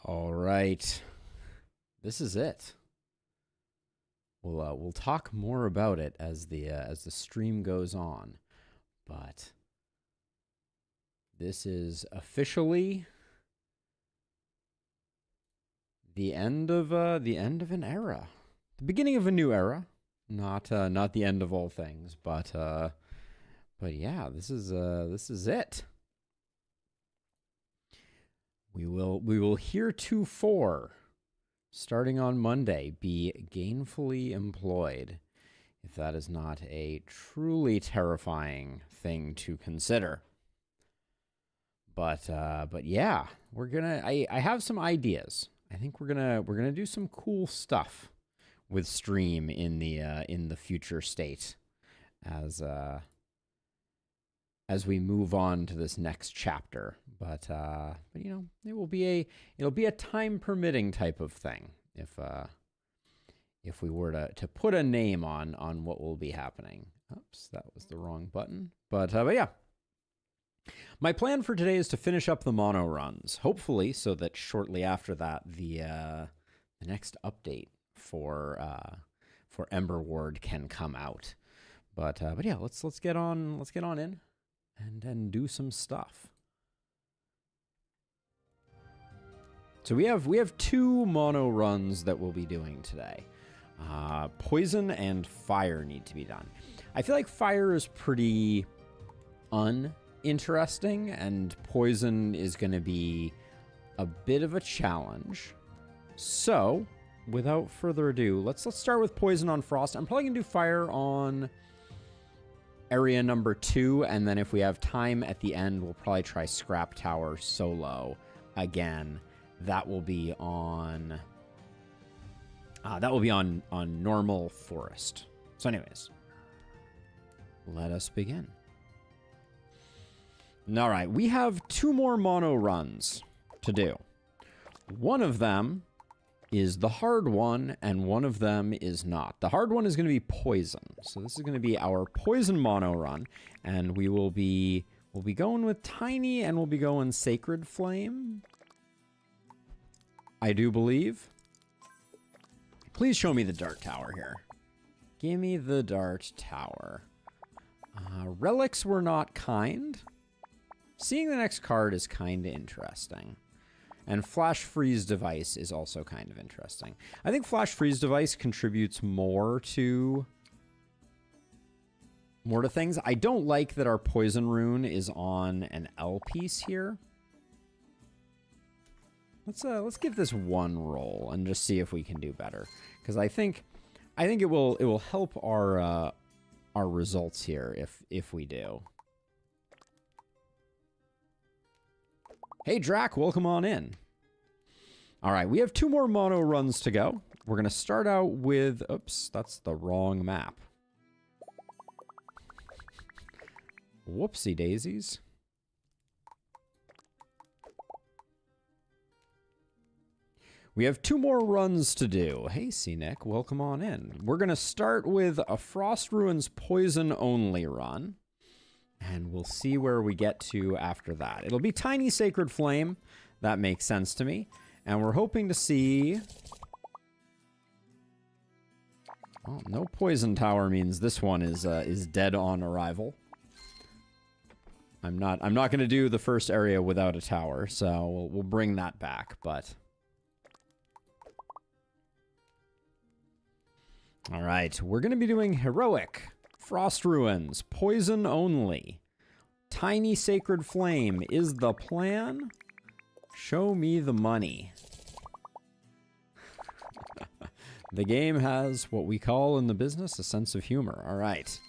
All right. This is it. We'll talk more about it as the stream goes on, but this is officially the end of an era, the beginning of a new era. Not the end of all things, but yeah, this is it. We will heretofore, starting on Monday, be gainfully employed, if that is not a truly terrifying thing to consider. But yeah, we're gonna. I have some ideas. I think we're gonna do some cool stuff with stream in the future state, as we move on to this next chapter. But you know, it'll be a time permitting type of thing if we were to put a name on what will be happening. Oops, that was the wrong button. But yeah. My plan for today is to finish up the mono runs, hopefully, so that shortly after that the next update for Emberward can come out. But yeah, let's get on in and do some stuff. So we have two mono runs that we'll be doing today. Poison and fire need to be done. I feel like fire is pretty uninteresting, and poison is going to be a bit of a challenge. So, without further ado, let's start with poison on frost. I'm probably going to do fire on area number 2, and then if we have time at the end, we'll probably try scrap tower solo again. That will be on normal forest. So anyways, let us begin. All right, we have 2 more mono runs to do. One of them is the hard one, and one of them is not. The hard one is going to be poison. So this is going to be our poison mono run, and we'll be going with tiny, and we'll be going sacred flame, I do believe. Please show me the dart tower here. Give me the dart tower. Relics were not kind. Seeing the next card is kind of interesting. And Flash Freeze Device is also kind of interesting. I think Flash Freeze Device contributes more to things. I don't like that our Poison Rune is on an L piece here. Let's give this one roll and just see if we can do better, because I think it will help our results here if we do. Hey Drac, welcome on in. All right, we have 2 more mono runs to go. We're gonna start out with, oops, that's the wrong map. Whoopsie daisies. We have 2 more runs to do. Hey, C-Nick, welcome on in. We're going to start with a Frost Ruins Poison only run, and we'll see where we get to after that. It'll be Tiny Sacred Flame. That makes sense to me. And we're hoping to see... Well, no Poison Tower means this one is dead on arrival. I'm not going to do the first area without a tower, so we'll bring that back, but... All right, we're going to be doing Heroic, Frost Ruins, Poison only. Tiny Sacred Flame is the plan. Show me the money. The game has what we call in the business a sense of humor. All right.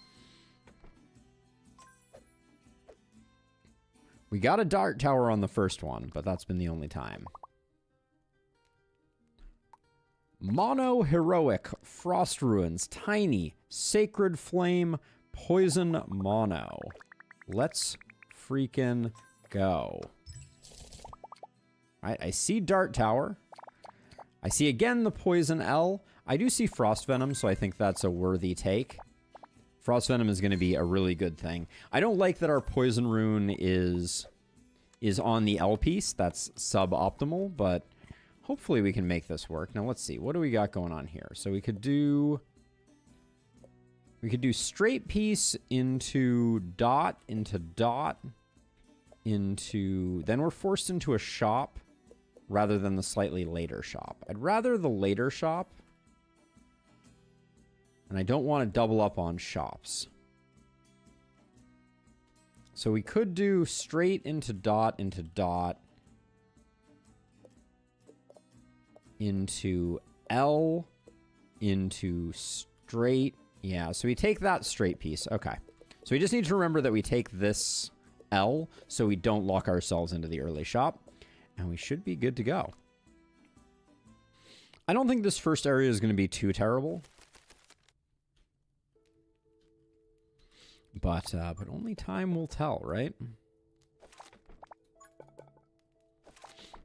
We got a dart tower on the first one, but that's been the only time. Mono Heroic, Frost Ruins, Tiny, Sacred Flame, Poison Mono. Let's freaking go. Alright, I see Dart Tower. I see again the Poison L. I do see Frost Venom, so I think that's a worthy take. Frost Venom is going to be a really good thing. I don't like that our Poison Rune is on the L piece. That's suboptimal, but Hopefully we can make this work. Now let's see. What do we got going on here? So we could do straight piece into dot, into... Then we're forced into a shop rather than the slightly later shop. I'd rather the later shop. And I don't want to double up on shops. So we could do straight into dot, into L, into straight. Yeah, so we take that straight piece. Okay. So we just need to remember that we take this L so we don't lock ourselves into the early shop. And we should be good to go. I don't think this first area is going to be too terrible. But only time will tell, right?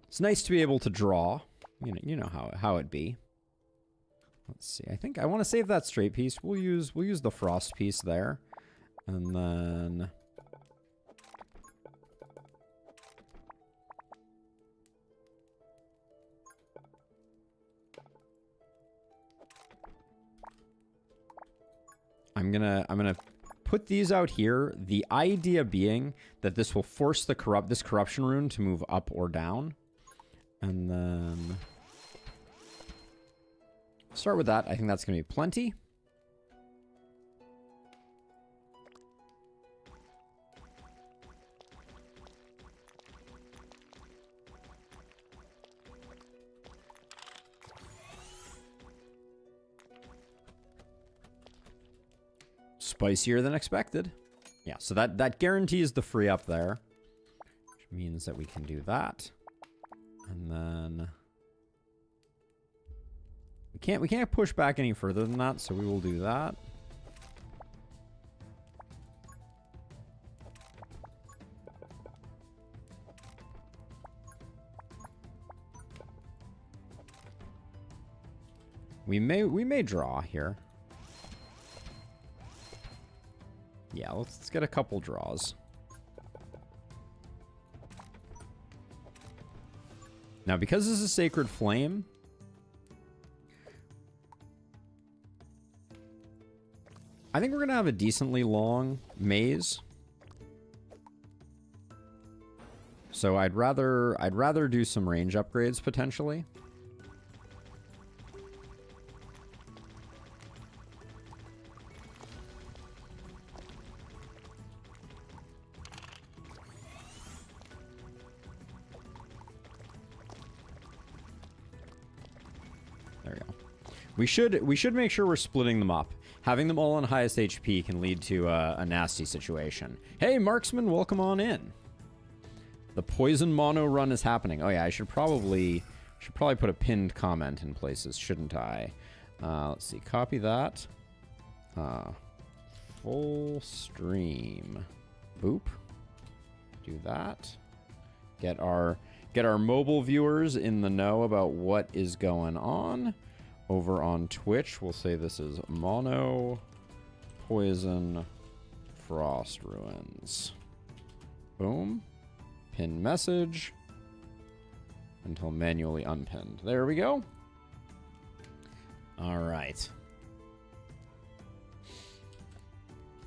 It's nice to be able to draw. You know how it be. Let's see. I think I want to save that straight piece. We'll use the frost piece there, and then I'm gonna put these out here. The idea being that this will force this corruption rune to move up or down. And then start with that. I think that's going to be plenty. Spicier than expected. Yeah, so that guarantees the free up there, which means that we can do that. And then we can't push back any further than that, so we will do that. We may draw here. Yeah, let's get a couple draws. Now, because this is Sacred Flame, I think we're gonna have a decently long maze. So I'd rather do some range upgrades potentially. We should make sure we're splitting them up. Having them all on highest HP can lead to a nasty situation. Hey, Marksman, welcome on in. The poison mono run is happening. Oh yeah, I should probably put a pinned comment in places, shouldn't I? Let's see. Copy that. Full stream. Boop. Do that. Get our mobile viewers in the know about what is going on. Over on Twitch, we'll say this is Mono Poison Frost Ruins. Boom. Pin message until manually unpinned. There we go. All right.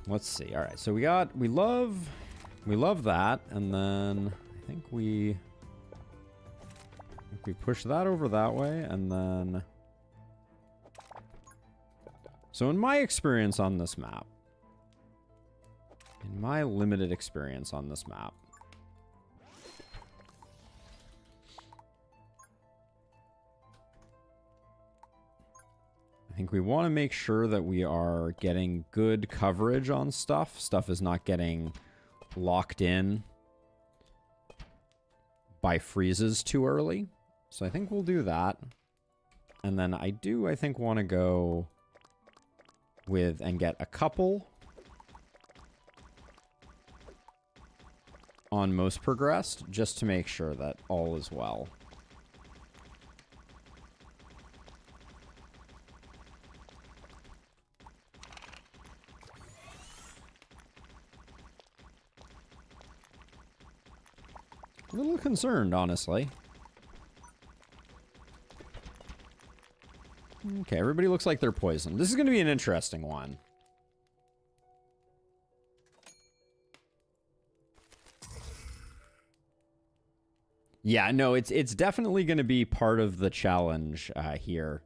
Let's see. All right. So we love that, and then I think we push that over that way, and then. So in my experience on this map, in my limited experience on this map, I think we want to make sure that we are getting good coverage on stuff. Stuff is not getting locked in by freezes too early. So I think we'll do that. And then I think, want to go with and get a couple on most progressed, just to make sure that all is well. A little concerned, honestly. Okay, everybody looks like they're poisoned. This is going to be an interesting one. Yeah, no, it's definitely going to be part of the challenge here.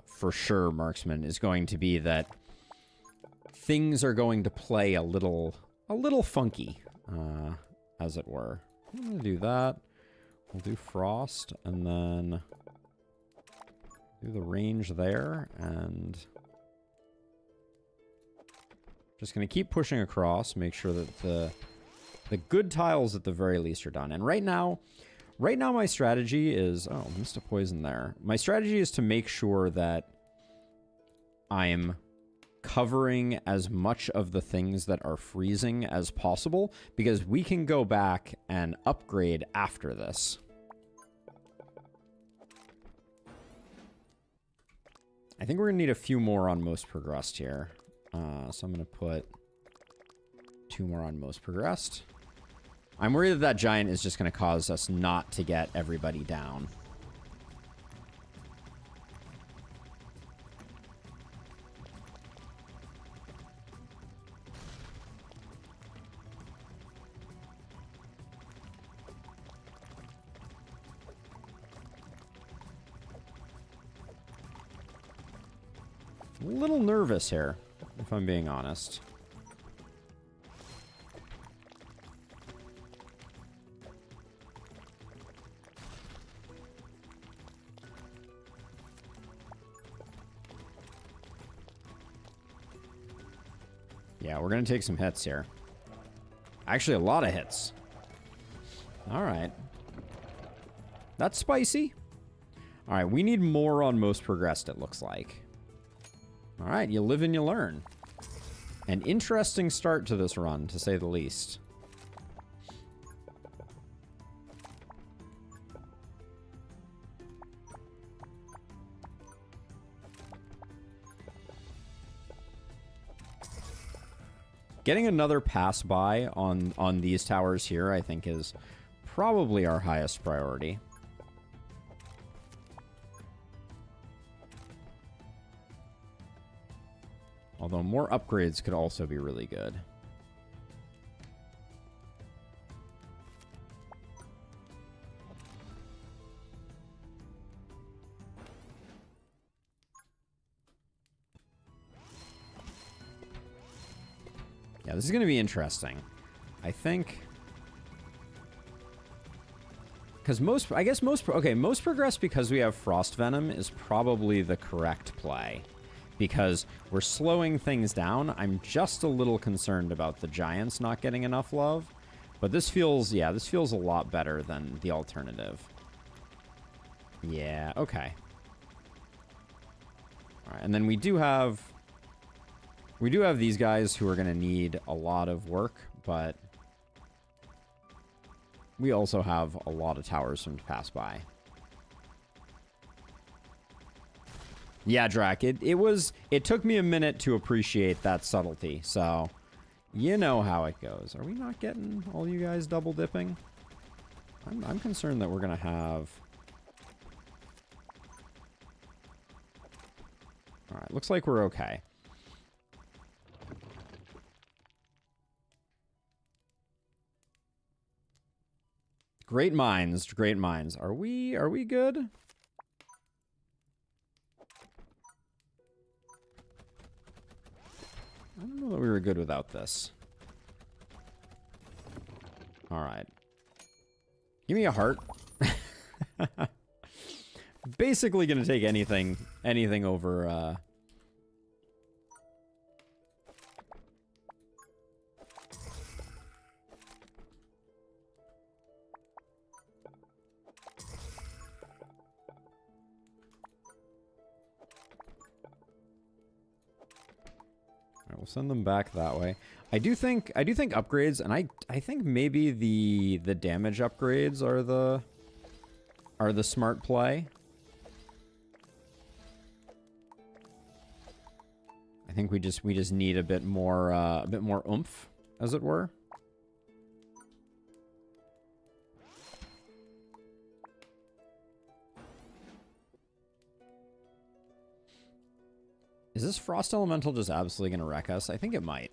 For sure, Marksman, is going to be that things are going to play a little funky, as it were. I'm going to do that. We'll do Frost, and then do the range there, and just going to keep pushing across, make sure that the good tiles at the very least are done. And right now my strategy is... Oh, missed a poison there. My strategy is to make sure that I'm covering as much of the things that are freezing as possible, because we can go back and upgrade after this. I think we're going to need a few more on most progressed here. So I'm going to put 2 more on most progressed. I'm worried that that giant is just going to cause us not to get everybody down. A little nervous here, if I'm being honest. Yeah, we're going to take some hits here. Actually, a lot of hits. All right. That's spicy. All right, we need more on most progressed, it looks like. All right, you live and you learn. An interesting start to this run, to say the least. Getting another pass by on these towers here, I think, is probably our highest priority. Although more upgrades could also be really good. Yeah, this is going to be interesting. I think... Because most progress because we have Frost Venom is probably the correct play. Because we're slowing things down. I'm just a little concerned about the giants not getting enough love. But this feels, yeah, this feels a lot better than the alternative. Yeah, okay. All right, and then we do have these guys who are going to need a lot of work, but we also have a lot of towers from to pass by. Yeah, Drac, it took me a minute to appreciate that subtlety, so you know how it goes. Are we not getting all you guys double dipping? I'm concerned that we're going to have... All right, looks like we're okay. Great minds, great minds. Are we good? I don't know that we were good without this. All right. Give me a heart. Basically gonna take anything over, All right, we'll send them back that way. I do think upgrades, and I think maybe the damage upgrades are the smart play. I think we just need a bit more oomph, as it were. Is this Frost Elemental just absolutely going to wreck us? I think it might.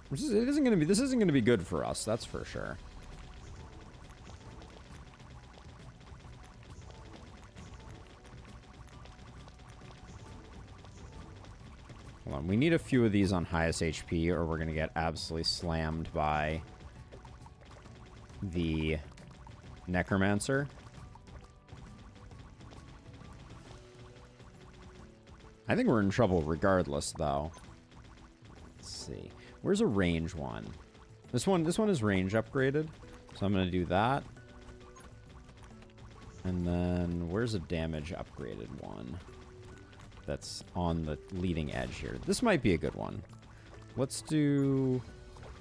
This isn't going to be good for us, that's for sure. Hold on, we need a few of these on highest HP or we're going to get absolutely slammed by the Necromancer. I think we're in trouble regardless, though. Let's see. Where's a range one? This one is range upgraded, so I'm going to do that. And then where's a damage upgraded one that's on the leading edge here? This might be a good one. Let's do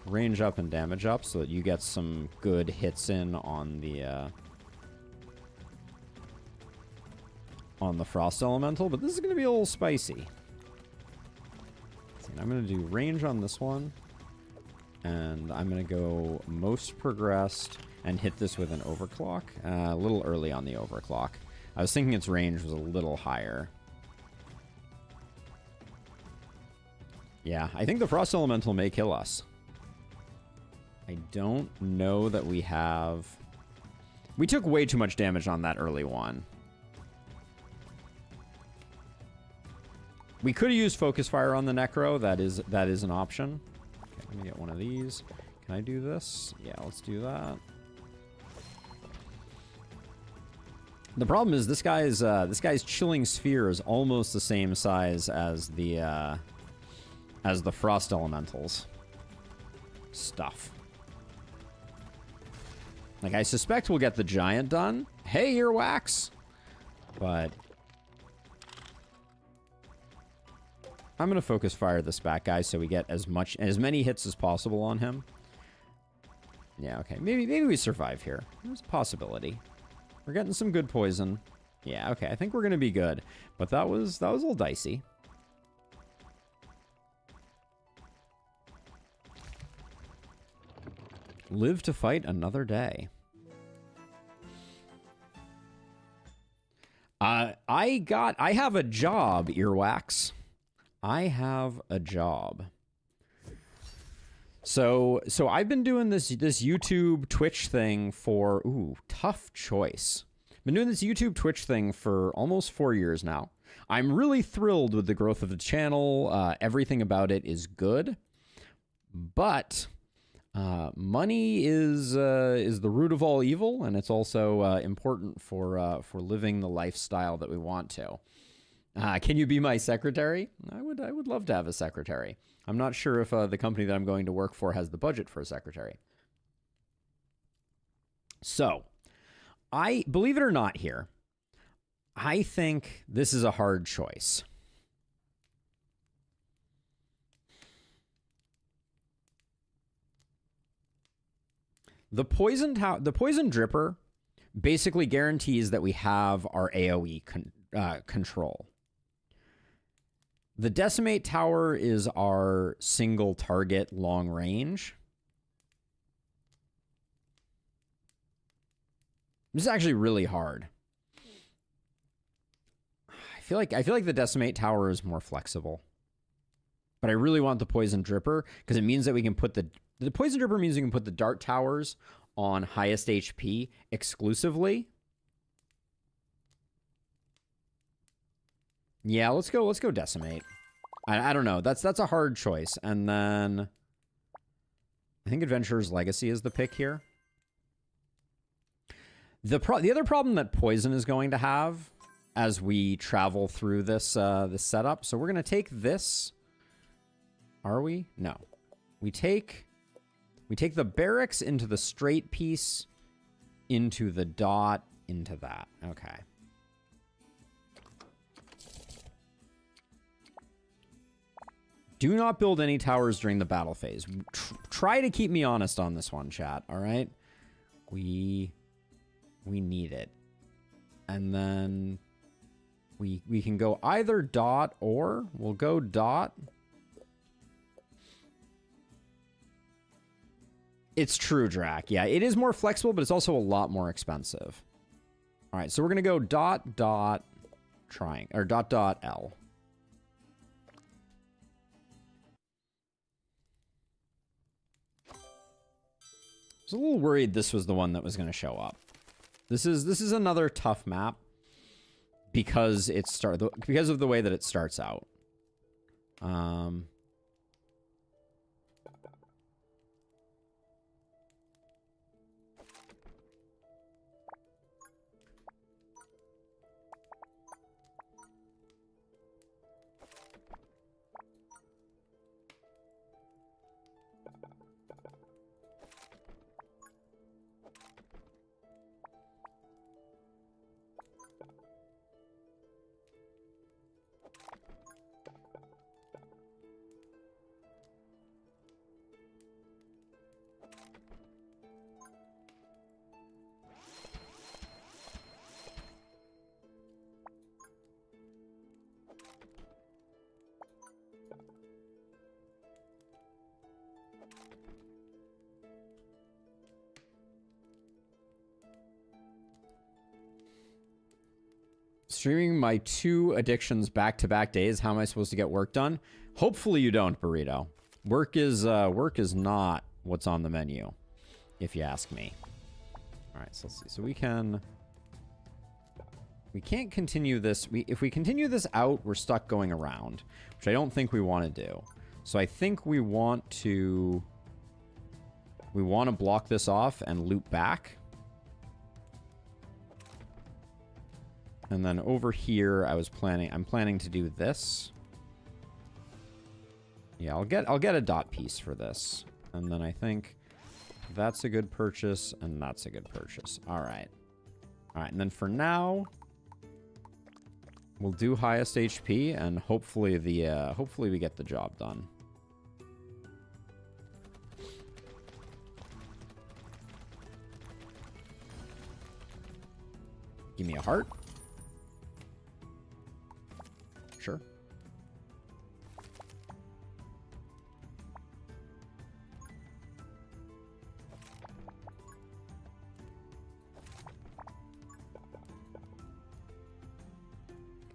range up and damage up so that you get some good hits in on the Frost Elemental, but this is going to be a little spicy. I'm going to do range on this one, and I'm going to go most progressed and hit this with an overclock. A little early on the overclock. I was thinking its range was a little higher. Yeah, I think the Frost Elemental may kill us. I don't know that we have... We took way too much damage on that early one. We could have used Focus Fire on the Necro. That is an option. Okay, let me get one of these. Can I do this? Yeah, let's do that. The problem is this guy's Chilling Sphere is almost the same size as the Frost Elementals stuff. Like, I suspect we'll get the Giant done. Hey, Earwax! But I'm going to Focus Fire this back guy so we get as many hits as possible on him. Yeah, okay. Maybe we survive here. There's a possibility. We're getting some good poison. Yeah, okay. I think we're going to be good. But that was a little dicey. Live to fight another day. I have a job, Earwax. I have a job. So I've been doing this YouTube Twitch thing for, ooh, tough choice. Been doing this YouTube Twitch thing for almost 4 years now. I'm really thrilled with the growth of the channel. Everything about it is good. But money is the root of all evil, and it's also important for living the lifestyle that we want to. Can you be my secretary? I would love to have a secretary. I'm not sure if the company that I'm going to work for has the budget for a secretary. So, believe it or not here, I think this is a hard choice. The poison dripper basically guarantees that we have our AoE control. The Decimate Tower is our single target long range. This is actually really hard. I feel like the Decimate Tower is more flexible. But I really want the Poison Dripper because it means that we can put the Poison Dripper means we can put the Dart Towers on highest HP exclusively. Yeah, let's go Decimate. I don't know. That's a hard choice. And then I think Adventurer's Legacy is the pick here. The other problem that Poison is going to have as we travel through this this setup. So we're going to take this. Are we? No. We take the barracks into the straight piece, into the dot, into that. Okay. Do not build any towers during the battle phase. Try to keep me honest on this one, chat. All right? We need it. And then we can go either dot or we'll go dot. It's true, Drac. Yeah, it is more flexible, but it's also a lot more expensive. All right, so we're gonna go triangle or L. I was a little worried this was the one that was gonna show up. This is another tough map because because of the way that it starts out. Streaming my 2 addictions back-to-back days. How am I supposed to get work done? Hopefully you don't, Burrito. Work is not what's on the menu, if you ask me. All right, so let's see. So we can't continue this. If we continue this out, we're stuck going around, which I don't think we want to do. So I think we want to block this off and loop back. And then over here, I'm planning to do this. Yeah, I'll get a dot piece for this. And then I think that's a good purchase, and that's a good purchase. All right. All right, and then for now, we'll do highest HP, and hopefully we get the job done. Give me a heart. Sure.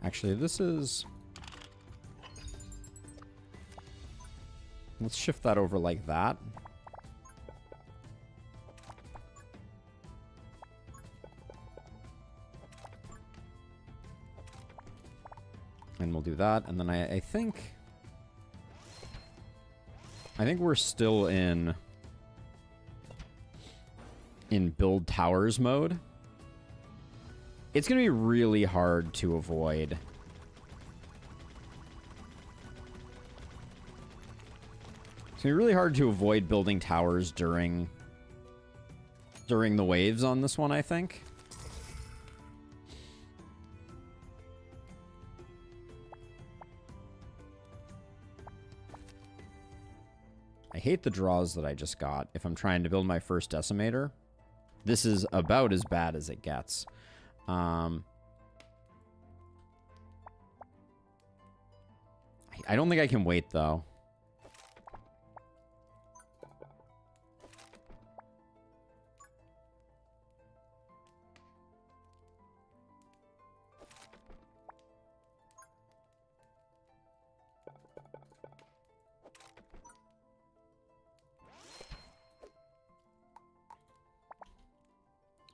Actually, this is... Let's shift that over like that. And we'll do that. And then I think we're still in build towers mode. It's going to be really hard to avoid. It's going to be really hard to avoid building towers during the waves on this one, I think. I hate the draws that I just got if I'm trying to build my first decimator. This is about as bad as it gets. I don't think I can wait, though.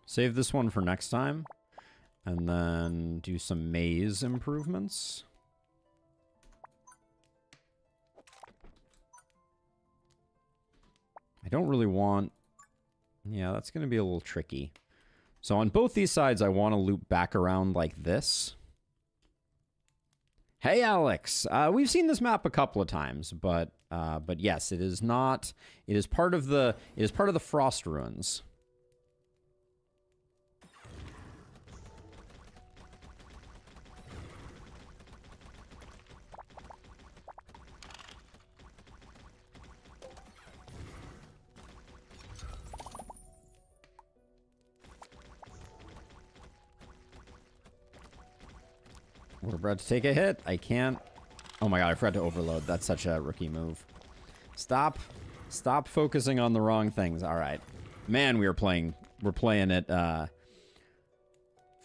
Save this one for next time. And then do some maze improvements. I don't really want... Yeah, that's going to be a little tricky. So on both these sides, I want to loop back around like this. Hey, Alex. We've seen this map a couple of times, but yes, it is not... It is part of the Frost Ruins. We're about to take a hit. I can't. Oh my god, I forgot to overload. That's such a rookie move. Stop. Stop focusing on the wrong things. All right. Man, we're playing it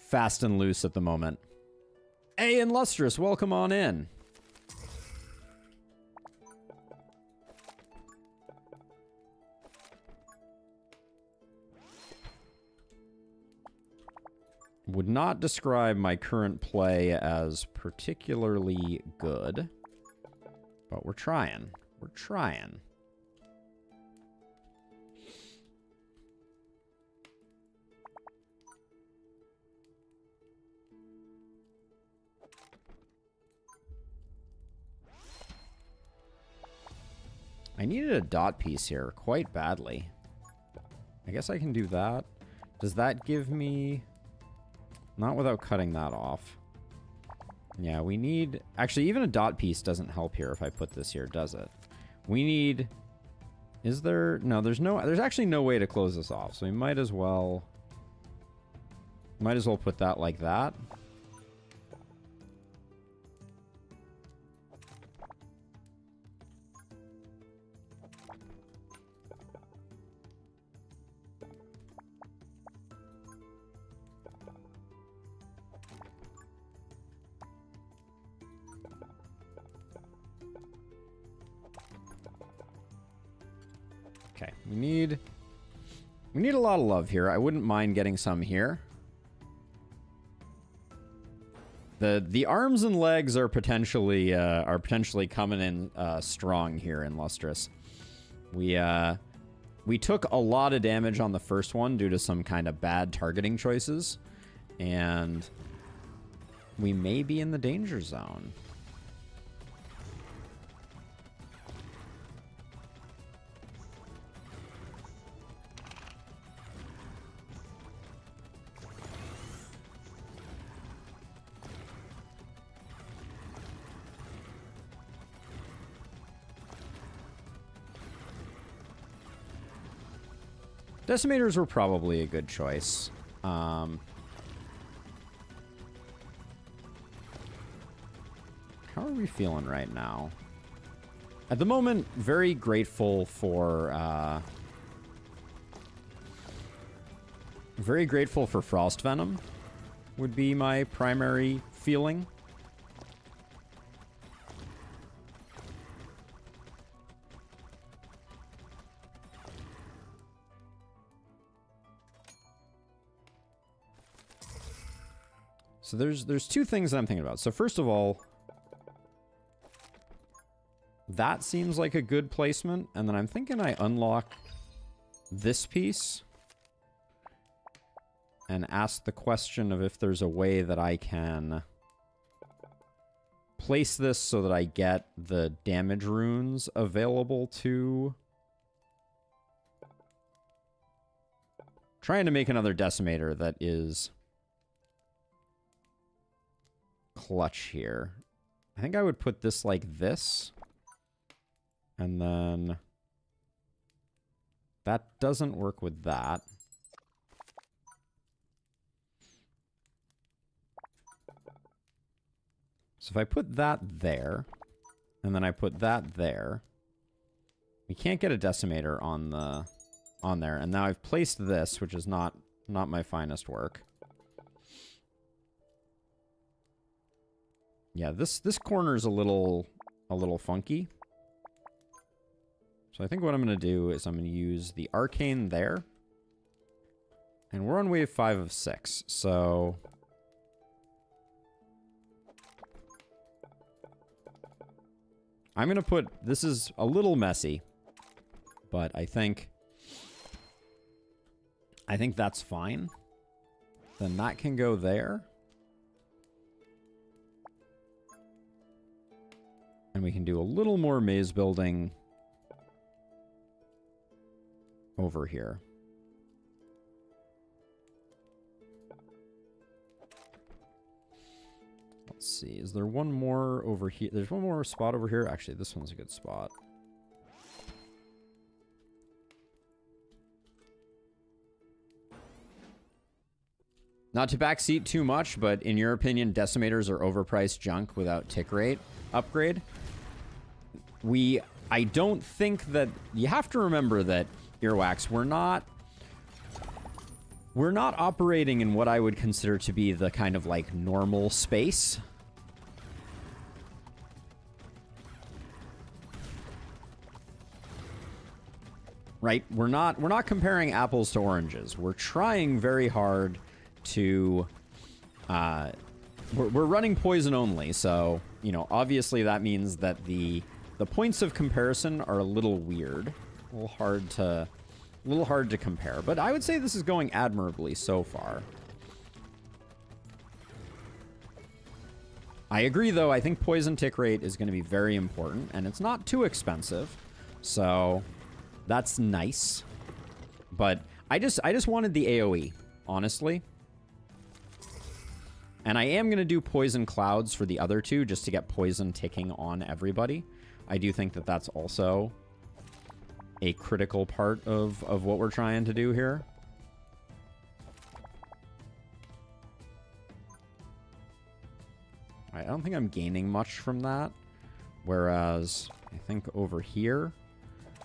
fast and loose at the moment. Hey, and Lustrous, welcome on in. Would not describe my current play as particularly good, but we're trying. We're trying. I needed a dot piece here quite badly. I guess I can do that. Does that give me... Not without cutting that off. Yeah, we need... Actually, even a dot piece doesn't help here if I put this here, does it? We need... Is there... No, there's no... There's actually no way to close this off, so we might as well... Might as well put that like that. Okay, we need a lot of love here. I wouldn't mind getting some here. The arms and legs are potentially coming in strong here in Lustrous. We took a lot of damage on the first one due to some kind of bad targeting choices, and we may be in the danger zone. Decimators were probably a good choice. How are we feeling right now? At the moment, very grateful for Frost Venom would be my primary feeling. So there's two things that I'm thinking about. So first of all, that seems like a good placement, and then I'm thinking I unlock this piece and ask the question of if there's a way that I can place this so that I get the damage runes available to... Trying to make another decimator that is clutch here. I think I would put this like this. And then that doesn't work with that. So if I put that there, and then I put that there, we can't get a decimator on there. And now I've placed this, which is not my finest work. Yeah, this corner is a little funky. So I think what I'm going to do is I'm going to use the Arcane there. And we're on wave 5 of 6, so... I'm going to put... This is a little messy, but I think that's fine. Then that can go there. And we can do a little more maze building over here. Let's see. Is there one more over here? There's one more spot over here. Actually, this one's a good spot. Not to backseat too much, but in your opinion, decimators are overpriced junk without tick rate upgrade. We I don't think that... You have to remember that, Earwax, we're not operating in what I would consider to be the kind of, like, normal space. Right? We're not comparing apples to oranges. We're trying very hard to... We're running poison only, so, you know, obviously that means that the points of comparison are a little weird. A little hard to compare. But I would say this is going admirably so far. I agree, though. I think poison tick rate is going to be very important, and it's not too expensive. So... that's nice. But I just wanted the AoE, honestly. And I am going to do poison clouds for the other two just to get poison ticking on everybody. I do think that that's also a critical part of what we're trying to do here. I don't think I'm gaining much from that. Whereas I think over here...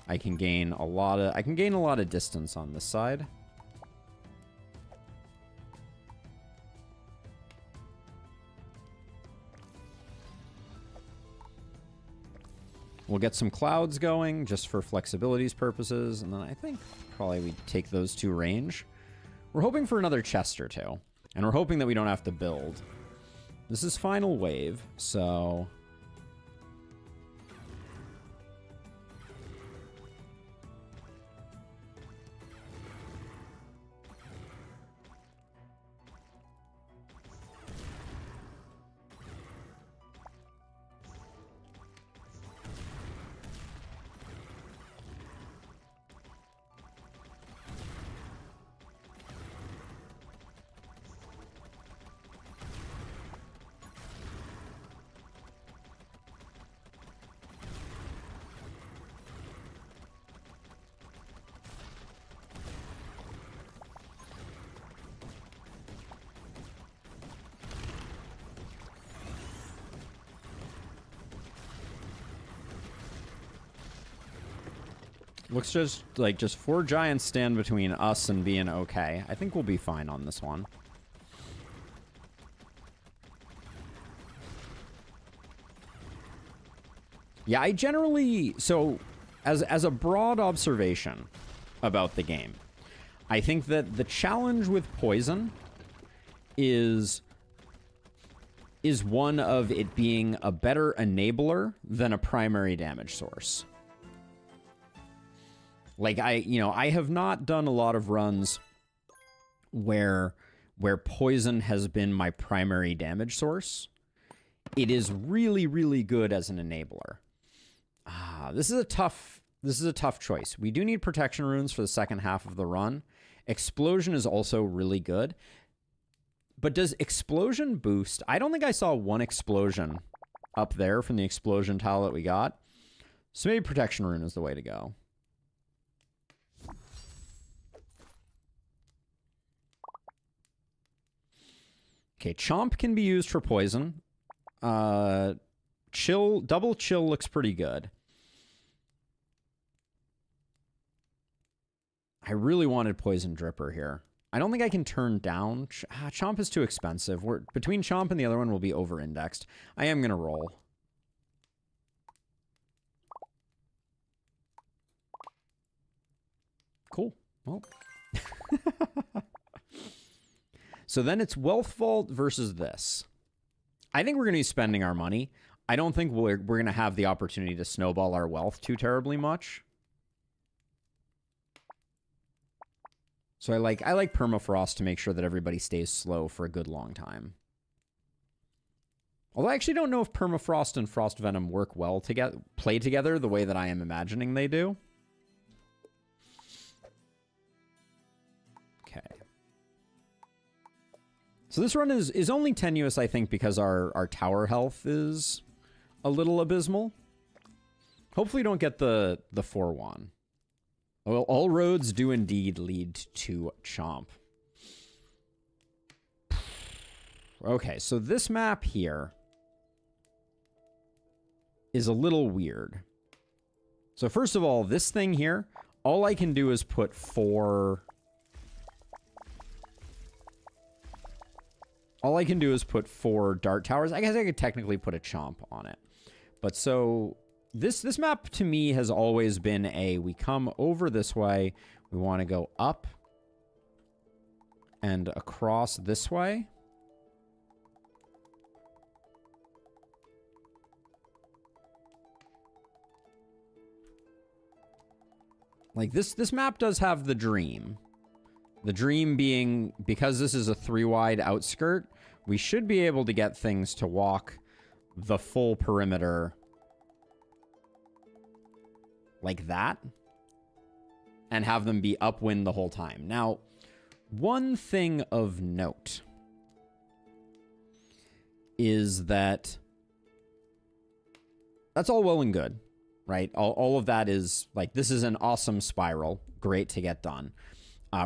I can gain a lot of distance on this side. We'll get some clouds going just for flexibility's purposes, and then I think probably we take those two range. We're hoping for another chest or two, and we're hoping that we don't have to build. This is final wave, so... Looks just 4 giants stand between us and being okay. I think we'll be fine on this one. Yeah, I generally... So, as a broad observation about the game, I think that the challenge with poison is one of it being a better enabler than a primary damage source. Like, I have not done a lot of runs where poison has been my primary damage source. It is really, really good as an enabler. This is a tough choice. We do need protection runes for the second half of the run. Explosion is also really good. But does explosion boost? I don't think I saw one explosion up there from the explosion tile that we got. So maybe protection rune is the way to go. Okay, Chomp can be used for poison. Double chill looks pretty good. I really wanted Poison Dripper here. I don't think I can turn down... Chomp is too expensive. Between Chomp and the other one, we'll be over-indexed. I am going to roll. Cool. Well... So then it's Wealth Vault versus this. I think we're going to be spending our money. I don't think we're going to have the opportunity to snowball our wealth too terribly much. So I like Permafrost to make sure that everybody stays slow for a good long time. Although I actually don't know if Permafrost and Frost Venom work well together, play together the way that I am imagining they do. Okay. So this run is only tenuous, I think, because our tower health is a little abysmal. Hopefully we don't get the 4-1. Well, all roads do indeed lead to Chomp. Okay, so this map here is a little weird. So first of all, this thing here, all I can do is put 4... All I can do is put 4 dart towers. I guess I could technically put a chomp on it. But so this map to me has always been we come over this way. We want to go up and across this way. Like this map does have the dream. The dream being, because this is a 3-wide outskirt, we should be able to get things to walk the full perimeter like that and have them be upwind the whole time. Now, one thing of note is that that's all well and good, right? All of that is, like, this is an awesome spiral. Great to get done.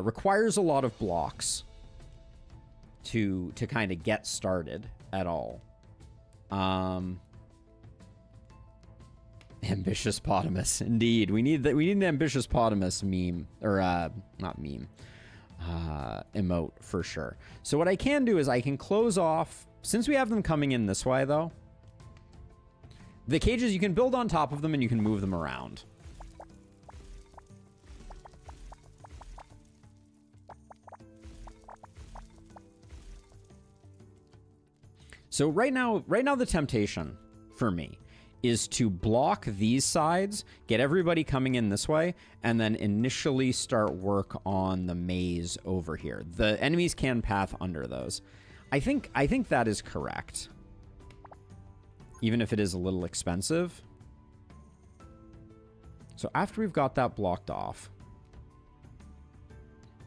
Requires a lot of blocks to kind of get started at all. Ambitious potamus, indeed. We need an ambitious potamus meme, or not meme, emote for sure. So what I can do is I can close off, since we have them coming in this way though. The cages, you can build on top of them and you can move them around. So right now the temptation for me is to block these sides, get everybody coming in this way, and then initially start work on the maze over here. The enemies can path under those. I think that is correct. Even if it is a little expensive. So after we've got that blocked off.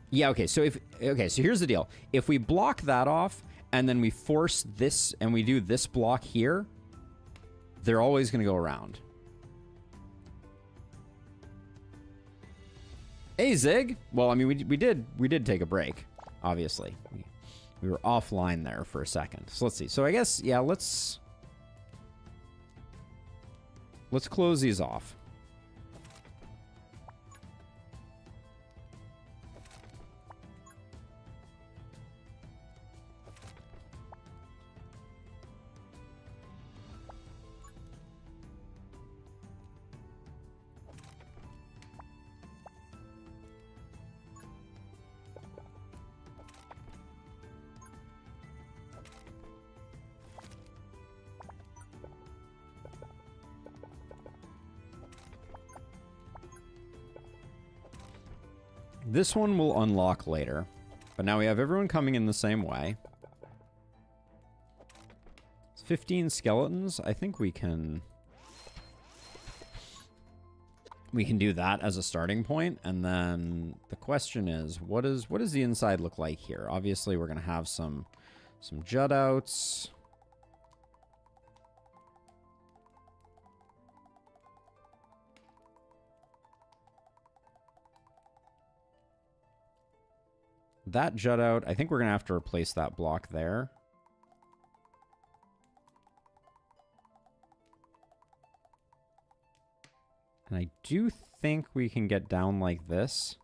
Yeah, okay, so here's the deal. If we block that off, and then we force this, and we do this block here, they're always going to go around. Hey, Zig! Well, I mean, we did take a break, obviously. We were offline there for a second. So let's see. So I guess, yeah, let's close these off. This one will unlock later, but now we have everyone coming in the same way. It's 15 skeletons. I think we can do that as a starting point, and then the question is, what does the inside look like here? Obviously, we're going to have some jut outs. That jut out, I think we're going to have to replace that block there. And I do think we can get down like this.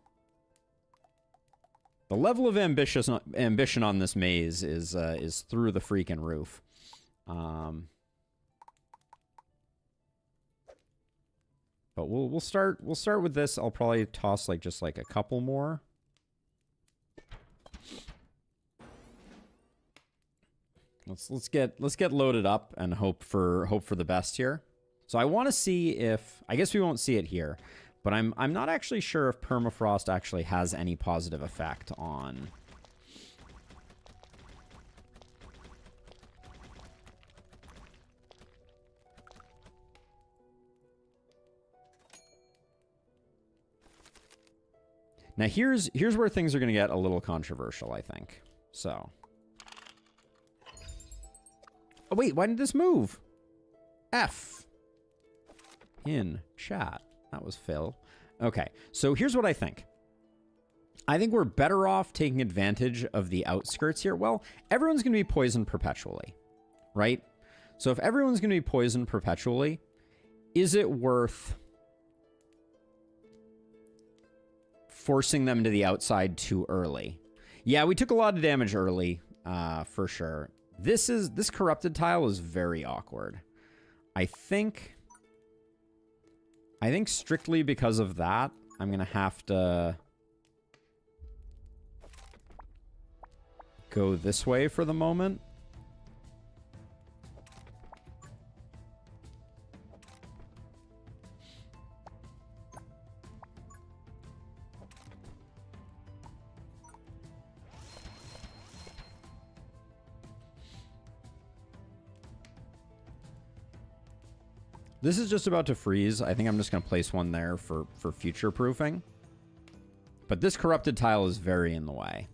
The level of ambition on this maze is through the freaking roof. But we'll start with this. I'll probably toss just a couple more. Let's get loaded up and hope for the best here. So I want to see if, I guess we won't see it here, but I'm not actually sure if permafrost actually has any positive effect on now. Here's where things are going to get a little controversial, I think. So. Oh, wait, why did this move? F. In chat. That was Phil. Okay, so here's what I think. I think we're better off taking advantage of the outskirts here. Well, everyone's going to be poisoned perpetually, right? So if everyone's going to be poisoned perpetually, is it worth forcing them to the outside too early. Yeah, we took a lot of damage early, for sure. This corrupted tile is very awkward. I think strictly because of that, I'm gonna have to go this way for the moment. This is just about to freeze. I think I'm just going to place one there for future proofing. But this corrupted tile is very in the way.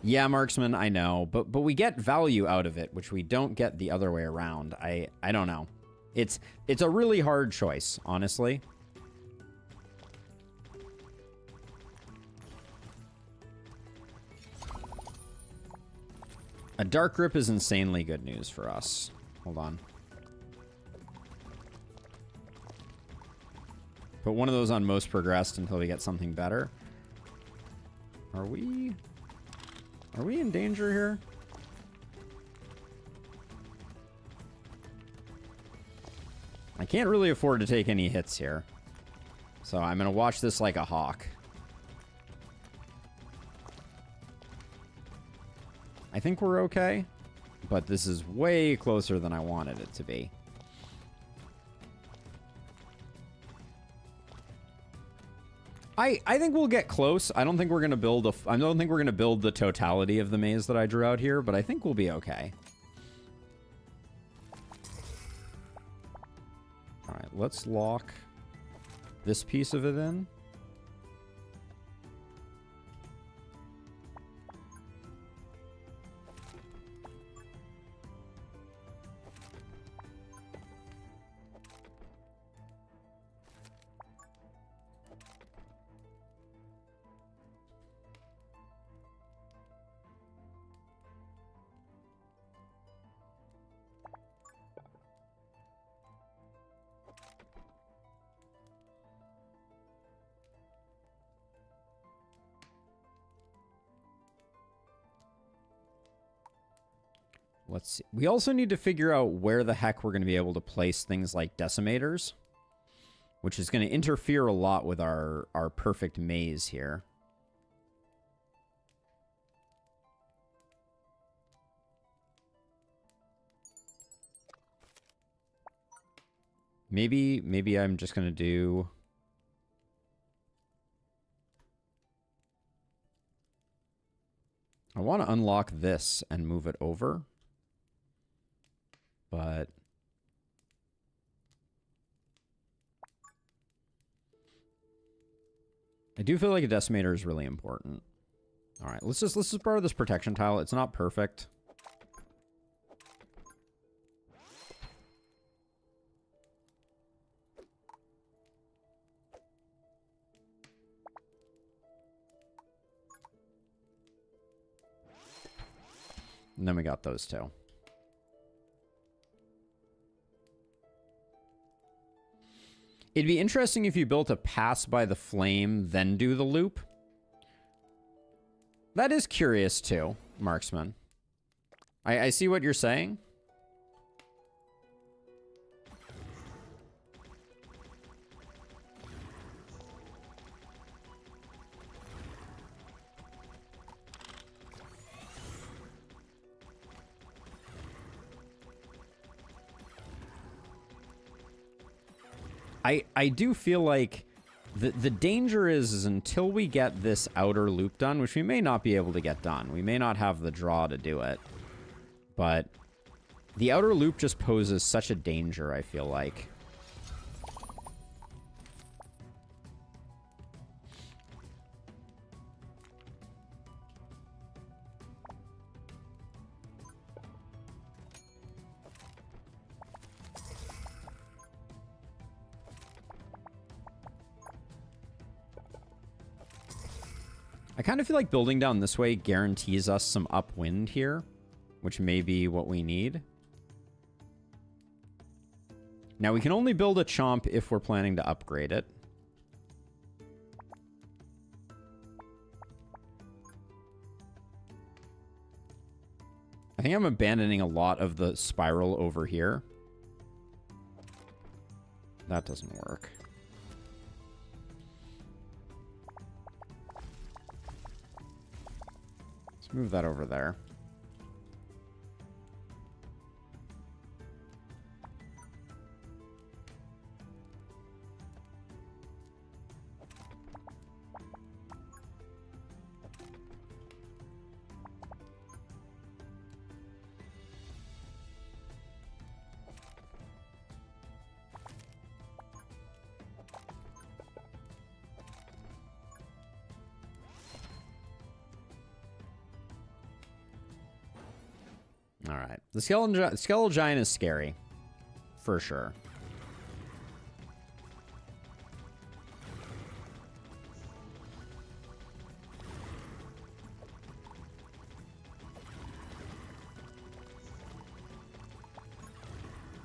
Yeah, marksman, I know. But we get value out of it, which we don't get the other way around. I don't know. It's a really hard choice, honestly. A dark grip is insanely good news for us. Hold on. Put one of those on most progressed until we get something better. Are we in danger here? I can't really afford to take any hits here. So I'm going to watch this like a hawk. I think we're okay, but this is way closer than I wanted it to be. I think we'll get close. I don't think we're gonna build the totality of the maze that I drew out here, but I think we'll be okay. All right, let's lock this piece of it in. Let's see. We also need to figure out where the heck we're going to be able to place things like decimators, which is going to interfere a lot with our perfect maze here. Maybe I'm just going to do... I want to unlock this and move it over. But I do feel like a decimator is really important. All right, let's just borrow this protection tile. It's not perfect. And then we got those two. It'd be interesting if you built a pass by the flame, then do the loop. That is curious too, marksman. I see what you're saying. I do feel like the danger is until we get this outer loop done, which we may not be able to get done. We may not have the draw to do it. But the outer loop just poses such a danger, I feel like. I kind of feel like building down this way guarantees us some upwind here, which may be what we need. Now, we can only build a chomp if we're planning to upgrade it, I think I'm abandoning a lot of the spiral over here. That doesn't work. Let's move that over there. All right. The skeletal giant is scary. For sure.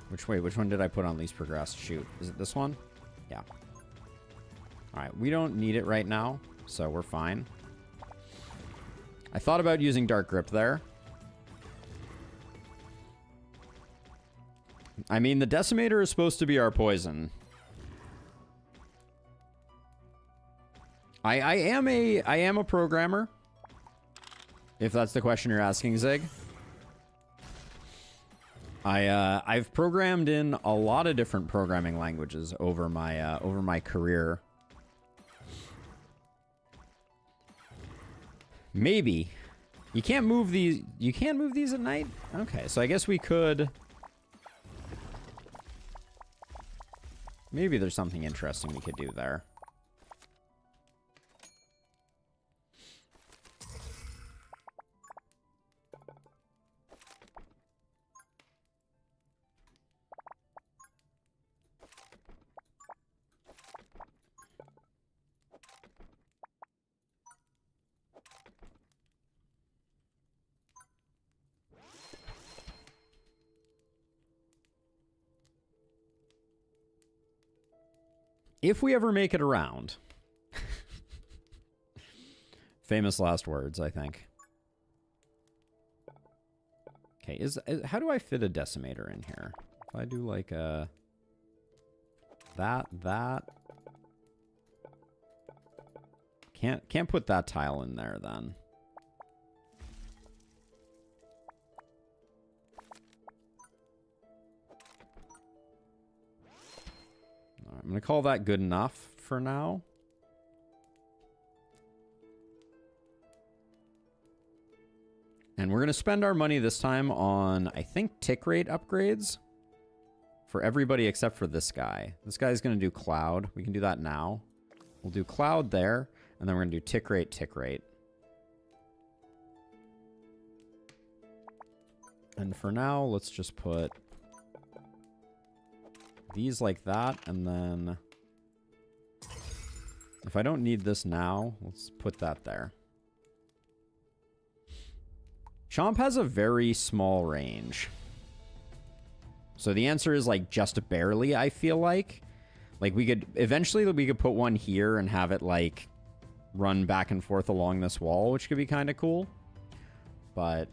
Which one did I put on least progressed? Shoot. Is it this one? Yeah. All right. We don't need it right now, so we're fine. I thought about using Dark Grip there. I mean, the Decimator is supposed to be our poison. I am a programmer. If that's the question you're asking, Zig. I've programmed in a lot of different programming languages over my career. Maybe. You can't move these. You can't move these at night? Okay, so I guess we could. Maybe there's something interesting we could do there. If we ever make it around. Famous last words, I think. Okay, how do I fit a decimator in here? If I do like a... That... Can't put that tile in there then. I'm going to call that good enough for now. And we're going to spend our money this time on, I think, tick rate upgrades for everybody except for this guy. This guy's going to do cloud. We can do that now. We'll do cloud there, and then we're going to do tick rate, tick rate. And for now, let's just put... these like that, and then if I don't need this now, let's put that there. Chomp has a very small range. So the answer is like just barely, I feel like. Like we could, eventually we could put one here and have it like run back and forth along this wall, which could be kind of cool. But...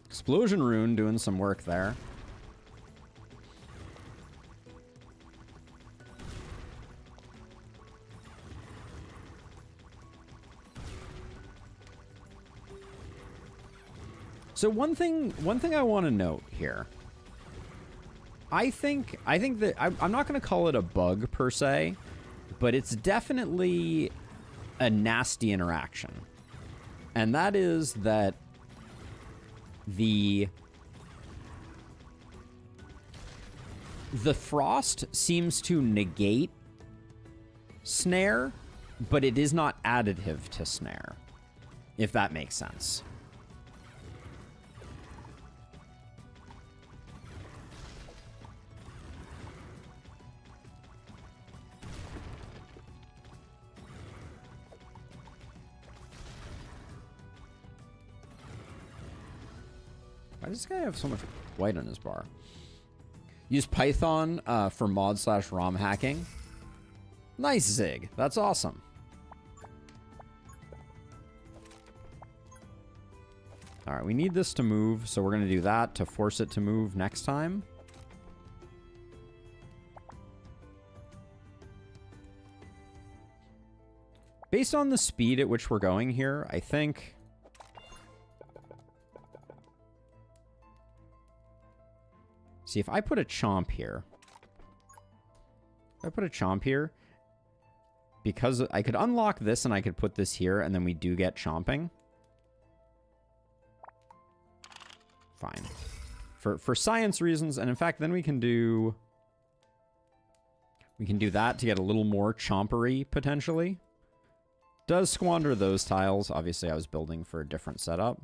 Explosion Rune doing some work there. So one thing I want to note here. I think that I'm not going to call it a bug per se, but it's definitely a nasty interaction. And that is that the frost seems to negate snare, but it is not additive to snare, if that makes sense. Why does this guy have so much white on his bar? Use Python for mod/ROM hacking. Nice, Zig. That's awesome. All right, we need this to move, so we're going to do that to force it to move next time. Based on the speed at which we're going here, I think... See, if I put a chomp here... If I put a chomp here... Because I could unlock this and I could put this here, and then we do get chomping. Fine. For science reasons, and in fact, then we can do... We can do that to get a little more chompery, potentially. Does squander those tiles. Obviously, I was building for a different setup.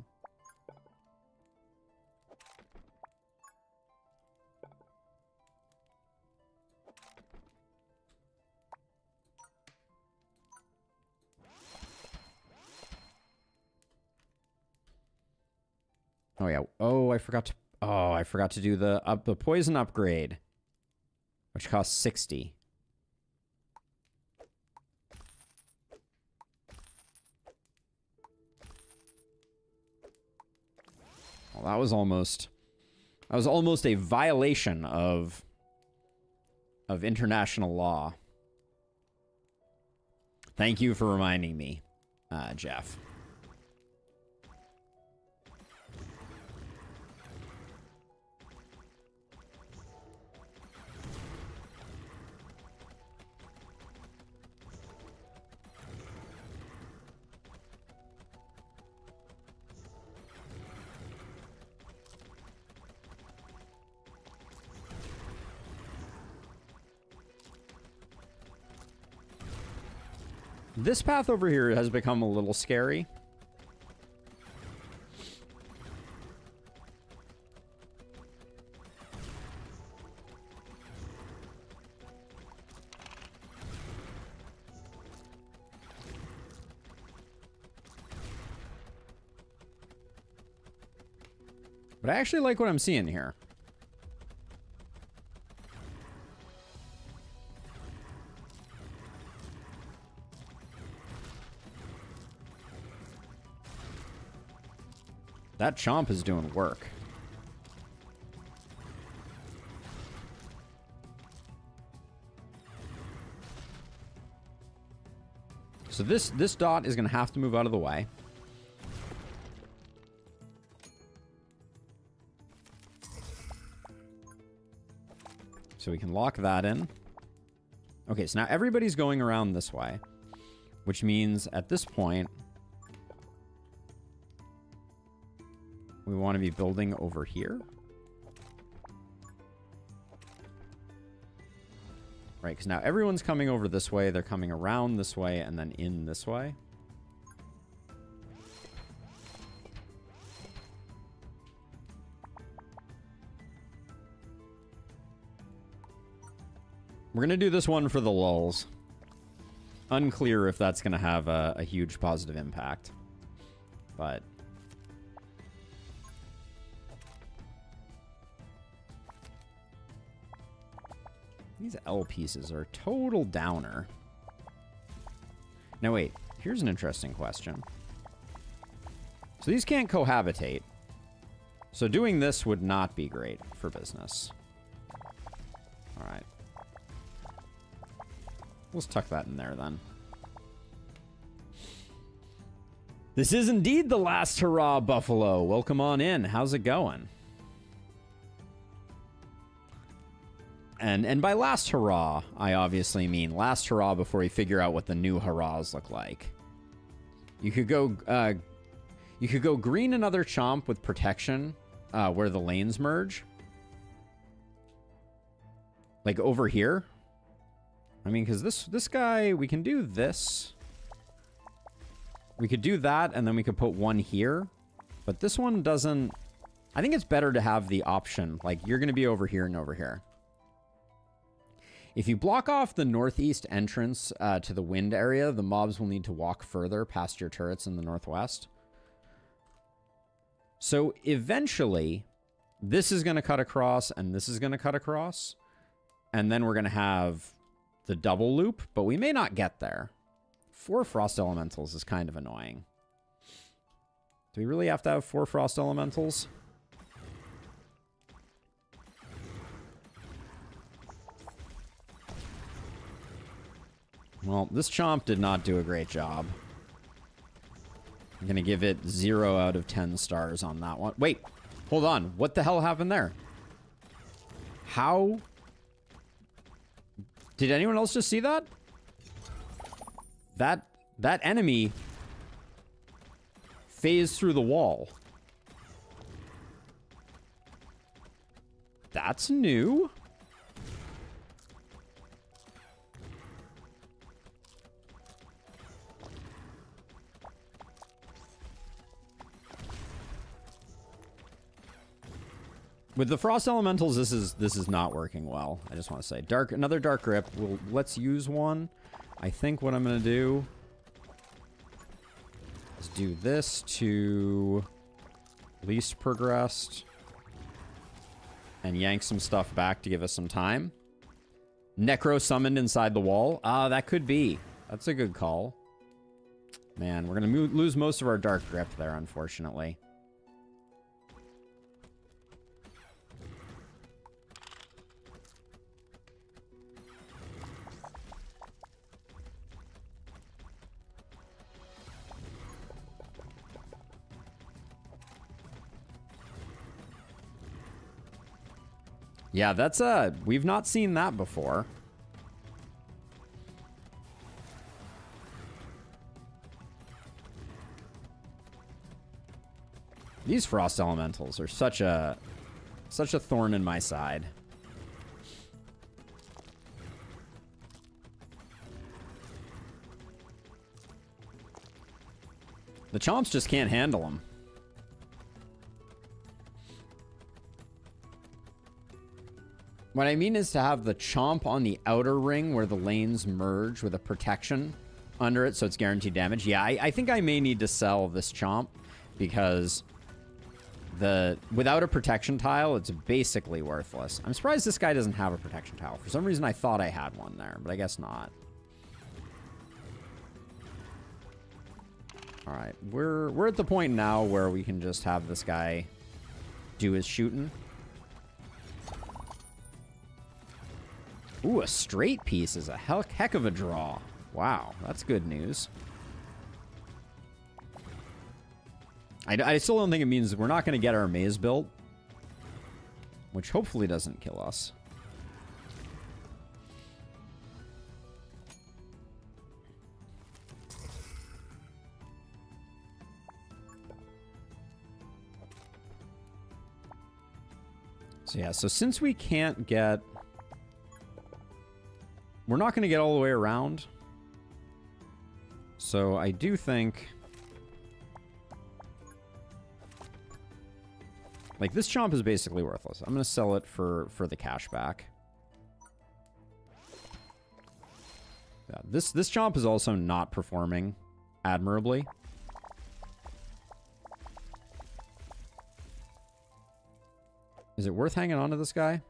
Oh yeah. Oh, I forgot to. Oh, I forgot to do the poison upgrade, which costs 60. Well, that was almost a violation of international law. Thank you for reminding me, Jeff. This path over here has become a little scary. But I actually like what I'm seeing here. That chomp is doing work. So this dot is going to have to move out of the way. So we can lock that in. Okay, so now everybody's going around this way, which means at this point, we want to be building over here. Right, because now everyone's coming over this way. They're coming around this way and then in this way. We're going to do this one for the lulz. Unclear if that's going to have a huge positive impact. But... these L pieces are a total downer. Now wait, here's an interesting question. So these can't cohabitate. So doing this would not be great for business. Alright. Let's tuck that in there then. This is indeed the last hurrah, Buffalo. Welcome on in. How's it going? And by last hurrah, I obviously mean last hurrah before we figure out what the new hurrahs look like. You could go green another chomp with protection where the lanes merge. Like over here. I mean, because this guy, we can do this. We could do that, and then we could put one here. But this one doesn't... I think it's better to have the option. Like, you're going to be over here and over here. If you block off the northeast entrance to the wind area, the mobs will need to walk further past your turrets in the northwest. So eventually, This is going to cut across, and this is going to cut across. And then we're going to have the double loop, but we may not get there. 4 Frost Elementals is kind of annoying. Do we really have to have 4 Frost Elementals? Well, this Chomp did not do a great job. I'm going to give it 0 out of 10 stars on that one. Wait, hold on. What the hell happened there? How? Did anyone else just see that? That enemy phased through the wall. That's new. With the Frost Elementals, this is not working well. I just want to say, another Dark Grip. Let's use one. I think what I'm gonna do is do this to least progressed and yank some stuff back to give us some time. Necro summoned inside the wall. Ah, that could be. That's a good call. Man, we're gonna lose most of our Dark Grip there, unfortunately. Yeah, that's we've not seen that before. These Frost Elementals are such a thorn in my side. The Chomps just can't handle them. What I mean is to have the Chomp on the outer ring where the lanes merge with a protection under it, so it's guaranteed damage. Yeah, I think I may need to sell this Chomp because without a protection tile, it's basically worthless. I'm surprised this guy doesn't have a protection tile. For some reason, I thought I had one there, but I guess not. All right, we're at the point now where we can just have this guy do his shooting. Ooh, a straight piece is a heck of a draw. Wow, that's good news. I still don't think it means we're not going to get our maze built, which hopefully doesn't kill us. So yeah, so since we can't get... We're not going to get all the way around. So I do think... Like, this Chomp is basically worthless. I'm going to sell it for the cash back. Yeah, this Chomp is also not performing admirably. Is it worth hanging on to this guy?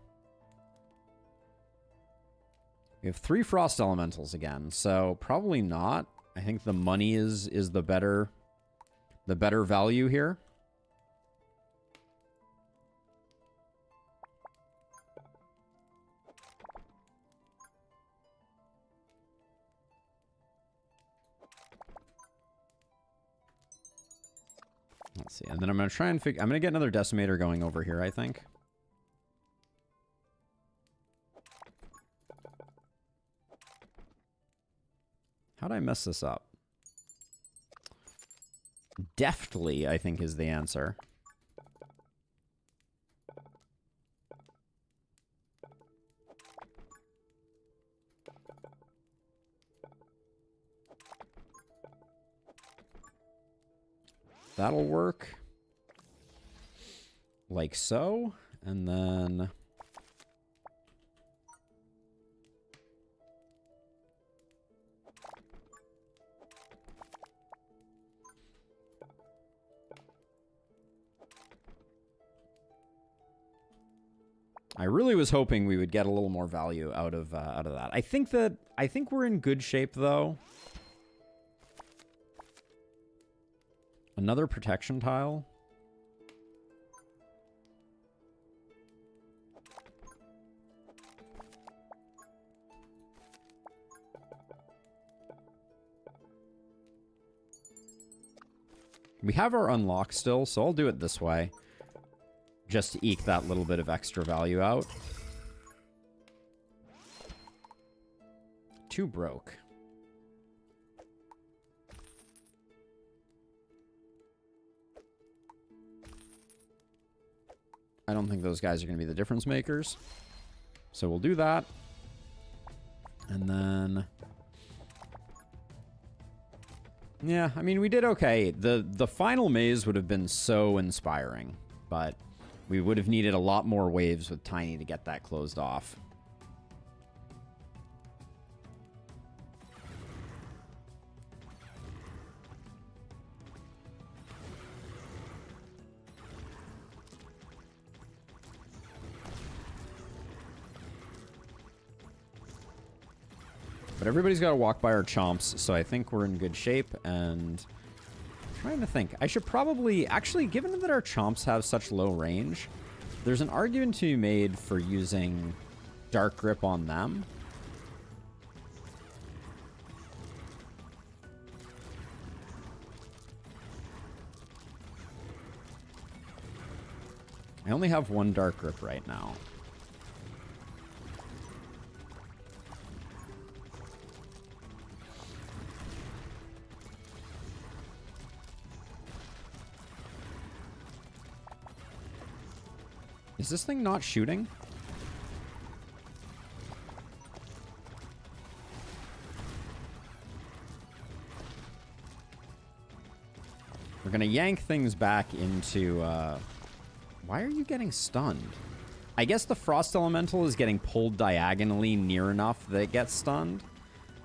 We have 3 Frost Elementals again, so probably not. I think the money is the better value here. Let's see, and then I'm gonna try and I'm gonna get another Decimator going over here, I think. How'd I mess this up? Deftly, I think, is the answer. That'll work. Like so. And then... I really was hoping we would get a little more value out of that. I think we're in good shape though. Another protection tile. We have our unlock still, so I'll do it this way. Just to eke that little bit of extra value out. 2 broke. I don't think those guys are going to be the difference makers. So we'll do that. And then... yeah, I mean, we did okay. The final maze would have been so inspiring, but we would have needed a lot more waves with Tiny to get that closed off. But everybody's got to walk by our chomps, so I think we're in good shape, and I'm trying to think. I should probably... actually, given that our chomps have such low range, there's an argument to be made for using Dark Grip on them. I only have 1 Dark Grip right now. Is this thing not shooting? We're gonna yank things back into, why are you getting stunned? I guess the Frost Elemental is getting pulled diagonally near enough that it gets stunned.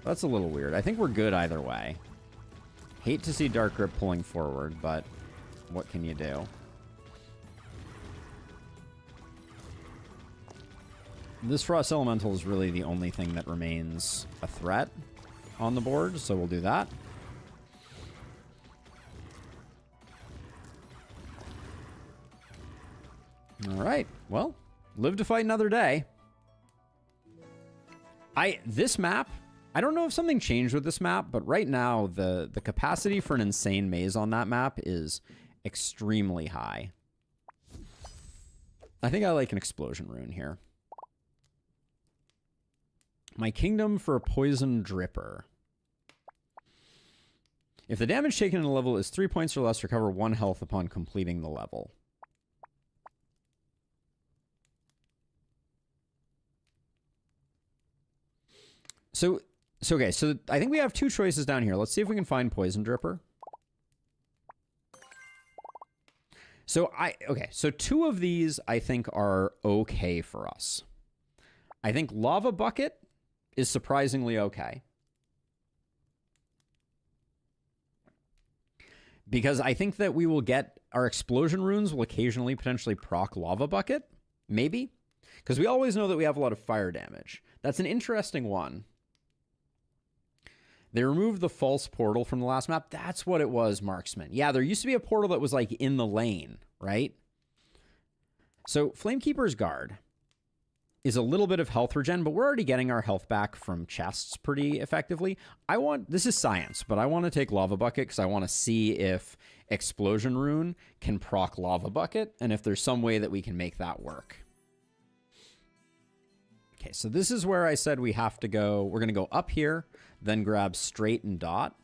That's a little weird. I think we're good either way. Hate to see Dark Grip pulling forward, but what can you do? This Frost Elemental is really the only thing that remains a threat on the board, so we'll do that. Alright, well, live to fight another day. This map, I don't know if something changed with this map, but right now the capacity for an insane maze on that map is extremely high. I think I like an explosion rune here. My kingdom for a poison dripper. If the damage taken in a level is 3 points or less, recover 1 health upon completing the level. So okay, so I think we have 2 choices down here. Let's see if we can find poison dripper. So so 2 of these I think are okay for us. I think lava bucket is surprisingly okay. Because I think that we will get... our explosion runes will occasionally potentially proc lava bucket. Maybe. Because we always know that we have a lot of fire damage. That's an interesting one. They removed the false portal from the last map. That's what it was, Marksman. Yeah, there used to be a portal that was like in the lane, right? So Flamekeeper's Guard is a little bit of health regen, but we're already getting our health back from chests pretty effectively. This is science, but I want to take Lava Bucket because I want to see if Explosion Rune can proc Lava Bucket, and if there's some way that we can make that work. Okay, so this is where I said we have to go. We're going to go up here, then grab Straight and Dot.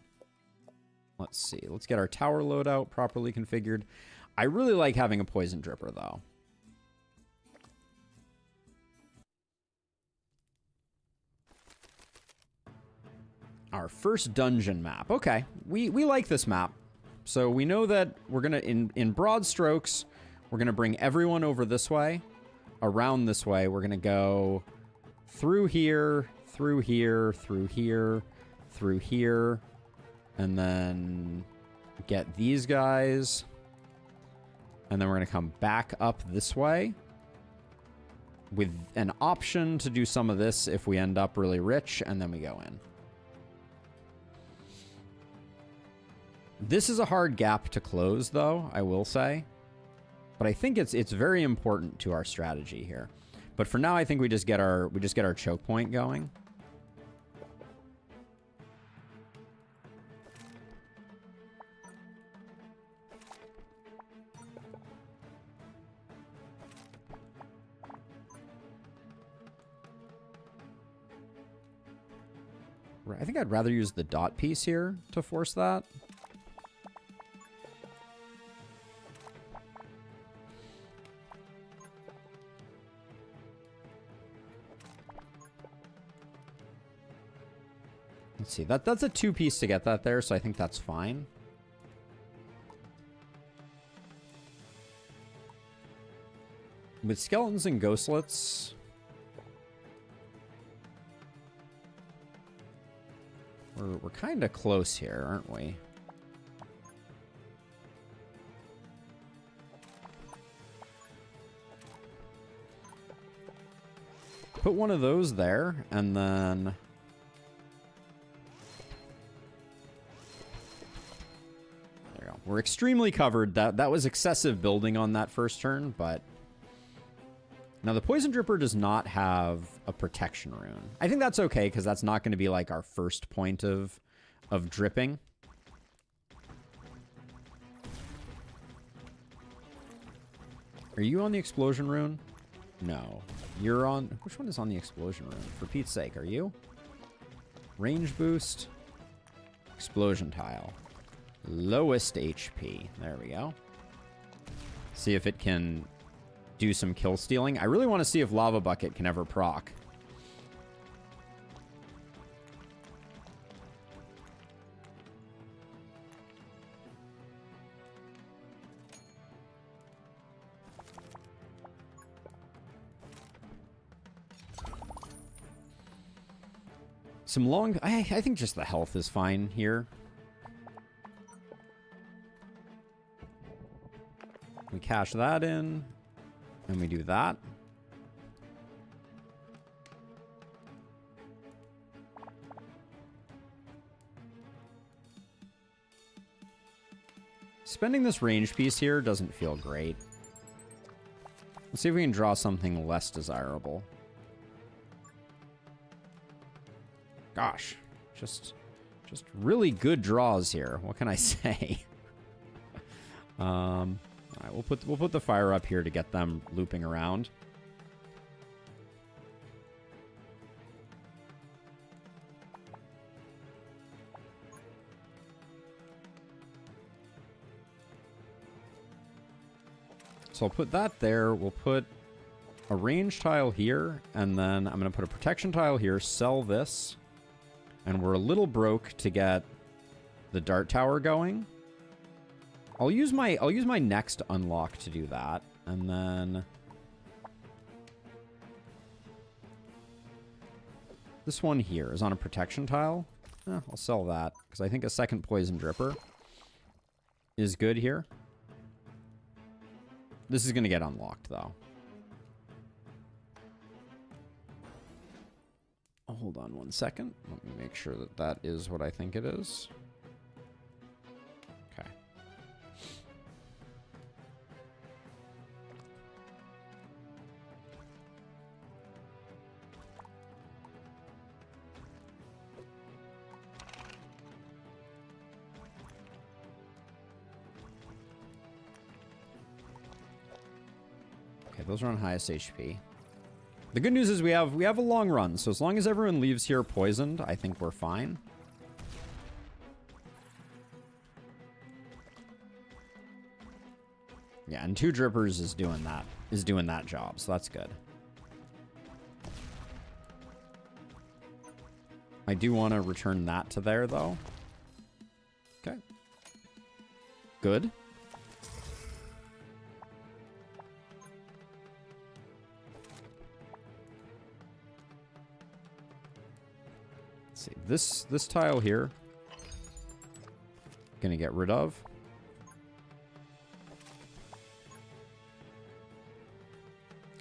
Let's see. Let's get our tower loadout properly configured. I really like having a Poison Dripper, though. Our first dungeon map. Okay, we like this map. So we know that we're going to, in broad strokes, we're going to bring everyone over this way, around this way. We're going to go through here, through here, through here, through here, and then get these guys. And then we're going to come back up this way. with an option to do some of this if we end up really rich, and then we go in. This is a hard gap to close, though, I will say. But I think it's very important to our strategy here. But for now, I think we just get our choke point going. I think I'd rather use the dot piece here to force that. Let's see, that's a 2-piece to get that there, so I think that's fine. With skeletons and ghostlets, we're kind of close here, aren't we? Put one of those there, and then... There we go. We're extremely covered. That was excessive building on that first turn, but... Now, the Poison Dripper does not have a protection rune. I think that's okay, because that's not going to be, like, our first point of dripping. Are you on the Explosion rune? No. You're on... Which one is on the Explosion rune? For Pete's sake, are you? Range boost. Explosion tile. Lowest HP. There we go. See if it can... do some kill stealing. I really want to see if Lava Bucket can ever proc. Some long... I think just the health is fine here. We cash that in. And we do that. Spending this range piece here doesn't feel great. Let's see if we can draw something less desirable. Gosh, just really good draws here. What can I say? All right, we'll put the fire up here to get them looping around. So I'll put that there. We'll put a range tile here, and then I'm going to put a protection tile here, sell this, and we're a little broke to get the dart tower going. I'll use my next unlock to do that, and then this one here is on a protection tile. I'll sell that because I think a second poison dripper is good here. This is going to get unlocked though. Hold on one second. Let me make sure that that is what I think it is. Those are on highest HP. The good news is we have a long run, so as long as everyone leaves here poisoned, I think we're fine. Yeah, and 2 drippers is doing that job, so that's good. I do want to return that to there though. Okay. Good. See, this tile here, gonna get rid of.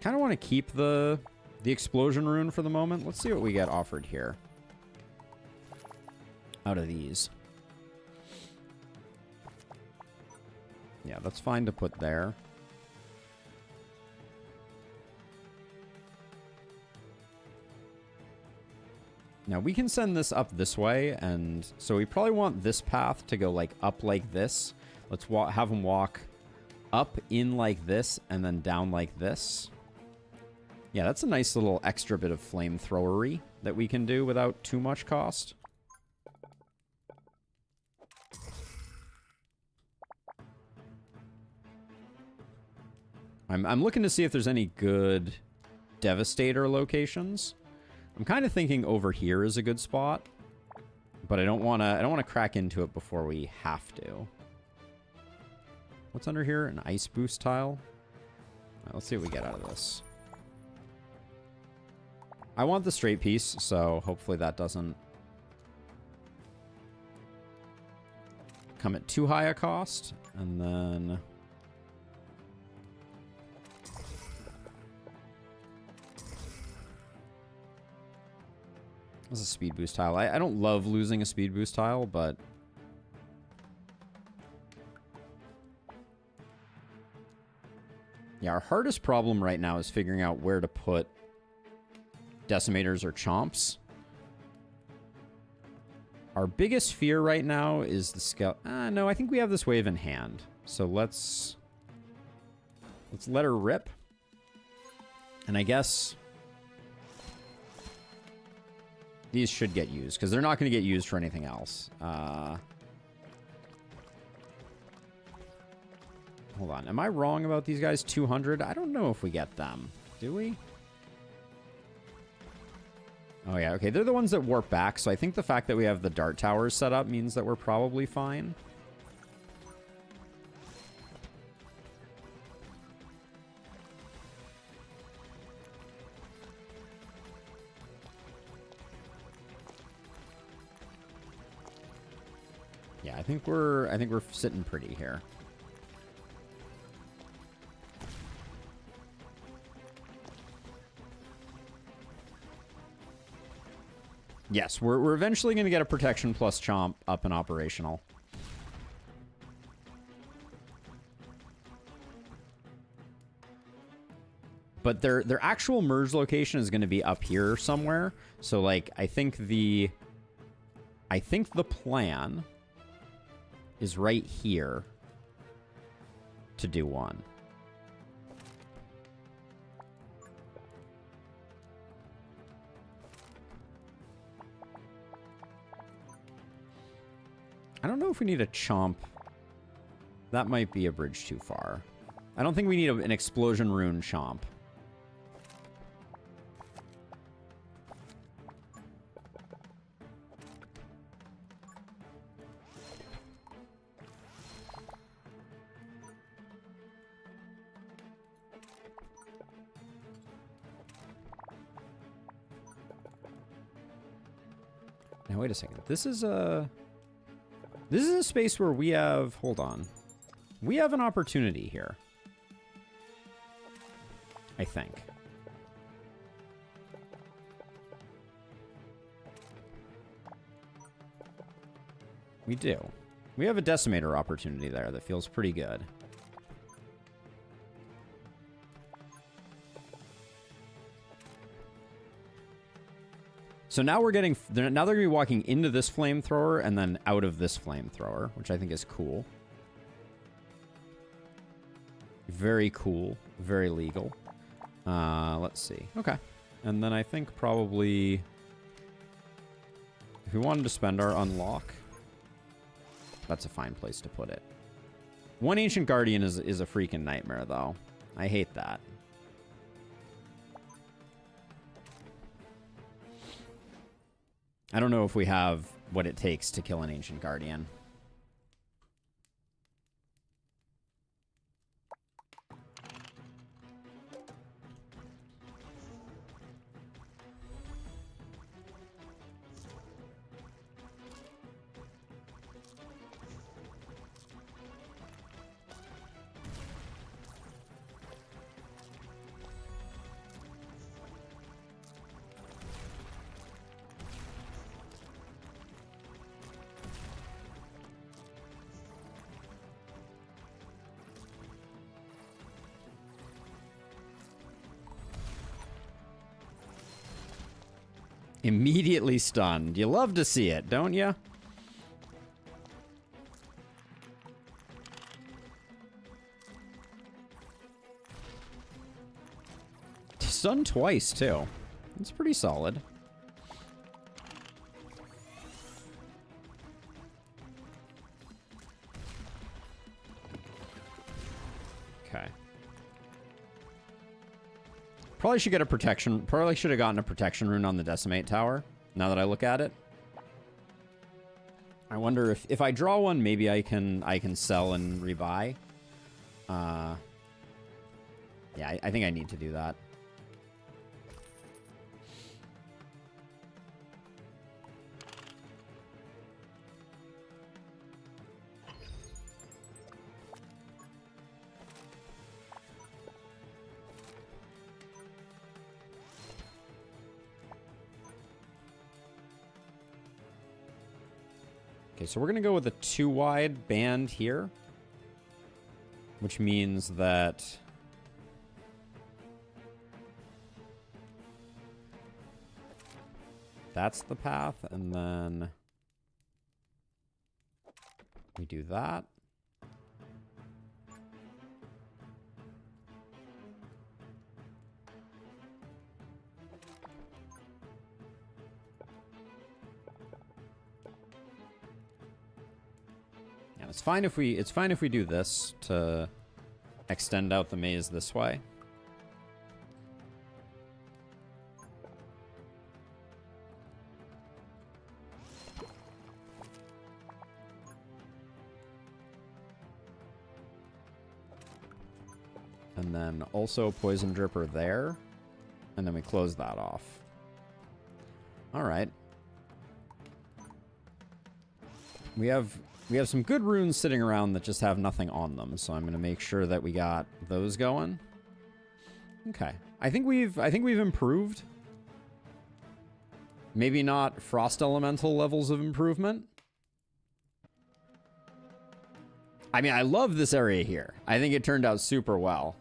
kind of want to keep the explosion rune for the moment. Let's see what we get offered here out of these. Yeah, that's fine to put there. Now, we can send this up this way, and so we probably want this path to go, like, up like this. Let's have them walk up in like this, and then down like this. Yeah, that's a nice little extra bit of flamethrowery that we can do without too much cost. I'm looking to see if there's any good Devastator locations. I'm kind of thinking over here is a good spot, but I don't want to crack into it before we have to. What's under here? An ice boost tile. Right, let's see what we get out of this. I want the straight piece, so hopefully that doesn't come at too high a cost. And then this is a speed boost tile. I don't love losing a speed boost tile, but yeah, our hardest problem right now is figuring out where to put decimators or chomps. Our biggest fear right now is the scale. No, I think we have this wave in hand. So let's let her rip. And I guess these should get used, because they're not going to get used for anything else. Hold on. Am I wrong about these guys? 200? I don't know if we get them. Do we? Oh, yeah. Okay, they're the ones that warp back, so I think the fact that we have the dart towers set up means that we're probably fine. Yeah, I think we're sitting pretty here. Yes, we're eventually going to get a protection plus chomp up and operational. But their actual merge location is going to be up here somewhere. So like I think the plan is right here to do one. I don't know if we need a chomp. That might be a bridge too far. I don't think we need an explosion rune chomp. Now wait a second. This is a space where we have... Hold on. We have an opportunity here. I think. We do. We have a decimator opportunity there that feels pretty good. So now we're getting... Now they're going to be walking into this flamethrower and then out of this flamethrower, which I think is cool. Very cool. Very legal. Let's see. Okay. And then I think probably... If we wanted to spend our unlock, that's a fine place to put it. One Ancient Guardian is a freaking nightmare, though. I hate that. I don't know if we have what it takes to kill an Ancient Guardian. Immediately stunned. You love to see it, don't you? Stunned twice, too. It's pretty solid. Okay. Probably should get a protection. Probably should have gotten a protection rune on the Decimate Tower, now that I look at it. I wonder if I draw one, maybe I can sell and rebuy. Yeah, I think I need to do that. Okay, so we're going to go with a 2-wide band here, which means that that's the path, and then we do that. It's fine if we do this to extend out the maze this way. And then also Poison Dripper there. And then we close that off. All right. We have some good runes sitting around that just have nothing on them, so I'm going to make sure that we got those going. Okay. I think we've improved. Maybe not Frost Elemental levels of improvement. I mean, I love this area here. I think it turned out super well.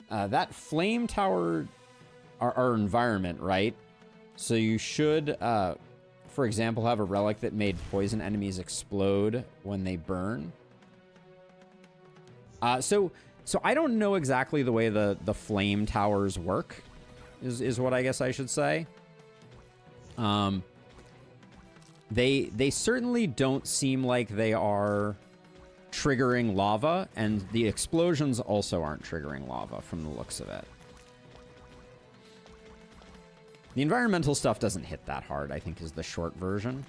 That Flame Tower, our environment, right? So you should, for example, have a relic that made poison enemies explode when they burn. So I don't know exactly the way the Flame Towers work, is what I guess I should say. They certainly don't seem like they are triggering lava, and the explosions also aren't triggering lava from the looks of it. The environmental stuff doesn't hit that hard, I think, is the short version.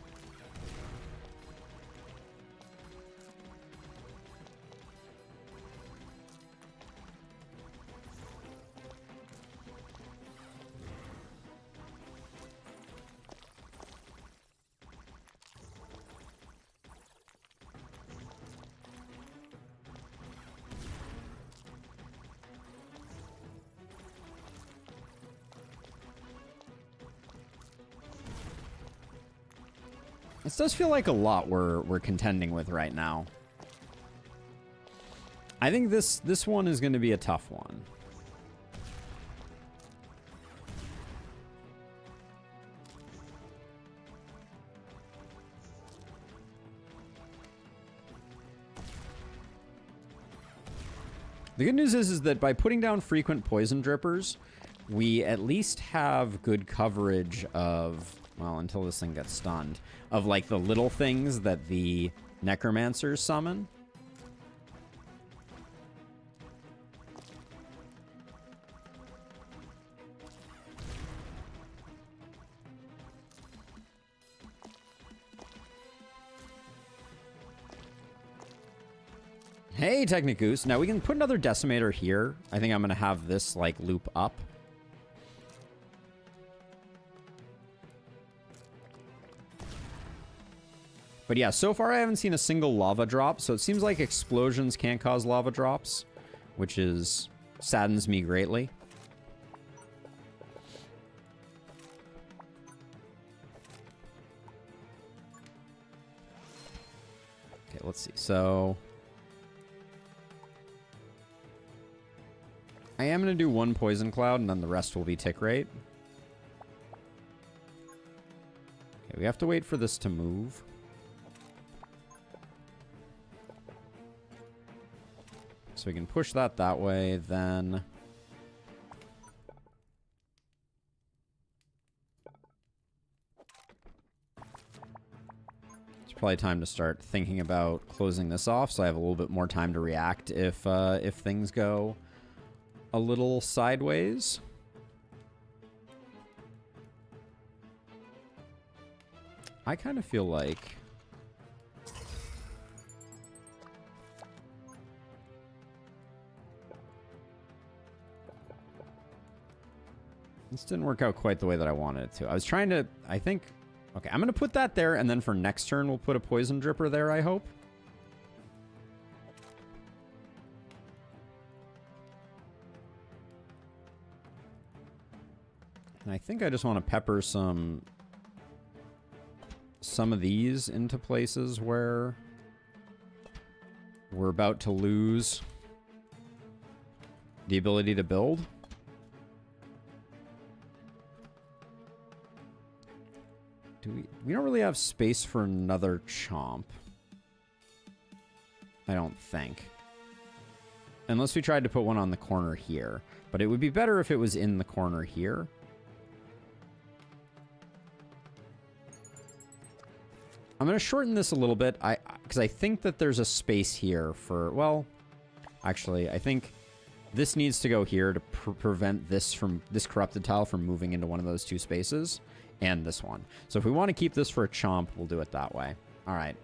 This does feel like a lot we're contending with right now. I think this one is going to be a tough one. The good news is that by putting down frequent poison drippers, we at least have good coverage of, well, until this thing gets stunned, of like the little things that the necromancers summon. Hey, Technicoos. Now we can put another decimator here. I think I'm going to have this like loop up. But yeah, so far I haven't seen a single lava drop, so it seems like explosions can't cause lava drops, which saddens me greatly. Okay, let's see. So I am going to do one poison cloud, and then the rest will be tick rate. We have to wait for this to move. So we can push that way, then... It's probably time to start thinking about closing this off, so I have a little bit more time to react if things go a little sideways. I kind of feel like... This didn't work out quite the way that I wanted it to. I was trying to, I think... Okay, I'm going to put that there, and then for next turn, we'll put a poison dripper there, I hope. And I think I just want to pepper some of these into places where we're about to lose the ability to build. We don't really have space for another chomp. I don't think. Unless we tried to put one on the corner here. But it would be better if it was in the corner here. I'm going to shorten this a little bit, because I think that there's a space here for, well, actually, I think this needs to go here to prevent this corrupted tile from moving into one of those two spaces. And this one. So if we want to keep this for a chomp, we'll do it that way. All right.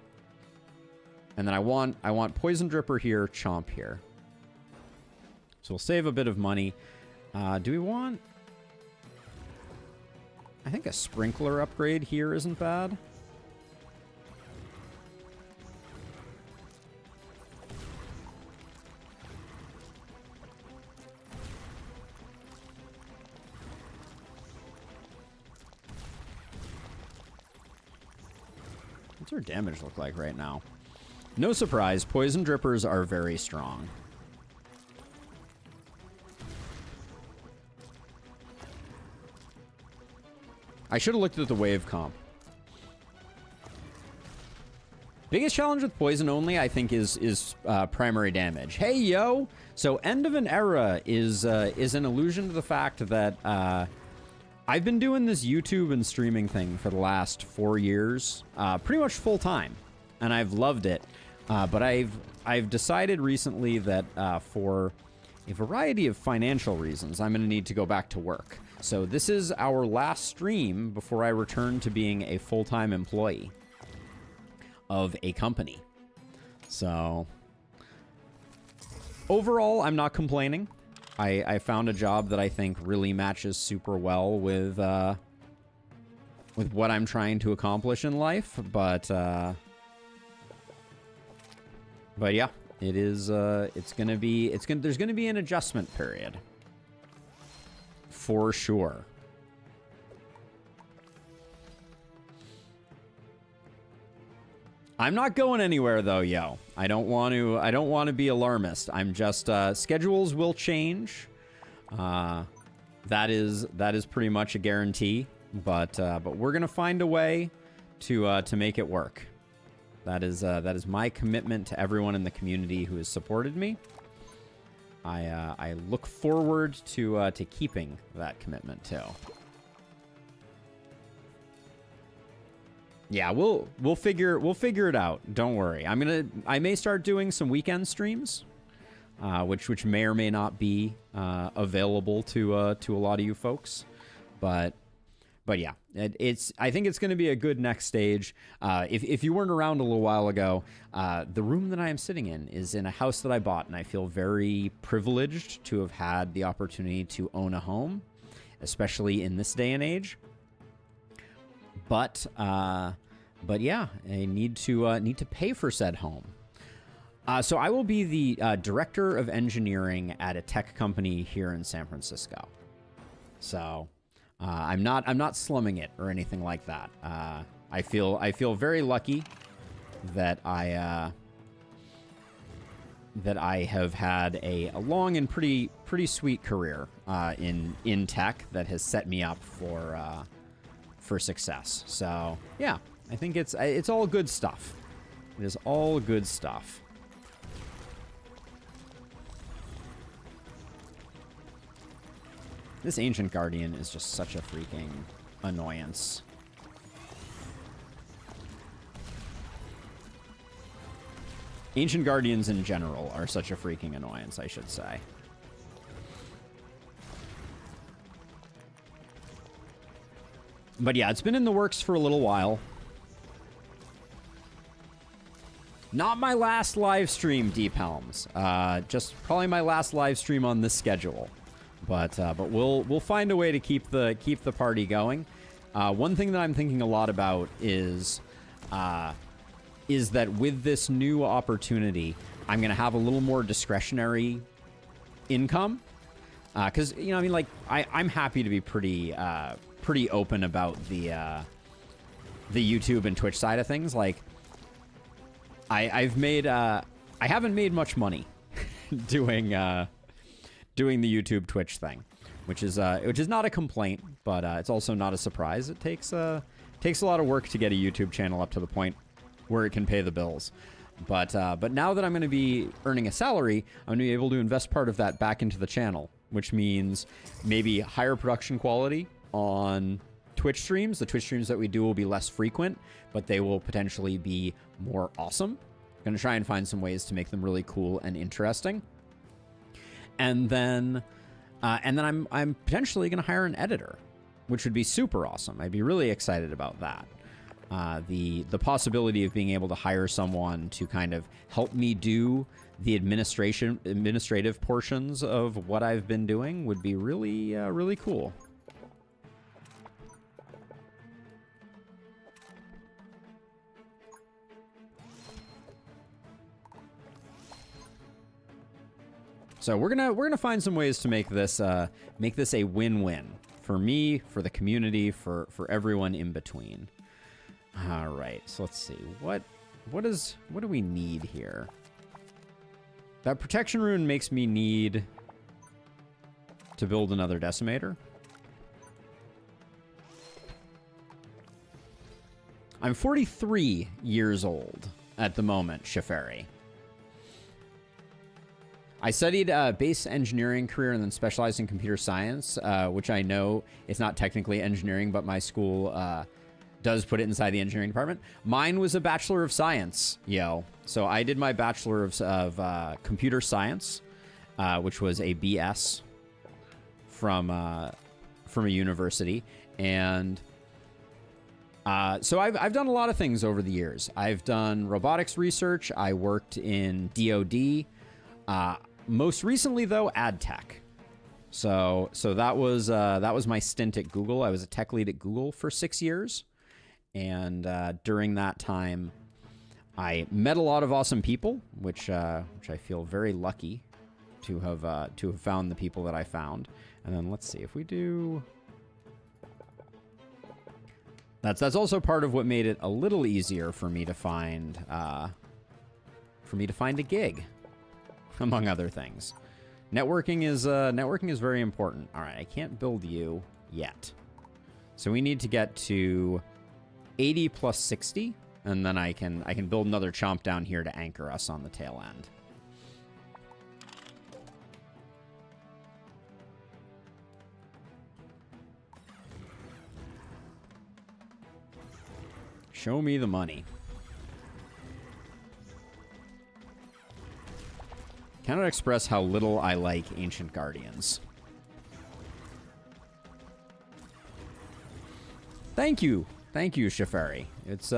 And then I want poison dripper here, chomp here. So we'll save a bit of money. Do we want... I think a sprinkler upgrade here isn't bad. What's her damage look like right now? No surprise, poison drippers are very strong. I should have looked at the wave comp. Biggest challenge with poison only, I think, is primary damage. Hey, yo! So End of an Era is an allusion to the fact that I've been doing this YouTube and streaming thing for the last 4 years, pretty much full time, and I've loved it. But I've decided recently that for a variety of financial reasons, I'm going to need to go back to work. So this is our last stream before I return to being a full-time employee of a company. So overall, I'm not complaining. I found a job that I think really matches super well with what I'm trying to accomplish in life, but yeah, it is there's gonna be an adjustment period for sure. I'm not going anywhere though, yo. I don't want to be alarmist. I'm just schedules will change. That is pretty much a guarantee, but we're going to find a way to make it work. That is my commitment to everyone in the community who has supported me. I look forward to keeping that commitment too. Yeah, we'll figure it out. Don't worry. I may start doing some weekend streams, which may or may not be available to a lot of you folks, but yeah, I think it's going to be a good next stage. If you weren't around a little while ago, the room that I am sitting in is in a house that I bought, and I feel very privileged to have had the opportunity to own a home, especially in this day and age. But yeah, I need to pay for said home. So I will be the director of engineering at a tech company here in San Francisco. So I'm not slumming it or anything like that. I feel very lucky that I have had a long and pretty sweet career in tech that has set me up for success. So yeah, I think it's all good stuff. It is all good stuff. This Ancient Guardian is just such a freaking annoyance. Ancient Guardians in general are such a freaking annoyance, I should say. But yeah, it's been in the works for a little while. Not my last live stream, Deep Helms. Just probably my last live stream on this schedule. But we'll find a way to keep the party going. One thing that I'm thinking a lot about is that with this new opportunity, I'm gonna have a little more discretionary income. Because you know, I mean, like I'm happy to be pretty open about the YouTube and Twitch side of things. Like I haven't made much money doing the YouTube Twitch thing, which is not a complaint, but it's also not a surprise. It takes a lot of work to get a YouTube channel up to the point where it can pay the bills. But now that I'm going to be earning a salary, I'm going to be able to invest part of that back into the channel, which means maybe higher production quality on Twitch streams. The Twitch streams that we do will be less frequent, but they will potentially be more awesome. I'm going to try and find some ways to make them really cool and interesting. And then I'm potentially going to hire an editor, which would be super awesome. I'd be really excited about that. The possibility of being able to hire someone to kind of help me do the administrative portions of what I've been doing would be really, really cool. So we're gonna find some ways to make this a win-win for me, for the community, for everyone in between. All right, so let's see what do we need here? That protection rune makes me need to build another decimator. I'm 43 years old at the moment, Shaferi. I studied base engineering career and then specialized in computer science, which I know it's not technically engineering, but my school does put it inside the engineering department. Mine was a Bachelor of Science, yo. So I did my Bachelor of Computer Science, which was a BS from a university. And so I've done a lot of things over the years. I've done robotics research. I worked in DoD. Most recently, though, ad tech. So that was my stint at Google. I was a tech lead at Google for 6 years, and during that time, I met a lot of awesome people, which I feel very lucky to have found the people that I found. And then let's see if we do. That's also part of what made it a little easier for me to find a gig. Among other things. Networking is very important. All right, I can't build you yet. So we need to get to 80 plus 60, and then I can build another chomp down here to anchor us on the tail end. Show me the money. Cannot express how little I like Ancient Guardians. Thank you, Shafari. It's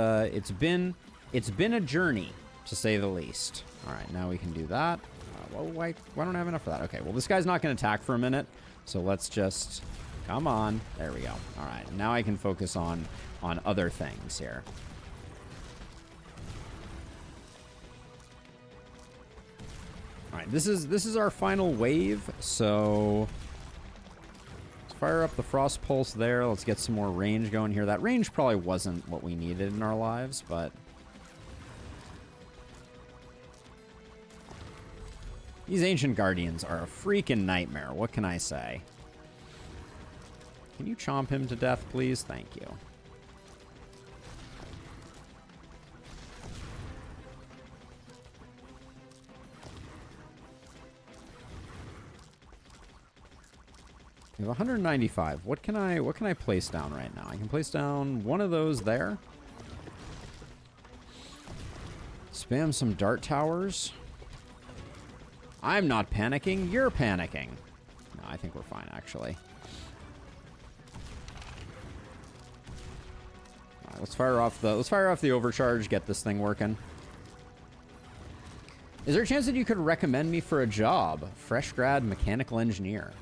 been a journey, to say the least. All right, now we can do that. Why don't I have enough for that? Okay, well this guy's not going to attack for a minute, so let's just come on. There we go. All right, now I can focus on other things here. All right, this is our final wave, so let's fire up the Frost Pulse there. Let's get some more range going here. That range probably wasn't what we needed in our lives, but these Ancient Guardians are a freaking nightmare. What can I say? Can you chomp him to death, please? Thank you. We have 195. What can I place down right now? I can place down one of those there. Spam some dart towers. I'm not panicking. You're panicking. No, I think we're fine, actually. All right, let's fire off the overcharge. Get this thing working. Is there a chance that you could recommend me for a job? Fresh grad mechanical engineer.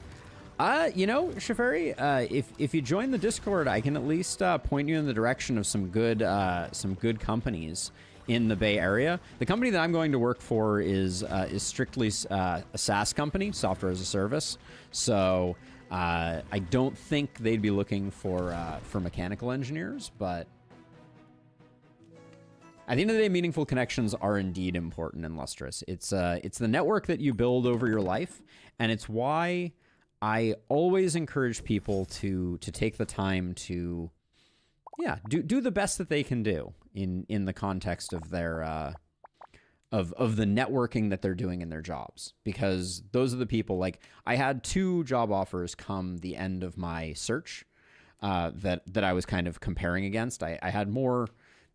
You know, Shafari, if you join the Discord, I can at least point you in the direction of some good companies in the Bay Area. The company that I'm going to work for is strictly a SaaS company, software as a service. So I don't think they'd be looking for mechanical engineers, but at the end of the day, meaningful connections are indeed important and lustrous. It's the network that you build over your life, and it's why I always encourage people to take the time to, yeah, do the best that they can do in the context of their of the networking that they're doing in their jobs, because those are the people. Like, I had 2 job offers come the end of my search that I was kind of comparing against. I had more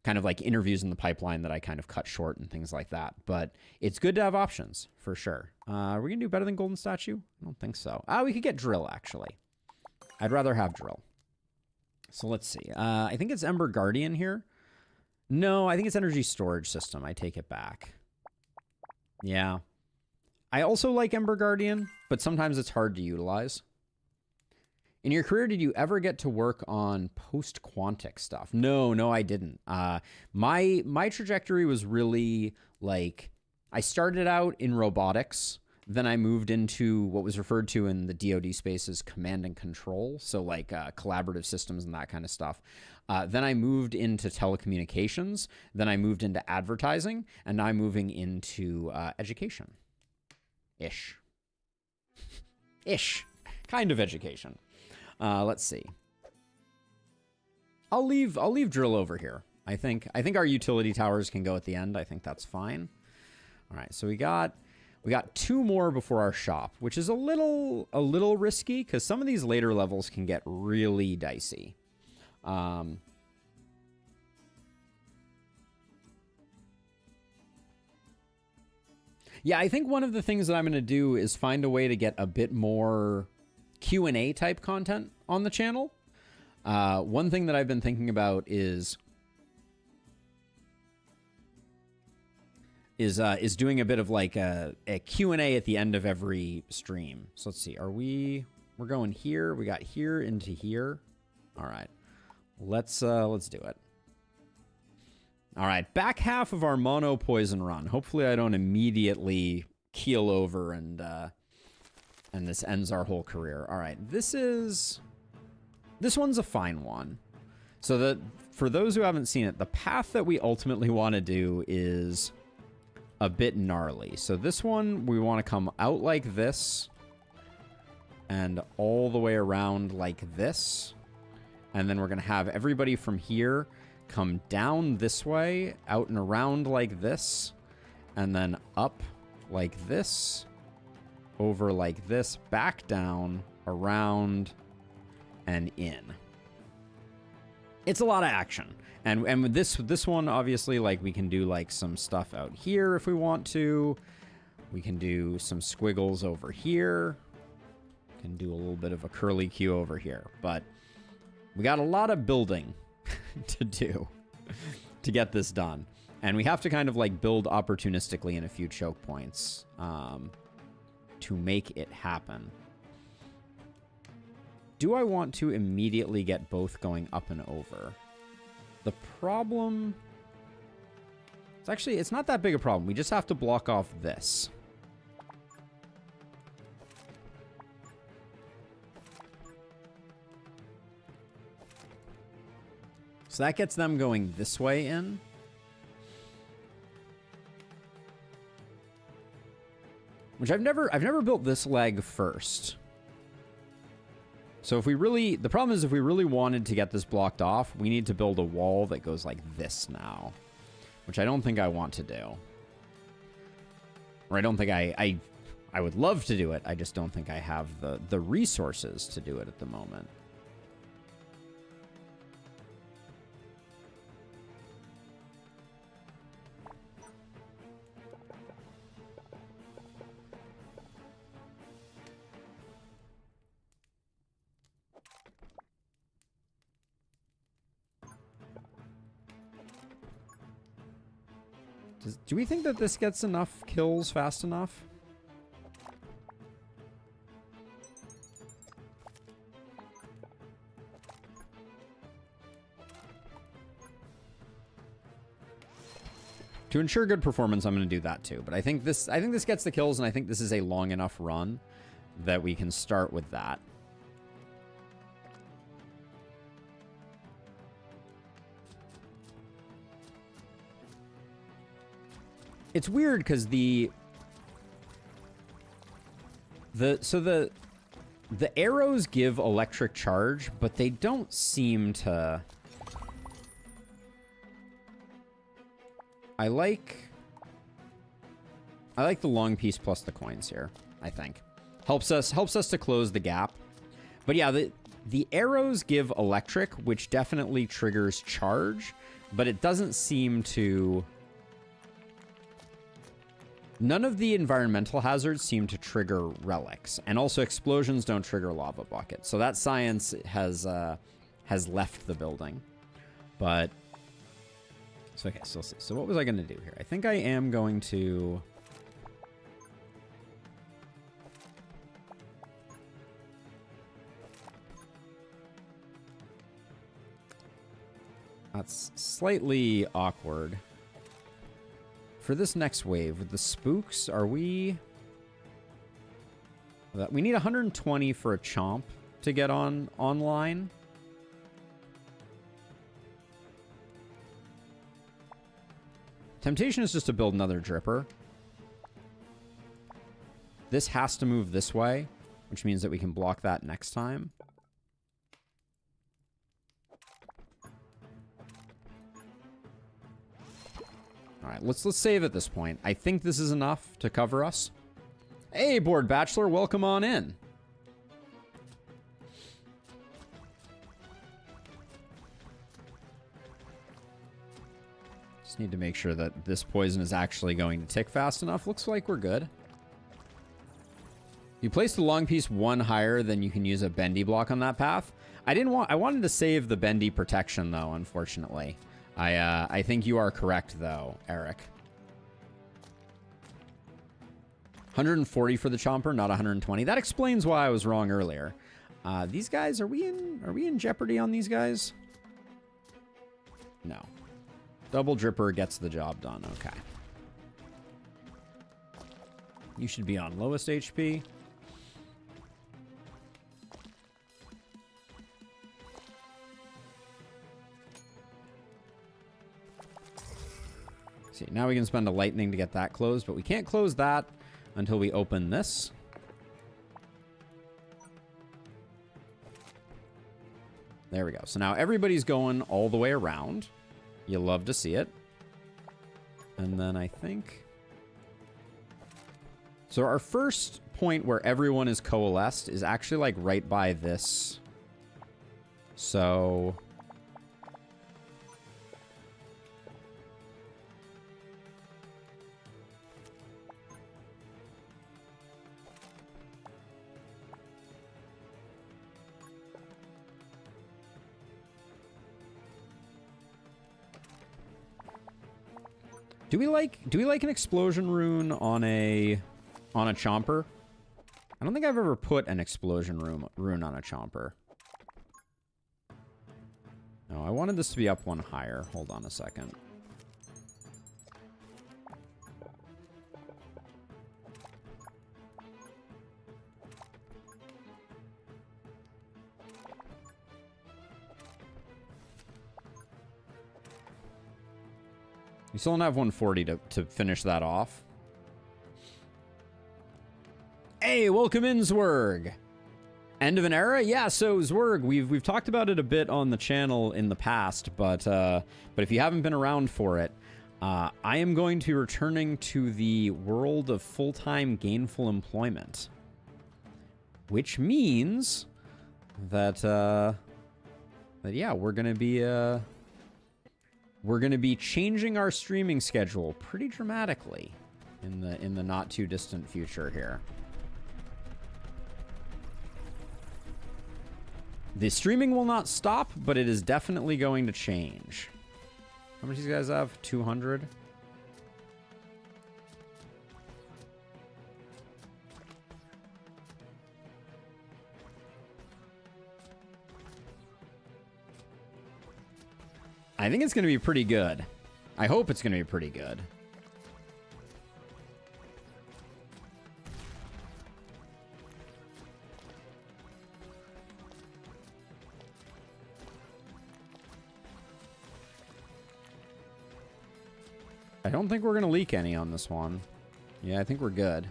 kind of like interviews in the pipeline that I kind of cut short and things like that. But it's good to have options for sure. Are we gonna do better than Golden Statue? I don't think so. We could get Drill, actually. I'd rather have Drill. So let's see. I think it's Emberward here. No, I think it's Energy Storage System. I take it back. Yeah. I also like Emberward, but sometimes it's hard to utilize. In your career, did you ever get to work on post-quantic stuff? No, I didn't. My trajectory was really like, I started out in robotics, then I moved into what was referred to in the DoD space as command and control, so like collaborative systems and that kind of stuff. Then I moved into telecommunications, then I moved into advertising, and now I'm moving into education. Ish. Kind of education. Let's see. I'll leave Drill over here. I think our utility towers can go at the end. I think that's fine. All right, so we got 2 more before our shop, which is a little risky because some of these later levels can get really dicey. Yeah, I think one of the things that I'm going to do is find a way to get a bit more Q&A type content on the channel. One thing that I've been thinking about is doing a bit of like a Q&A at the end of every stream. So let's see. We're going here. We got here into here. All right. Let's do it. All right. Back half of our mono poison run. Hopefully I don't immediately keel over and this ends our whole career. All right. This one's a fine one. So that for those who haven't seen it, the path that we ultimately want to do is a bit gnarly. So this one, we want to come out like this and all the way around like this. And then we're going to have everybody from here come down this way, out and around like this, and then up like this, over like this, back down, around, and in. It's a lot of action. And with this one, obviously, like, we can do like some stuff out here if we want to. We can do some squiggles over here. We can do a little bit of a curly Q over here. But we got a lot of building to do to get this done. And we have to kind of like build opportunistically in a few choke points to make it happen. Do I want to immediately get both going up and over? The problem... It's not that big a problem. We just have to block off this. So that gets them going this way in. Which I've never built this leg first. So if we really, the problem is if we really wanted to get this blocked off, we need to build a wall that goes like this now, which I don't think I want to do. Or I don't think I I would love to do it. I just don't think I have the resources to do it at the moment. Do we think that this gets enough kills fast enough? To ensure good performance, I'm going to do that too. But I think this gets the kills, and I think this is a long enough run that we can start with that. It's weird because the arrows give electric charge, but they don't seem to. I like the long piece plus the coins here, I think. Helps us to close the gap. But yeah, the arrows give electric, which definitely triggers charge, but it doesn't seem to. None of the environmental hazards seem to trigger relics, and also explosions don't trigger lava buckets. So that science has left the building. But so okay, so what was I going to do here? I think I am going to. That's slightly awkward. For this next wave, with the spooks, are we... We need 120 for a chomp to get online. Temptation is just to build another dripper. This has to move this way, which means that we can block that next time. All right, let's save at this point. I think this is enough to cover us. Hey, Bored Bachelor, welcome on in. Just need to make sure that this poison is actually going to tick fast enough. Looks like we're good. You place the long piece one higher, then you can use a bendy block on that path. I wanted to save the bendy protection though, unfortunately. I think you are correct, though, Eric. 140 for the chomper, not 120. That explains why I was wrong earlier. These guys, are we in jeopardy on these guys? No. Double dripper gets the job done. Okay. You should be on lowest HP. See, now we can spend a lightning to get that closed, but we can't close that until we open this. There we go. So now everybody's going all the way around. You love to see it. And then I think... So our first point where everyone is coalesced is actually like right by this. So... Do we like an explosion rune on a chomper? I don't think I've ever put an explosion rune on a chomper. No, I wanted this to be up one higher. Hold on a second. We still don't have 140 to finish that off. Hey, welcome in, Zwerg. End of an era? Yeah, so Zwerg, we've talked about it a bit on the channel in the past, but if you haven't been around for it, I am going to be returning to the world of full-time gainful employment, which means that yeah, we're gonna be changing our streaming schedule pretty dramatically in the not too distant future here. The streaming will not stop, but it is definitely going to change. How much do you guys have? 200? I think it's going to be pretty good. I hope it's going to be pretty good. I don't think we're going to leak any on this one. Yeah, I think we're good.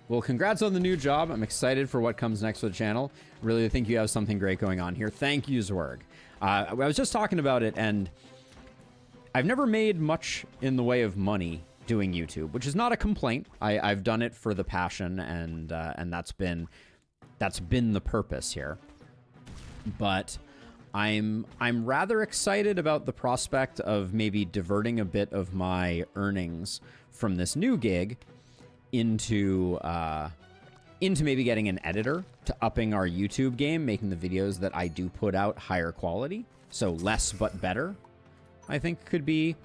Well, congrats on the new job. I'm excited for what comes next for the channel. Really think you have something great going on here. Thank you, Zwerg. I was just talking about it, and I've never made much in the way of money doing YouTube, which is not a complaint. I've done it for the passion, and that's been the purpose here. But I'm rather excited about the prospect of maybe diverting a bit of my earnings from this new gig into maybe getting an editor to upping our YouTube game, making the videos that I do put out higher quality. So less but better, I think could be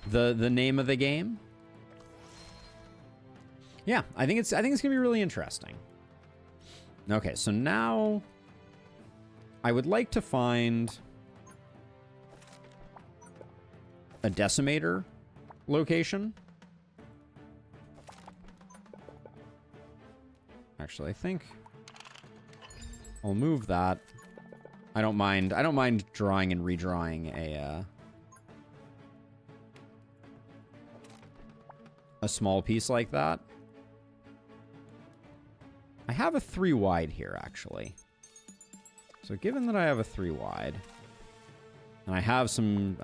the name of the game. Yeah, I think it's gonna be really interesting. Okay, so now I would like to find a decimator location. Actually, I think I'll move that. I don't mind drawing and redrawing a small piece like that. I have a 3 wide here, actually. So given that I have a 3 wide, and I have some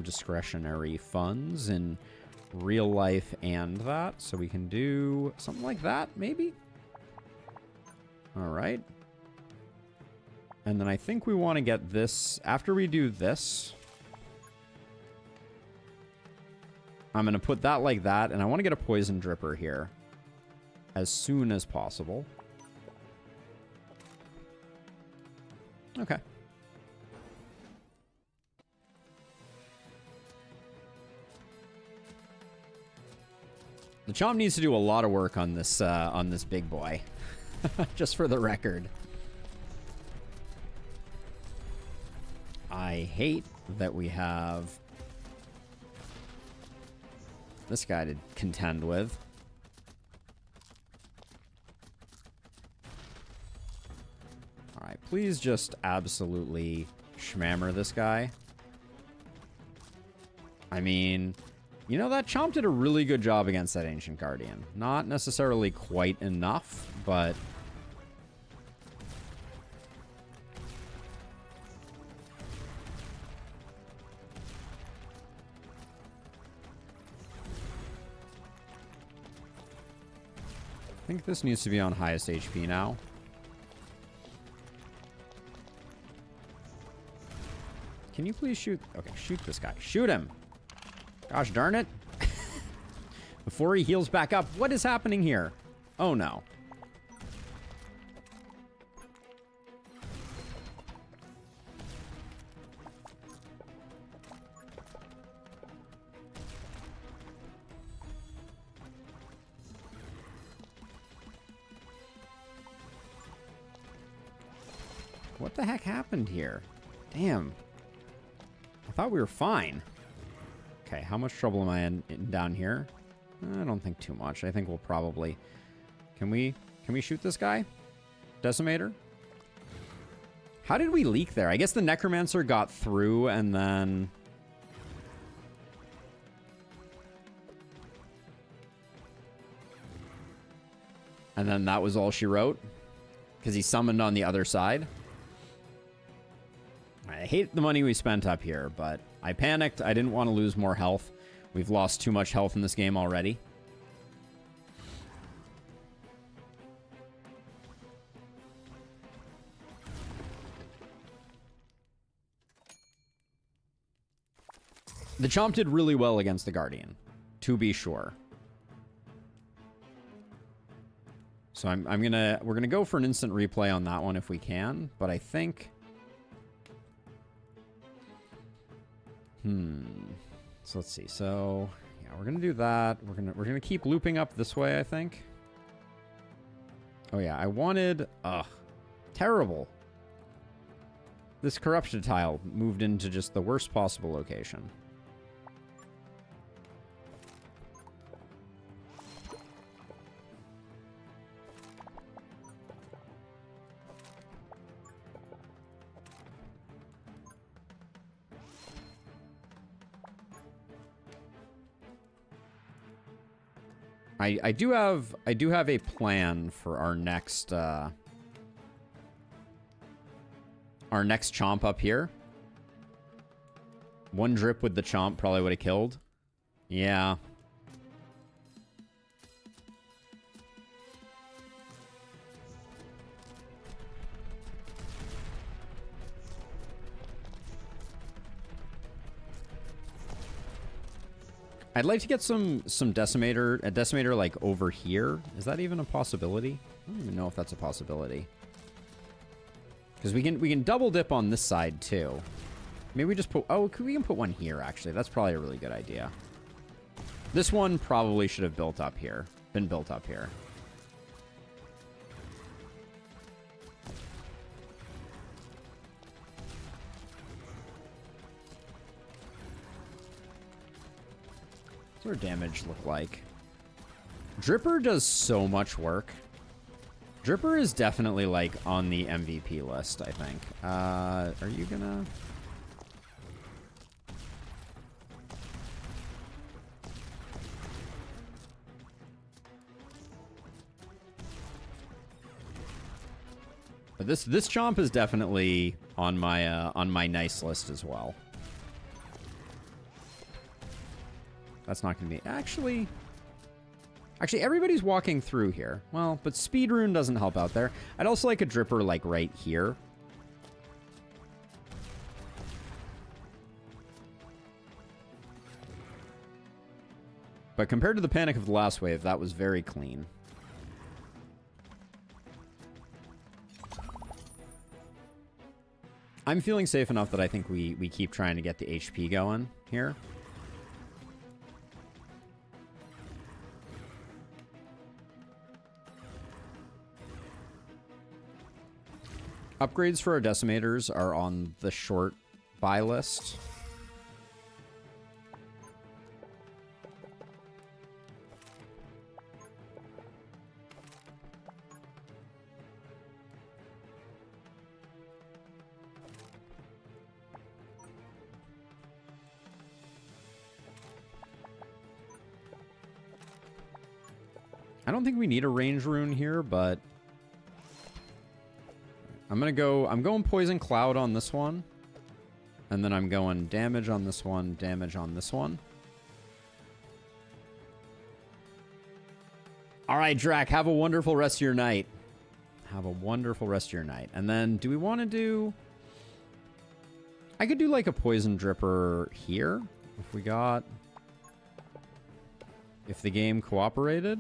discretionary funds in real life and that, so we can do something like that, maybe? All right. And then I think we want to get this, after we do this, I'm going to put that like that, and I want to get a poison dripper here as soon as possible. Okay. The chomp needs to do a lot of work on this big boy. Just for the record. I hate that we have this guy to contend with. Alright, please just absolutely schmammer this guy. I mean, you know, that chomp did a really good job against that Ancient Guardian. Not necessarily quite enough, but I think this needs to be on highest HP now. Can you please shoot? Okay, shoot this guy. Shoot him. Gosh darn it. Before he heals back up. What is happening here? Oh no. What the heck happened here? Damn. I thought we were fine. Okay, how much trouble am I in down here? I don't think too much. I think we'll probably... Can we shoot this guy? Decimator? How did we leak there? I guess the Necromancer got through and then... And then that was all she wrote? Because he summoned on the other side? I hate the money we spent up here, but I panicked. I didn't want to lose more health. We've lost too much health in this game already. The Chomp did really well against the Guardian, to be sure. So we're gonna go for an instant replay on that one if we can, but I think... So let's see. So yeah, we're gonna do that. We're gonna keep looping up this way, I think. Oh yeah, I wanted... Ugh. Terrible. This corruption tile moved into just the worst possible location. I do have a plan for our next Chomp up here. One drip with the Chomp probably would have killed. Yeah. I'd like to get some decimator like over here. Is that even a possibility? I don't even know if that's a possibility. Because we can double dip on this side too. Maybe we just put... Oh, we can put one here actually. That's probably a really good idea. This one probably should have been built up here. What's our damage look like? Dripper does so much work. Dripper is definitely like on the MVP list, I think. Are you gonna... But this Chomp is definitely on my nice list as well. That's not going to be... Actually, everybody's walking through here. Well, but Speed Rune doesn't help out there. I'd also like a Dripper, like, right here. But compared to the Panic of the last wave, that was very clean. I'm feeling safe enough that I think we keep trying to get the HP going here. Upgrades for our decimators are on the short buy list. I don't think we need a range rune here, but I'm going Poison Cloud on this one. And then I'm going damage on this one, damage on this one. All right, Drac, have a wonderful rest of your night. Have a wonderful rest of your night. And then do we want to do... I could do like a Poison Dripper here. If we got... If the game cooperated.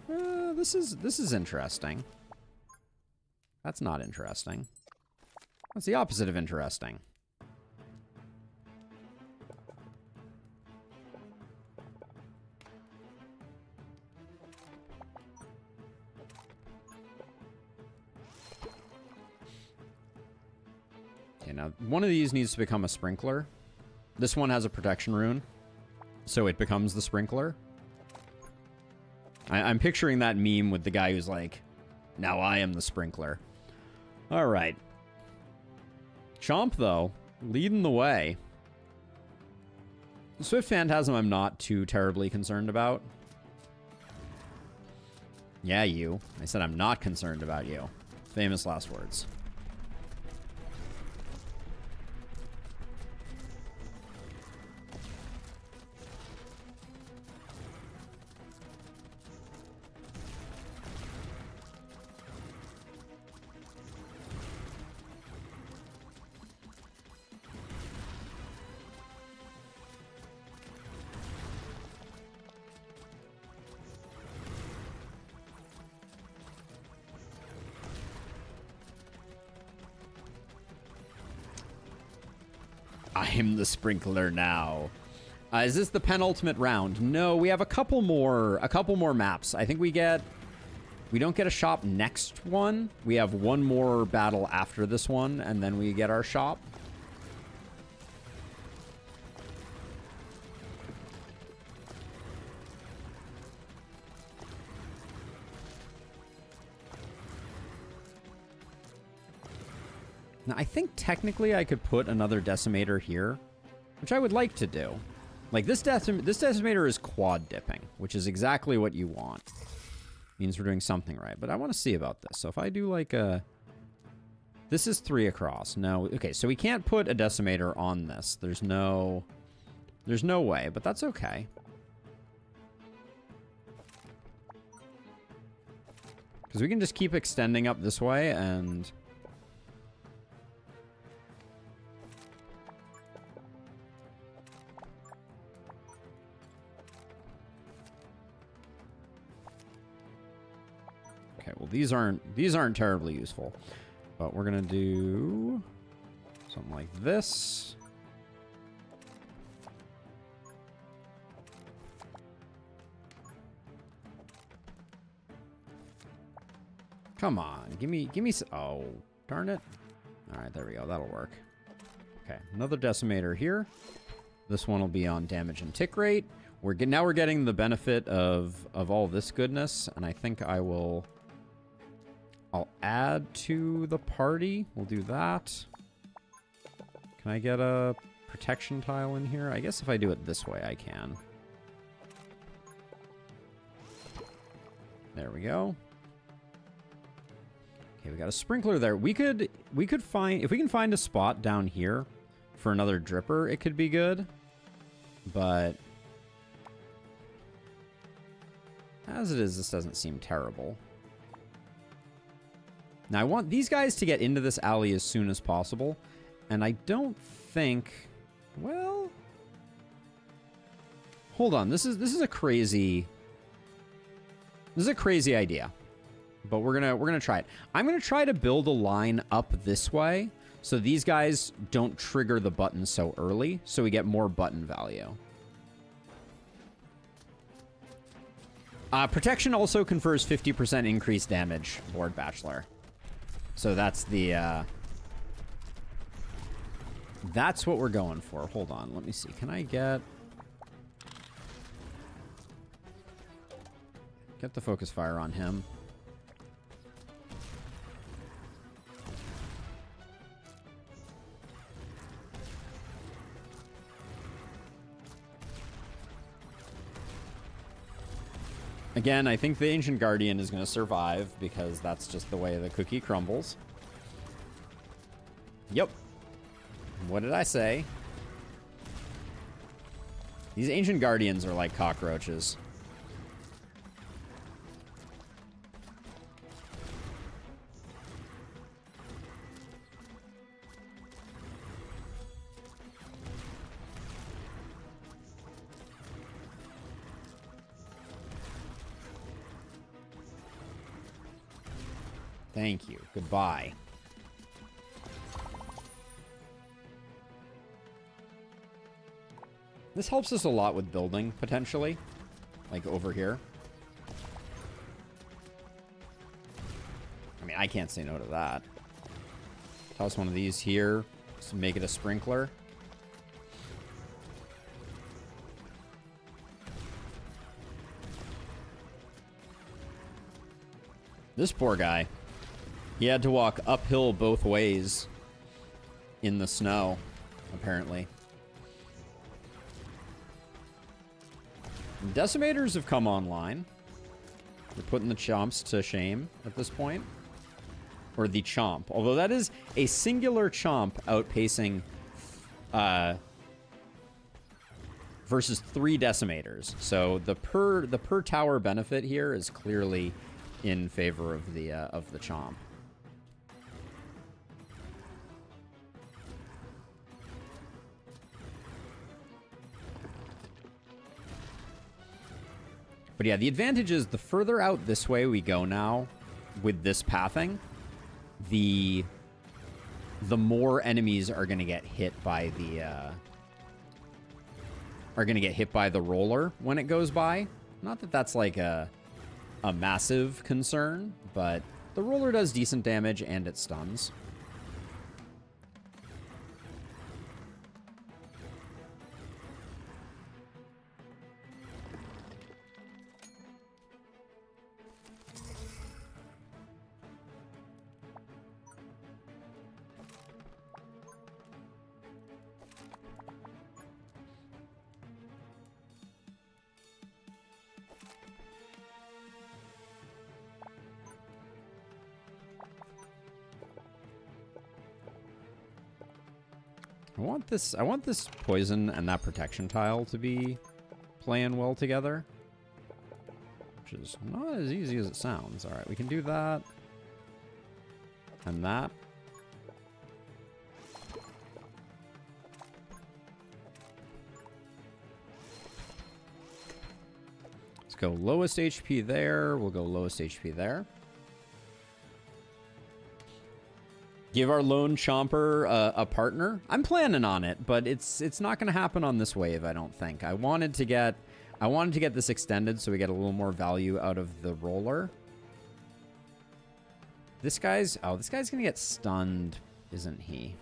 This is interesting. That's not interesting. That's the opposite of interesting. Okay, now one of these needs to become a sprinkler. This one has a protection rune, so it becomes the sprinkler. I'm picturing that meme with the guy who's like, now I am the sprinkler. All right. Chomp, though, leading the way. Swift Phantasm I'm not too terribly concerned about. Yeah, you. I said I'm not concerned about you. Famous last words. I am the sprinkler now. Is this the penultimate round? No, we have a couple more maps. I think we don't get a shop next one. We have one more battle after this one, and then we get our shop. Now, I think technically I could put another decimator here, which I would like to do. Like, this decimator is quad dipping, which is exactly what you want. Means we're doing something right. But I want to see about this. So if I do like a... This is 3 across. No. Okay, so we can't put a decimator on this. There's no way, but that's okay. Because we can just keep extending up this way and... Okay, well these aren't terribly useful. But we're gonna do something like this. Come on, give me oh, darn it. All right, there we go. That'll work. Okay, another decimator here. This one will be on damage and tick rate. Now we're getting the benefit of all this goodness, and I think I'll add to the party. We'll do that. Can I get a protection tile in here? I guess if I do it this way, I can. There we go. Okay, we got a sprinkler there. We could find, if we can find a spot down here for another dripper, it could be good. But as it is, this doesn't seem terrible. Now, I want these guys to get into this alley as soon as possible. And I don't think... Well... Hold on. This is a crazy... This is a crazy idea. But we're gonna try it. I'm gonna try to build a line up this way so these guys don't trigger the button so early, so we get more button value. Protection also confers 50% increased damage, Lord Bachelor. So that's the, that's what we're going for. Hold on, let me see. Can I get the focus fire on him? Again, I think the Ancient Guardian is going to survive because that's just the way the cookie crumbles. Yep. What did I say? These Ancient Guardians are like cockroaches. Thank you. Goodbye. This helps us a lot with building, potentially. Like over here. I mean, I can't say no to that. Toss one of these here. Just make it a sprinkler. This poor guy. He had to walk uphill both ways in the snow, apparently. Decimators have come online. They're putting the chomps to shame at this point. Or the chomp. Although that is a singular chomp outpacing versus 3 decimators. So the per tower benefit here is clearly in favor of the chomp. But yeah, the advantage is the further out this way we go now with this pathing, the the more enemies are going to get hit by the roller when it goes by. Not that that's like a massive concern, but the roller does decent damage and it stuns. I want this poison and that protection tile to be playing well together, which is not as easy as it sounds. All right, we can do that and that. Let's go lowest HP there. We'll go lowest HP there. Give our lone chomper a partner. I'm planning on it, but it's not going to happen on this wave, I don't think. I wanted to get this extended so we get a little more value out of the roller. This guy's going to get stunned, isn't he?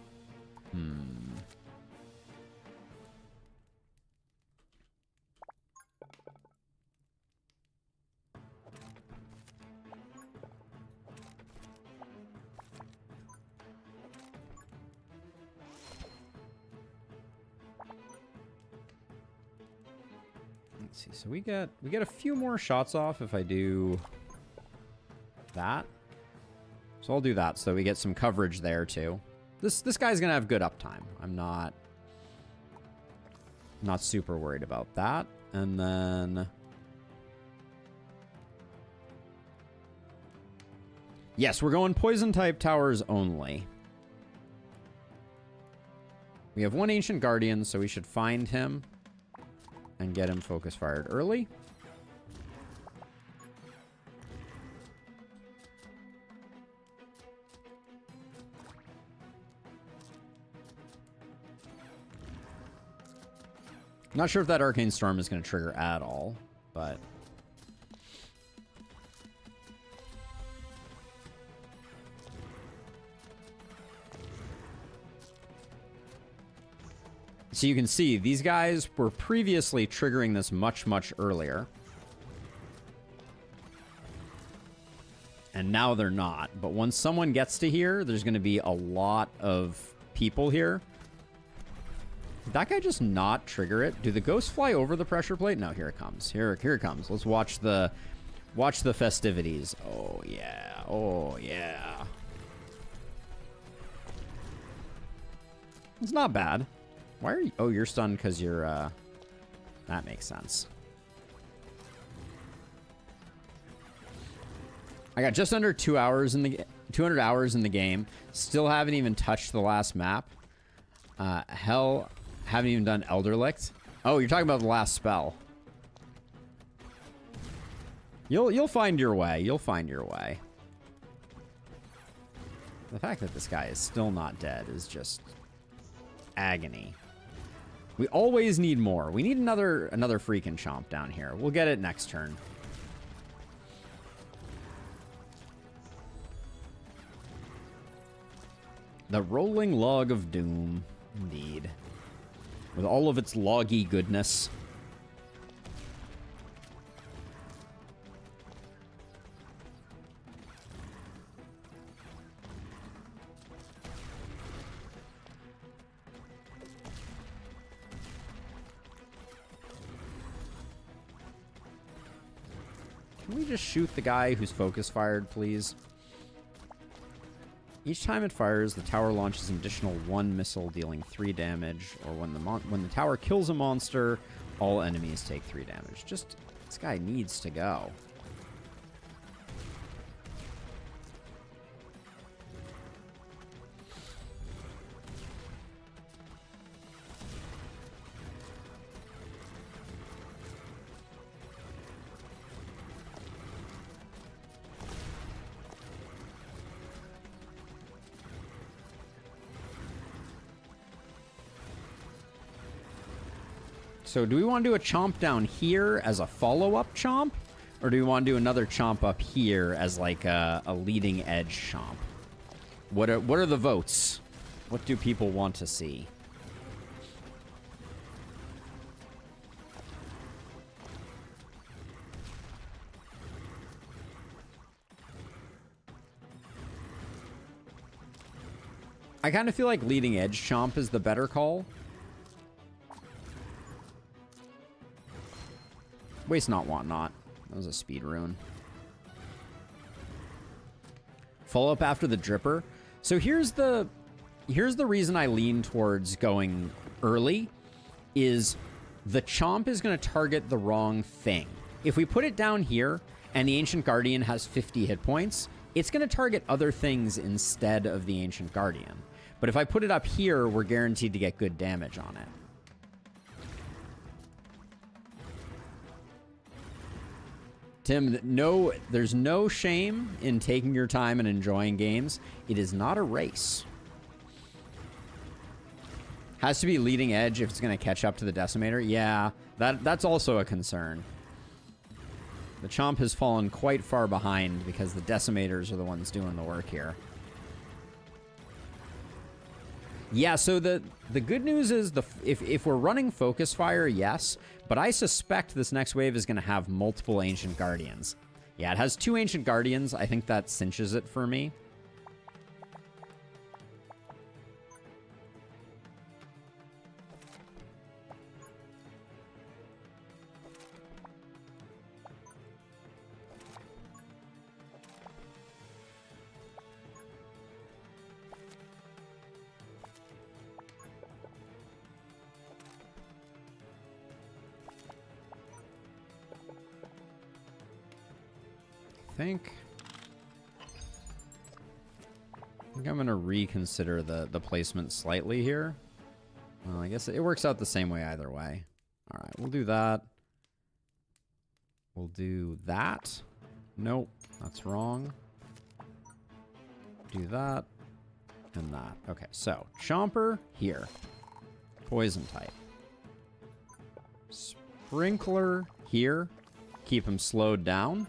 Let's see. So we get a few more shots off if I do that. So I'll do that so we get some coverage there too. This guy's gonna have good uptime. I'm not super worried about that. And then yes, we're going poison type towers only. We have one Ancient Guardian, so we should find him and get him focus fired early. Not sure if that Arcane Storm is going to trigger at all, but so you can see these guys were previously triggering this much, much earlier. And now they're not. But once someone gets to here, there's going to be a lot of people here. Did that guy just not trigger it? Do the ghosts fly over the pressure plate? No, here it comes. Here it comes. Let's watch the festivities. Oh, yeah. Oh, yeah. It's not bad. Why are you... Oh, you're stunned because you're, That makes sense. I got just under 200 hours in the game. Still haven't even touched the last map. Hell, haven't even done Elderlicht. Oh, you're talking about the last spell. You'll find your way. You'll find your way. The fact that this guy is still not dead is just agony. We always need more. We need another freaking chomp down here. We'll get it next turn. The rolling log of doom, indeed. With all of its loggy goodness. Can we just shoot the guy who's focus fired, please? Each time it fires, the tower launches an additional 1 missile, dealing 3 damage. Or when the tower kills a monster, all enemies take 3 damage. Just, this guy needs to go. So do we want to do a chomp down here as a follow-up chomp? Or do we want to do another chomp up here as like a leading edge chomp? What are the votes? What do people want to see? I kind of feel like leading edge chomp is the better call. Waste not, want not. That was a speed rune. Follow up after the dripper. So here's the reason I lean towards going early is the chomp is going to target the wrong thing. If we put it down here and the Ancient Guardian has 50 hit points, it's going to target other things instead of the Ancient Guardian. But if I put it up here, we're guaranteed to get good damage on it. Tim, no, there's no shame in taking your time and enjoying games. It is not a race. Has to be leading edge if it's going to catch up to the Decimator. Yeah, that's also a concern. The Chomp has fallen quite far behind because the Decimators are the ones doing the work here. Yeah, so the good news is if we're running Focus Fire, yes, but I suspect this next wave is going to have multiple Ancient Guardians. Yeah, it has 2 Ancient Guardians. I think that cinches it for me. I think I'm going to reconsider the placement slightly here. Well, I guess it works out the same way either way. All right, we'll do that. We'll do that. Nope, that's wrong. Do that and that. Okay, so Chomper here. Poison type. Sprinkler here. Keep him slowed down.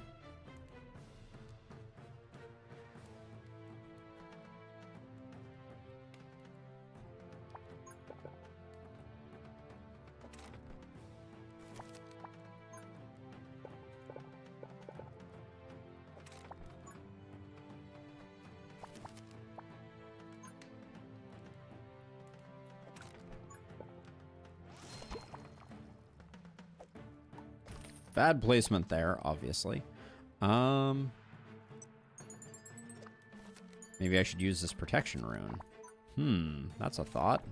Bad placement there, obviously. Maybe I should use this protection rune. That's a thought.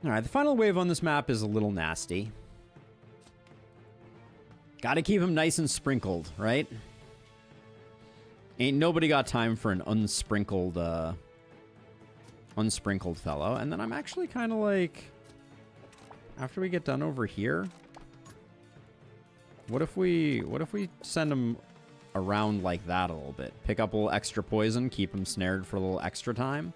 Alright, the final wave on this map is a little nasty. Gotta keep him nice and sprinkled, right? Ain't nobody got time for an unsprinkled fellow. And then I'm actually kind of like, after we get done over here, what if we send him around like that a little bit? Pick up a little extra poison, keep him snared for a little extra time.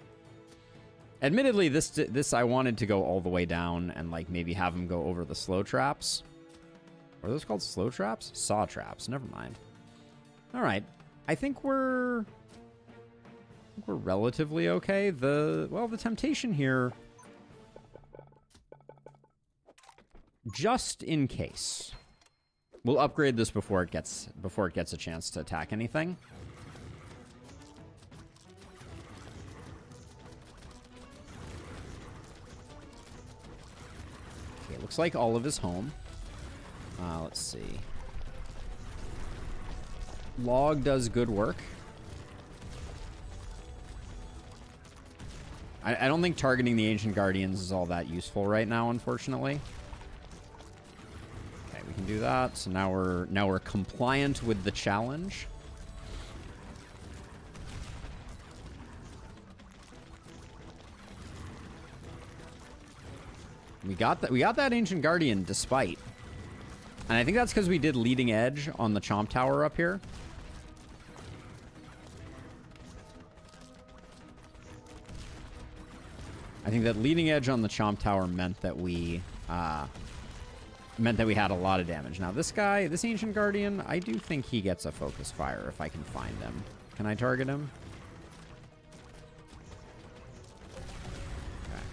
Admittedly, this I wanted to go all the way down and like maybe have him go over the slow traps. What are those called? Slow traps? Saw traps. Never mind. All right. I think we're relatively okay. The temptation here, just in case, we'll upgrade this before it gets a chance to attack anything. Looks like Olive is home. Let's see. Log does good work. I don't think targeting the Ancient Guardians is all that useful right now, unfortunately. Okay, we can do that. So now we're compliant with the challenge. We got that Ancient Guardian despite. And I think that's because we did leading edge on the Chomp Tower up here. I think that leading edge on the Chomp Tower meant that we had a lot of damage. Now this guy, this Ancient Guardian, I do think he gets a focus fire if I can find him. Can I target him? Okay.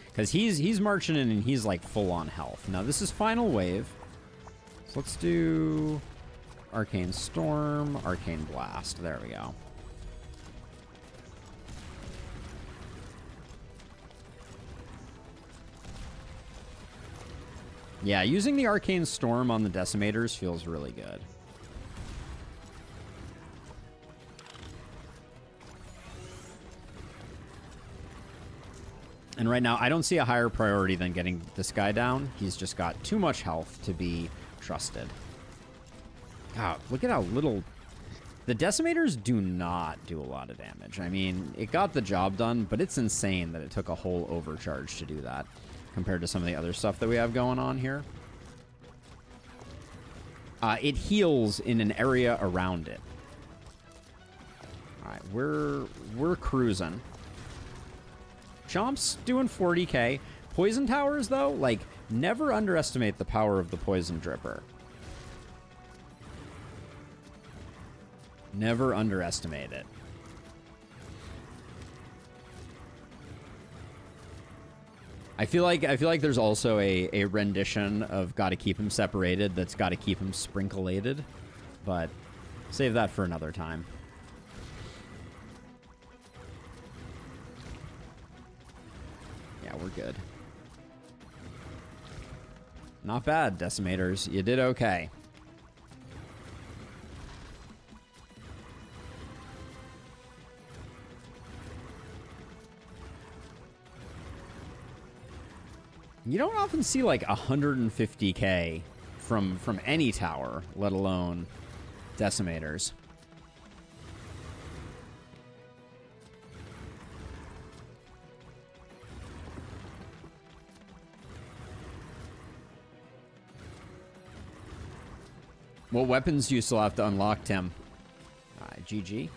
Because he's marching in and he's like full on health. Now this is final wave. So let's do Arcane Storm, Arcane Blast. There we go. Yeah, using the Arcane Storm on the Decimators feels really good. And right now, I don't see a higher priority than getting this guy down. He's just got too much health to be trusted. God, look at how little... The Decimators do not do a lot of damage. I mean, it got the job done, but it's insane that it took a whole overcharge to do that, compared to some of the other stuff that we have going on here. It heals in an area around it. All right, we're cruising. Chomp's doing 40k. Poison towers, though, like, never underestimate the power of the Poison Dripper. Never underestimate it. I feel like there's also a rendition of Gotta Keep Him Separated that's Gotta Keep Him Sprinkleated, but save that for another time. Yeah, we're good. Not bad, Decimators. You did okay. You don't often see like 150k from any tower, let alone Decimators. What weapons do you still have to unlock, Tim? GG.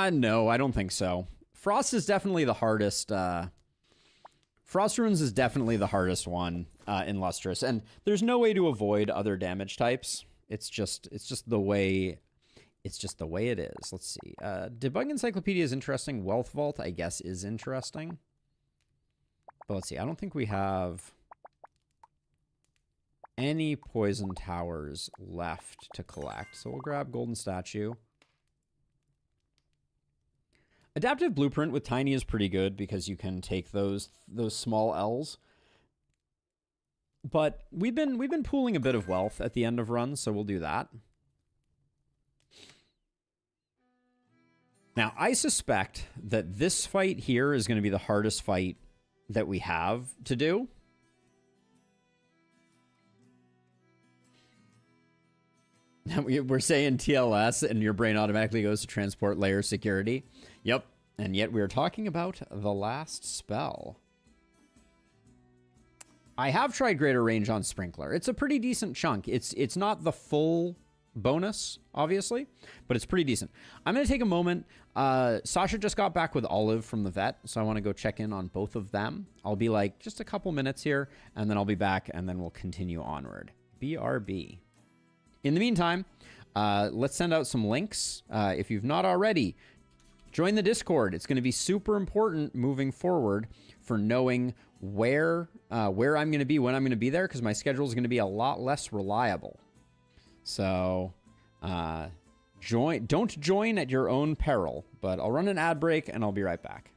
No, I don't think so. Frost is definitely the hardest. Frost Runes is definitely the hardest one in Lustrous, and there's no way to avoid other damage types. It's just the way it is. Let's see. Debug Encyclopedia is interesting. Wealth Vault, I guess, is interesting. But let's see. I don't think we have any poison towers left to collect, so we'll grab Golden Statue. Adaptive Blueprint with Tiny is pretty good because you can take those small L's. But we've been pooling a bit of wealth at the end of runs, so we'll do that. Now, I suspect that this fight here is going to be the hardest fight that we have to do. We're saying TLS and your brain automatically goes to transport layer security. Yep. And yet we're talking about the last spell. I have tried greater range on Sprinkler. It's a pretty decent chunk. It's not the full bonus, obviously, but it's pretty decent. I'm going to take a moment. Sasha just got back with Olive from the vet, so I want to go check in on both of them. I'll be like just a couple minutes here, and then I'll be back, and then we'll continue onward. BRB. In the meantime, let's send out some links. If you've not already, join the Discord. It's going to be super important moving forward for knowing where I'm going to be, when I'm going to be there, because my schedule is going to be a lot less reliable. So don't join at your own peril, but I'll run an ad break and I'll be right back.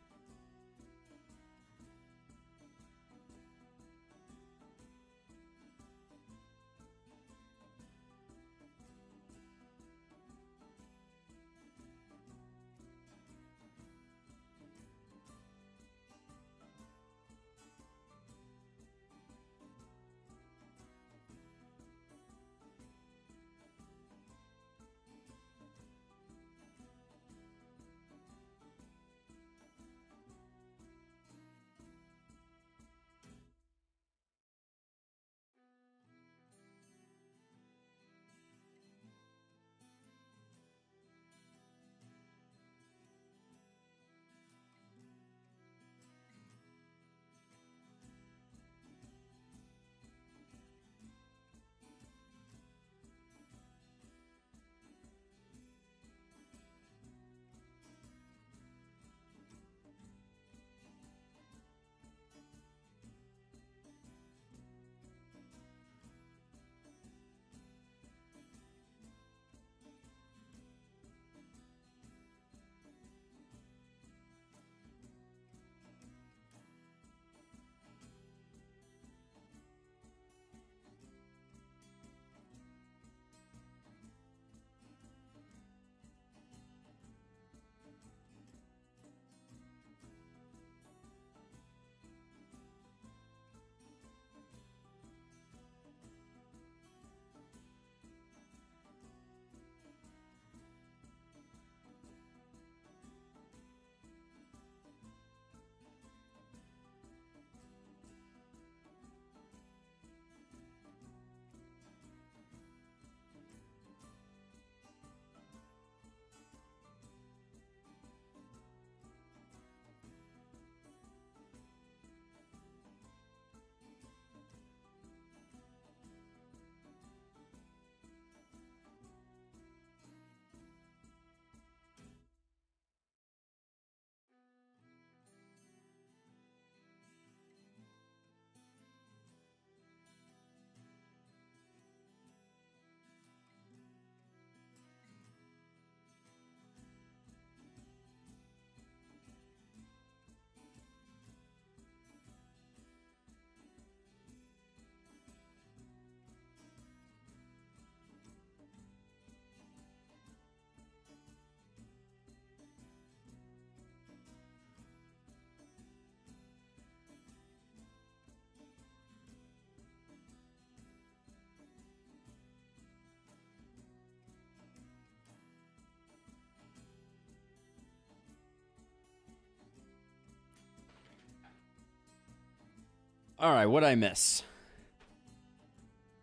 All right, what'd I miss?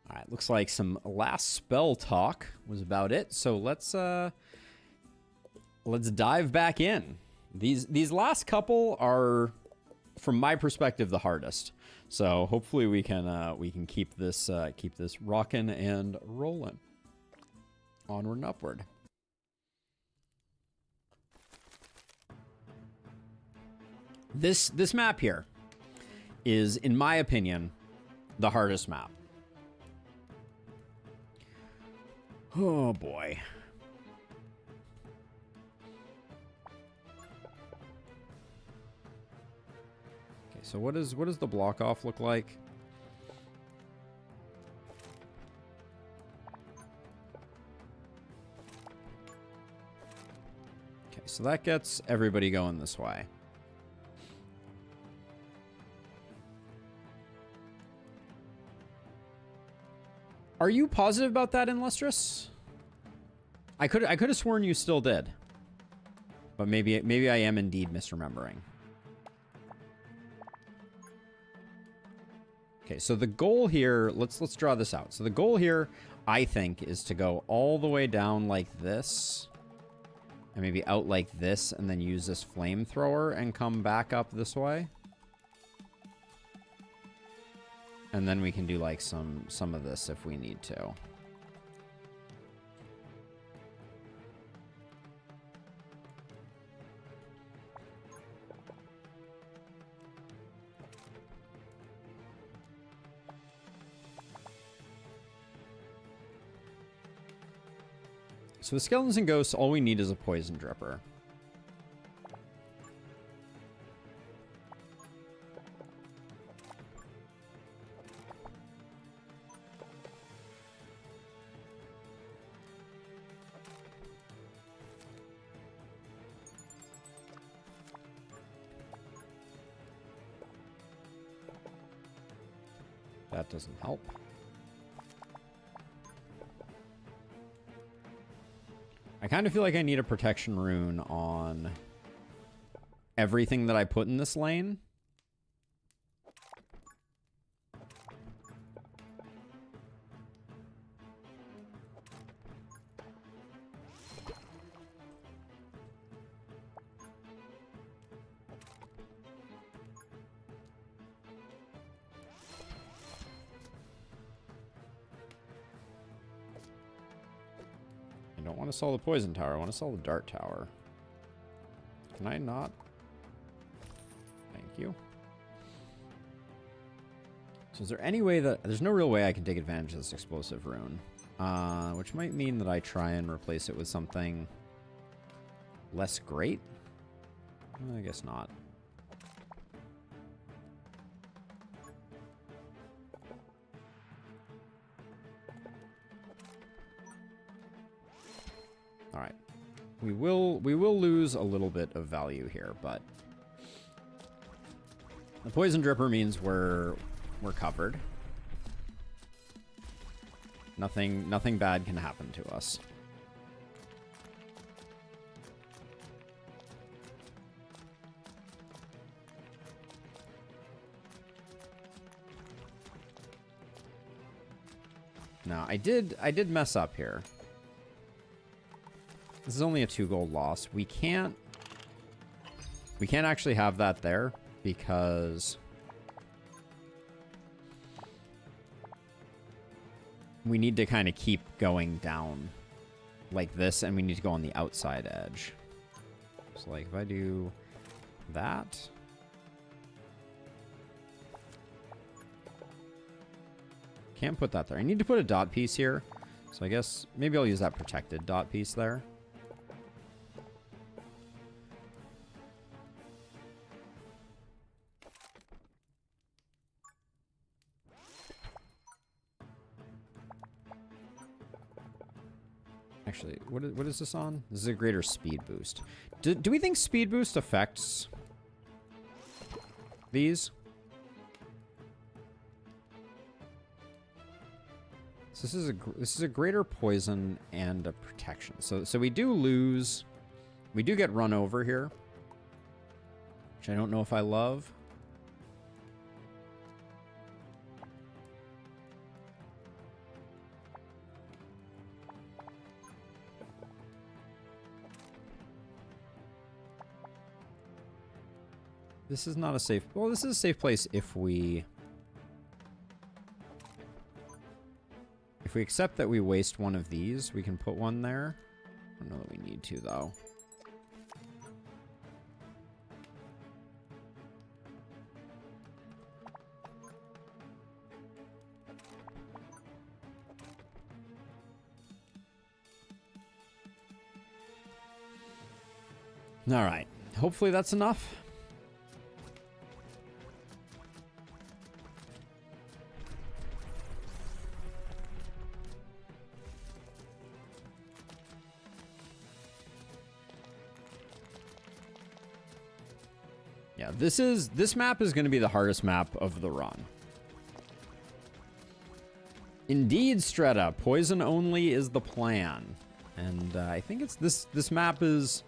All right, looks like some last spell talk was about it. So let's dive back in. These last couple are, from my perspective, the hardest. So hopefully we can keep this rocking and rolling. Onward and upward. This map here is, in my opinion, the hardest map. Oh boy. Okay, so what does the block off look like? Okay, so that gets everybody going this way. Are you positive about that, Illustrious? I could have sworn you still did. But maybe I am indeed misremembering. Okay, so the goal here, let's draw this out. So the goal here, I think, is to go all the way down like this. And maybe out like this, and then use this flamethrower and come back up this way. And then we can do like some of this if we need to. So with skeletons and ghosts, all we need is a poison dripper. That doesn't help. I kind of feel like I need a protection rune on everything that I put in this lane. I don't want to sell the poison tower. I want to sell the dart tower. Can I not? Thank you. So is there any way that... There's no real way I can take advantage of this explosive rune. Which might mean that I try and replace it with something less great? I guess not. All right, we will lose a little bit of value here, but the poison dripper means we're covered. Nothing bad can happen to us. Now, I did mess up here. This is only a 2 gold loss. We can't actually have that there because we need to kind of keep going down like this, and we need to go on the outside edge. So like if I do that, can't put that there. I need to put a dot piece here. So I guess maybe I'll use that protected dot piece there. Actually, what is this on? This is a greater speed boost. Do we think speed boost affects these? So this is a greater poison and a protection. So we do lose. We do get run over here, which I don't know if I love. This is not a safe... Well, this is a safe place if we... If we accept that we waste one of these, we can put one there. I don't know that we need to, though. All right. Hopefully that's enough. Yeah, this map is going to be the hardest map of the run. Indeed, Streta, poison only is the plan. And I think it's this map is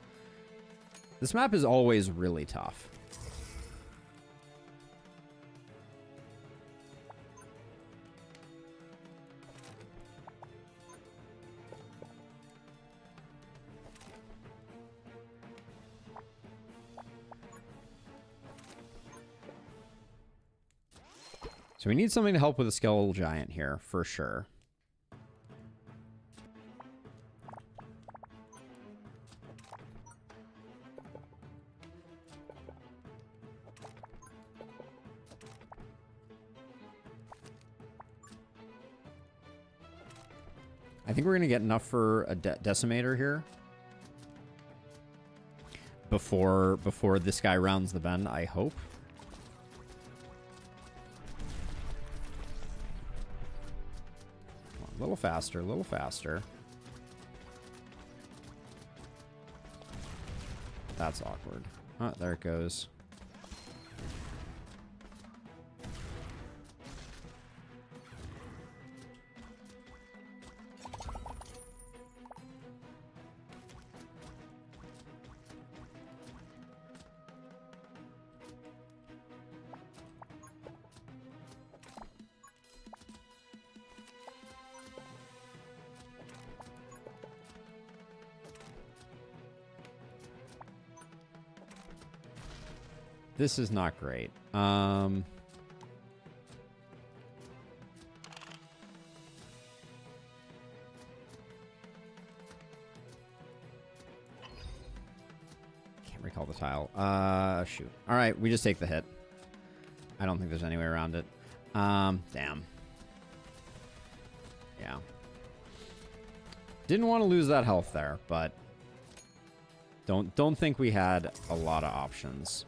always really tough. So we need something to help with the skeletal giant here, for sure. I think we're going to get enough for a decimator here. Before this guy rounds the bend, I hope. A little faster, a little faster. That's awkward. Oh, there it goes. This is not great. Can't recall the tile. Shoot. All right, we just take the hit. I don't think there's any way around it. Damn. Yeah. Didn't want to lose that health there, but don't think we had a lot of options.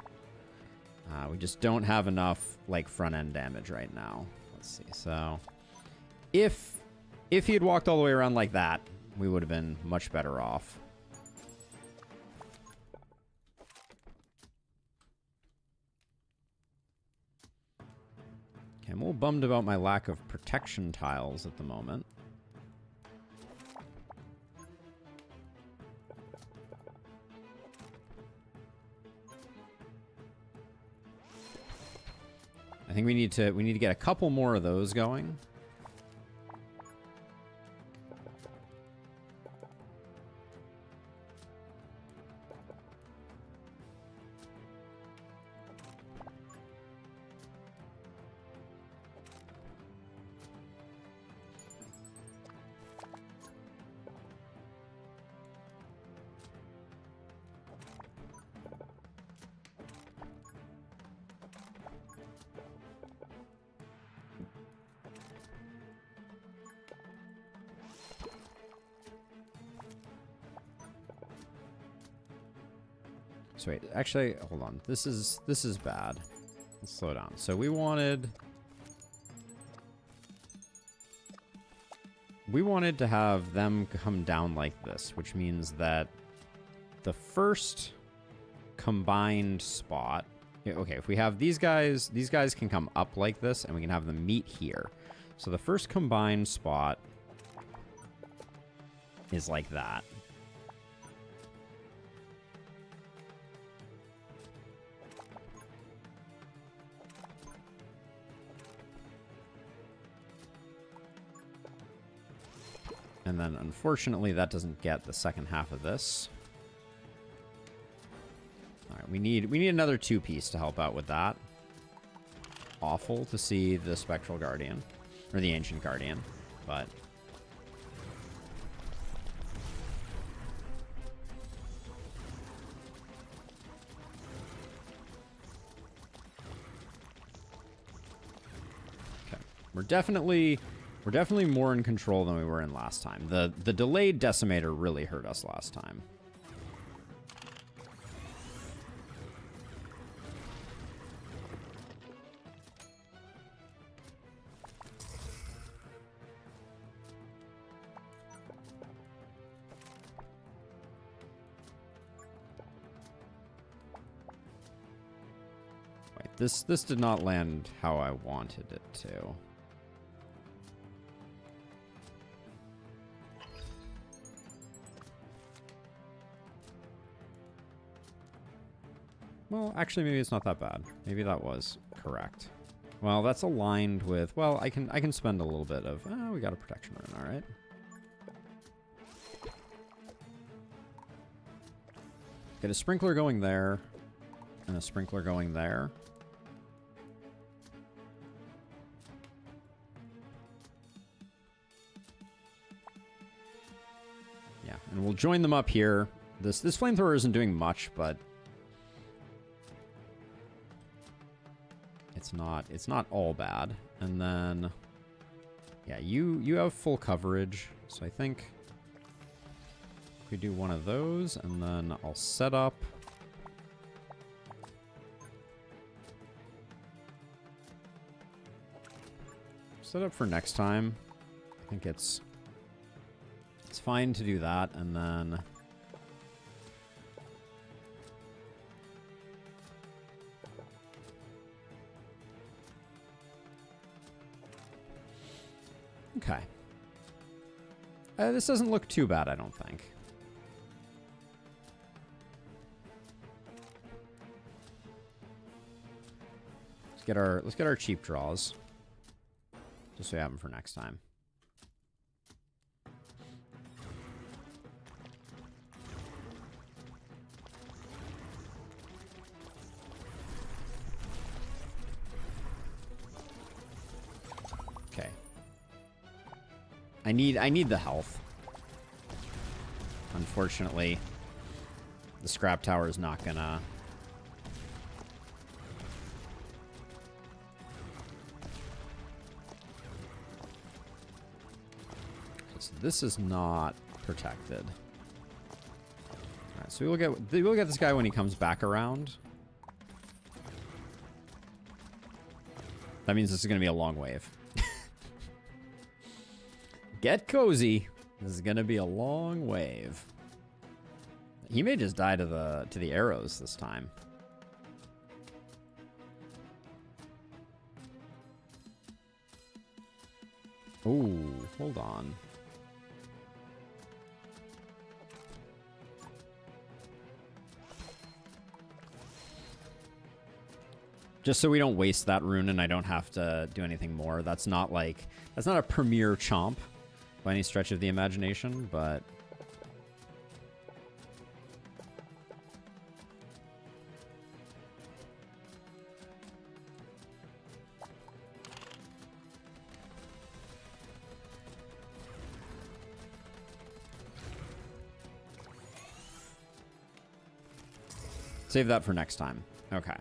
We just don't have enough, like, front-end damage right now. Let's see. So, if he had walked all the way around like that, we would have been much better off. Okay, I'm a little bummed about my lack of protection tiles at the moment. I think we need to get a couple more of those going. So wait, actually, hold on. This is bad. Let's slow down. So we wanted to have them come down like this, which means that the first combined spot. Okay, if we have these guys can come up like this, and we can have them meet here. So the first combined spot is like that. And then, unfortunately, that doesn't get the second half of this. All right, we need another 2-piece to help out with that. Awful to see the Spectral Guardian, or the Ancient Guardian, but... Okay, we're definitely more in control than we were in last time. The delayed Decimator really hurt us last time. This did not land how I wanted it to. Well, actually, maybe it's not that bad. Maybe that was correct. Well, that's aligned with... Well, I can spend a little bit of... Oh, we got a protection rune, all right. Get a sprinkler going there, and a sprinkler going there. Yeah, and we'll join them up here. This flamethrower isn't doing much, but it's not all bad. And then yeah, you have full coverage, so I think we do one of those, and then I'll set up for next time. I think it's fine to do that, and then okay. This doesn't look too bad, I don't think. Let's get our cheap draws, just so we have them for next time. Okay. I need the health. Unfortunately, the scrap tower is not gonna... So this is not protected. Alright, so we'll get this guy when he comes back around. That means this is gonna be a long wave. Get cozy. This is gonna be a long wave. He may just die to the arrows this time. Ooh, hold on. Just so we don't waste that rune and I don't have to do anything more. That's not a premier chomp by any stretch of the imagination, but save that for next time. Okay.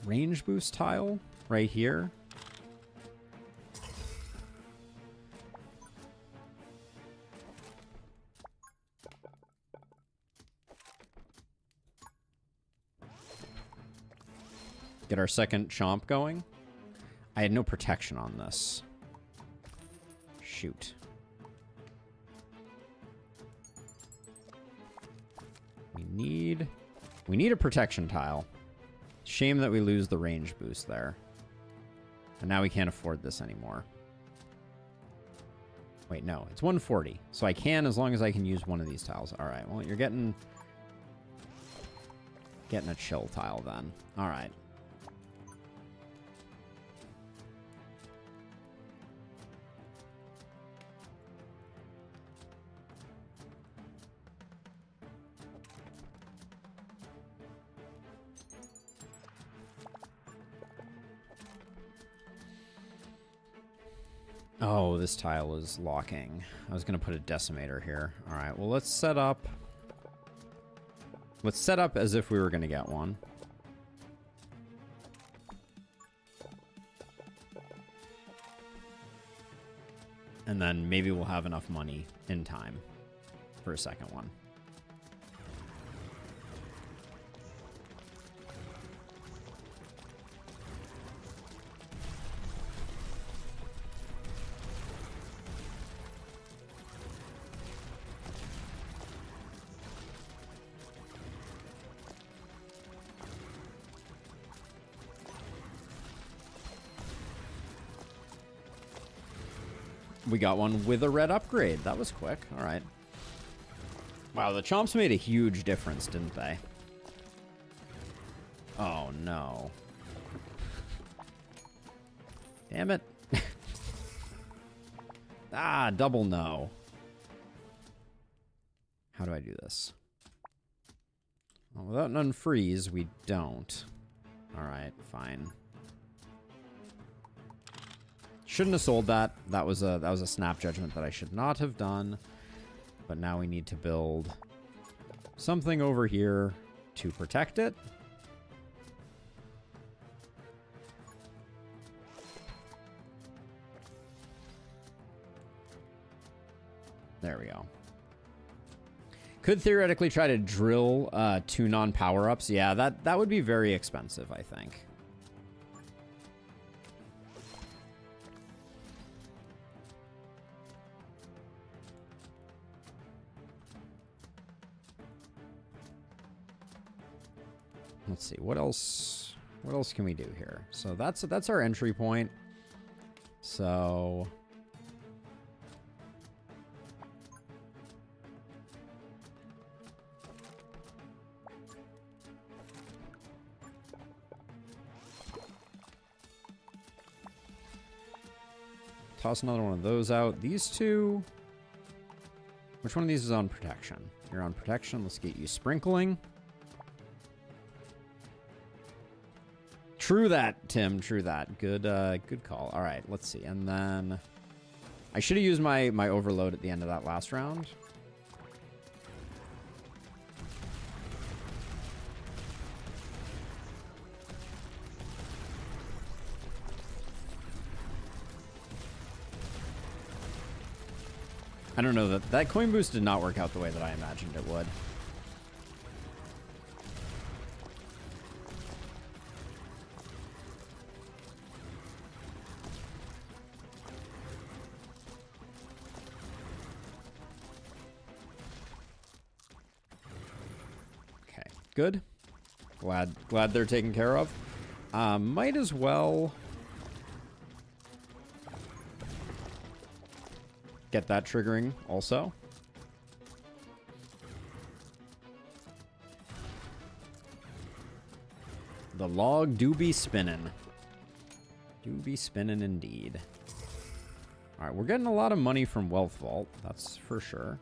Range boost tile right here. Get our second chomp going. I had no protection on this. Shoot. We need a protection tile. Shame that we lose the range boost there. And now we can't afford this anymore. Wait, no. It's 140. So I can, as long as I can use one of these tiles. Alright, well, you're getting a chill tile then. Alright. Oh, this tile is locking. I was going to put a decimator here. All right, well, let's set up. Let's set up as if we were going to get one. And then maybe we'll have enough money in time for a second one. We got one with a red upgrade. That was quick. All right. Wow, the chomps made a huge difference, didn't they? Oh, no. Damn it. Ah, double no. How do I do this? Well, without an unfreeze, we don't. All right, fine. Shouldn't have sold that. That was a snap judgment that I should not have done. But now we need to build something over here to protect it. There we go. Could theoretically try to drill 2 non-power-ups. Yeah, that would be very expensive, I think. Let's see, what else can we do here? So that's our entry point. So toss another one of those out. These two, which one of these is on protection? You're on protection. Let's get you sprinkling. True that, Tim. True that. Good call. All right, let's see. And then I should have used my overload at the end of that last round. I don't know, that coin boost did not work out the way that I imagined it would. Good. Glad they're taken care of. Might as well get that triggering also. The log do be spinning. Do be spinning indeed. All right, we're getting a lot of money from Wealth Vault. That's for sure.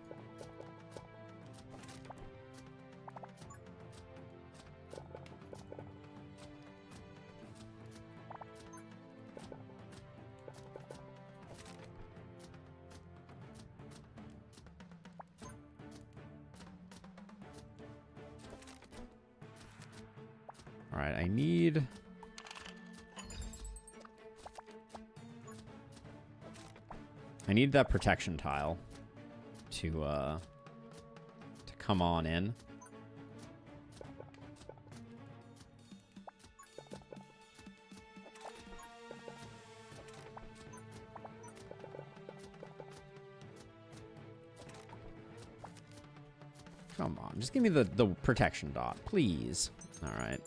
Alright, I need that protection tile to come on in. Come on, just give me the protection dot, please. All right.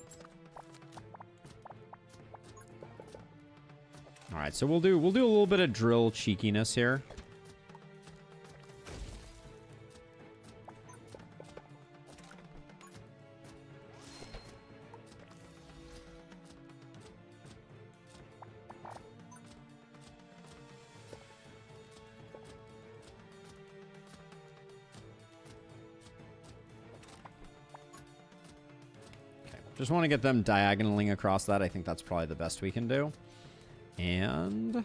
All right, so we'll do a little bit of drill cheekiness here. Okay, just want to get them diagonaling across that. I think that's probably the best we can do. And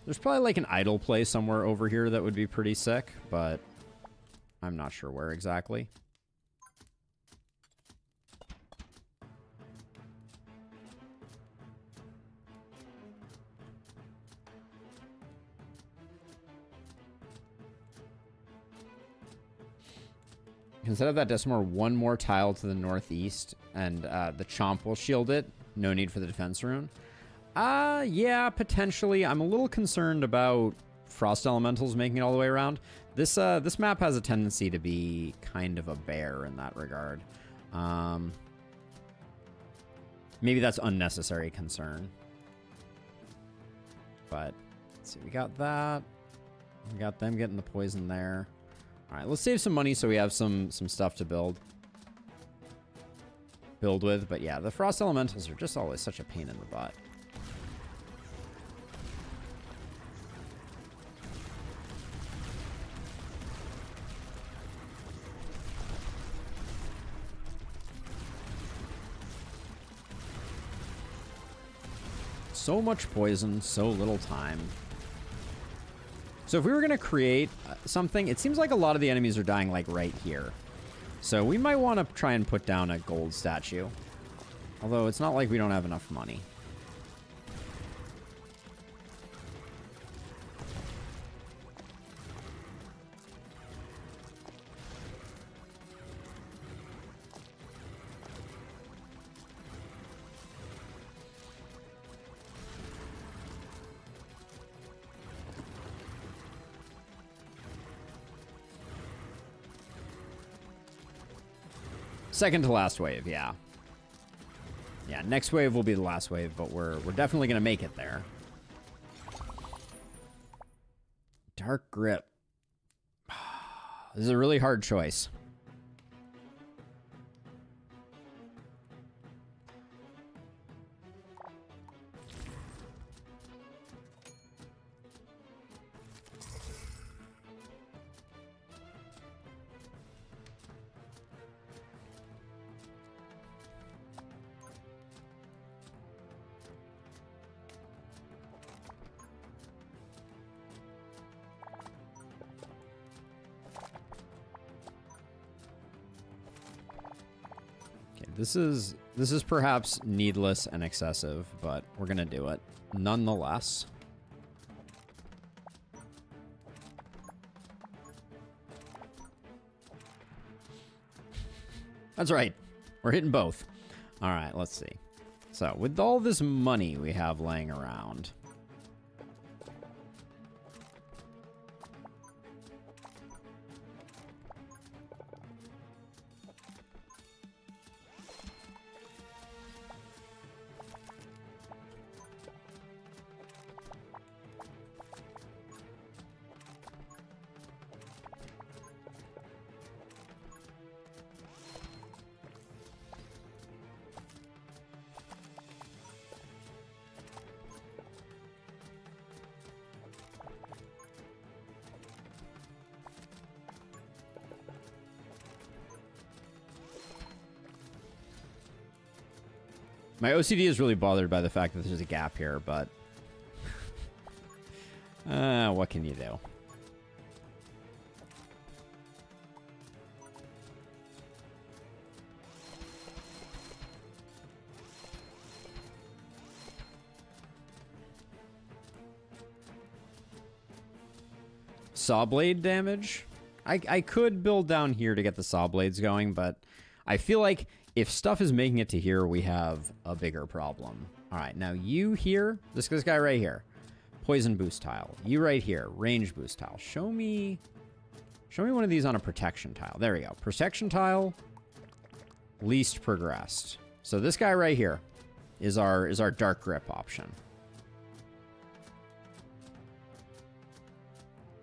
There's probably like an idle play somewhere over here that would be pretty sick, but I'm not sure where exactly. Instead of that Decimor, one more tile to the northeast, and the Chomp will shield it. No need for the defense rune. Yeah, potentially. I'm a little concerned about Frost Elementals making it all the way around. This map has a tendency to be kind of a bear in that regard. Maybe that's unnecessary concern. But, let's see, we got that. We got them getting the poison there. All right, let's save some money so we have some stuff to build with. But yeah, the Frost Elementals are just always such a pain in the butt. So much poison, so little time. So if we were going to create something, it seems like a lot of the enemies are dying like right here. So we might want to try and put down a gold statue. Although it's not like we don't have enough money. Second to last wave, yeah. Yeah, next wave will be the last wave, but we're definitely going to make it there. Dark Grip. This is a really hard choice. This is perhaps needless and excessive, but we're gonna do it nonetheless. That's right. We're hitting both. All right, let's see. So with all this money we have laying around, my OCD is really bothered by the fact that there's a gap here, but what can you do? Saw blade damage? I could build down here to get the saw blades going, but I feel like if stuff is making it to here, we have a bigger problem. All right, now you here, this guy right here, poison boost tile. You right here, range boost tile. Show me one of these on a protection tile. There we go. Protection tile, least progressed. So this guy right here is our dark grip option.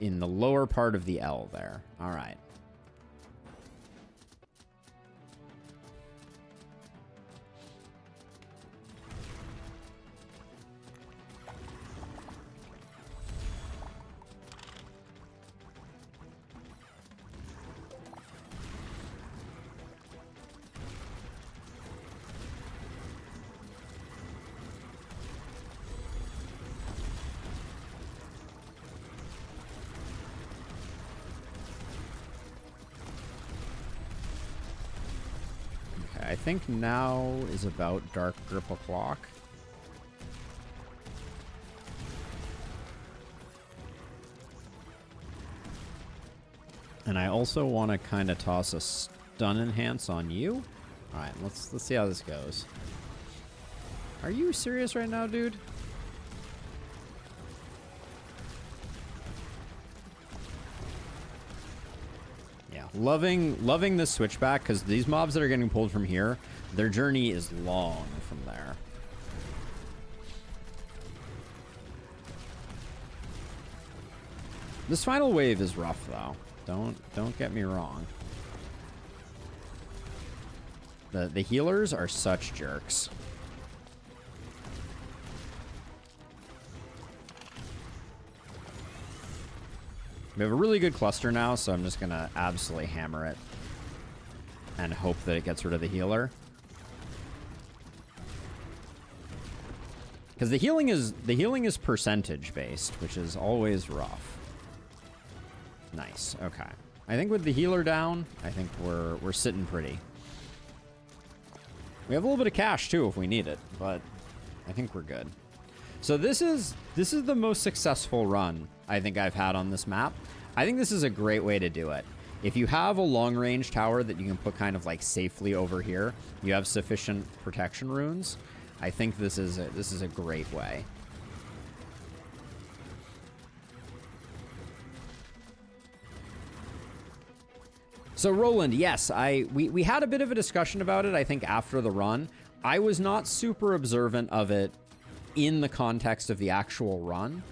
In the lower part of the L there. All right. think now is about Dark Grip o'clock. And I also want to kind of toss a stun enhance on you. All right, let's see how this goes. Are you serious right now, dude? Yeah, loving this switchback because these mobs that are getting pulled from here, their journey is long from there. This final wave is rough though. Don't get me wrong. The healers are such jerks. We have a really good cluster now, so I'm just gonna absolutely hammer it and hope that it gets rid of the healer. Because the healing is percentage based, which is always rough. Nice. Okay. I think with the healer down, I think we're sitting pretty. We have a little bit of cash too if we need it, but I think we're good. So this is the most successful run I think I've had on this map. I think this is a great way to do it. If you have a long range tower that you can put kind of like safely over here, you have sufficient protection runes. I think this is a great way. So Roland, yes, we had a bit of a discussion about it, I think, after the run. I was not super observant of it in the context of the actual run,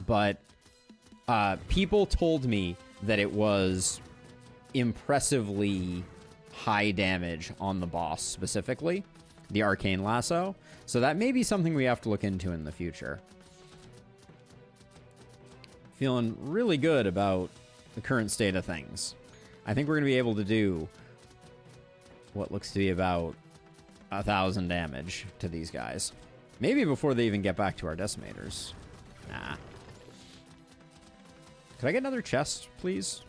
but people told me that it was impressively high damage on the boss, specifically the arcane lasso. So that may be something we have to look into in the future. Feeling really good about the current state of things. I think we're going to be able to do what looks to be about 1,000 damage to these guys. Maybe before they even get back to our decimators. Nah. Could I get another chest, please?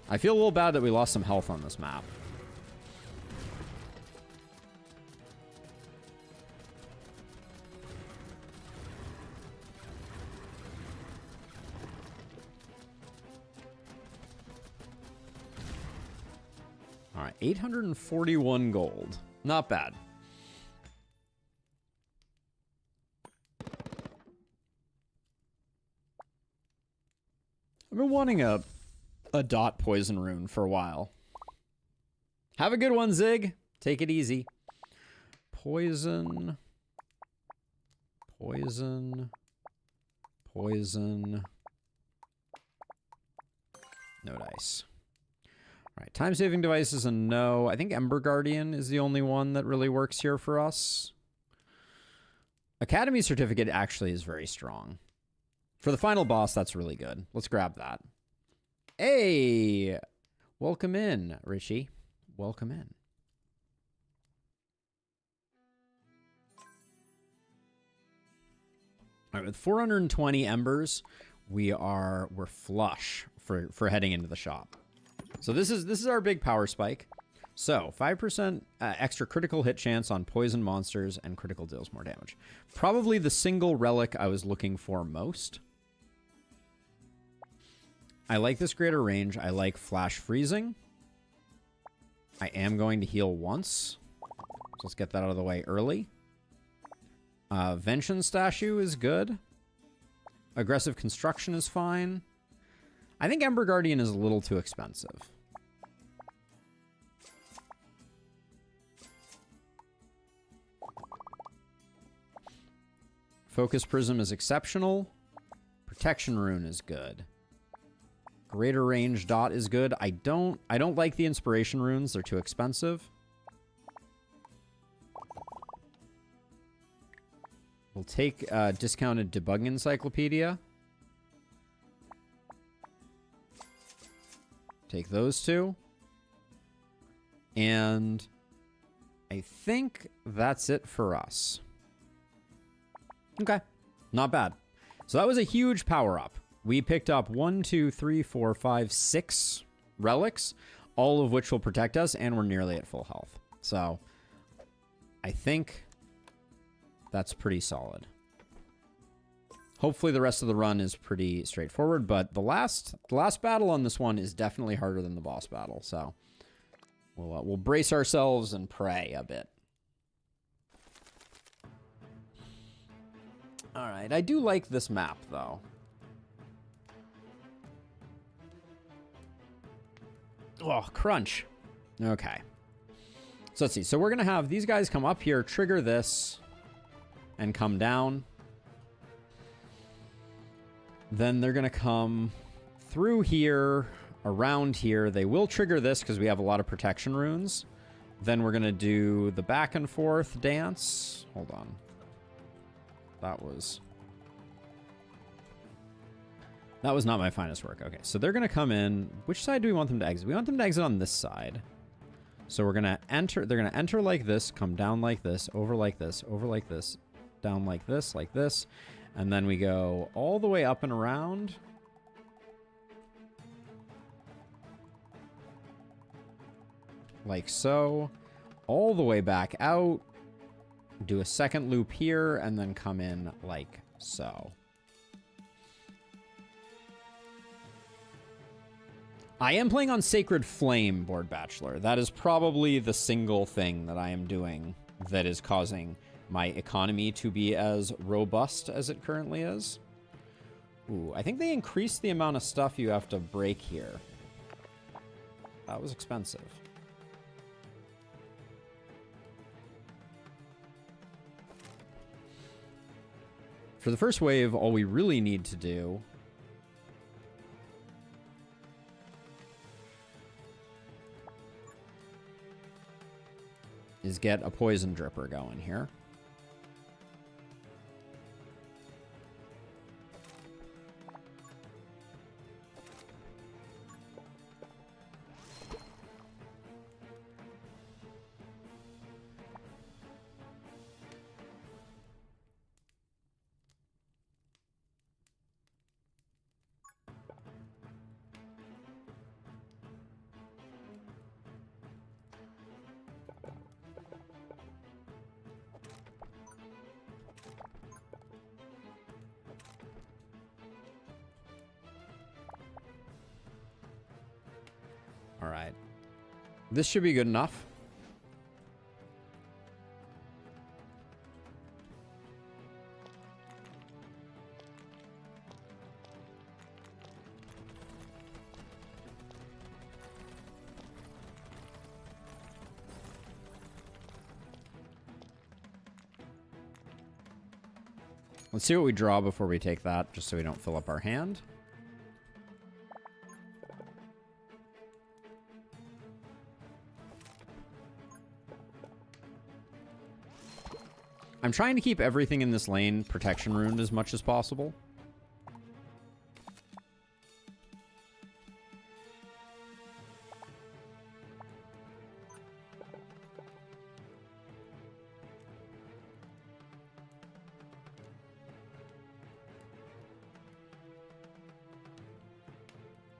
I feel a little bad that we lost some health on this map. All right, 841 gold. Not bad. I've been wanting a dot poison rune for a while. Have a good one, Zig. Take it easy. Poison. Poison. Poison. No dice. All right, time-saving device is a no. I think Emberward is the only one that really works here for us. Academy certificate actually is very strong. For the final boss, that's really good. Let's grab that. Hey! Welcome in, Richie. Welcome in. All right, with 420 embers, we're flush for heading into the shop. So this is our big power spike. So 5% extra critical hit chance on poison monsters and critical deals more damage. Probably the single relic I was looking for most. I like this greater range. I like flash freezing. I am going to heal once. So let's get that out of the way early. Vention Statue is good. Aggressive Construction is fine. I think Emberward is a little too expensive. Focus Prism is exceptional. Protection Rune is good. Greater range dot is good. I don't like the inspiration runes. They're too expensive. We'll take discounted debug encyclopedia. Take those two. And I think that's it for us. Okay. Not bad. So that was a huge power up. We picked up 1, 2, 3, 4, 5, 6 relics, all of which will protect us, and we're nearly at full health. So I think that's pretty solid. Hopefully the rest of the run is pretty straightforward, but the last battle on this one is definitely harder than the boss battle, so we'll brace ourselves and pray a bit. All right, I do like this map, though. Oh, crunch. Okay. So let's see. So we're going to have these guys come up here, trigger this, and come down. Then they're going to come through here, around here. They will trigger this because we have a lot of protection runes. Then we're going to do the back and forth dance. Hold on. That was not my finest work. Okay, so they're going to come in. Which side do we want them to exit? We want them to exit on this side. So we're going to enter. They're going to enter like this, come down like this, over like this, down like this. And then we go all the way up and around. Like so. All the way back out. Do a second loop here, and then come in like so. I am playing on Sacred Flame, Board Bachelor. That is probably the single thing that I am doing that is causing my economy to be as robust as it currently is. Ooh, I think they increased the amount of stuff you have to break here. That was expensive. For the first wave, all we really need to do is get a poison dripper going here. All right. This should be good enough. Let's see what we draw before we take that, just so we don't fill up our hand. I'm trying to keep everything in this lane protection ruined as much as possible.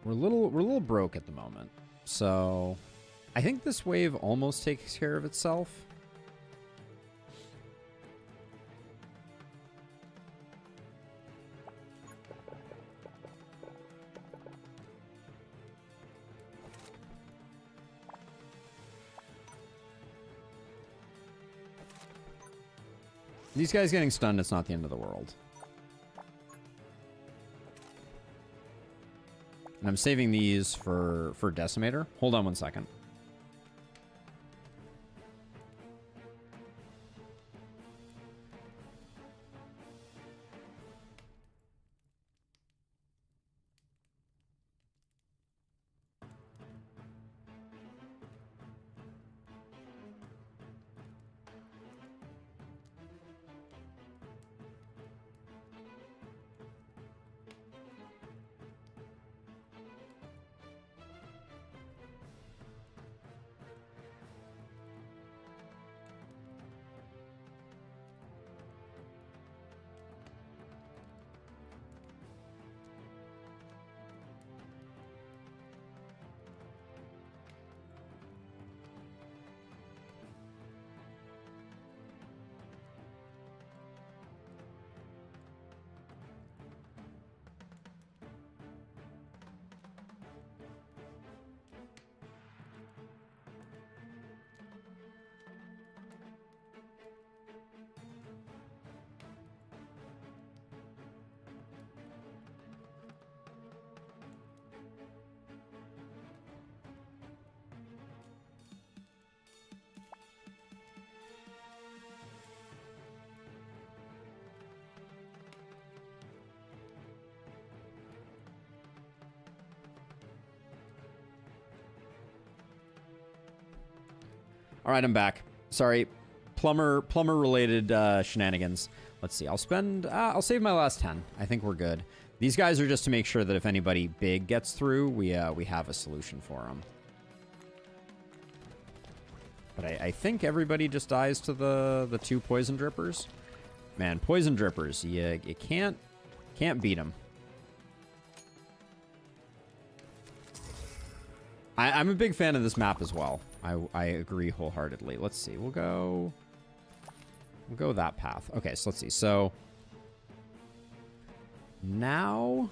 We're a little broke at the moment. So I think this wave almost takes care of itself. These guys getting stunned, it's not the end of the world. And I'm saving these for Decimator. Hold on one second. All right, I'm back. Sorry, plumber related shenanigans. Let's see. I'll save my last 10. I think we're good. These guys are just to make sure that if anybody big gets through, we have a solution for them. But I think everybody just dies to the 2 poison drippers. Man, poison drippers, you can't beat them. I'm a big fan of this map as well. I agree wholeheartedly. Let's see. We'll go that path. Okay, so let's see. So now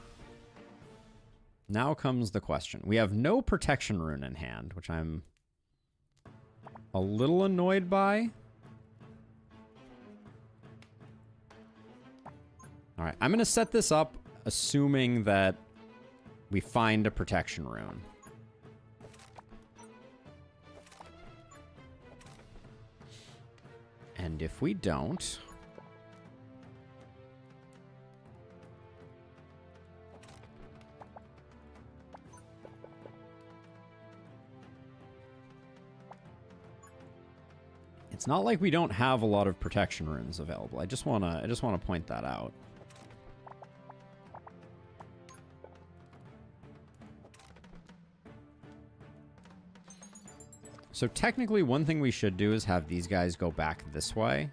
comes the question. We have no protection rune in hand, which I'm a little annoyed by. All right, I'm going to set this up assuming that we find a protection rune. And if we don't... It's not like we don't have a lot of protection runes available. I just wanna point that out. So technically, one thing we should do is have these guys go back this way.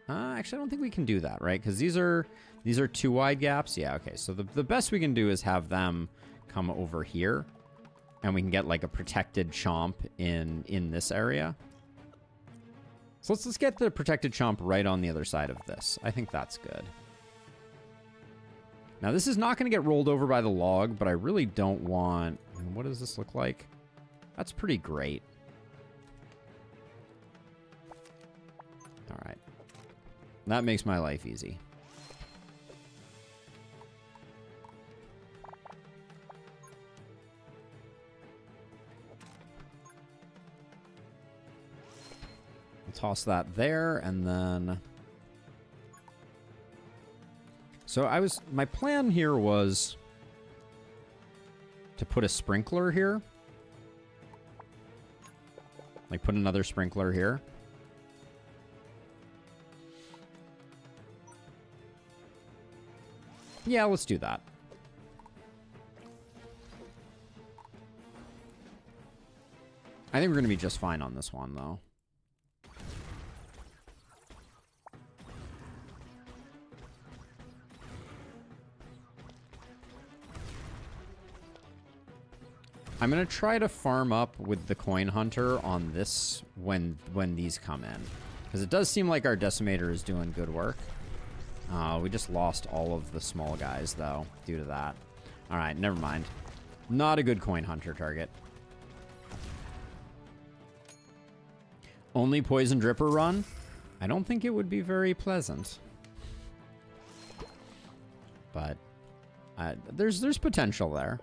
Actually, I don't think we can do that, right? Because these are 2 wide gaps. Yeah, okay. So the best we can do is have them come over here, and we can get like a protected chomp in this area. So let's get the protected chomp right on the other side of this. I think that's good. Now, this is not going to get rolled over by the log, but I really don't want... I mean, what does this look like? That's pretty great. All right. That makes my life easy. I'll toss that there, and then... So my plan here was to put a sprinkler here. Like, put another sprinkler here. Yeah, let's do that. I think we're going to be just fine on this one, though. I'm going to try to farm up with the coin hunter on this when these come in. Because it does seem like our decimator is doing good work. We just lost all of the small guys, though, due to that. All right, never mind. Not a good coin hunter target. Only poison dripper run? I don't think it would be very pleasant. But there's potential there.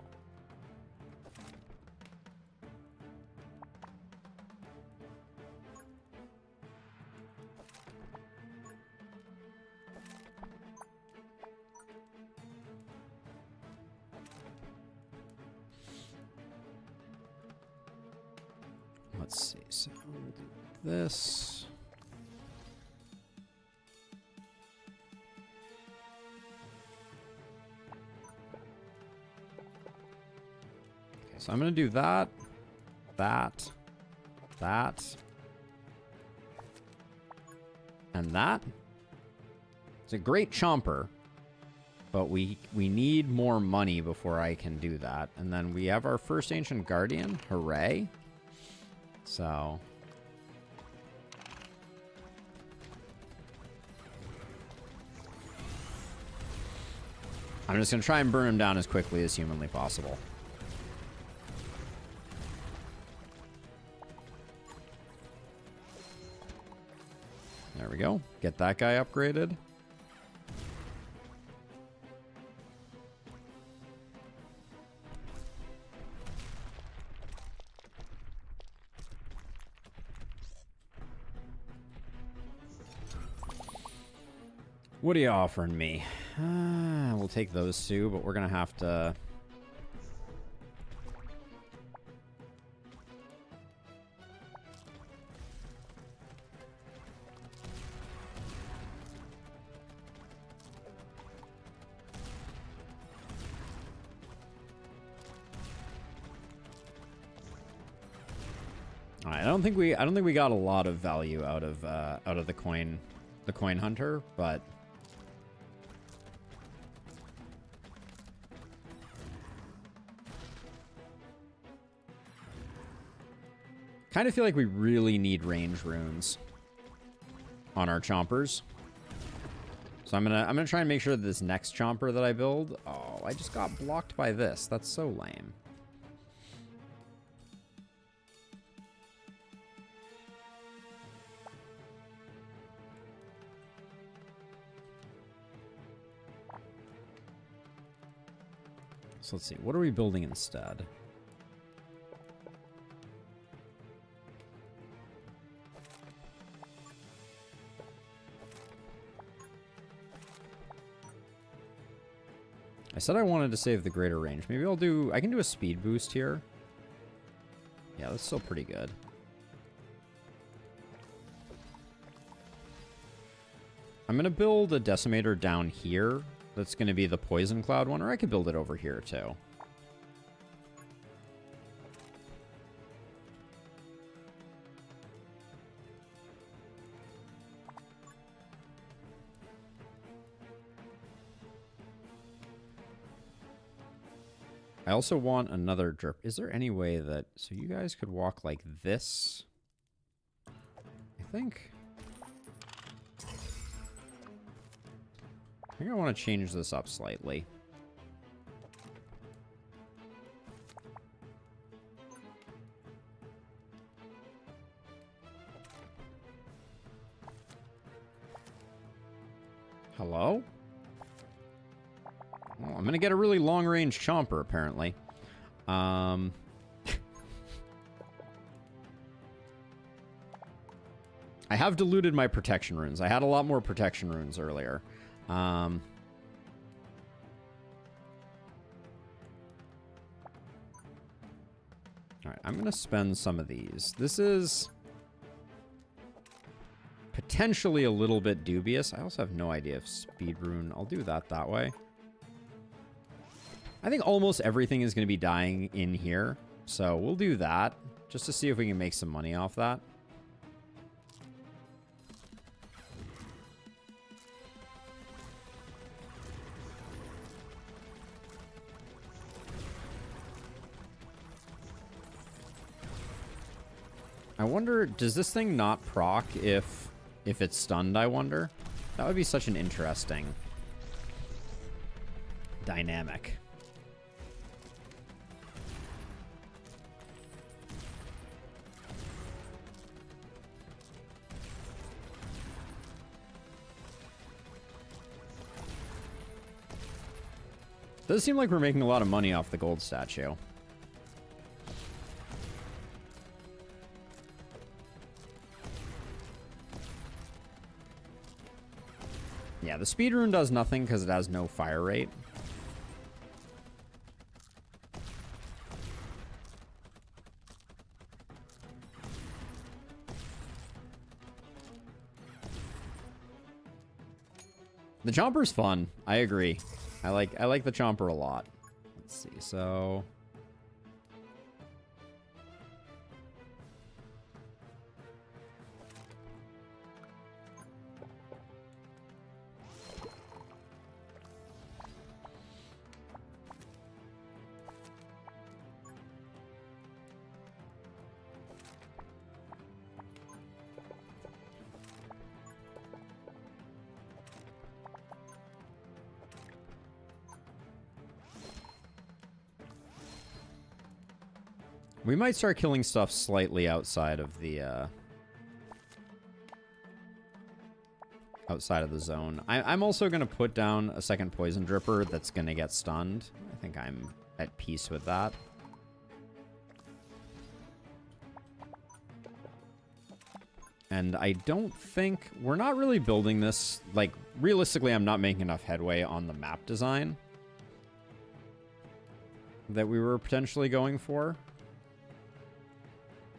Let's see, so we'll do this. Okay, so I'm going to do that, and that. It's a great chomper, but we need more money before I can do that. And then we have our first Ancient Guardian. Hooray. So... I'm just going to try and burn him down as quickly as humanly possible. There we go. Get that guy upgraded. What are you offering me? We'll take those 2, but we're going to have to... I don't think we got a lot of value out of the coin hunter, but kind of feel like we really need range runes on our chompers. So I'm gonna try and make sure that this next chomper that I build. Oh, I just got blocked by this. That's so lame. So let's see. What are we building instead? I said I wanted to save the greater range. Maybe I can do a speed boost here. Yeah, that's still pretty good. I'm going to build a decimator down here. That's going to be the poison cloud one, or I could build it over here too. I also want another drip. Is there any way that... So you guys could walk like this? I think I want to change this up slightly. Hello? Well, I'm going to get a really long-range chomper, apparently. I have diluted my protection runes. I had a lot more protection runes earlier. All right, I'm going to spend some of these. This is potentially a little bit dubious. I also have no idea if speed rune... I'll do that way. I think almost everything is going to be dying in here, so we'll do that just to see if we can make some money off that. I wonder, does this thing not proc if it's stunned, I wonder? That would be such an interesting dynamic. Does seem like we're making a lot of money off the gold statue. Yeah, the speed rune does nothing because it has no fire rate. The chomper's fun. I agree. I like the chomper a lot. Let's see. So we might start killing stuff slightly outside of the zone. I'm also going to put down a second poison dripper that's going to get stunned. I think I'm at peace with that. And I don't think... We're not really building this... Like, realistically, I'm not making enough headway on the map design that we were potentially going for.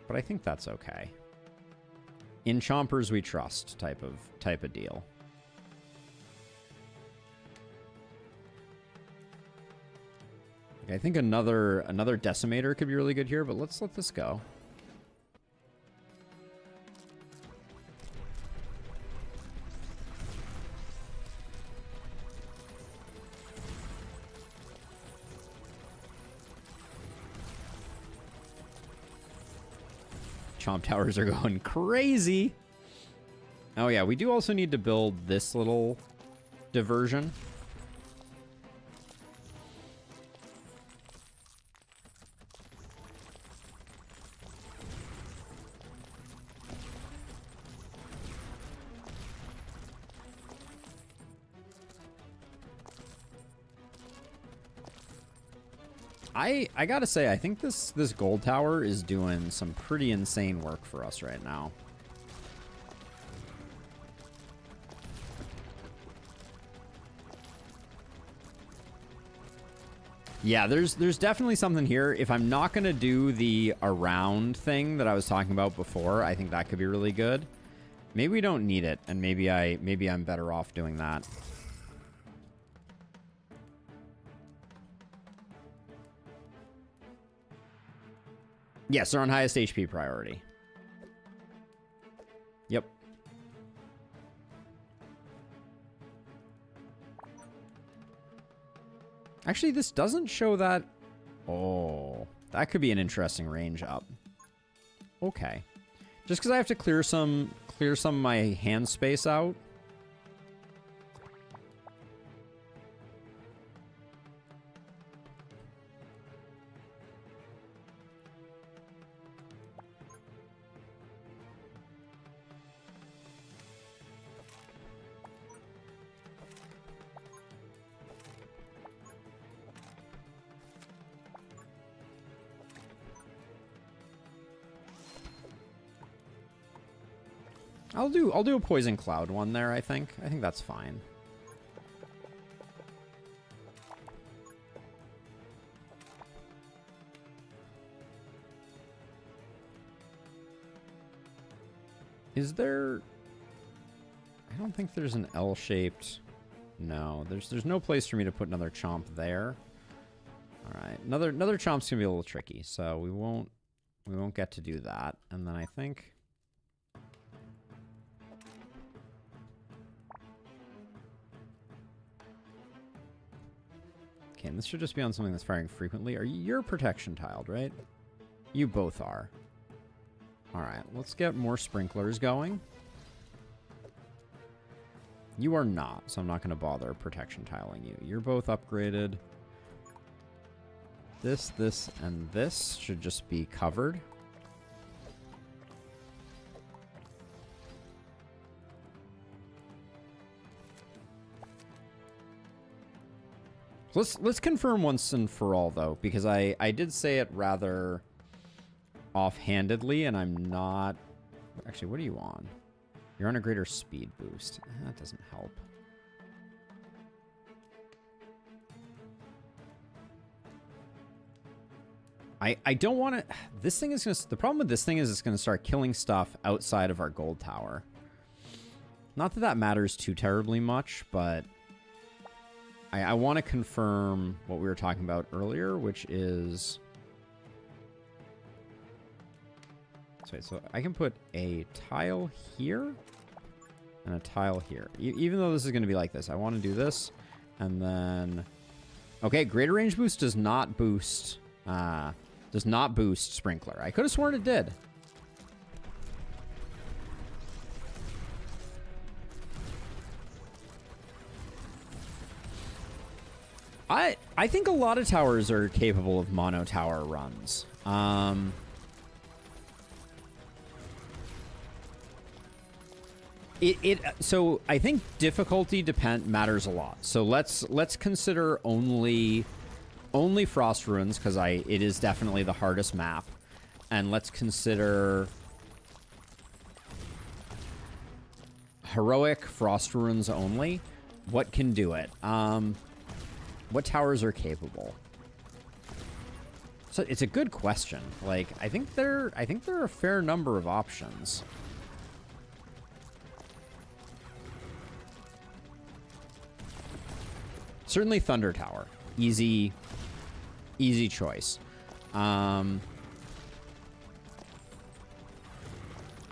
But I think that's okay. In chompers we trust type of deal. I think another decimator could be really good here, but let's let this go. Chomp towers are going crazy. Oh yeah, we do also need to build this little diversion. I gotta say, I think this gold tower is doing some pretty insane work for us right now. Yeah, there's definitely something here. If I'm not gonna do the around thing that I was talking about before, I think that could be really good. Maybe we don't need it, and maybe I'm better off doing that. Yes, they're on highest HP priority. Yep. Actually, this doesn't show that. Oh, that could be an interesting range up. Okay. Just because I have to clear some of my hand space out. I'll do a poison cloud one there, I think. I think that's fine. Is there... I don't think there's an L-shaped... No, there's no place for me to put another chomp there. Alright, another chomp's gonna be a little tricky, so we won't get to do that. And then I think... Okay, and this should just be on something that's firing frequently. You're protection tiled, right? You both are. Alright, let's get more sprinklers going. You are not, so I'm not going to bother protection tiling you. You're both upgraded. This, and this should just be covered. Let's confirm once and for all, though, because I did say it rather offhandedly, and I'm not... Actually, what are you on? You're on a greater speed boost. That doesn't help. I don't want to... This thing is going to... The problem with this thing is it's going to start killing stuff outside of our gold tower. Not that that matters too terribly much, but... I want to confirm what we were talking about earlier, which is... So I can put a tile here and a tile here. Even though this is going to be like this, I want to do this. And then... Okay, greater range boost does not boost... does not boost Sprinkler. I could have sworn it did. I think a lot of towers are capable of mono tower runs. So I think difficulty matters a lot. So let's consider only Frost Ruins, because it is definitely the hardest map. And let's consider Heroic Frost Ruins only. What can do it? What towers are capable? So it's a good question. Like, I think there are a fair number of options. Certainly Thunder Tower. Easy choice. I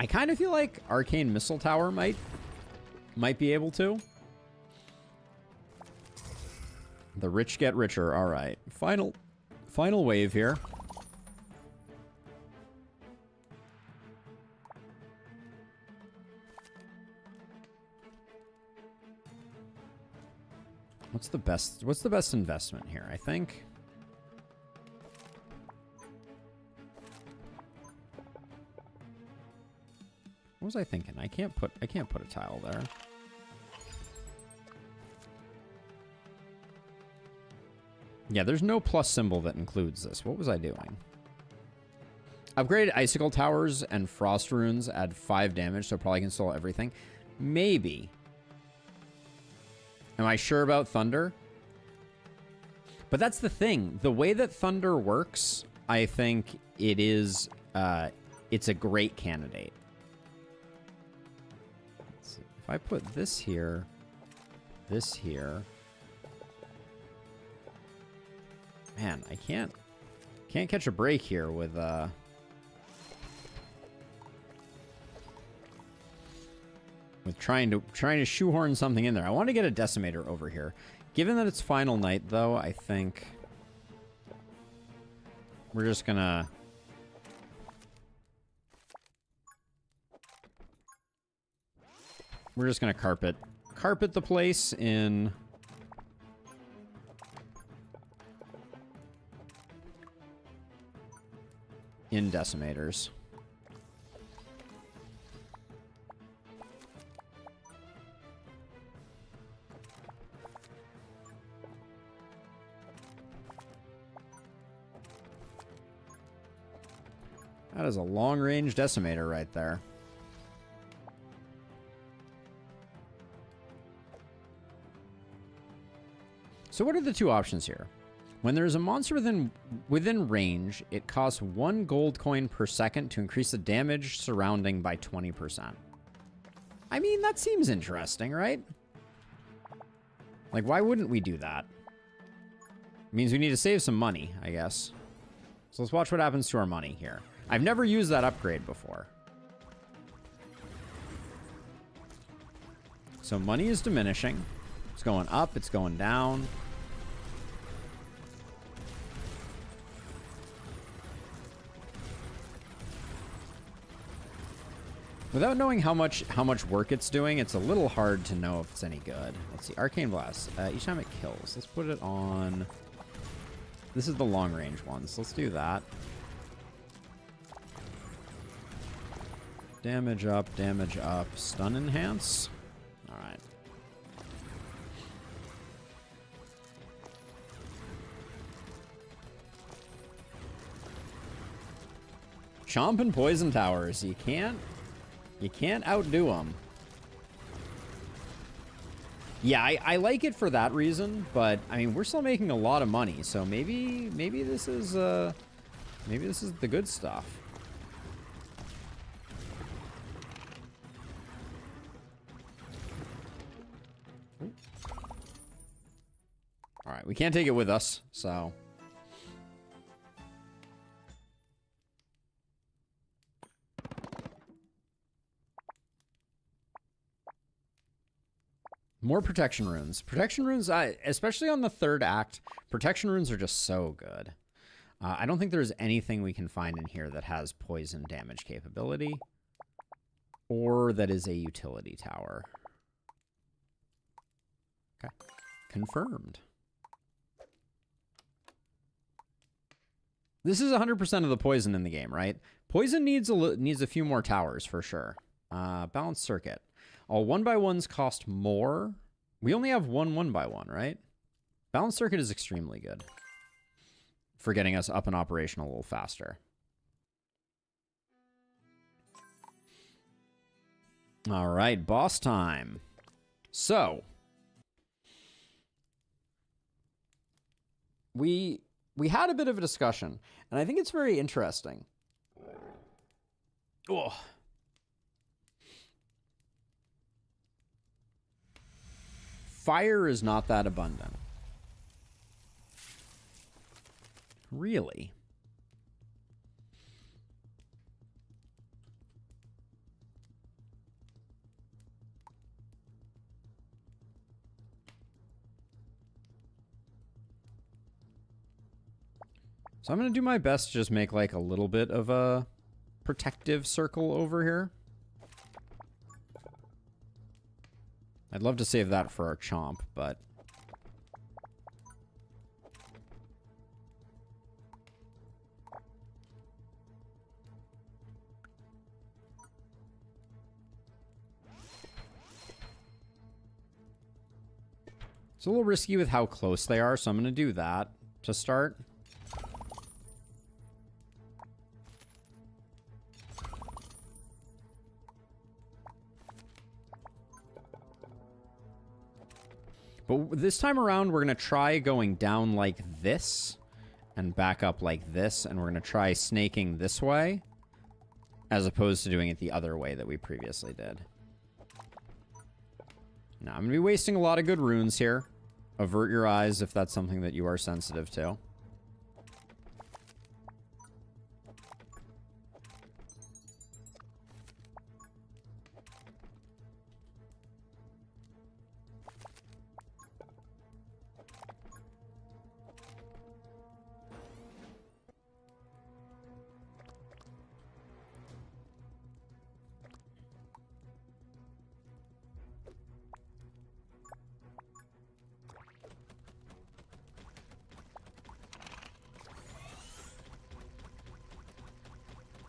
kind of feel like Arcane Missile Tower might be able to. The rich get richer. All right. Final wave here. What's the best investment here? I think what was I thinking? I can't put a tile there. Yeah, there's no plus symbol that includes this. What was I doing? Upgraded icicle towers and frost runes add 5 damage, so probably can install everything. Maybe. Am I sure about thunder? But that's the thing. The way that thunder works, I think it is, it's a great candidate. Let's see. If I put this here, man, I can't catch a break here with trying to shoehorn something in there. I want to get a decimator over here. Given that it's final night, though, I think we're just gonna carpet the place in decimators. That is a long-range decimator right there. So what are the two options here? When there is a monster within range, it costs 1 gold coin per second to increase the damage surrounding by 20%. I mean, that seems interesting, right? Like, why wouldn't we do that? It means we need to save some money, I guess. So let's watch what happens to our money here. I've never used that upgrade before. So money is diminishing. It's going up, it's going down. Without knowing how much work it's doing, it's a little hard to know if it's any good. Let's see, Arcane Blast. Each time it kills. Let's put it on... This is the long-range one, so let's do that. Damage up, stun enhance. Alright. Chomp and poison towers. You can't outdo them. Yeah, I like it for that reason, but I mean, we're still making a lot of money, so maybe this is the good stuff. All right, we can't take it with us, so. More protection runes. Protection runes, especially on the third act, protection runes are just so good. I don't think there's anything we can find in here that has poison damage capability or that is a utility tower. Okay, confirmed. This is 100% of the poison in the game, right? Poison needs a few more towers for sure. Balanced circuit. All 1x1s cost more. We only have one 1x1, right? Balanced circuit is extremely good for getting us up and operational a little faster. All right, boss time. So we had a bit of a discussion, and I think it's very interesting. Oh. Fire is not that abundant. Really? So I'm going to do my best to just make like a little bit of a protective circle over here. I'd love to save that for our chomp, but It's a little risky with how close they are, so I'm going to do that to start. But this time around, we're going to try going down like this and back up like this, and we're going to try snaking this way as opposed to doing it the other way that we previously did. Now, I'm going to be wasting a lot of good runes here. Avert your eyes if that's something that you are sensitive to.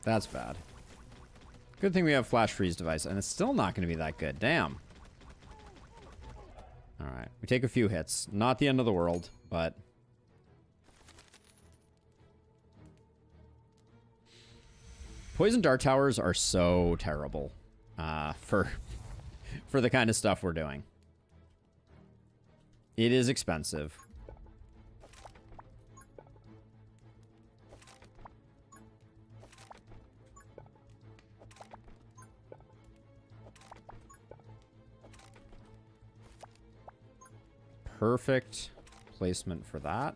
That's bad. Good thing we have flash freeze device, and it's still not going to be that good. Damn. Alright, we take a few hits. Not the end of the world, but... Poison dart towers are so terrible for the kind of stuff we're doing. It is expensive. Perfect placement for that.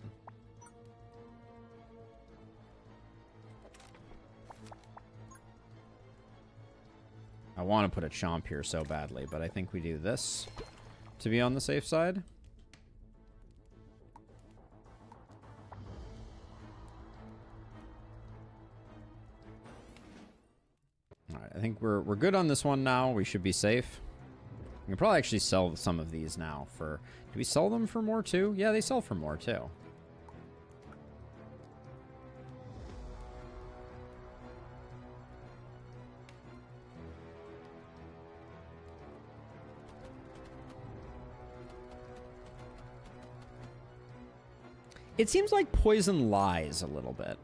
I want to put a chomp here so badly, but I think we do this to be on the safe side. All right, I think we're good on this one now. We should be safe. We can probably actually sell some of these now for... Do we sell them for more too? Yeah, they sell for more too. It seems like poison lies a little bit.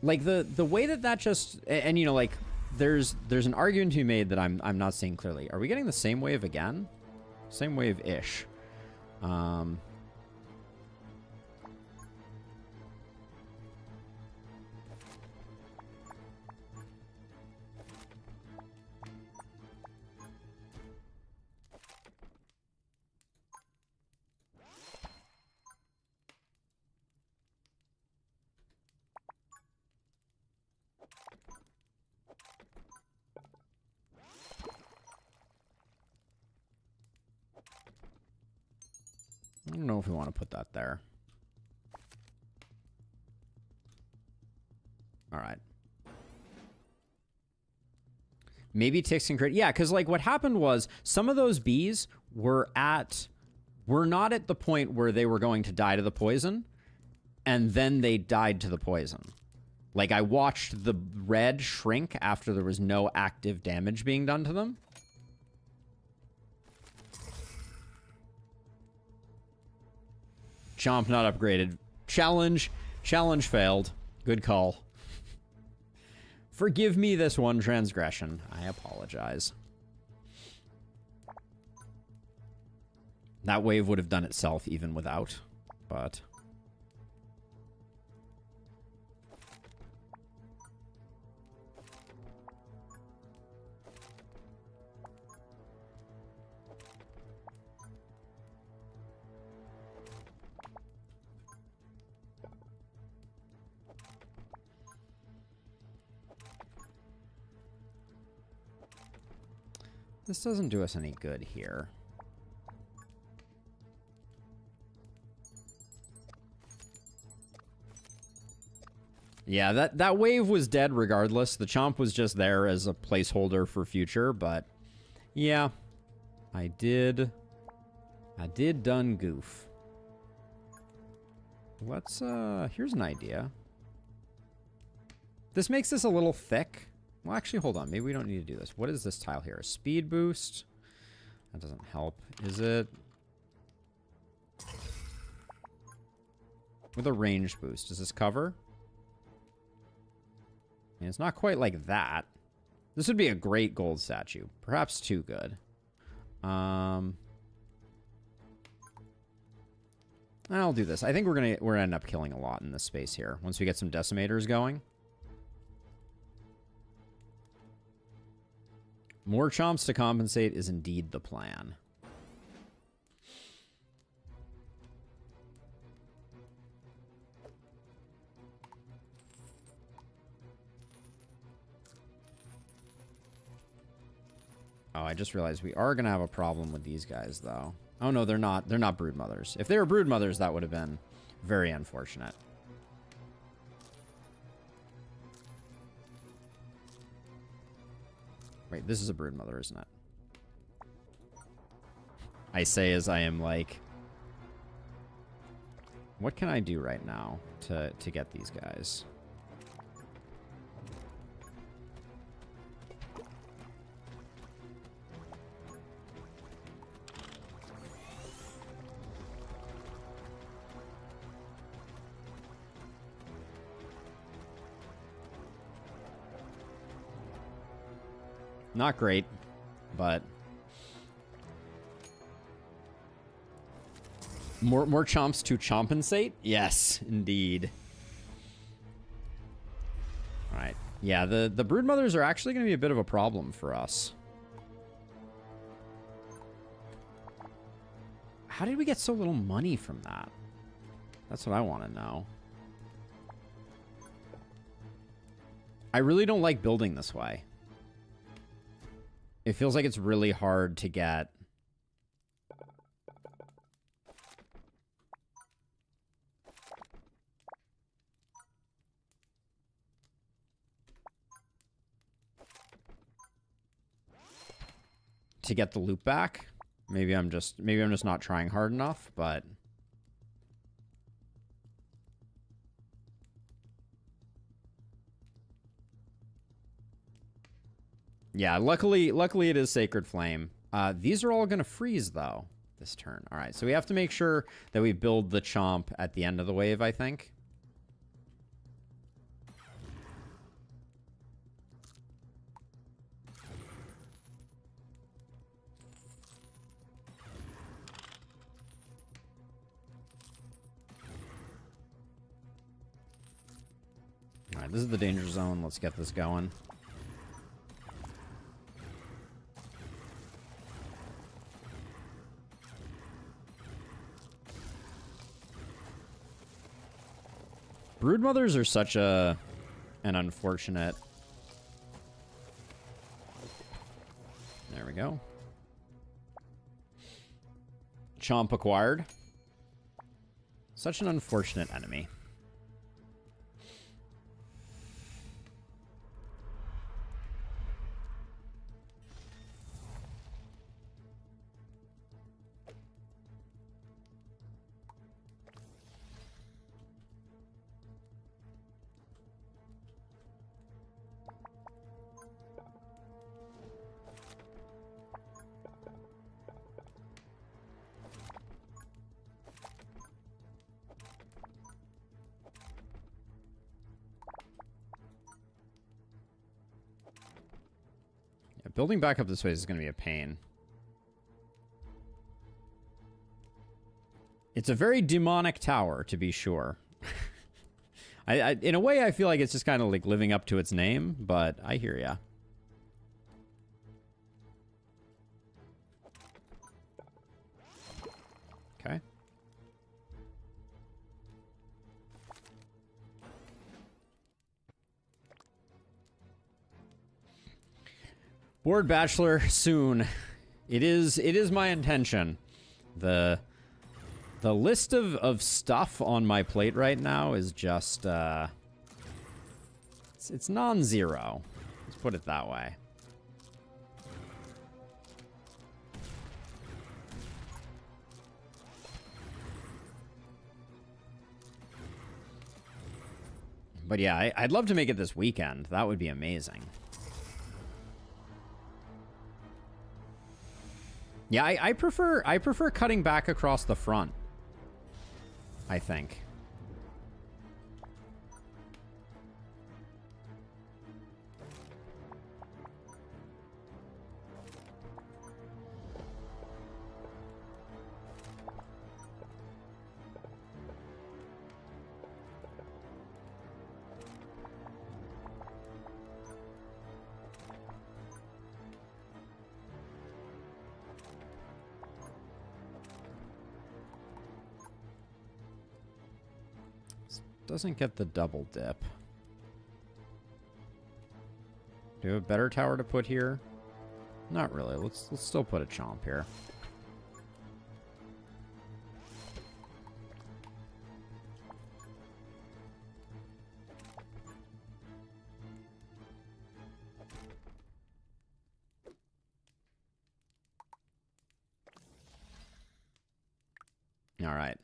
Like the way that just... And you know, like... There's an argument to be made that I'm not seeing clearly. Are we getting the same wave again? Same wave-ish. I don't know if we want to put that there. All right. Maybe ticks and crit. Yeah, because like what happened was some of those bees were not at the point where they were going to die to the poison, and then they died to the poison. Like I watched the red shrink after there was no active damage being done to them. Chomp not upgraded. Challenge failed. Good call. Forgive me this one transgression. I apologize. That wave would have done itself even without, but... This doesn't do us any good here. Yeah, that wave was dead regardless. The chomp was just there as a placeholder for future, but yeah, I did done goof. Let's, here's an idea. This makes this a little thick. Well, actually, hold on. Maybe we don't need to do this. What is this tile here? A speed boost. That doesn't help. Is it? With a range boost. Does this cover? I mean, it's not quite like that. This would be a great gold statue. Perhaps too good. I'll do this. I think we're gonna end up killing a lot in this space here once we get some decimators going. More chomps to compensate is indeed the plan. Oh, I just realized we are going to have a problem with these guys, though. Oh, no, they're not. They're not broodmothers. If they were broodmothers, that would have been very unfortunate. Wait, this is a broodmother, isn't it? I say as I am like... What can I do right now to get these guys? Not great, but more chomps to chompensate? Yes, indeed. All right. Yeah, the broodmothers are actually going to be a bit of a problem for us. How did we get so little money from that? That's what I want to know. I really don't like building this way. It feels like it's really hard to get... to get the loop back. Maybe I'm just not trying hard enough, but... Yeah, luckily it is Sacred Flame. These are all going to freeze, though, this turn. All right, so we have to make sure that we build the chomp at the end of the wave, I think. All right, this is the danger zone. Let's get this going. Broodmothers are such an unfortunate... There we go. Chomp acquired. Such an unfortunate enemy. Building back up this way is going to be a pain. It's a very demonic tower, to be sure. In a way, I feel like it's just kind of like living up to its name, but I hear ya. Okay. Board Bachelor soon. It is my intention. The list of stuff on my plate right now is just it's non-zero. Let's put it that way. But yeah, I'd love to make it this weekend. That would be amazing. Yeah, I prefer cutting back across the front, I think. Doesn't get the double dip. Do you have a better tower to put here? Not really. Let's still put a chomp here. All right.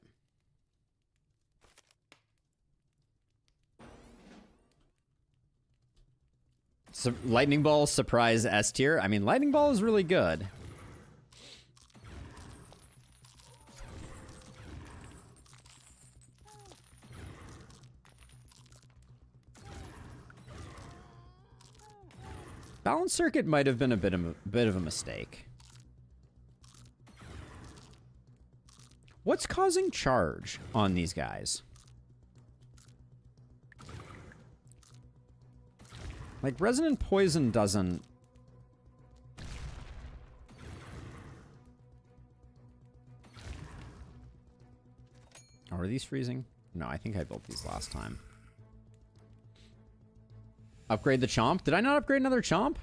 So, Lightning Ball surprise S tier. I mean, Lightning Ball is really good. Balance Circuit might have been a bit of a mistake. What's causing charge on these guys? Like, Resonant Poison doesn't... Oh, are these freezing? No, I think I built these last time. Upgrade the Chomp? Did I not upgrade another Chomp?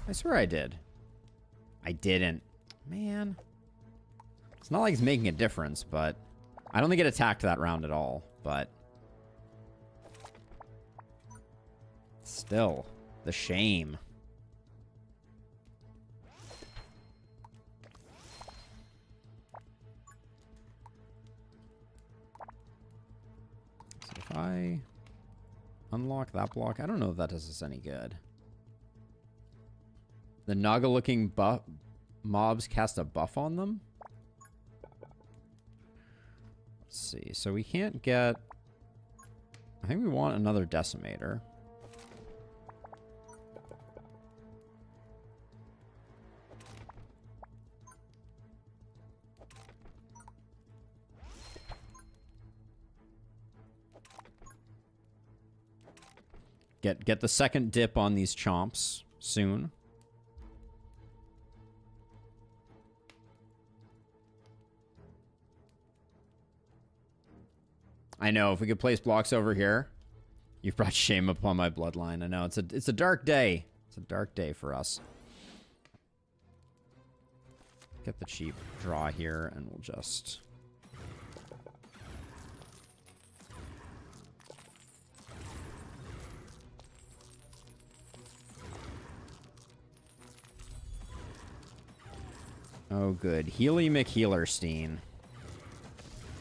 I swear I did. I didn't. Man. It's not like it's making a difference, but... I don't think it attacked that round at all, but... Still, the shame. So if I unlock that block, I don't know if that does us any good. The Naga-looking mobs cast a buff on them? Let's see. So we can't get... I think we want another Decimator. Get the second dip on these chomps soon. I know, if we could place blocks over here. You've brought shame upon my bloodline. I know, it's a dark day. It's a dark day for us. Get the cheap draw here, and we'll just... Oh, good. Healy McHealerstein.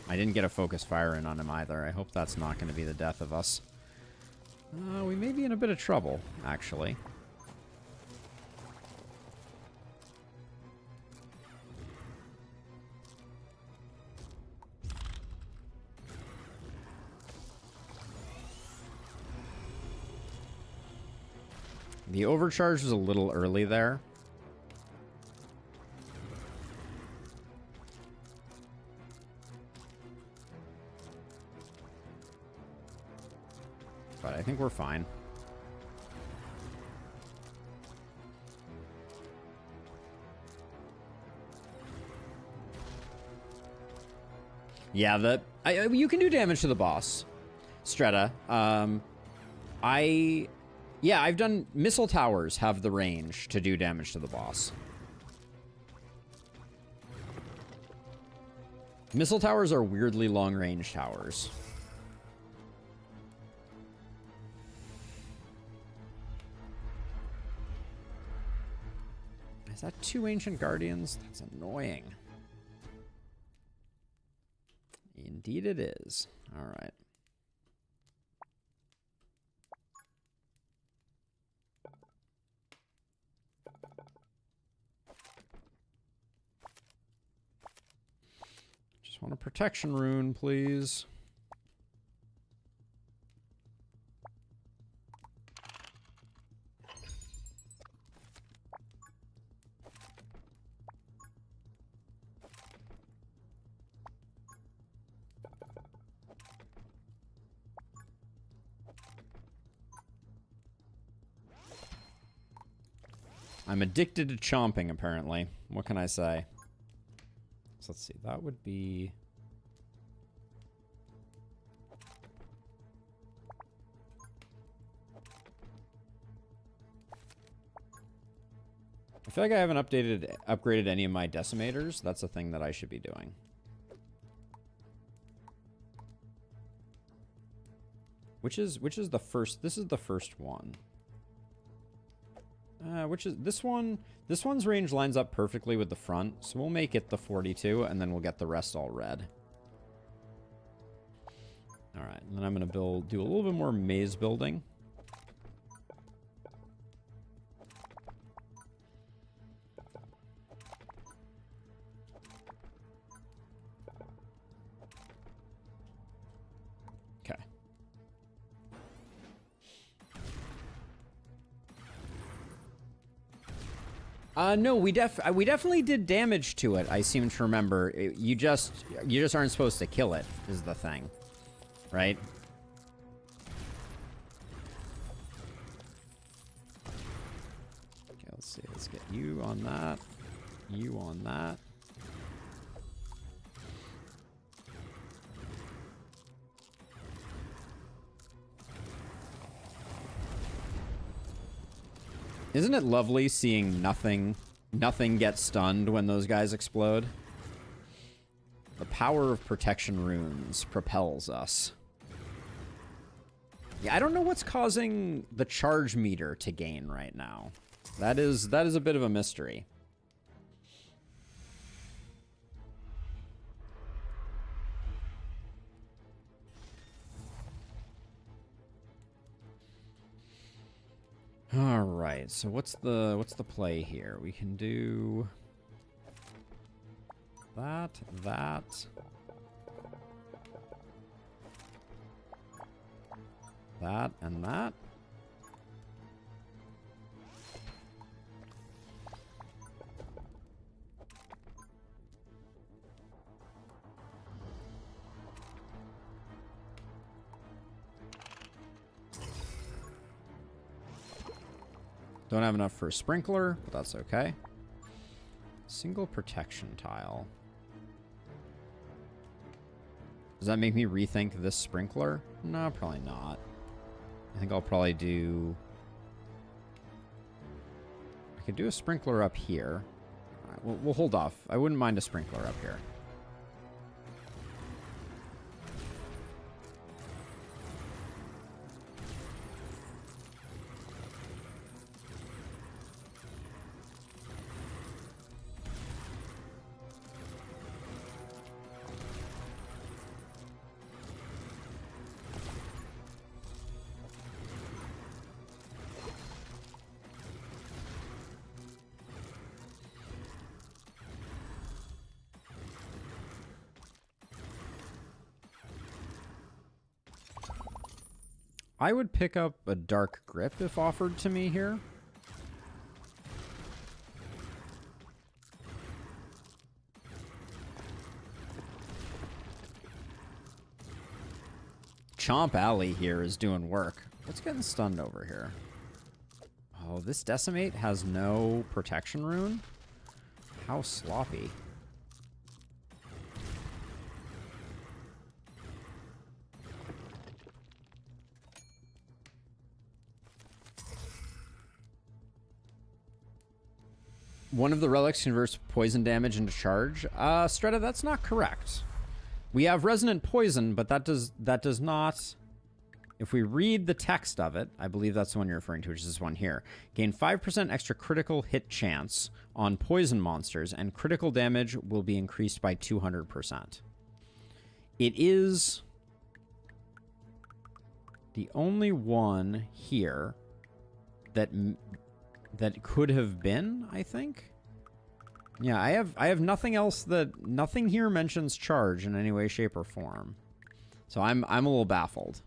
I didn't get a focus fire in on him either. I hope that's not going to be the death of us. We may be in a bit of trouble, actually. The overcharge was a little early there. But I think we're fine. Yeah, you can do damage to the boss, Streta. Yeah, I've done... Missile towers have the range to do damage to the boss. Missile towers are weirdly long-range towers. Is that 2 Ancient Guardians? That's annoying. Indeed it is. All right. want a protection rune, please. I'm addicted to chomping, apparently. What can I say? So let's see. That would be... I feel like I haven't upgraded any of my decimators. That's a thing that I should be doing. Which is the first? This is the first one. Which is this one? This one's range lines up perfectly with the front, so we'll make it the 42, and then we'll get the rest all red. All right, and then I'm gonna do a little bit more maze building. Okay. No, we definitely did damage to it. I seem to remember. You just aren't supposed to kill it, is the thing, right? Okay, let's see. Let's get you on that. You on that. Isn't it lovely seeing nothing get stunned when those guys explode? The power of protection runes propels us. Yeah, I don't know what's causing the charge meter to gain right now. That is a bit of a mystery. All right, so what's the play here? We can do that, that and that. Don't have enough for a sprinkler, but that's okay. Single protection tile. Does that make me rethink this sprinkler? No, probably not. I think I'll probably do... I could do a sprinkler up here. All right, we'll hold off. I wouldn't mind a sprinkler up here. I would pick up a dark grip if offered to me here. Chomp Alley here is doing work. What's getting stunned over here? Oh, this Decimate has no protection rune? How sloppy. One of the relics converts poison damage into charge. Streta, that's not correct. We have resonant poison, but that does not... If we read the text of it, I believe that's the one you're referring to, which is this one here. Gain 5% extra critical hit chance on poison monsters, and critical damage will be increased by 200%. It is the only one here that could have been, I think. Yeah, I have nothing else that... Nothing here mentions charge in any way, shape, or form. So I'm a little baffled.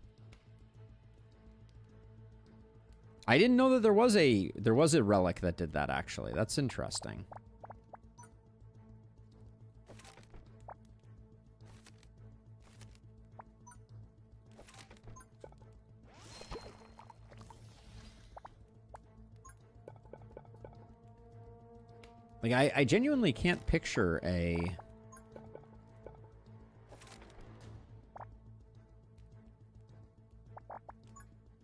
I didn't know that there was a relic that did that, actually. That's interesting. Like, I genuinely can't picture a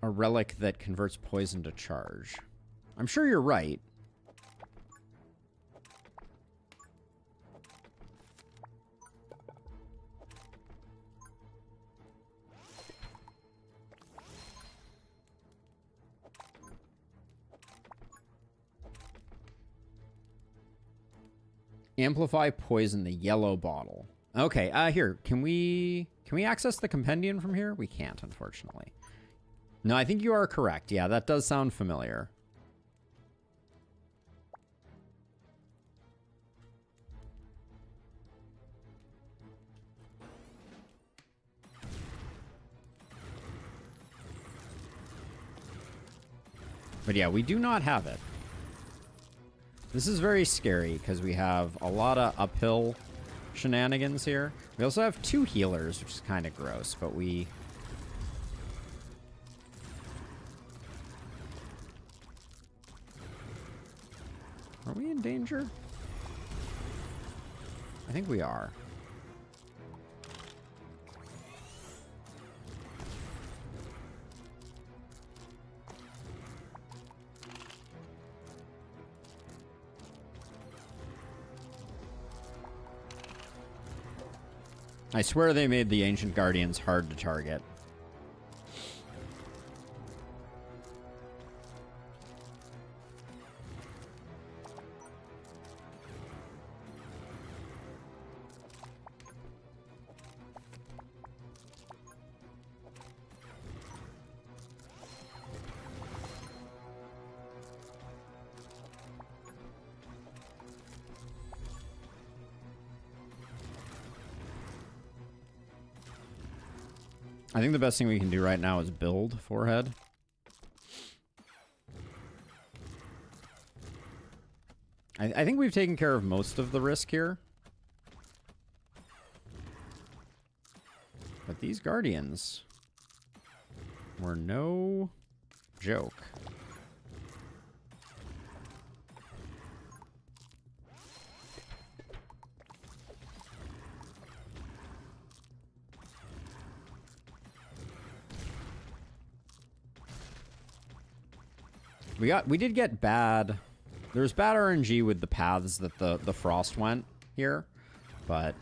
relic that converts poison to charge. I'm sure you're right. Amplify poison, the yellow bottle. Okay, here, can we access the compendium from here? We can't, unfortunately. No, I think you are correct. Yeah, that does sound familiar. But yeah, we do not have it. This is very scary because we have a lot of uphill shenanigans here. We also have 2 healers, which is kind of gross, but we... Are we in danger? I think we are. I swear they made the Ancient Guardians hard to target. I think the best thing we can do right now is build forehead. I think we've taken care of most of the risk here. But these Guardians were no joke. We did get bad. There's bad RNG with the paths that the frost went here, but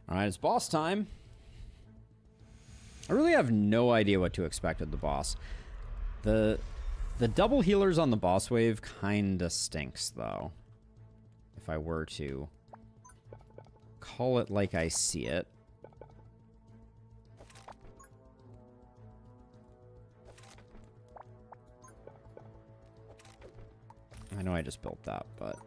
all right, it's boss time. I really have no idea what to expect of the boss. The double healers on the boss wave kinda stinks though. If I were to call it like I see it. I know I just built that, but...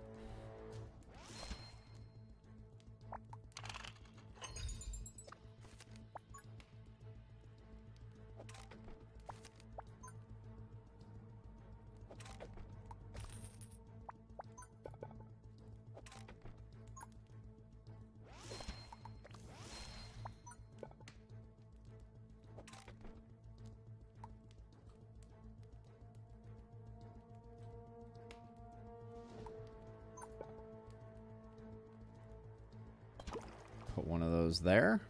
Put one of those there.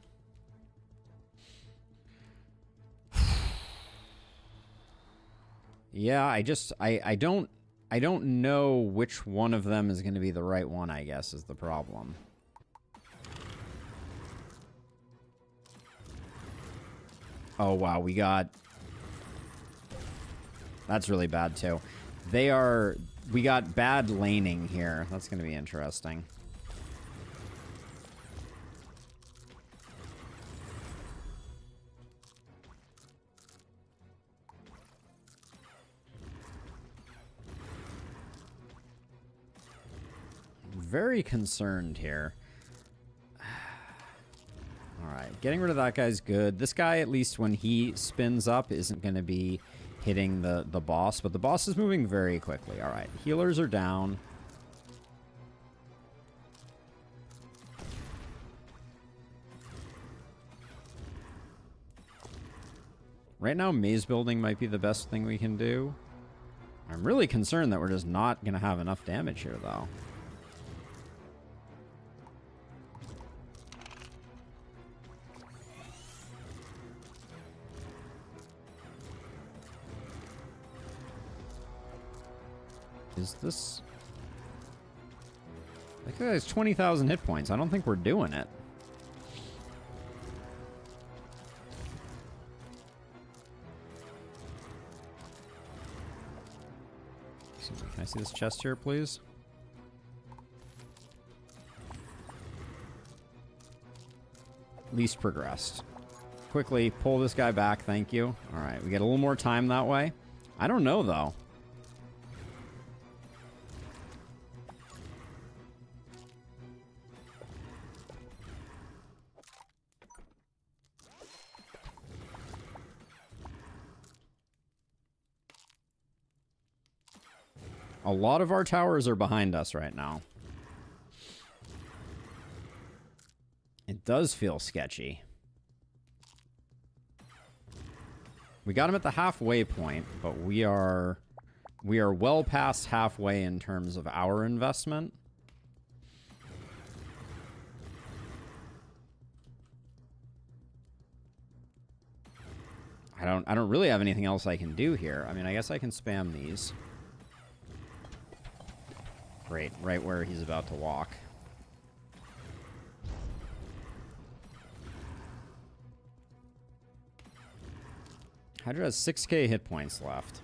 Yeah, I don't know which one of them is going to be the right one, I guess, is the problem. Oh, wow, we got... That's really bad, too. We got bad laning here. That's going to be interesting. very concerned here. Alright, getting rid of that guy's good. This guy, at least when he spins up, isn't going to be hitting the boss. But the boss is moving very quickly. Alright, healers are down. Right now, maze building might be the best thing we can do. I'm really concerned that we're just not going to have enough damage here, though. Is this... That guy has 20,000 hit points. I don't think we're doing it. Can I see this chest here, please? Least progressed. Quickly pull this guy back, thank you. Alright, we get a little more time that way. I don't know, though. A lot of our towers are behind us right now. It does feel sketchy. We got him at the halfway point, but we are well past halfway in terms of our investment. I don't really have anything else I can do here. I mean, I guess I can spam these. Great, right where he's about to walk. Hydra has 6k hit points left.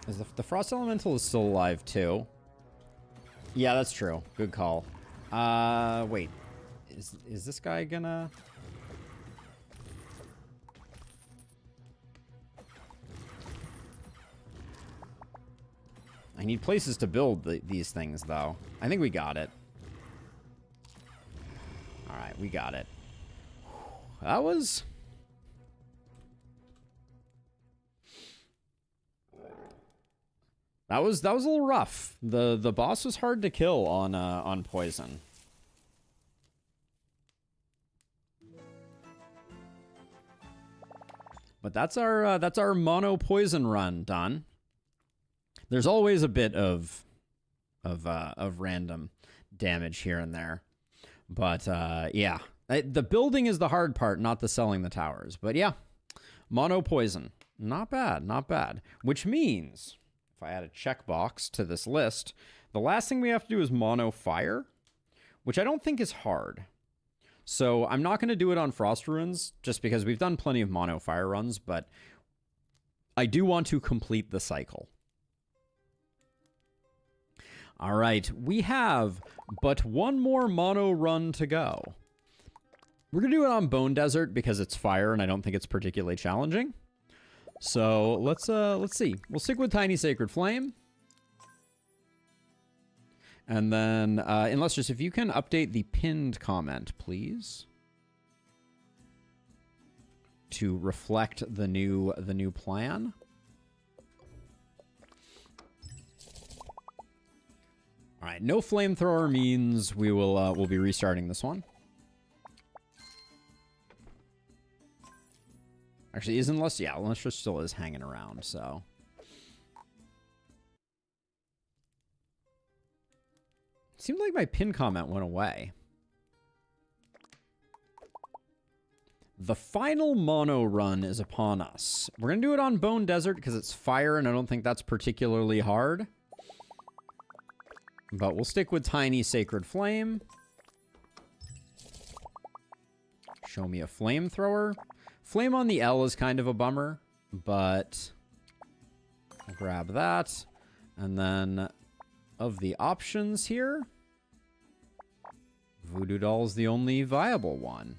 Is the Frost Elemental is still alive too? Yeah, that's true. Good call. Wait. Is this guy gonna... I need places to build these things, though. I think we got it. Alright, we got it. That was... That was a little rough. The boss was hard to kill on poison. But that's our mono poison run done. There's always a bit of random damage here and there, but yeah, the building is the hard part, not the selling the towers. But yeah, mono poison, not bad, not bad. Which means if I add a checkbox to this list, the last thing we have to do is mono fire, which I don't think is hard. So I'm not going to do it on Frost Ruins, just because we've done plenty of mono fire runs, but I do want to complete the cycle. All right, we have but one more mono run to go. We're going to do it on Bone Desert because it's fire and I don't think it's particularly challenging. So let's see. We'll stick with Tiny Sacred Flame. And then, Illustrious, if you can update the pinned comment, please, to reflect the new plan. All right, no flamethrower means we'll be restarting this one. Actually, Illustrious still is hanging around, so. Seemed like my pin comment went away. The final mono run is upon us. We're going to do it on Bone Desert because it's fire and I don't think that's particularly hard. But we'll stick with Tiny Sacred Flame. Show me a flamethrower. Flame on the L is kind of a bummer, but I'll grab that. And then of the options here, Voodoo Doll's the only viable one.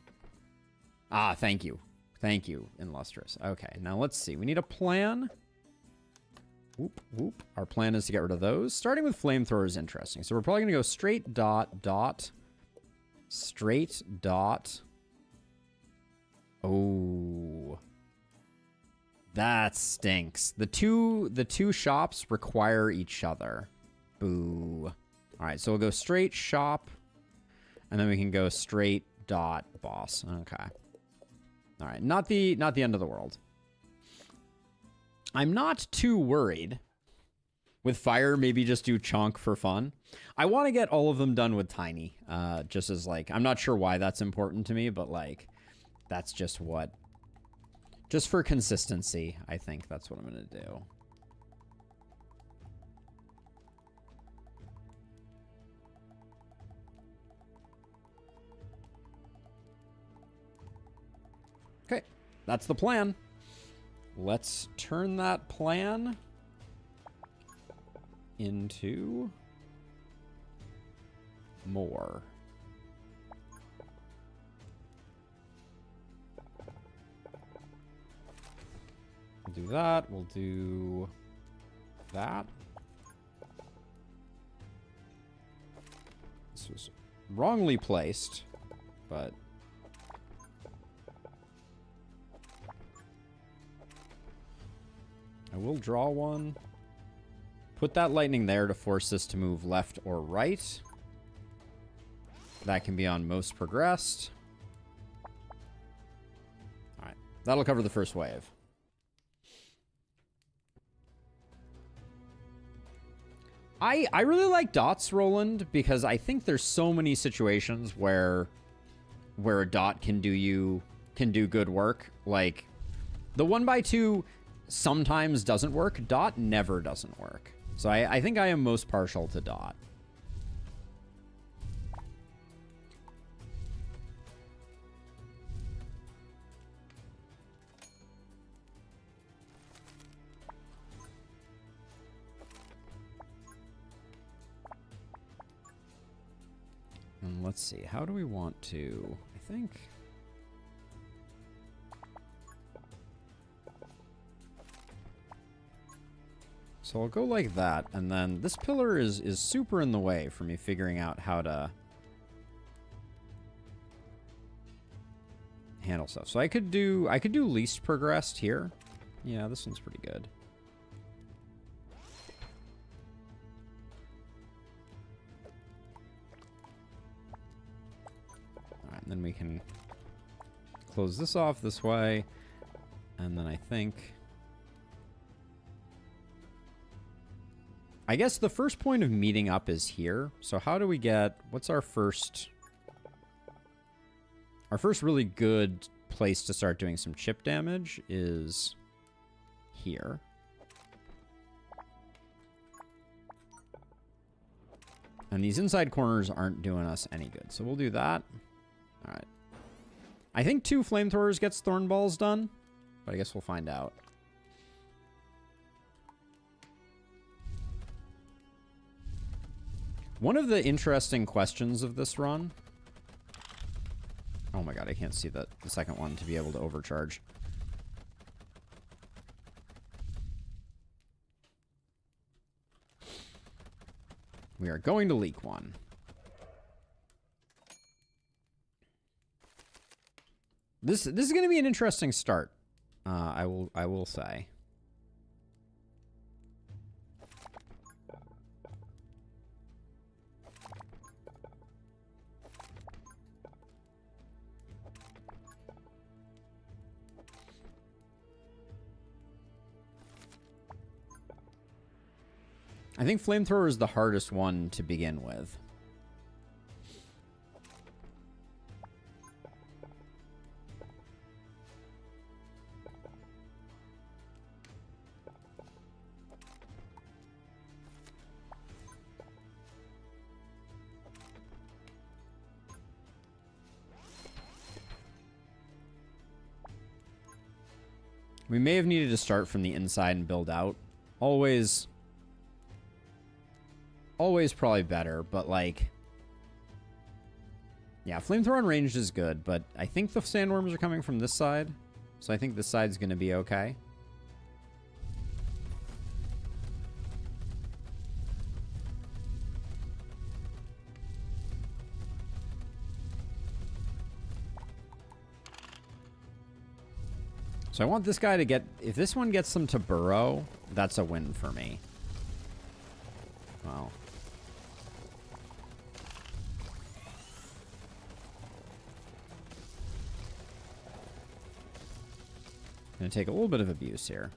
Ah, thank you. Thank you, Illustrious. Okay, now let's see. We need a plan. Whoop, whoop. Our plan is to get rid of those. Starting with Flamethrower is interesting. So we're probably going to go straight dot, dot, straight dot. Oh. That stinks. The two shops require each other. Boo. All right, so we'll go straight shop, and then we can go straight dot boss. Okay. All right, not the end of the world. I'm not too worried. With fire, maybe just do chunk for fun. I want to get all of them done with tiny, just as like, I'm not sure why that's important to me, but like, that's just what, just for consistency, I think that's what I'm going to do. Okay, that's the plan. Let's turn that plan into more. We'll do that. We'll do that. This was wrongly placed, but I will draw one. Put that lightning there to force this to move left or right. That can be on most progressed. All right, that'll cover the first wave. I really like dots, Roland, because I think there's so many situations where a dot can do good work. Like the 1x2 sometimes doesn't work. Dot never doesn't work. So I think I am most partial to dot. And let's see, how do we want to, I think... So I'll go like that, and then this pillar is super in the way for me figuring out how to handle stuff. So I could do least progressed here. Yeah, this one's pretty good. All right, and then we can close this off this way, and then I think... I guess the first point of meeting up is here. So how do we get... What's our first... Our first really good place to start doing some chip damage is here. And these inside corners aren't doing us any good. So we'll do that. All right. I think 2 flamethrowers gets thorn balls done. But I guess we'll find out. One of the interesting questions of this run... Oh my god, I can't see the second one to be able to overcharge. We are going to leak one. This is going to be an interesting start. I will say. I think flamethrower is the hardest one to begin with. We may have needed to start from the inside and build out. Always probably better, but like Yeah, flamethrower ranged is good, but I think the sandworms are coming from this side. So I think this side's going to be okay. So I want this guy to get... If this one gets them to burrow, that's a win for me. Well... Gonna take a little bit of abuse here.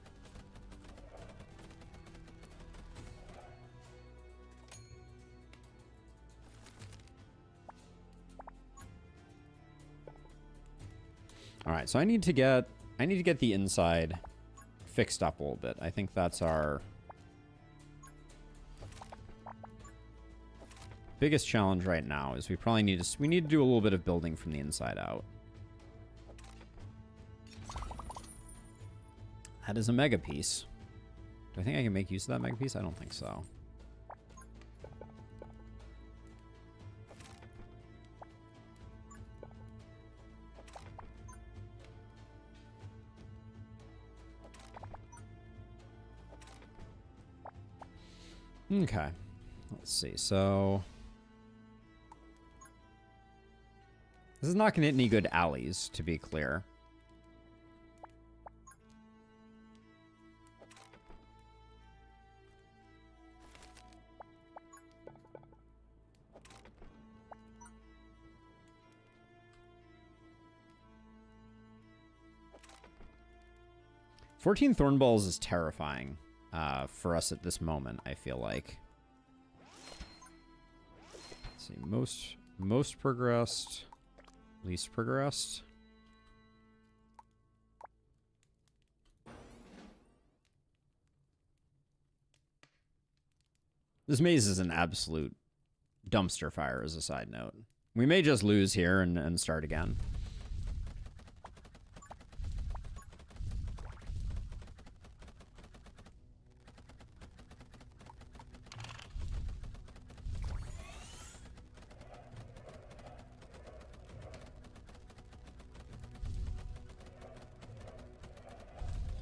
All right, so I need to get the inside fixed up a little bit. I think that's our biggest challenge right now. Is we probably need to do a little bit of building from the inside out. That is a mega piece. Do I think I can make use of that mega piece? I don't think so. Okay. Let's see. So this is not going to hit any good alleys, to be clear. $14 thorn balls is terrifying for us at this moment, I feel like. Let's see, most progressed, least progressed. This maze is an absolute dumpster fire, as a side note. We may just lose here and start again.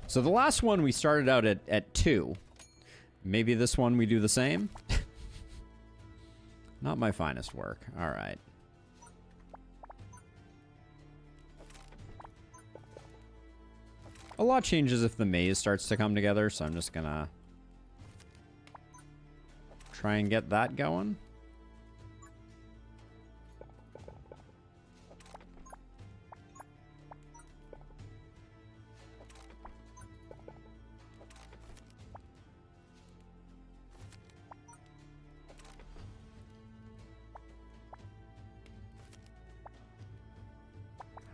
So the last one we started out at 2. Maybe this one we do the same? Not my finest work. All right. A lot changes if the maze starts to come together, so I'm just gonna try and get that going.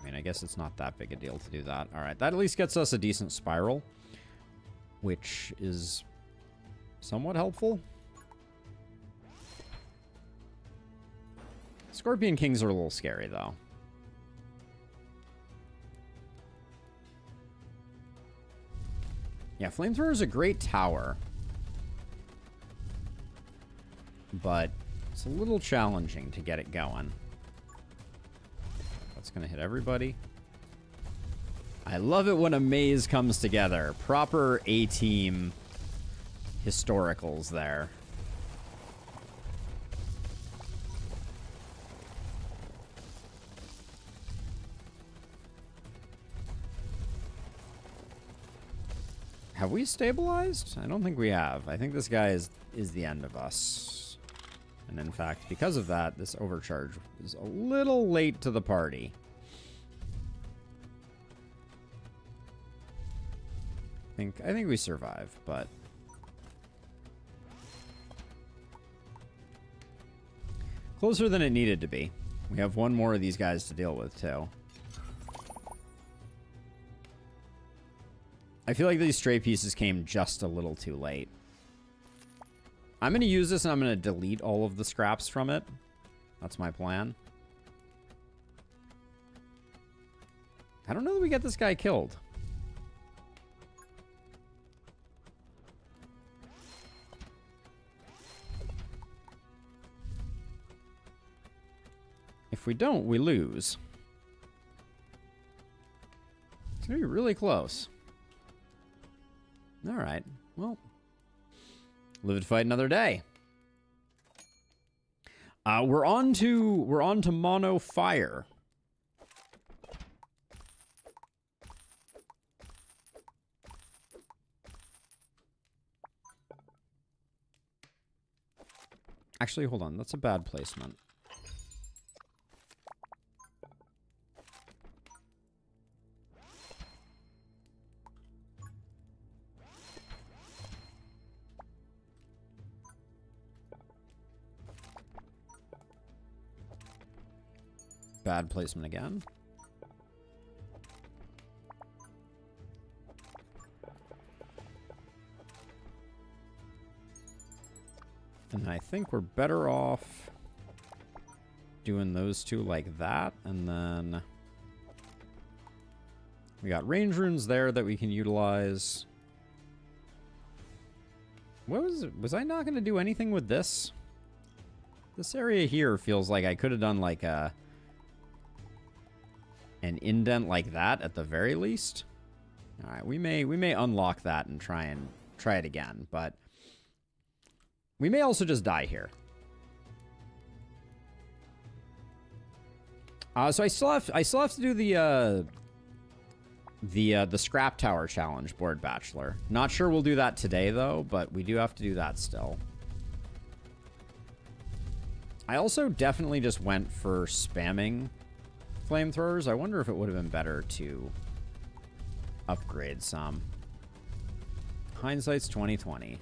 I guess it's not that big a deal to do that. All right, that at least gets us a decent spiral, which is somewhat helpful. Scorpion Kings are a little scary, though. Yeah, Flamethrower is a great tower, but it's a little challenging to get it going. It's gonna hit everybody. I love it when a maze comes together. Proper A-team historicals there. Have we stabilized? I don't think we have. I think this guy is the end of us. And in fact, because of that, this overcharge is a little late to the party. I think we survive, but closer than it needed to be. We have one more of these guys to deal with, too. I feel like these stray pieces came just a little too late. I'm going to use this and I'm going to delete all of the scraps from it. That's my plan. I don't know that we get this guy killed. If If we don't, we lose. It's going to be really close. All right. Well, live to fight another day. We're on to mono fire. Actually, hold on. That's a bad placement. Bad placement again. And I think we're better off doing those two like that. And then we got range runes there that we can utilize. What was I not going to do anything with this? This area here feels like I could have done like an indent like that at the very least. All right, we may unlock that and try it again, but we may also just die here. So I still have to do the scrap tower challenge, Board Bachelor. Not sure we'll do that today though, but we do have to do that still. I also definitely just went for spamming flamethrowers. I wonder if it would have been better to upgrade some. Hindsight's 2020.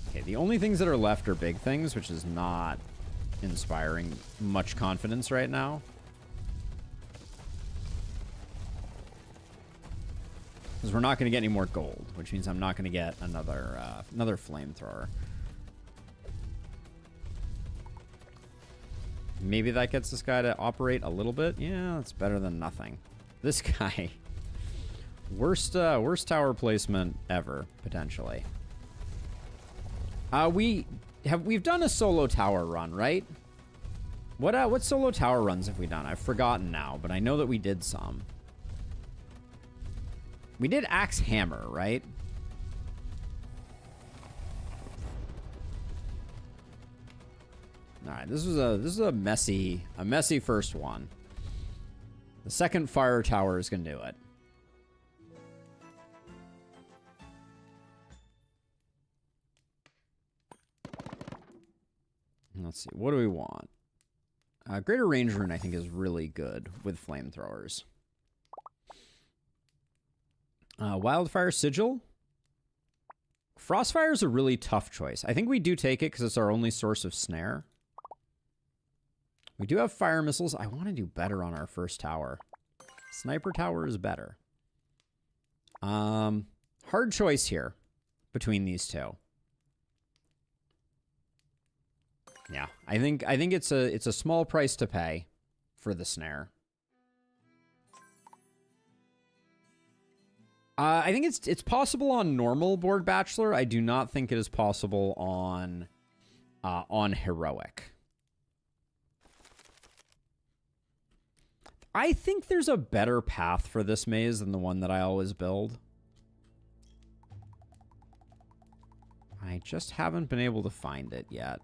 Okay, the only things that are left are big things, which is not inspiring much confidence right now. Because we're not going to get any more gold, which means I'm not going to get another flamethrower. Maybe that gets this guy to operate a little bit. Yeah, that's better than nothing. This guy, worst tower placement ever, potentially. We've done a solo tower run, right? What solo tower runs have we done? I've forgotten now, but I know that we did some. We did Axe Hammer, right? All right, this is a messy first one. The second fire tower is gonna do it. Let's see, what do we want? Greater range rune, I think, is really good with flamethrowers. Wildfire Sigil. Frostfire is a really tough choice. I think we do take it because it's our only source of snare. We do have fire missiles. I want to do better on our first tower. Sniper tower is better. Hard choice here between these two. Yeah, I think it's a small price to pay for the snare. I think it's possible on normal Board Bachelor. I do not think it is possible on heroic. I think there's a better path for this maze than the one that I always build. I just haven't been able to find it yet.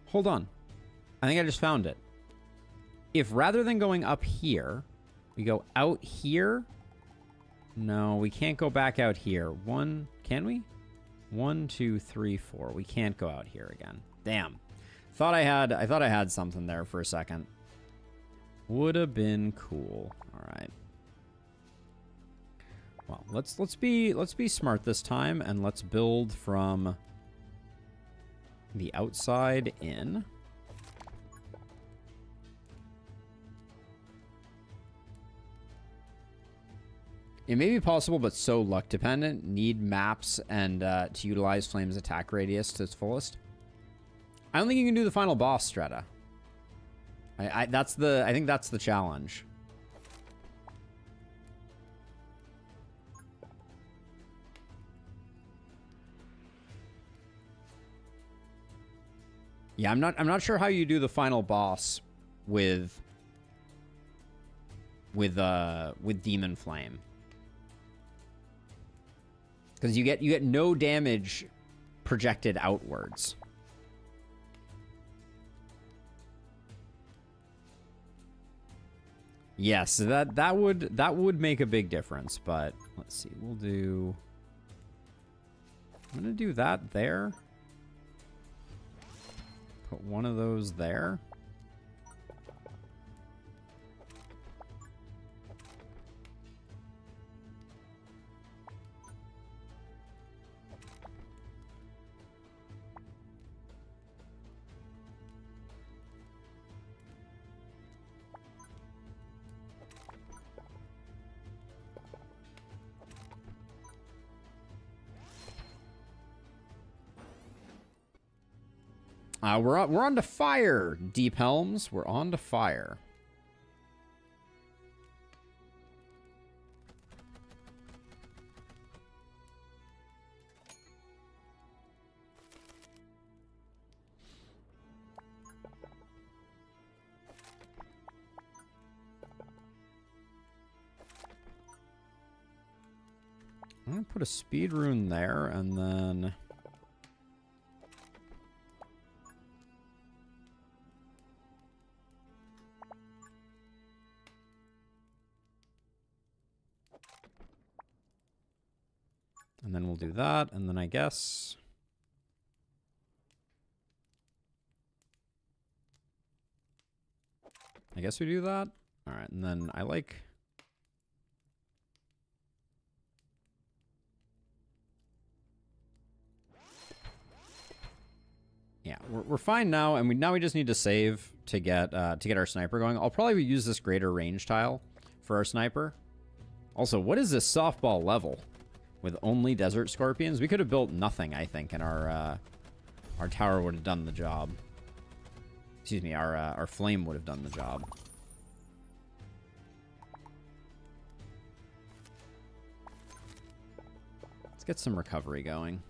Hold on. I think I just found it. If rather than going up here, we go out here. No, we can't go back out here. Can we? 1, 2, 3, 4. We can't go out here again. Damn. I thought I had something there for a second. Would have been cool. All right. Well, let's be smart this time, and let's build from the outside in. It may be possible, but so luck dependent. Need maps and to utilize Flame's attack radius to its fullest. I don't think you can do the final boss, Strata. I think that's the challenge. Yeah, I'm not sure how you do the final boss with Demon Flame. Because you get no damage projected outwards. Yes, that would make a big difference, but let's see. I'm gonna do that there. Put one of those there. We're on to fire, Deep Helms. We're on to fire. I'm gonna put a speed rune there, and then we'll do that, and then I guess we do that. All right, and then I like. Yeah, we're fine now, and we just need to save to get our sniper going. I'll probably use this greater range tile for our sniper. Also, what is this softball level with only desert scorpions? We could have built nothing, I think, and our tower would have done the job. Excuse me, our flame would have done the job. Let's get some recovery going.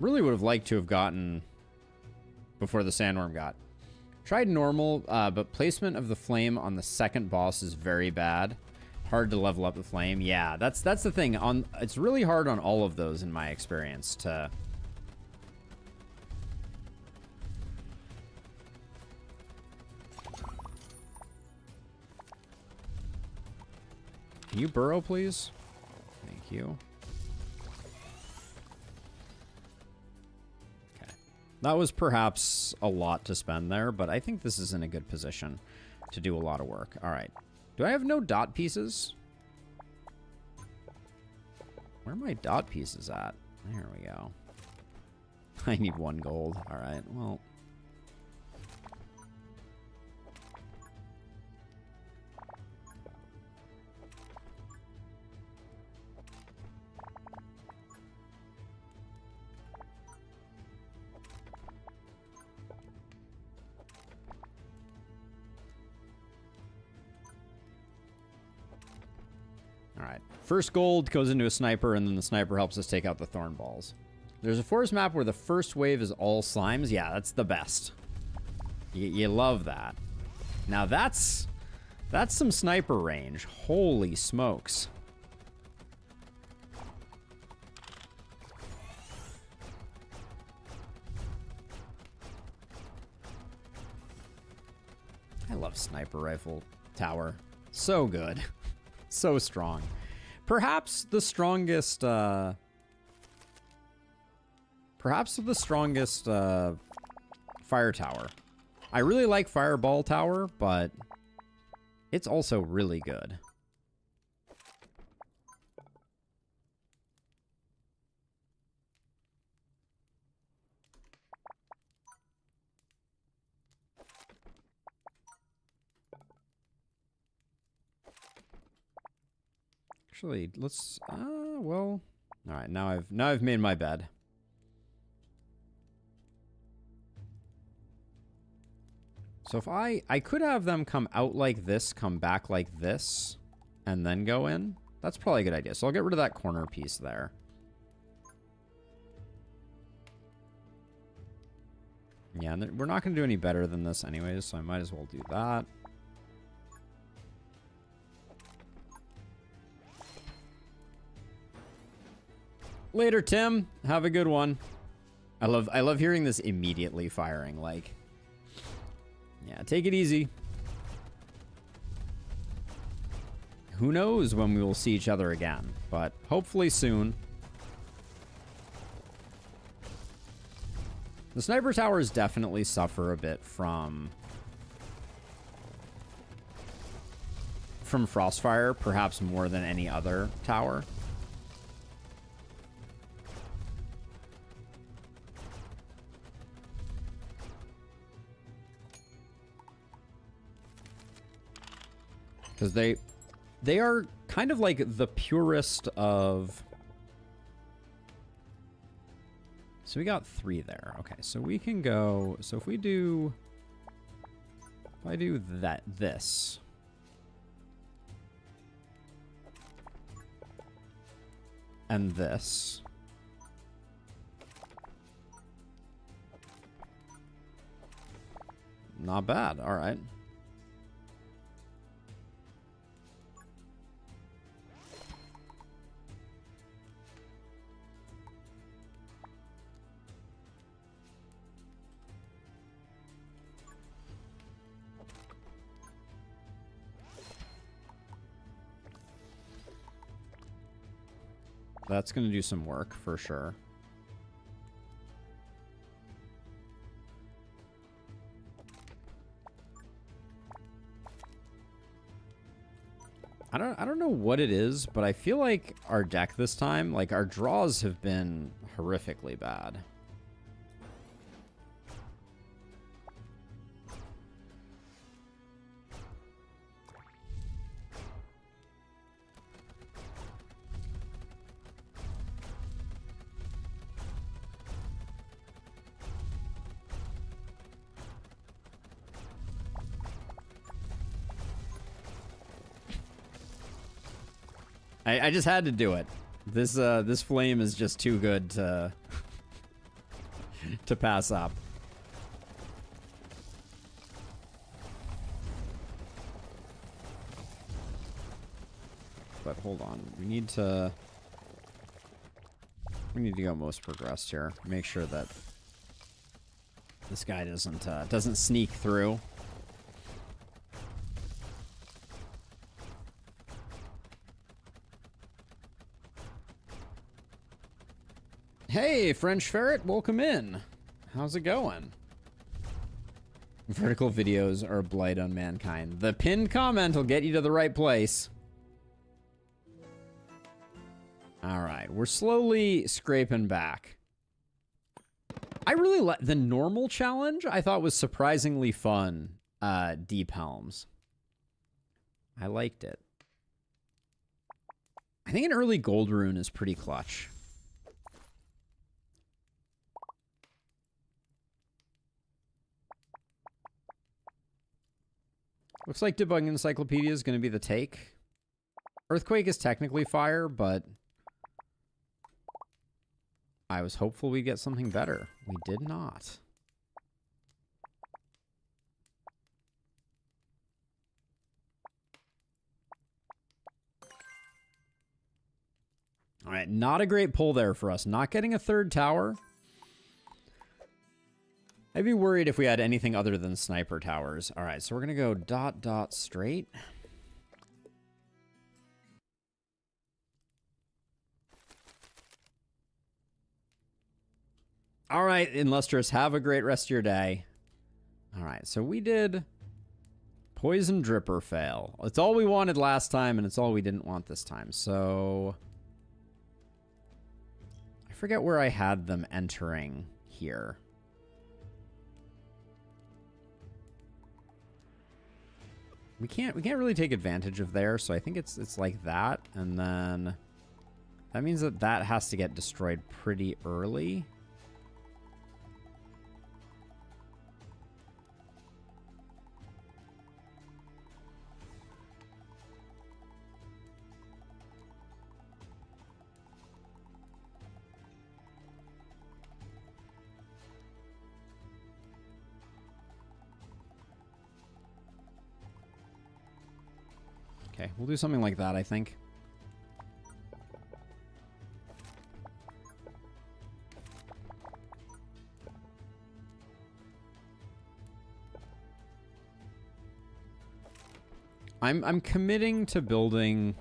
Really would have liked to have gotten before the sandworm got. Tried normal, but placement of the flame on the second boss is very bad. Hard to level up the flame. Yeah, that's the thing. It's really hard on all of those in my experience to. Can you burrow, please? Thank you. That was perhaps a lot to spend there, but I think this is in a good position to do a lot of work. All right. Do I have no dot pieces? Where are my dot pieces at? There we go. I need 1 gold. All right. Well. Alright, first gold goes into a sniper, and then the sniper helps us take out the thorn balls. There's a forest map where the first wave is all slimes. Yeah, that's the best. You love that. Now that's some sniper range. Holy smokes. I love sniper rifle tower. So good. So strong. Perhaps the strongest, fire tower. I really like Fireball Tower, but it's also really good. Actually, let's, well, all right, now I've made my bed. So if I could have them come out like this, come back like this, and then go in. That's probably a good idea. So I'll get rid of that corner piece there. Yeah, and we're not going to do any better than this anyways, so I might as well do that. Later, Tim. Have a good one. I love hearing this immediately firing, like... Yeah, take it easy. Who knows when we will see each other again, but hopefully soon. The sniper towers definitely suffer a bit from Frostfire, perhaps more than any other tower. Because they are kind of like the purest of... So we got 3 there. Okay, so we can go... So if we do... If I do this... And this... Not bad, alright. That's going to do some work, for sure. I don't know what it is, but I feel like our deck this time, like our draws have been horrifically bad. I just had to do it. This flame is just too good to to pass up. But hold on, we need to go most progressed here. Make sure that this guy doesn't sneak through. Hey, French Ferret, welcome in. How's it going? Vertical videos are a blight on mankind. The pinned comment will get you to the right place. All right, we're slowly scraping back. I really like the normal challenge. I thought was surprisingly fun. Deep Helms. I liked it. I think an early gold rune is pretty clutch. Looks like Debug Encyclopedia is going to be the take. Earthquake is technically fire, but I was hopeful we'd get something better. We did not. All right, not a great pull there for us. Not getting a third tower. I'd be worried if we had anything other than sniper towers. All right, so we're going to go ... straight. All right, Illustrious, have a great rest of your day. All right, so we did Poison Dripper fail. It's all we wanted last time, and it's all we didn't want this time. So I forget where I had them entering here. We can't really take advantage of there, so I think it's like that, and then that means that has to get destroyed pretty early. Okay, we'll do something like that, I think. I'm committing to building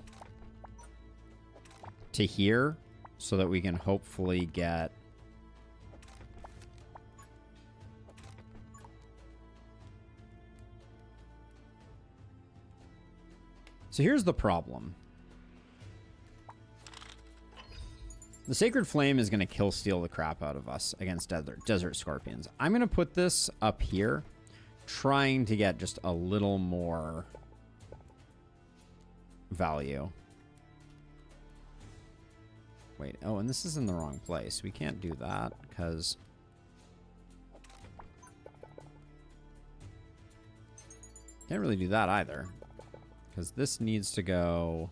to here so that we can hopefully get So here's the problem. The Sacred Flame is going to kill steal the crap out of us against desert scorpions. I'm going to put this up here, trying to get just a little more value. Wait, oh, and this is in the wrong place. We can't do that because can't really do that either. Because this needs to go...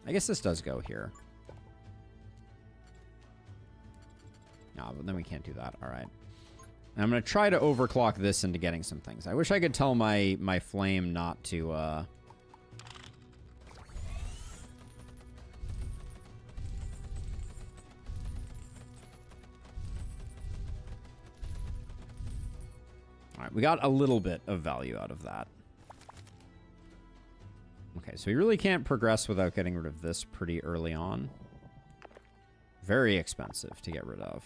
I guess this does go here. No, but then we can't do that. All right. And I'm going to try to overclock this into getting some things. I wish I could tell my flame not to... All right, we got a little bit of value out of that. Okay, so we really can't progress without getting rid of this pretty early on. Very expensive to get rid of.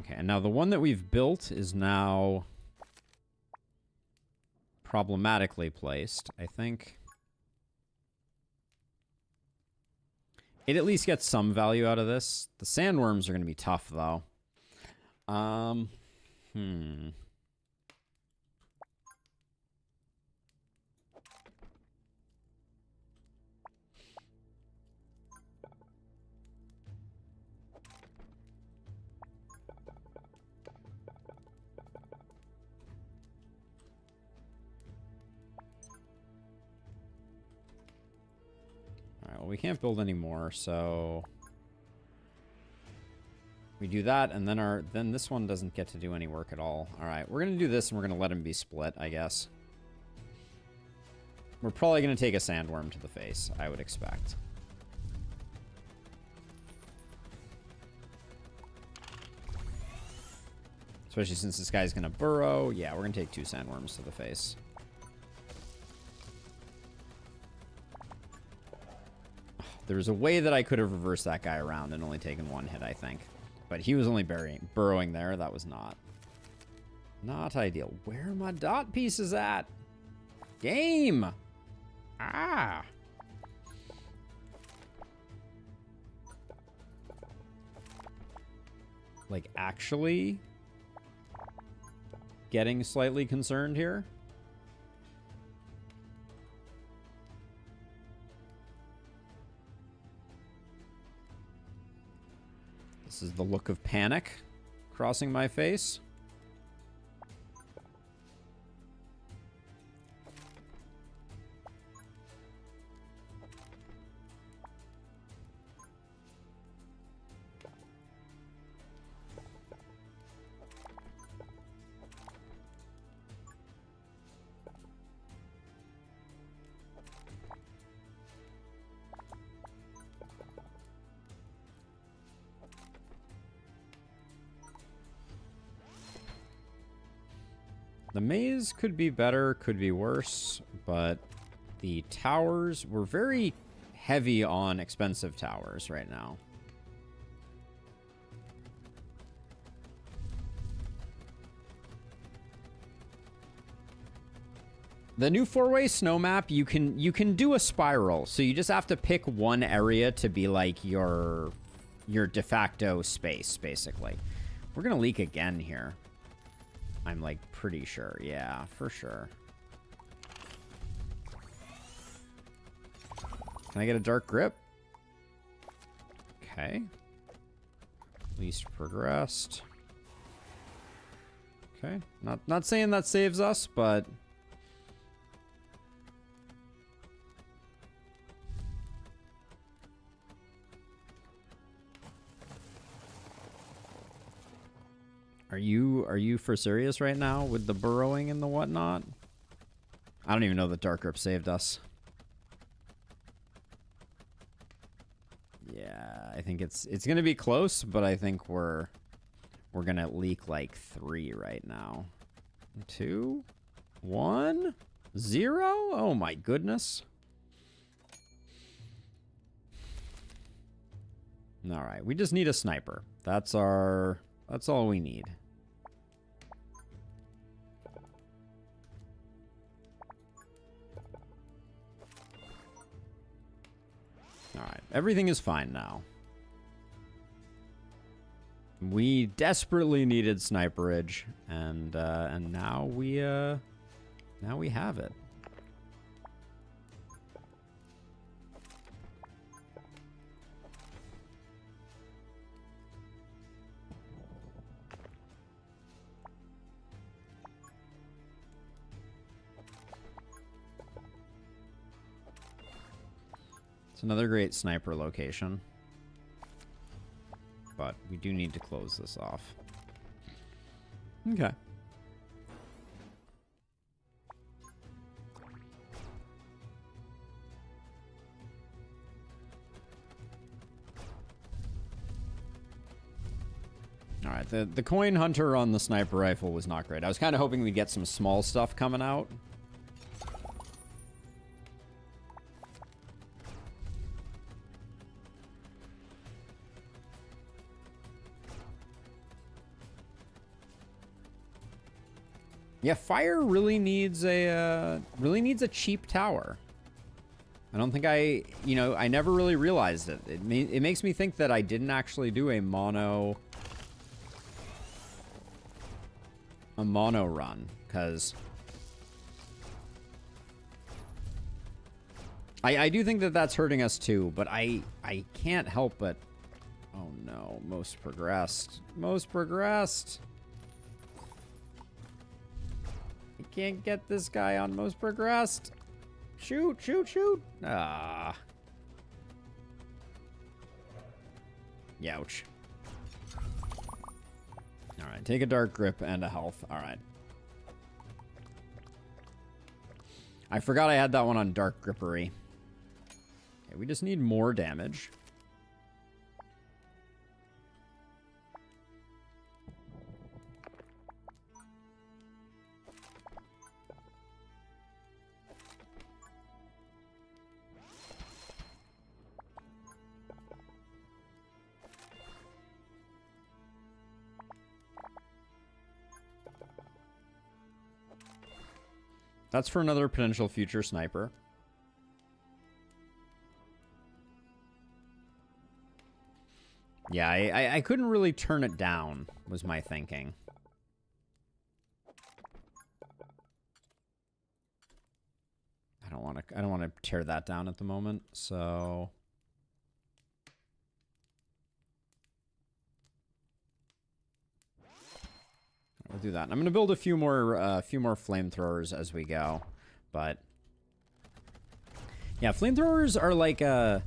Okay, and now the one that we've built is now problematically placed. I think it at least gets some value out of this. The sandworms are going to be tough, though. Well, we can't build anymore, so we do that, and then this one doesn't get to do any work at all. All right, we're gonna do this, and we're gonna let him be split, I guess. We're probably gonna take a sandworm to the face, I would expect. Especially since this guy's gonna burrow. Yeah, we're gonna take 2 sandworms to the face. There was a way that I could have reversed that guy around and only taken 1 hit, I think. But he was only burrowing there. That was not ideal. Where are my dot pieces at? Game! Ah! Like, actually getting slightly concerned here. This is the look of panic crossing my face. The maze could be better, could be worse, but the towers, we're very heavy on expensive towers right now. The new 4-way snow map, you can do a spiral, so you just have to pick one area to be like your de facto space, basically. We're gonna leak again here. I'm like pretty sure. Yeah, for sure. Can I get a dark grip? Okay. Least progressed. Okay. Not saying that saves us, but Are you for serious right now with the burrowing and the whatnot? I don't even know that dark grip saved us. Yeah, I think it's gonna be close, but I think we're gonna leak like 3 right now. 2, 1, 0. Oh my goodness. All right, we just need a sniper. That's all we need. All right, everything is fine now. We desperately needed sniperage, and now we have it. Another great sniper location. But we do need to close this off. Okay. Alright, the coin hunter on the sniper rifle was not great. I was kind of hoping we'd get some small stuff coming out. Yeah, fire really needs a cheap tower. I don't think I never really realized it. It makes me think that I didn't actually do a mono run, because I do think that that's hurting us too, but I can't help but, oh no, most progressed. Can't get this guy on most progressed. Shoot. Ah. Youch. Alright, take a dark grip and a health. Alright. I forgot I had that one on dark grippery. Okay, we just need more damage. That's for another potential future sniper. Yeah, I couldn't really turn it down, was my thinking. I don't want to tear that down at the moment, so we'll do that. I'm going to build a few more flamethrowers as we go, but yeah, flamethrowers are like a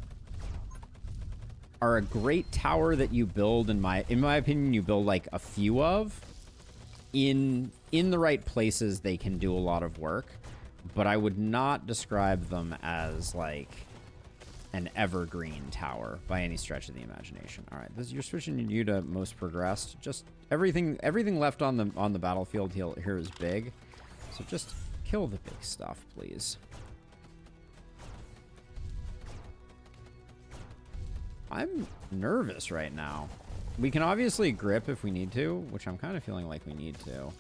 great tower that you build. In my opinion, you build like a few of. In the right places, they can do a lot of work, but I would not describe them as like an evergreen tower by any stretch of the imagination. All right, you're switching you to most progressed. Just everything left on the battlefield here is big. So just kill the big stuff, please. I'm nervous right now. We can obviously grip if we need to, which I'm kind of feeling like we need to.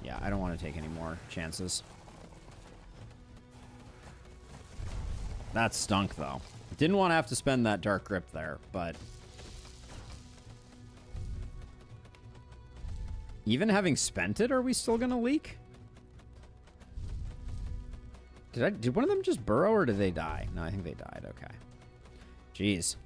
Yeah, I don't want to take any more chances. That stunk, though. Didn't want to have to spend that dark grip there, but... Even having spent it, are we still going to leak? Did one of them just burrow, or did they die? No, I think they died. Okay. Jeez.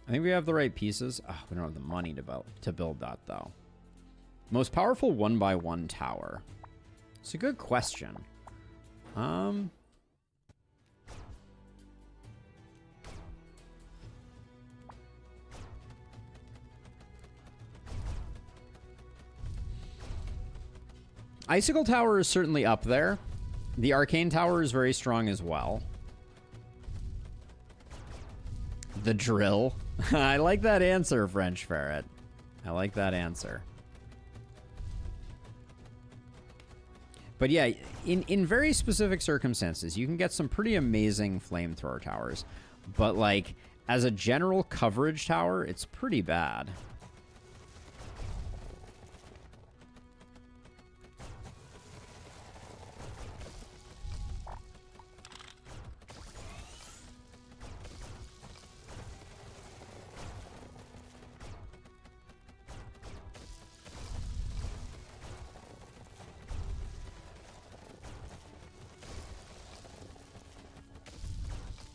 I think we have the right pieces. Oh, we don't have the money to build that, though. Most powerful 1x1 tower. It's a good question. Icicle Tower is certainly up there. The Arcane Tower is very strong as well. The drill. I like that answer, French Ferret. I like that answer. But yeah, in very specific circumstances, you can get some pretty amazing flamethrower towers. But like, as a general coverage tower, it's pretty bad.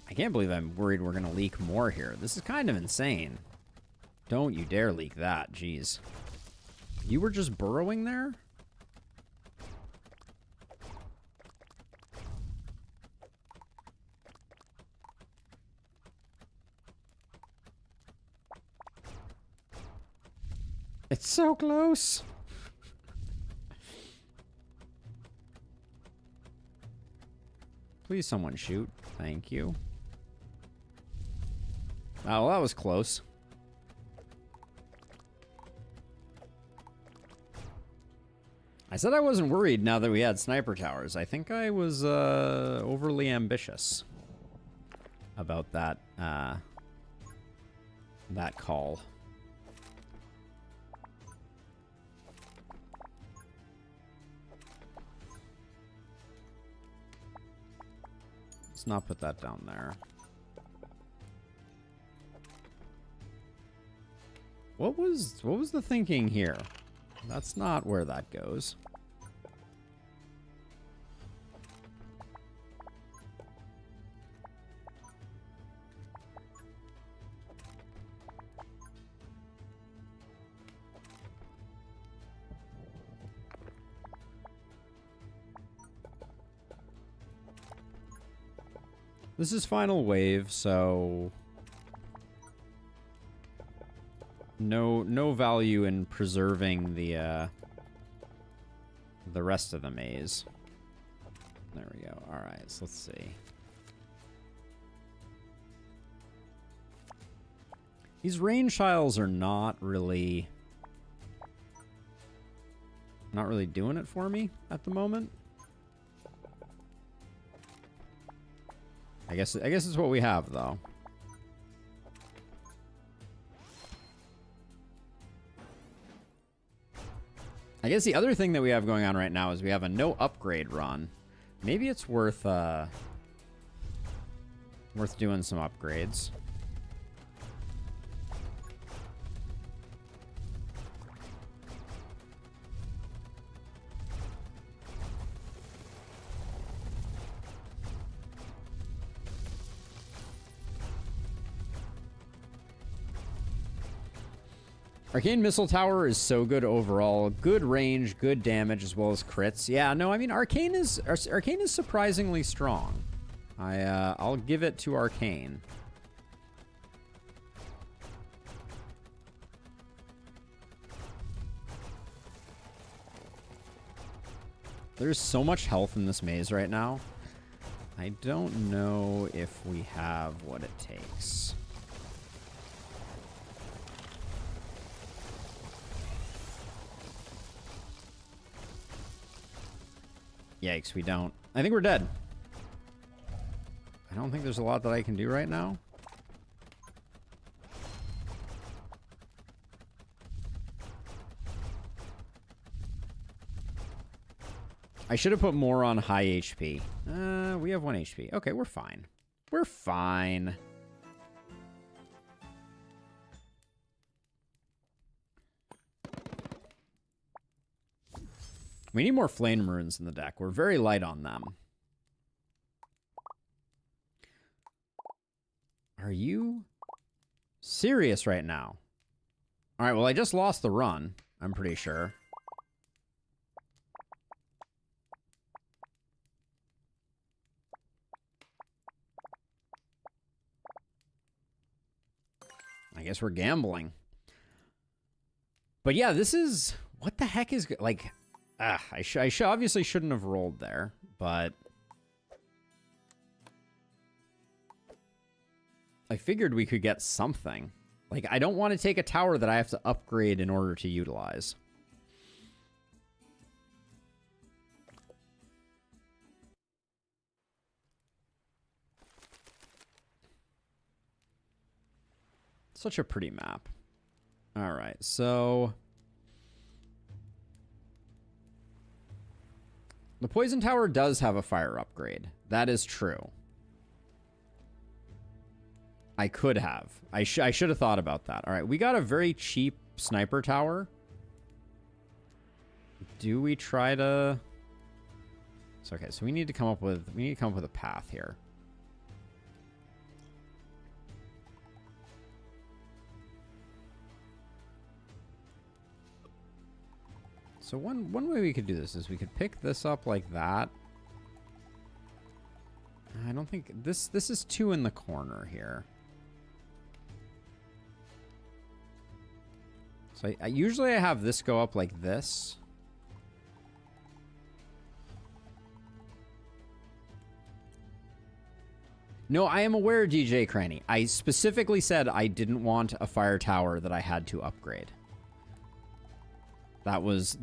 I can't believe I'm worried we're going to leak more here. This is kind of insane. Don't you dare leak that. Jeez. You were just burrowing there? It's so close. Please someone shoot. Thank you. Oh, well, that was close. I said I wasn't worried now that we had sniper towers. I think I was overly ambitious about that that call. Let's not put that down there. What was the thinking here? That's not where that goes. This is final wave, so no value in preserving the rest of the maze. There we go. All right, so let's see. These range tiles are not really doing it for me at the moment. I guess it's what we have, though. I guess the other thing that we have going on right now is we have a no upgrade run. Maybe it's worth doing some upgrades. Arcane Missile Tower is so good overall. Good range, good damage, as well as crits. Yeah, no, I mean, Arcane is surprisingly strong. I'll give it to Arcane. There's so much health in this maze right now. I don't know if we have what it takes. Yikes, we don't. I think we're dead. I don't think there's a lot that I can do right now. I should have put more on high HP. We have 1 HP. Okay, we're fine. We're fine. We need more flame runes in the deck. We're very light on them. Are you serious right now? All right, well, I just lost the run, I'm pretty sure. I guess we're gambling. But yeah, this is... What the heck is... Like... I obviously shouldn't have rolled there, but... I figured we could get something. Like, I don't want to take a tower that I have to upgrade in order to utilize. Such a pretty map. All right, so... The Poison Tower does have a fire upgrade. That is true. I could have. I should have thought about that. All right, we got a very cheap sniper tower. Do we try to... It's okay, so we need to come up with a path here. So one way we could do this is we could pick this up like that. I don't think... This is 2 in the corner here. So usually I have this go up like this. No, I am aware, DJ Cranny. I specifically said I didn't want a fire tower that I had to upgrade. That was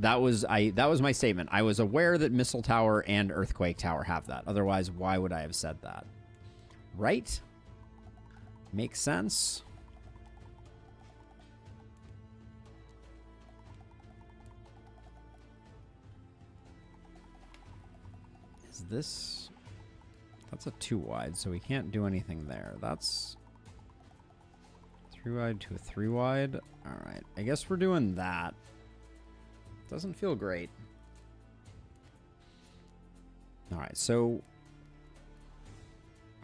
my statement. I was aware that Missile Tower and Earthquake Tower have that. Otherwise, why would I have said that? Right? Makes sense. Is this... That's a 2 wide, so we can't do anything there. That's 3 wide to a 3 wide. All right. I guess we're doing that. Doesn't feel great. All right, so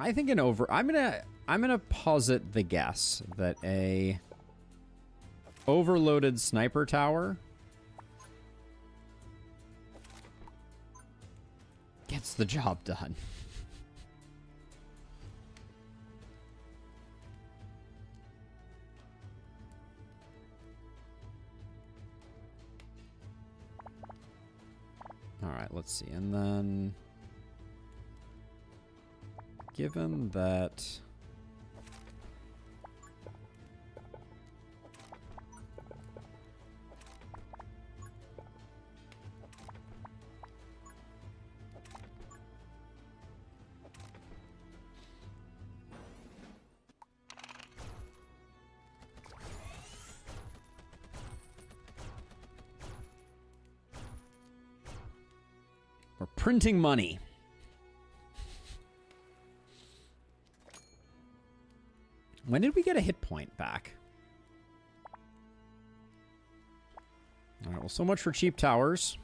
I think I'm gonna posit the guess that a overloaded sniper tower gets the job done. All right, let's see. And then, given that... We're printing money. When did we get a hit point back? All right, well, so much for cheap towers.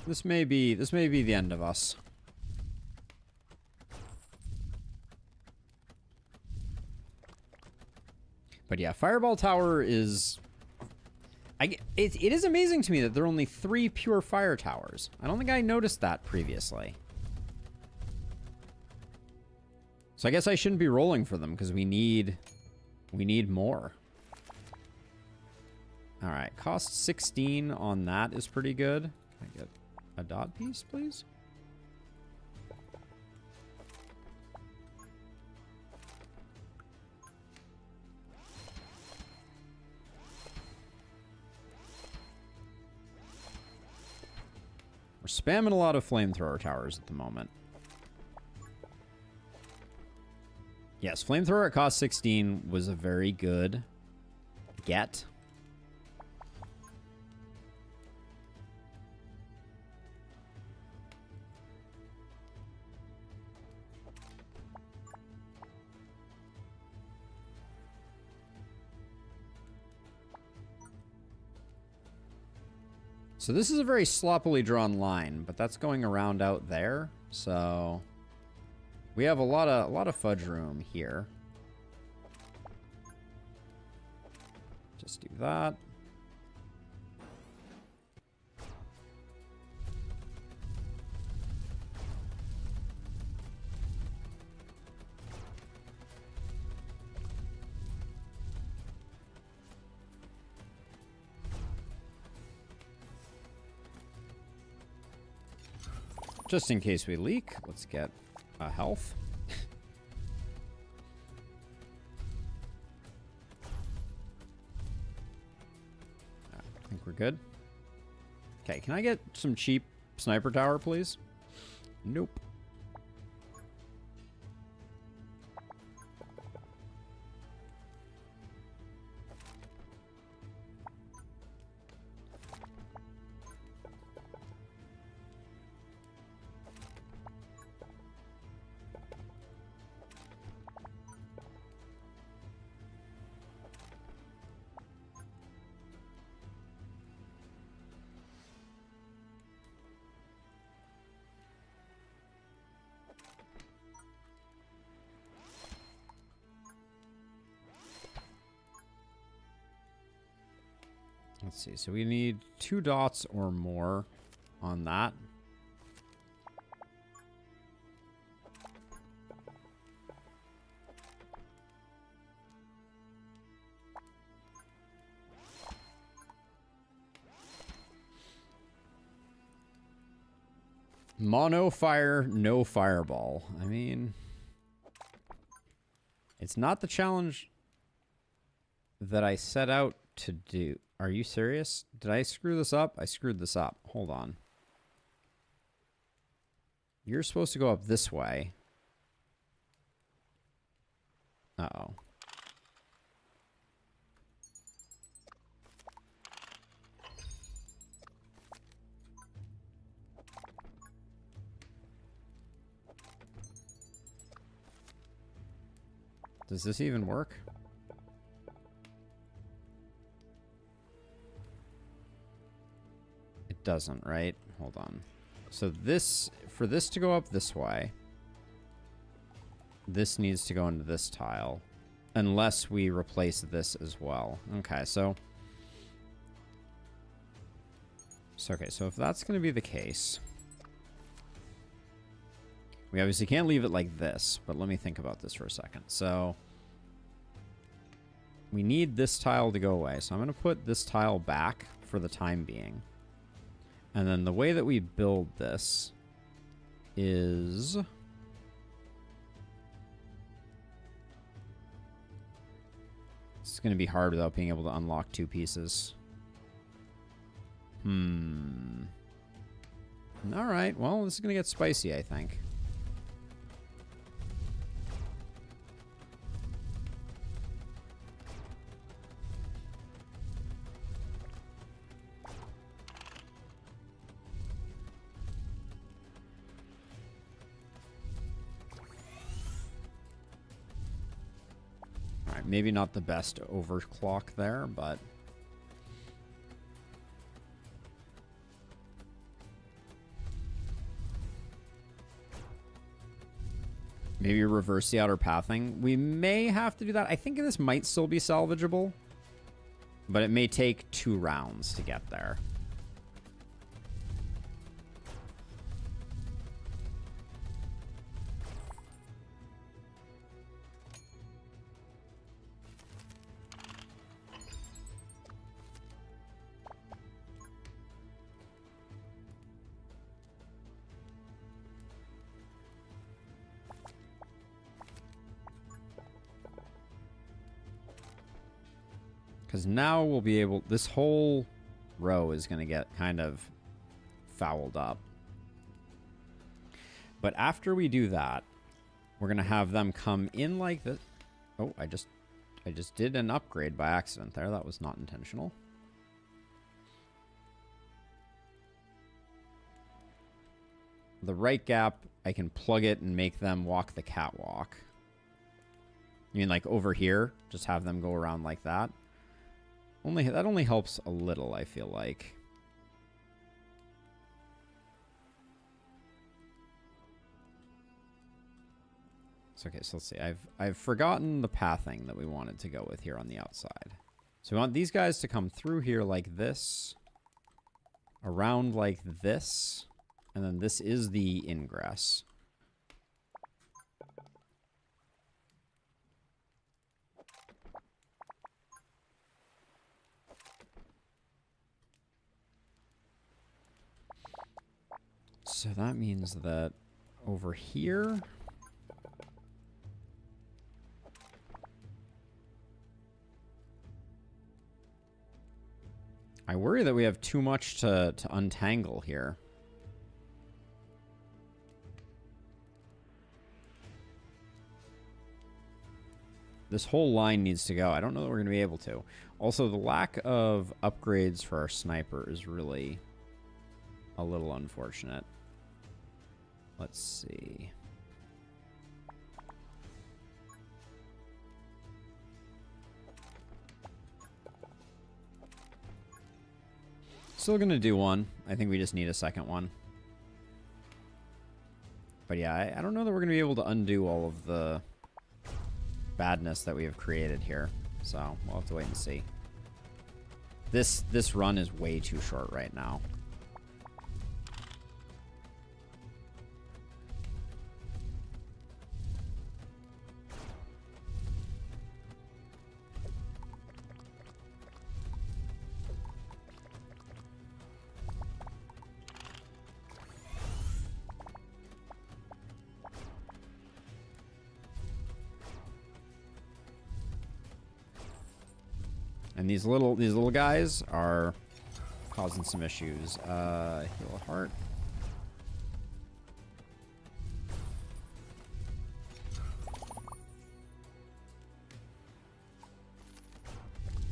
This may be the end of us. But yeah, Fireball Tower is... It is amazing to me that there are only 3 pure fire towers. I don't think I noticed that previously. So I guess I shouldn't be rolling for them because we need more. All right, cost 16 on that is pretty good. Can I get a dot piece, please? We're spamming a lot of flamethrower towers at the moment. Yes, flamethrower at cost 16 was a very good get. So this is a very sloppily drawn line, but that's going around out there. So we have a lot of fudge room here. Just do that. Just in case we leak, let's get a health. I think we're good. Okay, can I get some cheap sniper tower, please? Nope. Let's see, so we need 2 dots or more on that. Mono fire, no fireball. I mean, it's not the challenge that I set out to do. Are you serious? Did I screw this up? I screwed this up. Hold on. You're supposed to go up this way. Uh-oh. Does this even work? Doesn't, right? Hold on. So this, for this to go up this way, this needs to go into this tile, unless we replace this as well. Okay, so okay, so if that's going to be the case, we obviously can't leave it like this, but let me think about this for a second. So we need this tile to go away, so I'm going to put this tile back for the time being. And then the way that we build this is... It's going to be hard without being able to unlock 2 pieces. Alright, well, this is going to get spicy, I think. Maybe not the best overclock there, but... Maybe reverse the outer pathing. We may have to do that. I think this might still be salvageable, but it may take 2 rounds to get there. Because now we'll be able... This whole row is going to get kind of fouled up. But after we do that, we're going to have them come in like this. Oh, I just did an upgrade by accident there. That was not intentional. The right gap, I can plug it and make them walk the catwalk. You mean like over here? Just have them go around like that? That only helps a little, I feel like. So, okay, so let's see. I've forgotten the pathing that we wanted to go with here on the outside. So we want these guys to come through here like this, around like this, and then this is the ingress. So that means that over here... I worry that we have too much to untangle here. This whole line needs to go. I don't know that we're going to be able to. Also, the lack of upgrades for our sniper is really a little unfortunate. Let's see. Still gonna do one. I think we just need a second one. But yeah, I don't know that we're gonna be able to undo all of the badness that we have created here. So we'll have to wait and see. This run is way too short right now. And these little guys are causing some issues. Heal a heart.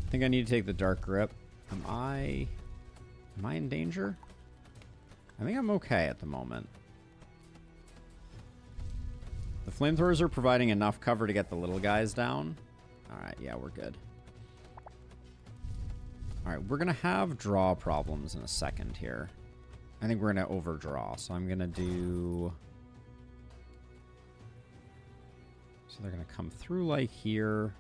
I think I need to take the dark grip. Am I in danger? I think I'm okay at the moment. The flamethrowers are providing enough cover to get the little guys down. Alright, yeah, we're good. Alright, we're going to have draw problems in a second here. I think we're going to overdraw, so I'm going to do... So they're going to come through like here.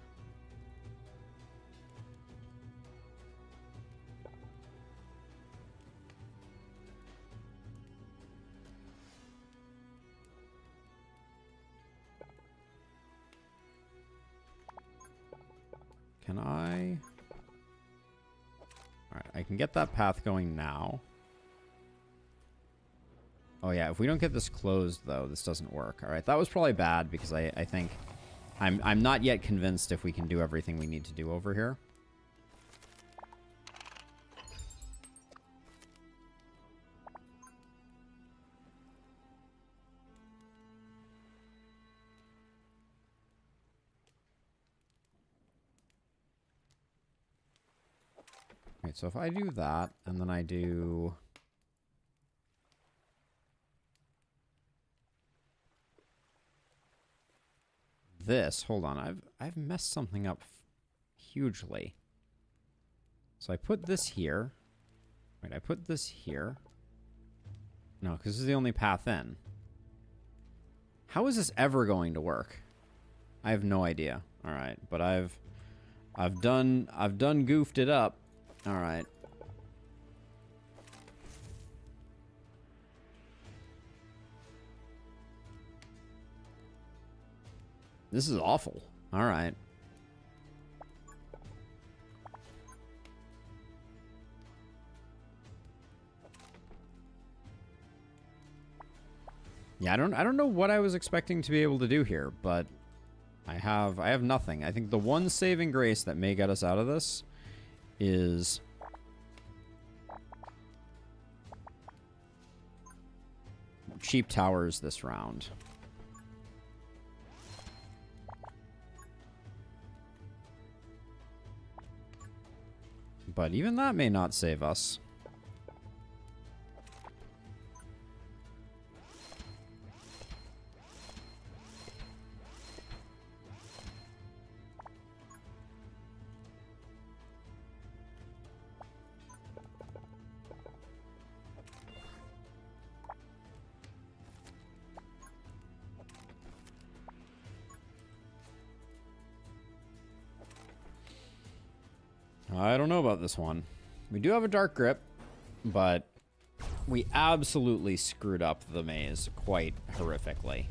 Can I... Alright, I can get that path going now. Oh yeah, if we don't get this closed, though, this doesn't work. Alright, that was probably bad, because I think... I'm not yet convinced if we can do everything we need to do over here. Right, so if I do that, and then I do... this, hold on, I've messed something up hugely. So I put this here. Wait, I put this here. No, because this is the only path in. How is this ever going to work? I have no idea. All right, but I've done goofed it up. All right. This is awful. All right. Yeah, I don't know what I was expecting to be able to do here, but I have nothing. I think the one saving grace that may get us out of this is cheap towers this round. But even that may not save us. I don't know about this one. We do have a dark grip, but we absolutely screwed up the maze quite horrifically.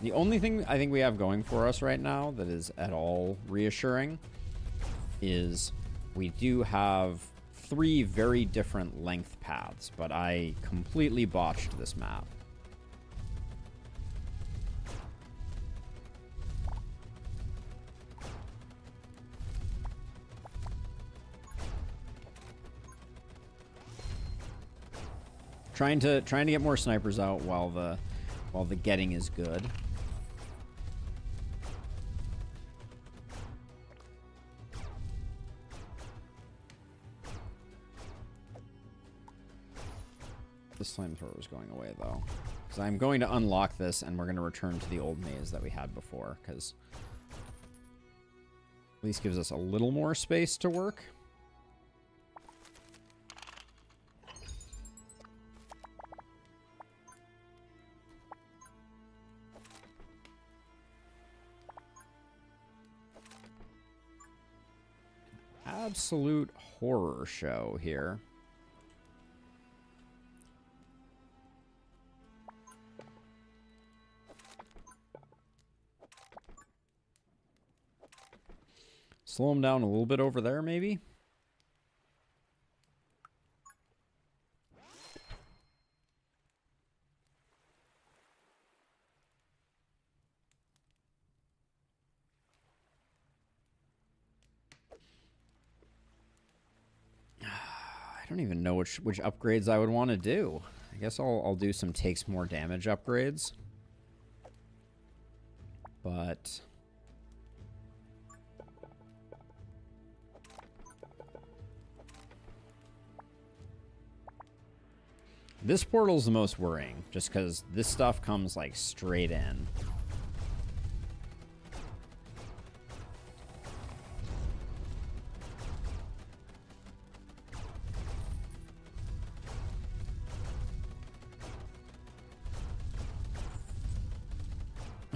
The only thing I think we have going for us right now that is at all reassuring is we do have 3 very different length paths, but I completely botched this map. Trying to get more snipers out while the getting is good. This flamethrower is going away though, because I'm going to unlock this and we're going to return to the old maze that we had before, because at least gives us a little more space to work. Absolute horror show here. Slow him down a little bit over there, maybe? I don't even know which upgrades I would want to do. I guess I'll do some takes more damage upgrades. But this portal's the most worrying, just because this stuff comes like straight in.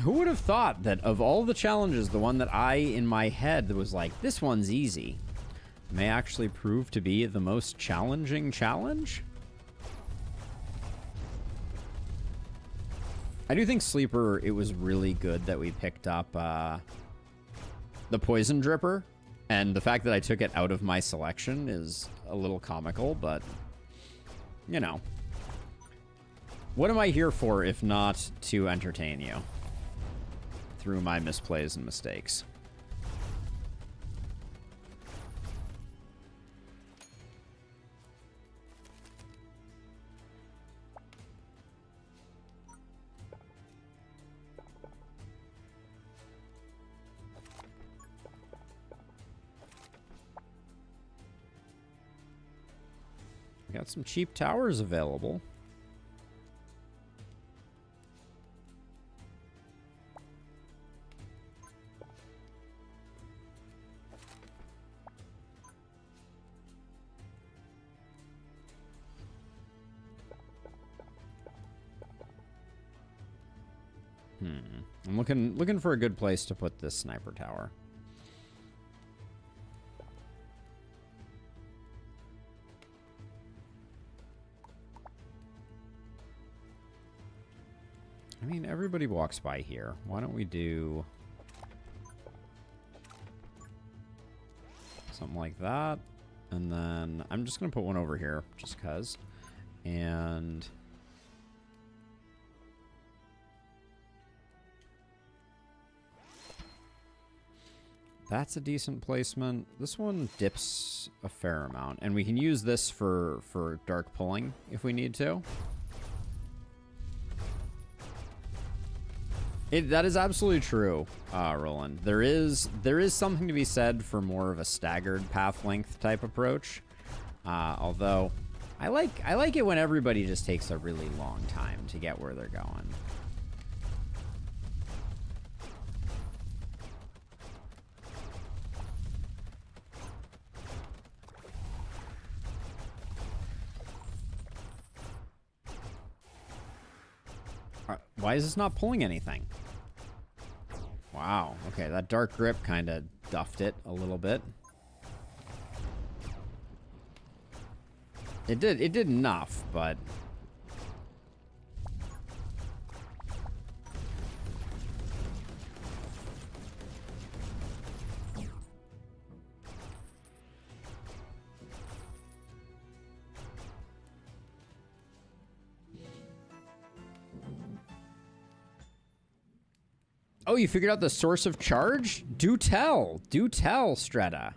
Who would have thought that of all the challenges, the one that I, in my head, was like, this one's easy, may actually prove to be the most challenging challenge? I do think Sleeper, it was really good that we picked up the Poison Dripper, and the fact that I took it out of my selection is a little comical, but, you know. What am I here for if not to entertain you through my misplays and mistakes? We got some cheap towers available. I'm looking for a good place to put this sniper tower. I mean, everybody walks by here. Why don't we do something like that? And then I'm just going to put one over here just because. And that's a decent placement. This one dips a fair amount. And we can use this for dark pulling if we need to. That is absolutely true, Roland. There is something to be said for more of a staggered path length type approach. Although I like it when everybody just takes a really long time to get where they're going. Why is this not pulling anything? Wow. Okay, that dark grip kind of duffed it a little bit. It did enough, but oh, you figured out the source of charge? Do tell, Streta.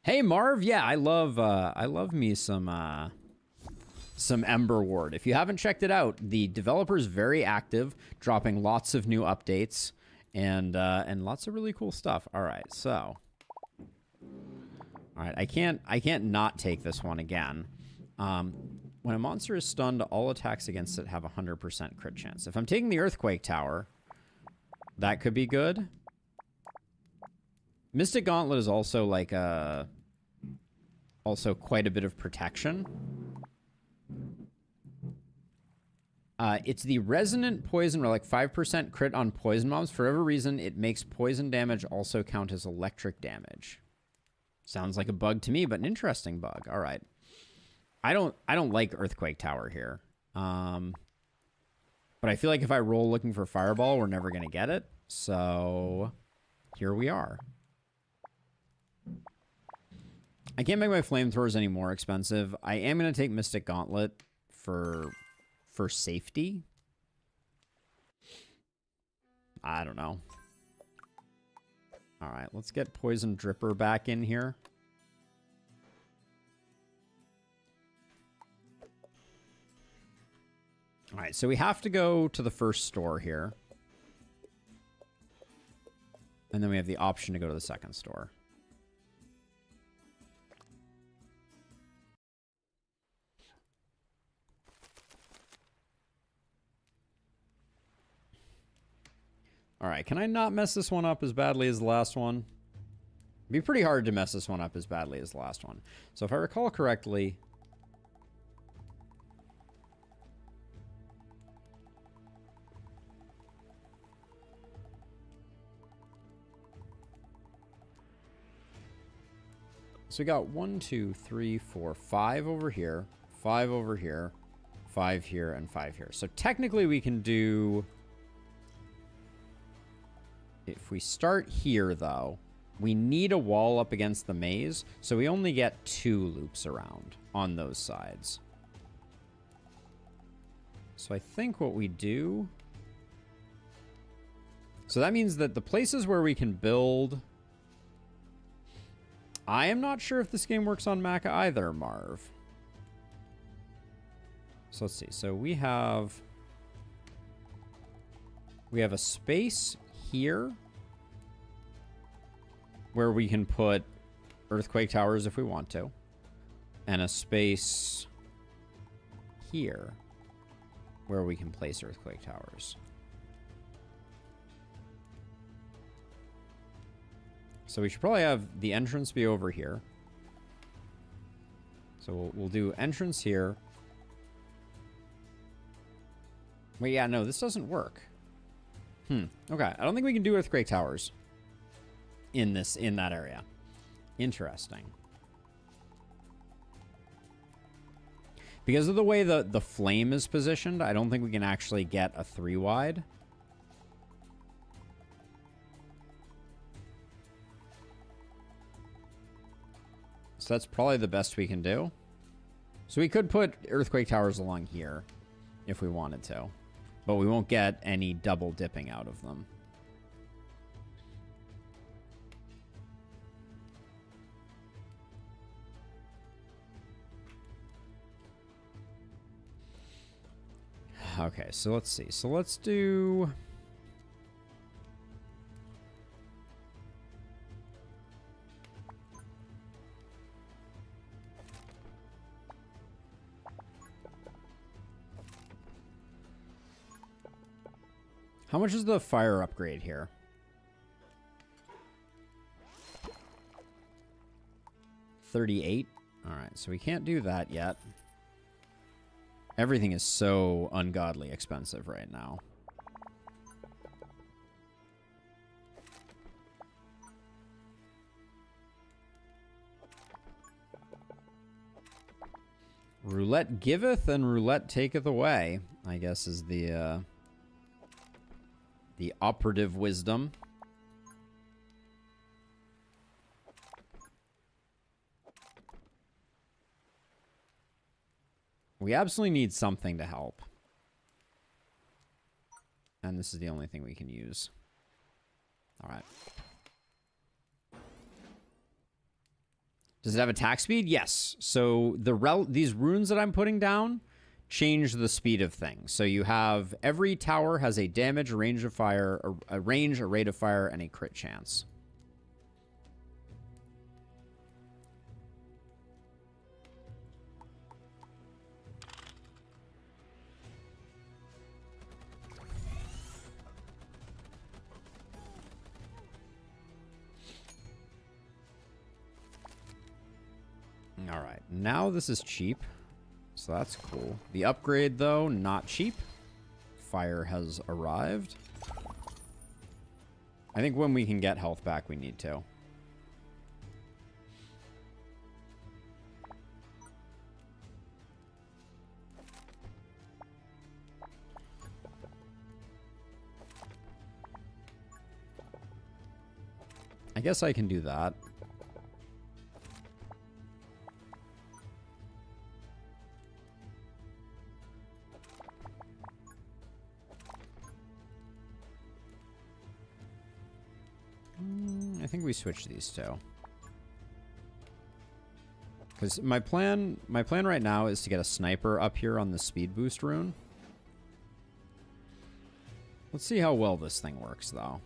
Hey, Marv. Yeah, I love me some Emberward. If you haven't checked it out, the developer's very active, dropping lots of new updates and lots of really cool stuff. All right, so, all right, I can't not take this one again. When a monster is stunned, all attacks against it have a 100% crit chance. If I'm taking the Earthquake Tower, that could be good. Mystic Gauntlet is also like also quite a bit of protection. It's the Resonant Poison Relic, 5% crit on poison mobs. For whatever reason, it makes poison damage also count as electric damage. Sounds like a bug to me, but an interesting bug. All right. I don't like Earthquake Tower here. But I feel like if I roll looking for Fireball, we're never going to get it. So here we are. I can't make my flamethrowers any more expensive. I am going to take Mystic Gauntlet for safety. I don't know. All right, let's get Poison Dripper back in here. All right, so we have to go to the first store here. And then we have the option to go to the second store. All right, can I not mess this one up as badly as the last one? It'd be pretty hard to mess this one up as badly as the last one. So if I recall correctly... So we got 1, 2, 3, 4, 5 over here, 5 over here, 5 here, and 5 here. So technically we can do... If we start here, though, we need a wall up against the maze, so we only get 2 loops around on those sides. So I think what we do... So that means that the places where we can build... I am not sure if this game works on Mac either, Marv. So let's see. So we have a space here where we can put Earthquake Towers if we want to, and a space here where we can place Earthquake Towers. So we should probably have the entrance be over here. So we'll do entrance here. Wait, yeah, no, this doesn't work. Okay, I don't think we can do earthquake towers in that area. Interesting. Because of the way the flame is positioned, I don't think we can actually get a 3-wide. So that's probably the best we can do. So we could put earthquake towers along here if we wanted to. But we won't get any double dipping out of them. Okay, so let's see. So let's do... How much is the fire upgrade here? 38? Alright, so we can't do that yet. Everything is so ungodly expensive right now. Roulette giveth and roulette taketh away, I guess is the operative wisdom. We absolutely need something to help. And this is the only thing we can use. All right. Does it have attack speed? Yes. So these runes that I'm putting down change the speed of things. So you have every tower has a damage, a range of fire, a range, a rate of fire, and a crit chance. All right, now this is cheap, so that's cool. The upgrade, though, not cheap. Fire has arrived. I think when we can get health back, we need to. I guess I can do that. I think we switch these two. Because my plan right now is to get a sniper up here on the speed boost rune. Let's see how well this thing works, though.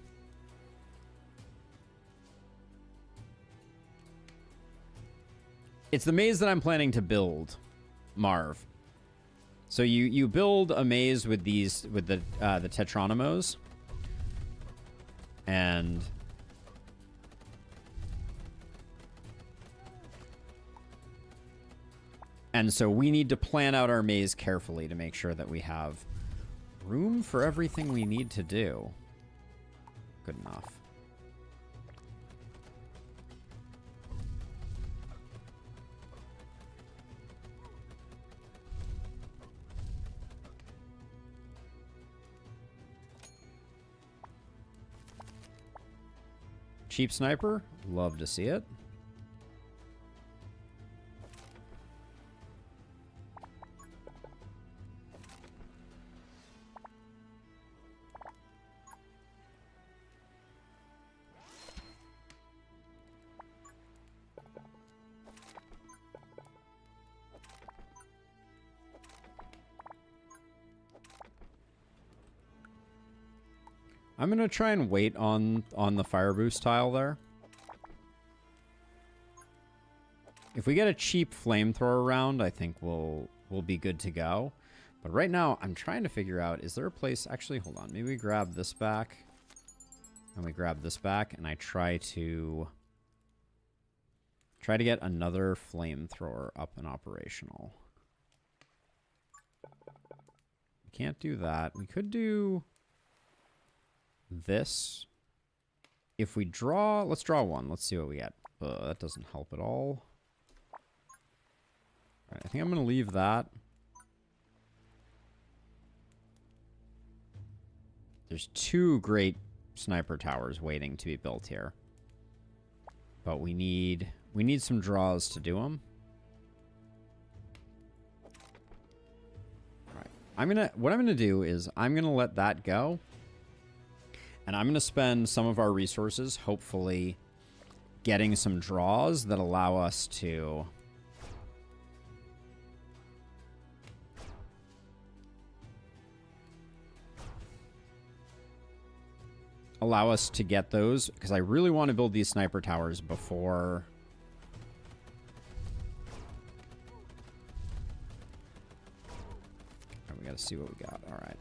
It's the maze that I'm planning to build, Marv. So you build a maze with the Tetronymos, and so we need to plan out our maze carefully to make sure that we have room for everything we need to do. Good enough. Cheap sniper, love to see it. I'm going to try and wait on the fire boost tile there. If we get a cheap flamethrower round, I think we'll be good to go. But right now, I'm trying to figure out, is there a place... Actually, hold on. Maybe we grab this back. And we grab this back, and I try to get another flamethrower up and operational. We can't do that. We could do... this. If we draw, let's draw one. Let's see what we get. That doesn't help at all. All right, I think I'm going to leave that. There's 2 great sniper towers waiting to be built here. But we need some draws to do them. All right. What I'm going to do is I'm going to let that go. And I'm going to spend some of our resources, hopefully, getting some draws that allow us to get those, because I really want to build these sniper towers before we got to see what we got. All right.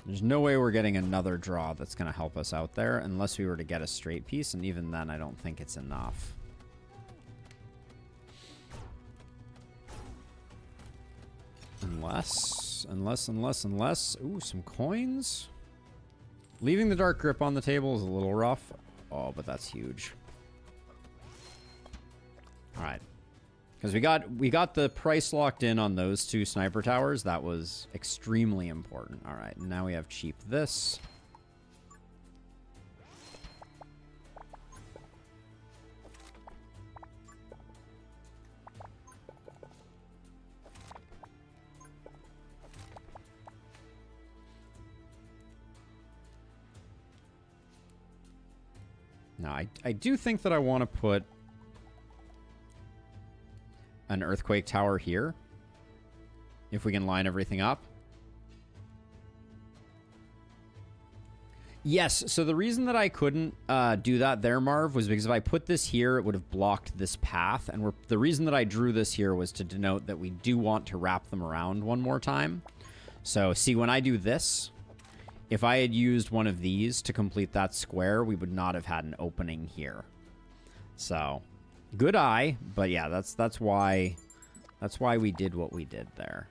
There's no way we're getting another draw that's going to help us out there unless we were to get a straight piece, and even then I don't think it's enough. Unless. Ooh, some coins. Leaving the Dark Grip on the table is a little rough. Oh, but that's huge. All right. Because we got the price locked in on those 2 sniper towers. That was extremely important. All right, now we have cheap this. Now, I do think that I want to put an Earthquake Tower here, if we can line everything up. Yes, so the reason that I couldn't do that there, Marv, was because if I put this here, it would have blocked this path. And the reason that I drew this here was to denote that we do want to wrap them around one more time. So, see, when I do this, if I had used one of these to complete that square, we would not have had an opening here. So, good eye, but yeah, that's why we did what we did there.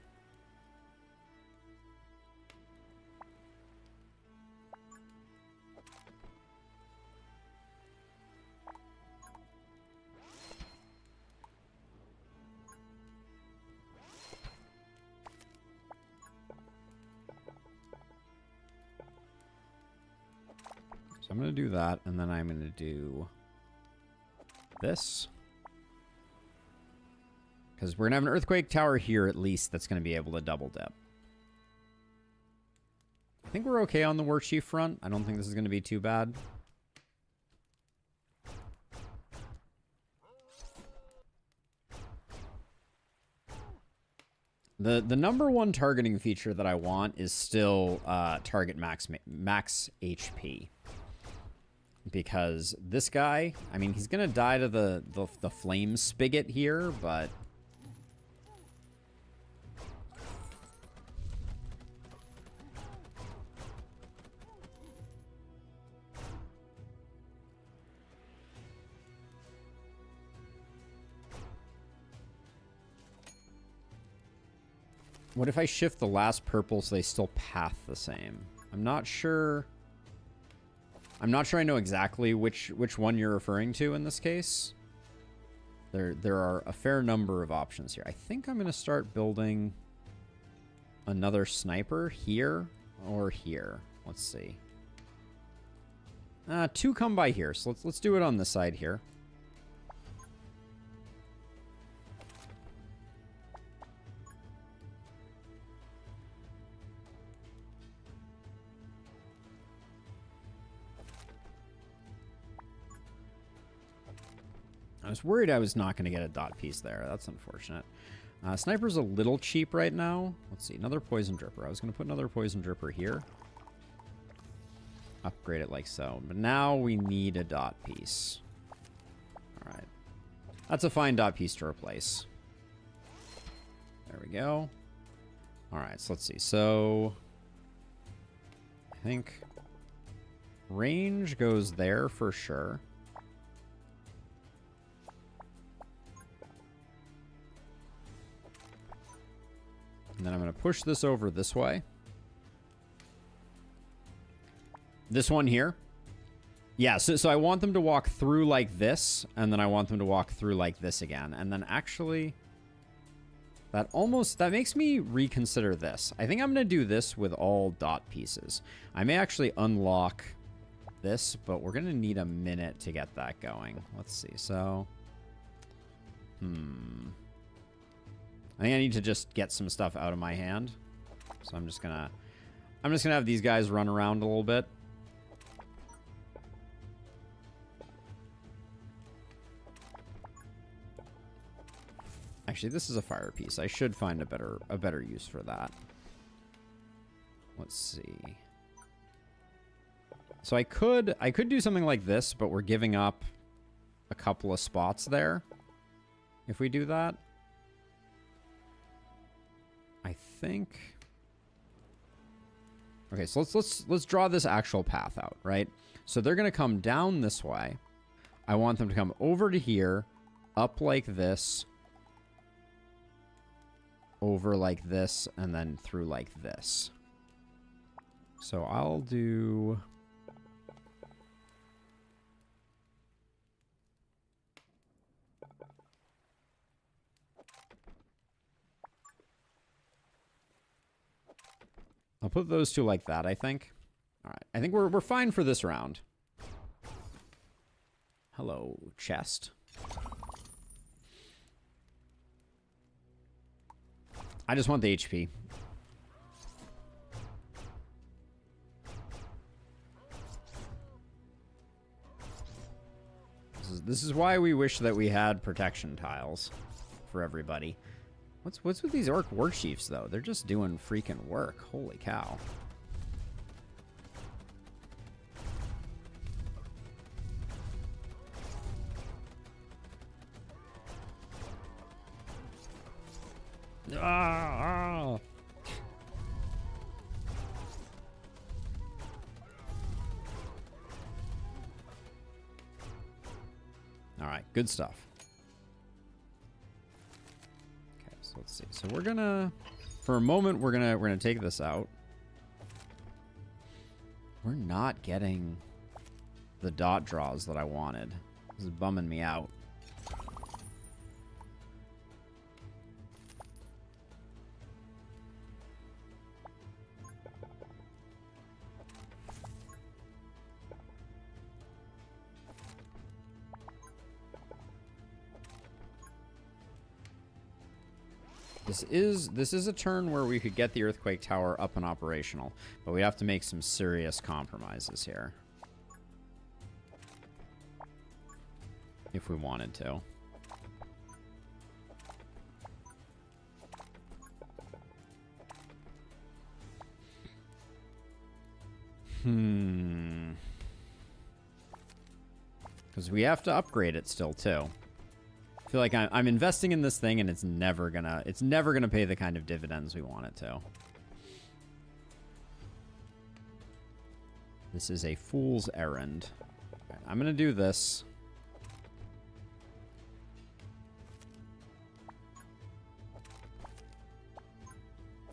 So I'm going to do that, and then I'm going to do this. Because we're going to have an Earthquake Tower here, at least, that's going to be able to double dip. I think we're okay on the War Chief front. I don't think this is going to be too bad. The number one targeting feature that I want is still target max HP. Because this guy, I mean, he's going to die to the flame spigot here, but... What if I shift the last purple so they still path the same? I'm not sure I know exactly which one you're referring to in this case. There are a fair number of options here. I think I'm going to start building another sniper here or here. Let's see. 2 come by here, so let's do it on this side here. I was worried I was not going to get a dot piece there. That's unfortunate. Sniper's a little cheap right now. Let's see. Another Poison Dripper. I was going to put another Poison Dripper here. Upgrade it like so. But now we need a dot piece. All right. That's a fine dot piece to replace. There we go. All right. So let's see. So I think range goes there for sure. And then I'm going to push this over this way. This one here. Yeah, so I want them to walk through like this, and then I want them to walk through like this again. And then actually, that makes me reconsider this. I think I'm going to do this with all dot pieces. I may actually unlock this, but we're going to need a minute to get that going. Let's see. So, I think I need to just get some stuff out of my hand. So I'm just gonna have these guys run around a little bit. Actually, this is a fire piece. I should find a better use for that. Let's see. So I could do something like this, but we're giving up a couple of spots there. If we do that, I think. Okay, so let's draw this actual path out, right? So they're gonna come down this way. I want them to come over to here, up like this, over like this, and then through like this. So I'll do. I'll put those two like that, I think. All right, I think we're fine for this round. Hello, chest. I just want the HP. This is why we wish that we had protection tiles for everybody. What's with these orc war chiefs though? They're just doing freaking work. Holy cow. Ah! All right, good stuff. Okay, so let's see. So we're gonna, for a moment, we're gonna take this out. We're not getting the dot draws that I wanted. This is bumming me out. This is a turn where we could get the earthquake tower up and operational, but we have to make some serious compromises here if we wanted to. Because we have to upgrade it still too. I feel like I'm investing in this thing and it's never gonna pay the kind of dividends we want it to. This is a fool's errand. Okay, I'm gonna do this.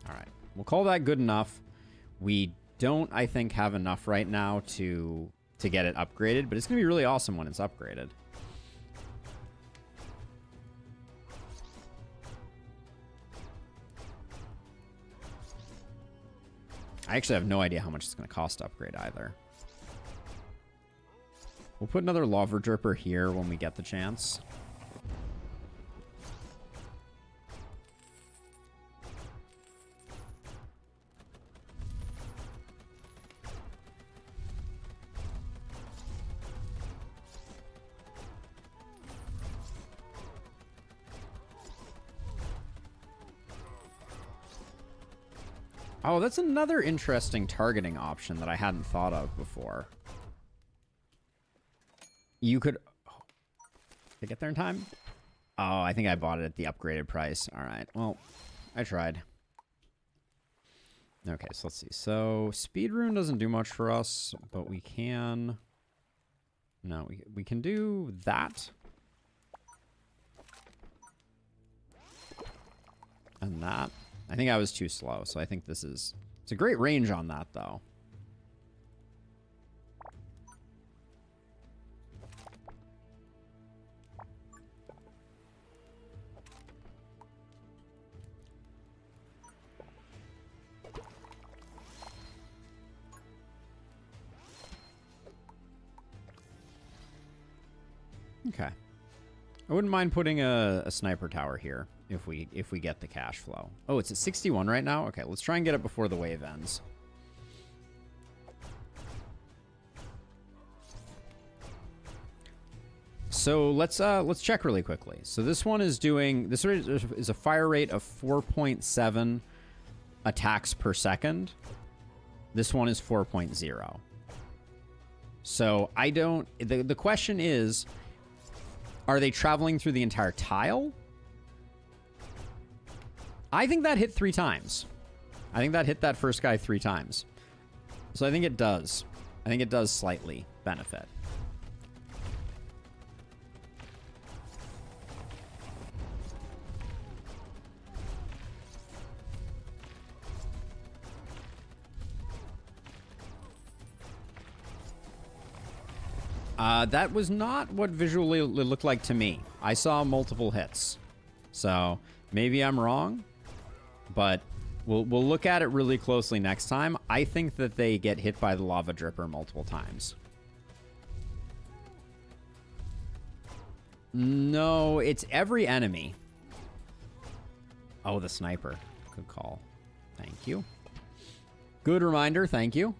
All right, we'll call that good enough. We don't, I think, have enough right now to get it upgraded, but it's gonna be really awesome when it's upgraded. I actually have no idea how much it's going to cost to upgrade either. We'll put another lava dripper here when we get the chance. Oh, that's another interesting targeting option that I hadn't thought of before. You could... Oh, did I get there in time? Oh, I think I bought it at the upgraded price. All right, well, I tried. Okay, so let's see. So, Speed Rune doesn't do much for us, but we can... No, we can do that. And that. I think I was too slow, so I think this is... It's a great range on that, though. Okay. I wouldn't mind putting a sniper tower here if we get the cash flow. Oh, it's at 61 right now? Okay, let's try and get it before the wave ends. So let's check really quickly. So this one is doing... This is a fire rate of 4.7 attacks per second. This one is 4.0. So I don't... The question is... Are they traveling through the entire tile? I think that hit 3 times. I think that hit that first guy 3 times. So I think it does. I think it does slightly benefit. That was not what visually looked like to me. I saw multiple hits. So maybe I'm wrong, but we'll look at it really closely next time. I think that they get hit by the lava dripper multiple times. No, it's every enemy. Oh, the sniper. Good call. Thank you. Good reminder. Thank you.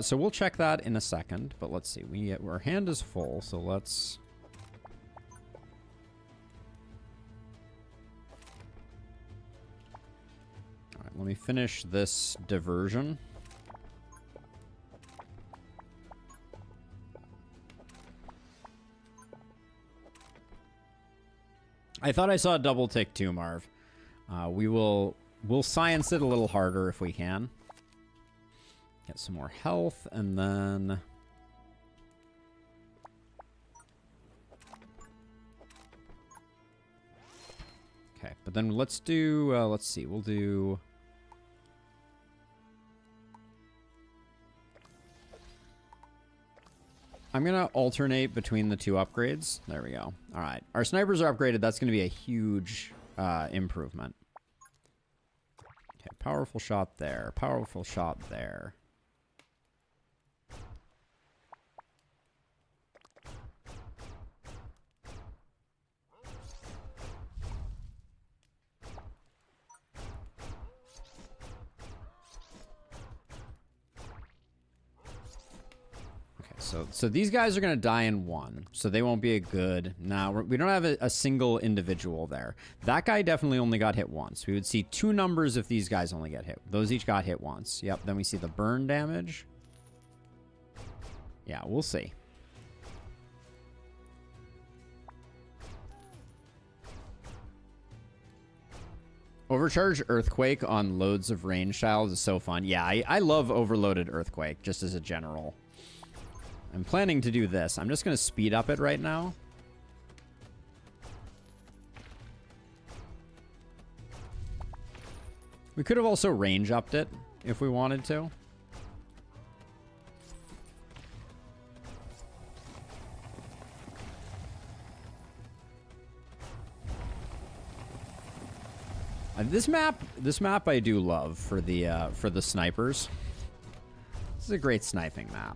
So we'll check that in a second, but let's see. Our hand is full, so let's... All right, let me finish this diversion. I thought I saw a double tick too, Marv. We'll science it a little harder if we can. Get some more health, and then... Okay, but then let's do... let's see, we'll do... I'm going to alternate between the 2 upgrades. There we go. All right. Our snipers are upgraded. That's going to be a huge improvement. Okay, powerful shot there. Powerful shot there. So these guys are going to die in 1, so they won't be a good... Now, we don't have a single individual there. That guy definitely only got hit once. We would see 2 numbers if these guys only get hit. Those each got hit once. Yep, then we see the burn damage. Yeah, we'll see. Overcharged Earthquake on loads of range tiles is so fun. Yeah, I love overloaded Earthquake, just as a general. I'm planning to do this. I'm just going to speed up it right now. We could have also range upped it if we wanted to. This map I do love for the snipers. This is a great sniping map.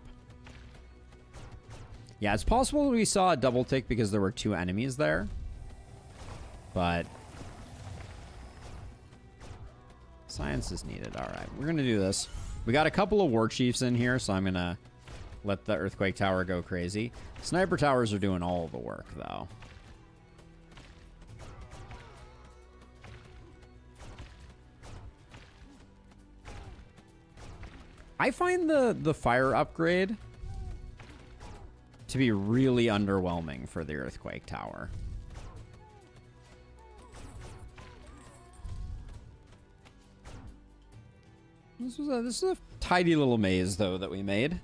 Yeah, it's possible we saw a double tick because there were 2 enemies there. But science is needed. All right, we're going to do this. We got a couple of war chiefs in here, so I'm going to let the earthquake tower go crazy. Sniper towers are doing all the work, though. I find the fire upgrade to be really underwhelming for the earthquake tower. This is a tidy little maze, though, that we made.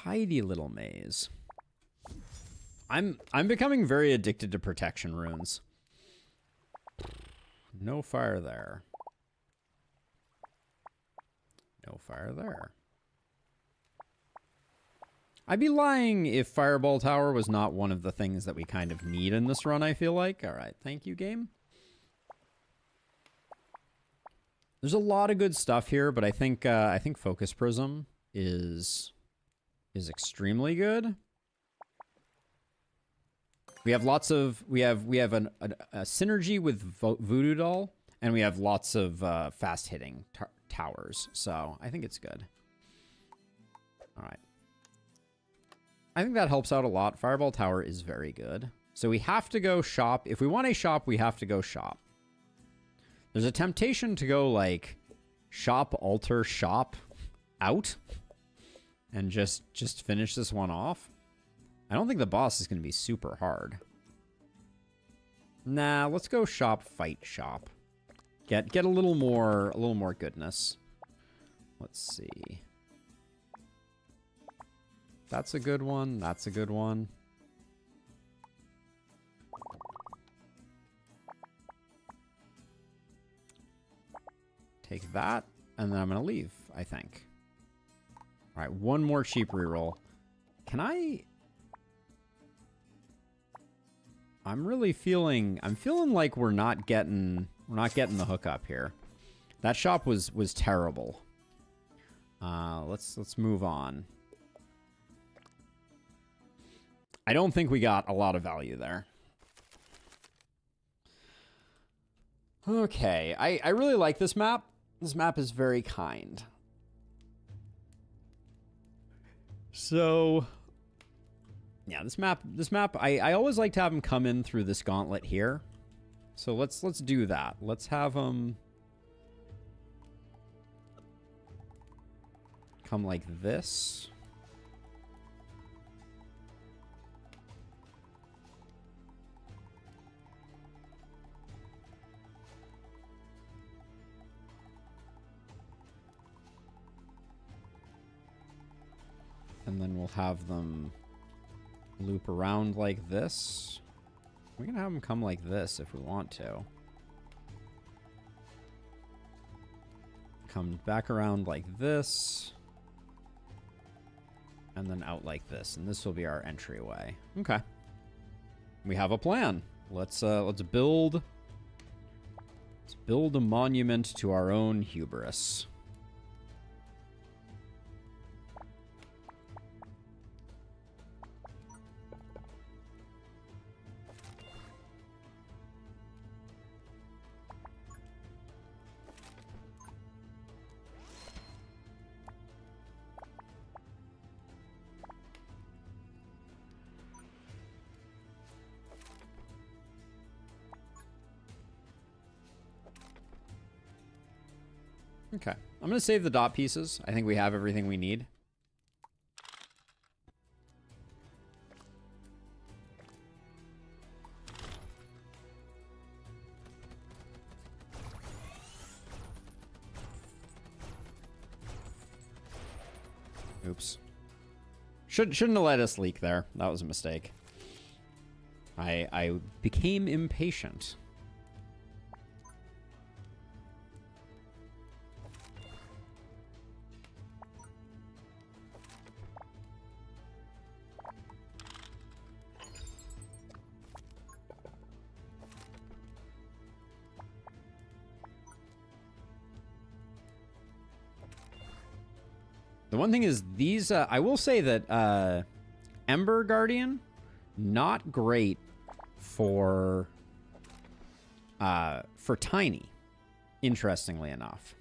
tidy little maze. I'm becoming very addicted to protection runes. No fire there. No fire there. I'd be lying if Fireball Tower was not one of the things that we kind of need in this run, I feel like. All right, thank you, game. There's a lot of good stuff here, but I think Focus Prism is extremely good. We have lots of a synergy with Voodoo Doll, and we have lots of fast hitting towers. So I think it's good. All right. I think that helps out a lot. Fireball Tower is very good. So we have to go shop. If we want a shop, we have to go shop. There's a temptation to go like shop, altar, shop, out, and just finish this one off. I don't think the boss is going to be super hard. Nah, let's go shop, fight, shop. Get a little more goodness. Let's see. That's a good one. That's a good one. Take that, and then I'm going to leave, I think. All right, one more cheap reroll. Can I... I'm feeling like we're not getting the hookup here. That shop was terrible. Let's move on. I don't think we got a lot of value there. Okay, I really like this map. This map is very kind. So, yeah, this map, I always like to have him come in through this gauntlet here. So let's do that. Let's have him come like this. And then we'll have them loop around like this. We can have them come like this if we want to. Come back around like this. And then out like this. And this will be our entryway. Okay. We have a plan. Let's build a monument to our own hubris. Okay. I'm going to save the dot pieces. I think we have everything we need. Oops. Shouldn't have let us leak there. That was a mistake. I became impatient. The one thing is these, I will say that Emberward, not great for tiny, interestingly enough.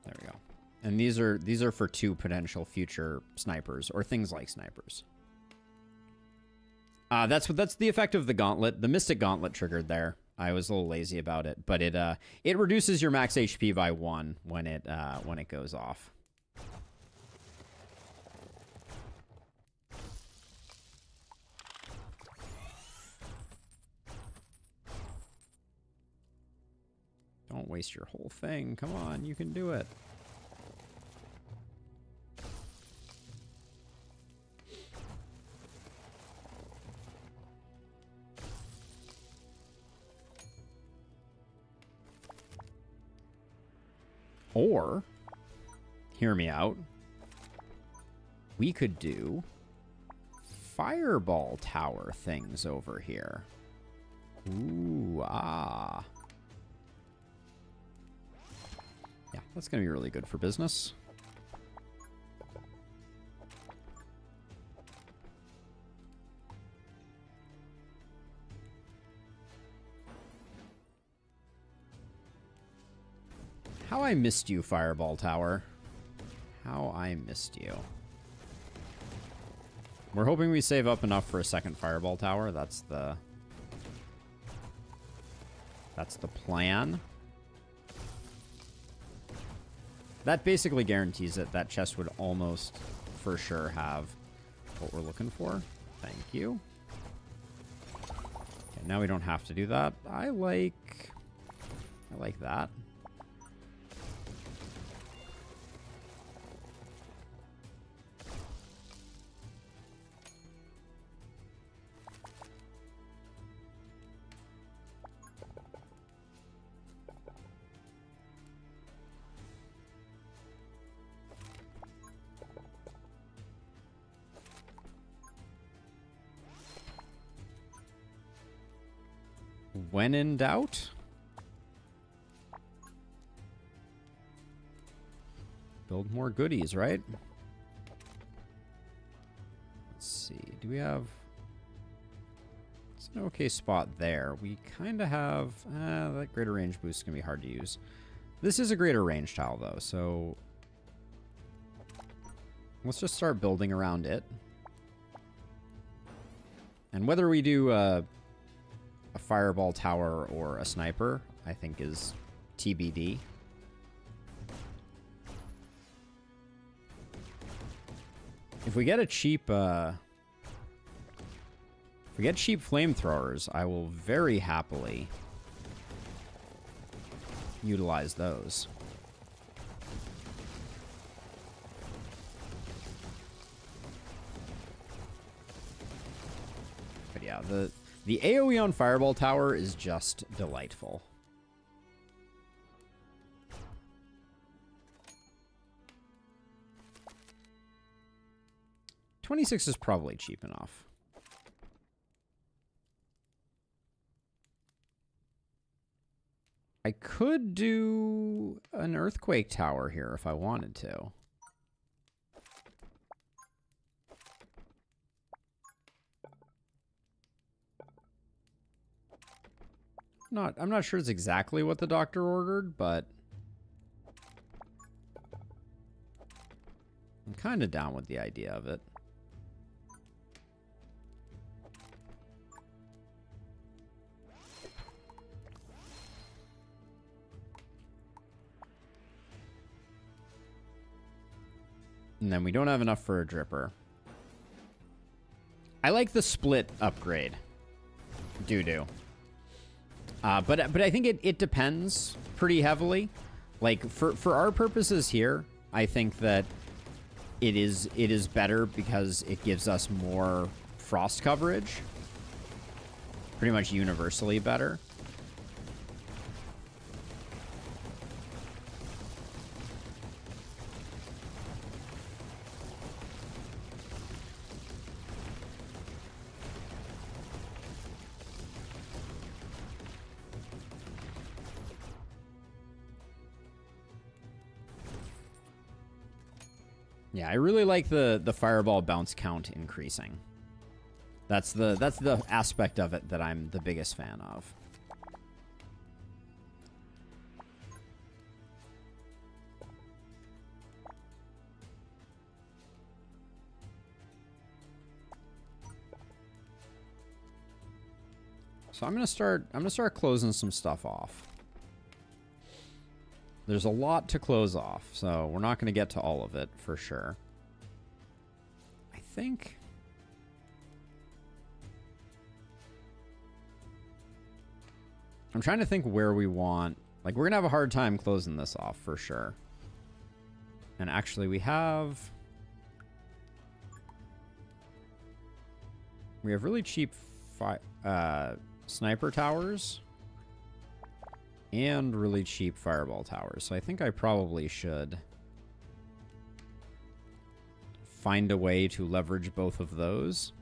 There we go. And these are for 2 potential future snipers or things like snipers. That's the effect of the gauntlet. The Mystic Gauntlet triggered there. I was a little lazy about it, but it reduces your max HP by 1 when it goes off. Don't waste your whole thing. Come on, you can do it. Or, hear me out, we could do fireball tower things over here. Ooh, ah. Yeah, that's going to be really good for business. How I missed you, Fireball Tower. How I missed you. We're hoping we save up enough for a second Fireball Tower. That's the plan. That basically guarantees it. That chest would almost for sure have what we're looking for. Thank you. Okay, now we don't have to do that. I like that. When in doubt, build more goodies, right? Let's see. Do we have... It's an okay spot there. We kind of have... that greater range boost is going to be hard to use. This is a greater range tile, though, so... Let's just start building around it. And whether we do a fireball tower or a sniper, I think is TBD. If we get a cheap, if we get cheap flamethrowers, I will very happily utilize those. But yeah, the AoE on Fireball Tower is just delightful. $26 is probably cheap enough. I could do an Earthquake Tower here if I wanted to. I'm not sure it's exactly what the doctor ordered, but I'm kind of down with the idea of it. And then we don't have enough for a dripper. I like the split upgrade. Doo-doo. But I think it depends pretty heavily. Like for our purposes here, I think that it is better because it gives us more frost coverage. Pretty much universally better. Yeah, I really like the fireball bounce count increasing. That's the aspect of it that I'm the biggest fan of. So I'm gonna start closing some stuff off. There's a lot to close off, so we're not gonna get to all of it for sure. I think I'm trying to think where we want, like, we're gonna have a hard time closing this off for sure. And actually we have really cheap sniper towers and really cheap fireball towers. So I think I probably should find a way to leverage both of those.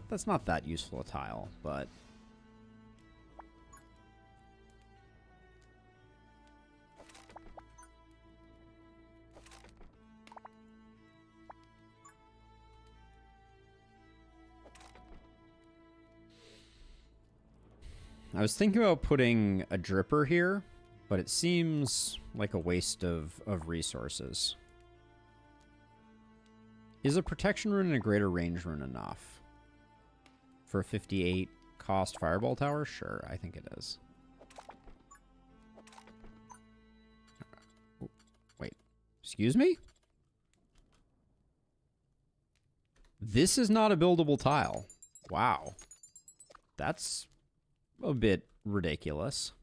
That's not that useful a tile, but I was thinking about putting a dripper here, but it seems like a waste of resources. Is a protection rune and a greater range rune enough? For a 58 cost fireball tower? Sure, I think it is. Wait, excuse me? This is not a buildable tile. Wow. That's a bit ridiculous.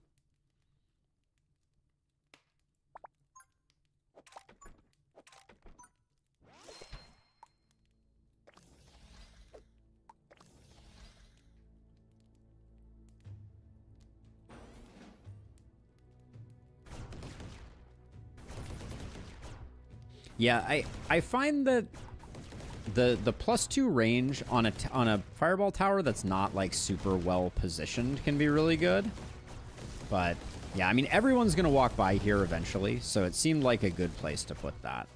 Yeah, I find that the +2 range on a fireball tower that's not like super well positioned can be really good. But yeah, I mean everyone's gonna walk by here eventually, so it seemed like a good place to put that.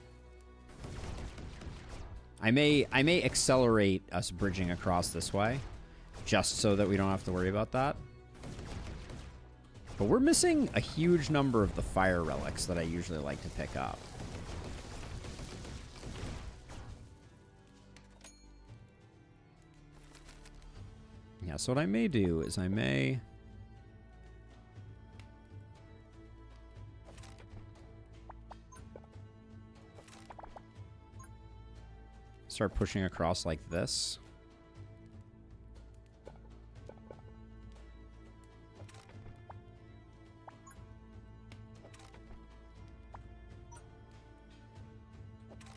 I may accelerate us bridging across this way, just so that we don't have to worry about that. But we're missing a huge number of the fire relics that I usually like to pick up. Yeah, so what I may do is I may start pushing across like this.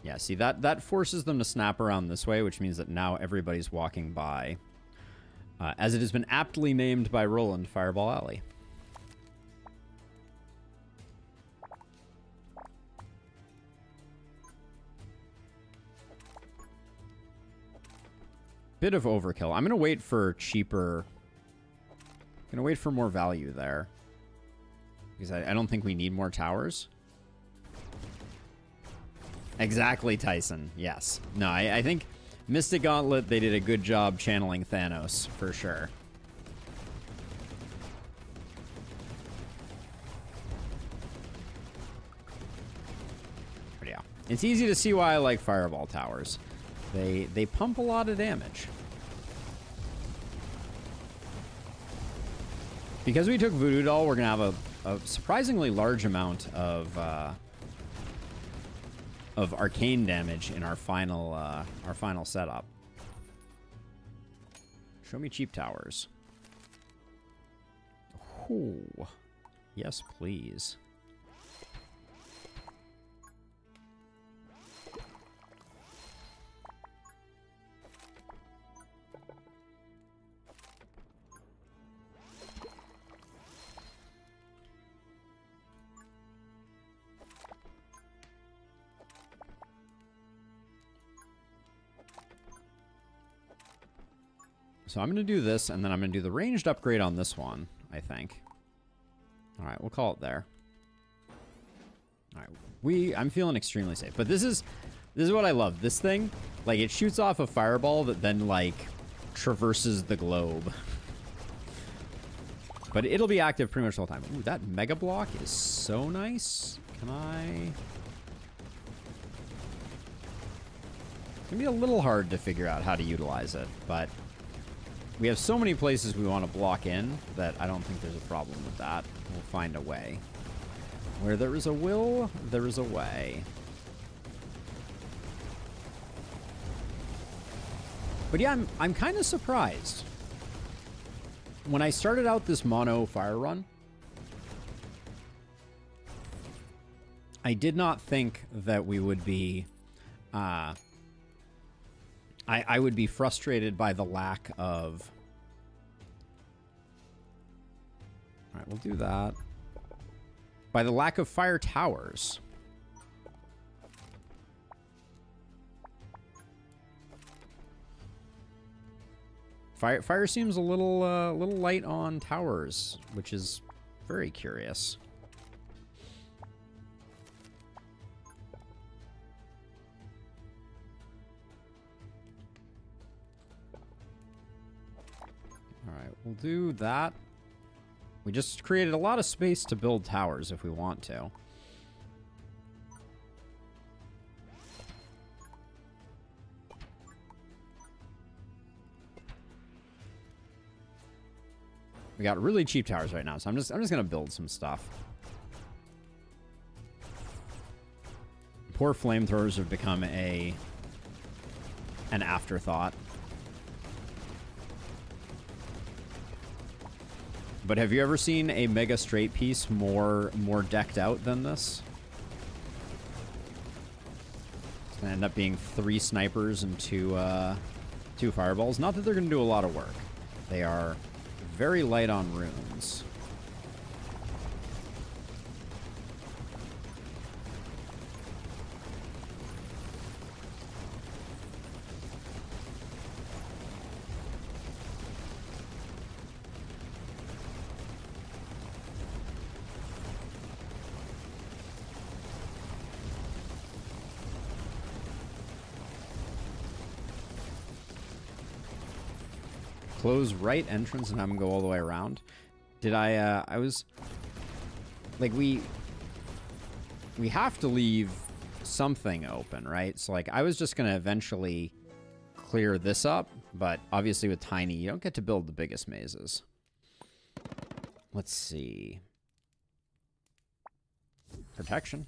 Yeah, see, that forces them to snap around this way, which means that now everybody's walking by. As it has been aptly named by Roland, Fireball Alley. Bit of overkill. I'm going to wait for cheaper... I'm going to wait for more value there. Because I don't think we need more towers. Exactly, Tyson. Yes. No, I think... Mystic Gauntlet, they did a good job channeling Thanos, for sure. But yeah, it's easy to see why I like Fireball Towers. They pump a lot of damage. Because we took Voodoo Doll, we're going to have a surprisingly large amount of arcane damage in our final setup. Show me cheap towers. Ooh. Yes, please. So I'm going to do this, and then I'm going to do the ranged upgrade on this one, I think. All right, we'll call it there. All right, I'm feeling extremely safe. But this is what I love. This thing, like, it shoots off a fireball that then, like, traverses the globe. But it'll be active pretty much the whole time. Ooh, that mega block is so nice. Can I... It's going to be a little hard to figure out how to utilize it, but we have so many places we want to block in that I don't think there's a problem with that. We'll find a way. Where there is a will, there is a way. But yeah, I'm kind of surprised. When I started out this mono fire run, I did not think that we would be... I would be frustrated by the lack of... Alright, we'll do that. By the lack of fire towers. Fire seems a little light on towers, which is very curious. Alright, we'll do that. We just created a lot of space to build towers if we want to. We got really cheap towers right now, so I'm just gonna build some stuff. Poor flamethrowers have become an afterthought. But have you ever seen a mega straight piece more decked out than this? It's gonna end up being 3 snipers and 2 fireballs. Not that they're gonna do a lot of work. They are very light on runes. Close right entrance and have them go all the way around. Did I was... Like, we have to leave something open, right? So, like, I was just going to eventually clear this up, but obviously with Tiny, you don't get to build the biggest mazes. Let's see. Protection.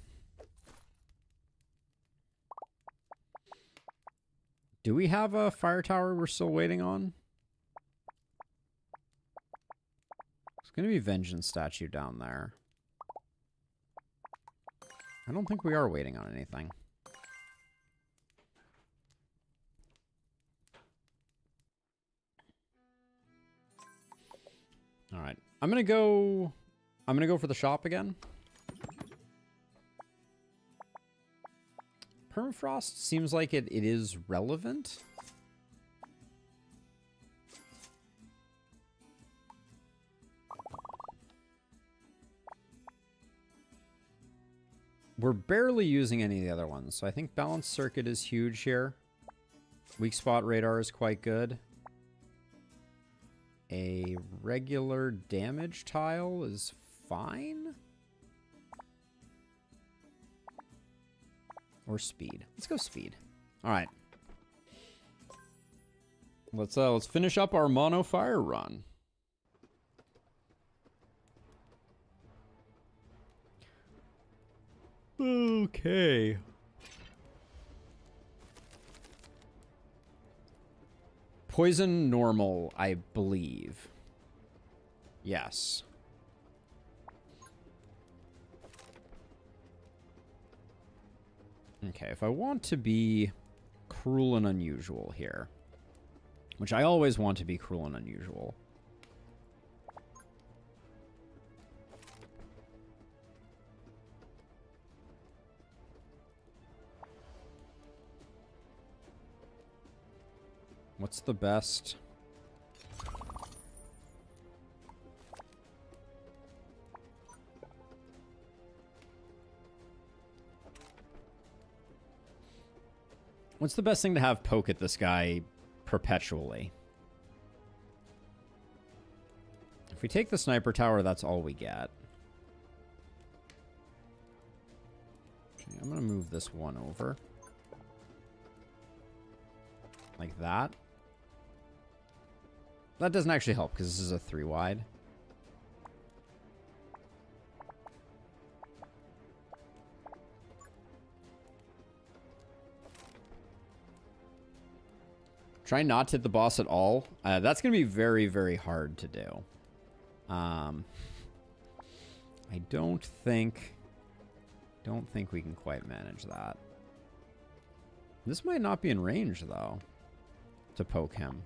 Do we have a fire tower we're still waiting on? Going to be Vengeance statue down there. I don't think we are waiting on anything. All right. I'm going to go for the shop again. Permafrost seems like it is relevant. We're barely using any of the other ones, so I think Balanced Circuit is huge here. Weak Spot Radar is quite good. A regular damage tile is fine. Or speed. Let's go speed. All right. Let's finish up our mono fire run. Okay. Poison normal, I believe. Yes. Okay, if I want to be cruel and unusual here, which I always want to be cruel and unusual. What's the best? What's the best thing to have poke at this guy perpetually? If we take the sniper tower, that's all we get. Okay, I'm going to move this one over. like that. That doesn't actually help because this is a 3 wide. Try not to hit the boss at all. That's going to be very, very hard to do. I don't think we can quite manage that. This might not be in range, though, to poke him.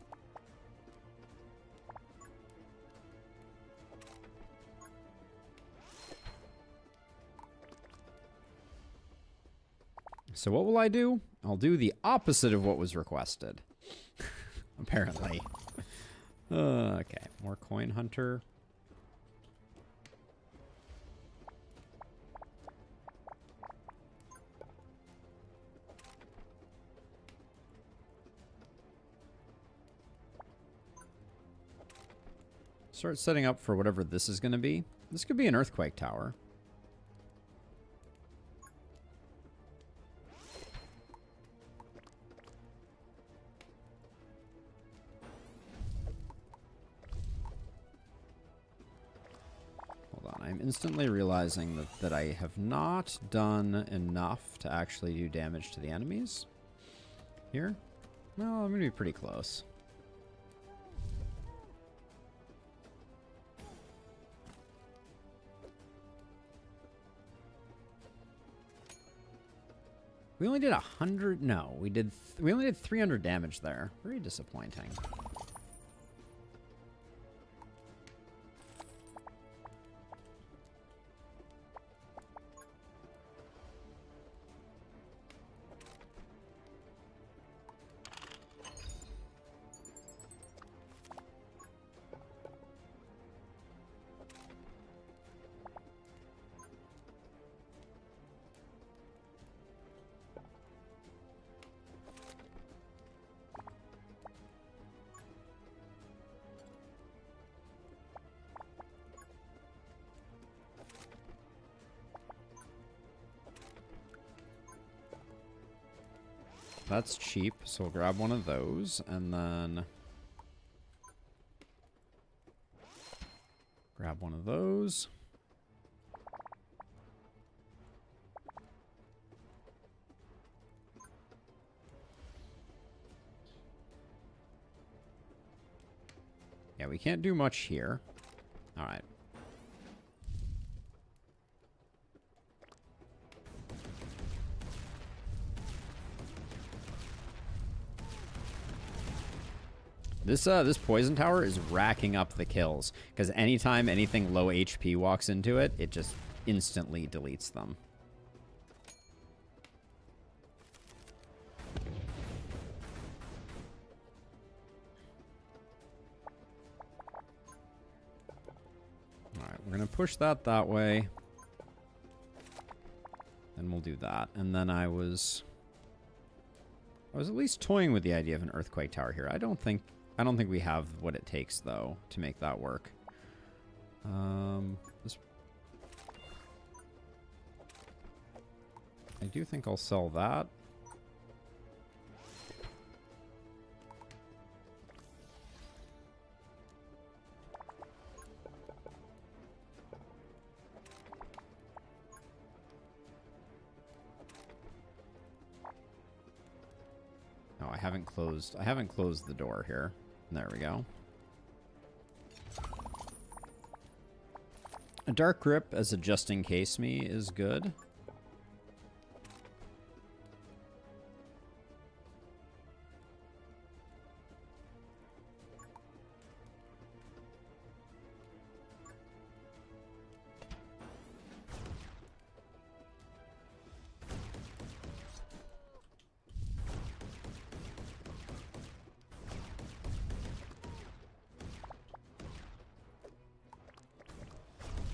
So what will I do? I'll do the opposite of what was requested. Apparently. Okay, more coin hunter. Start setting up for whatever this is going to be. This could be an earthquake tower. I'm instantly realizing that I have not done enough to actually do damage to the enemies here. Well, I'm going to be pretty close. We only did 100. No, we only did 300 damage there. Very disappointing. That's cheap, so we'll grab one of those, and then grab one of those. Yeah, we can't do much here. All right. This poison tower is racking up the kills, because anytime anything low HP walks into it, it just instantly deletes them. Alright, we're going to push that way. Then we'll do that. And then I was at least toying with the idea of an earthquake tower here. I don't think we have what it takes, though, to make that work. I do think I'll sell that. No, I haven't closed the door here. There we go. A dark grip as a just in case me is good.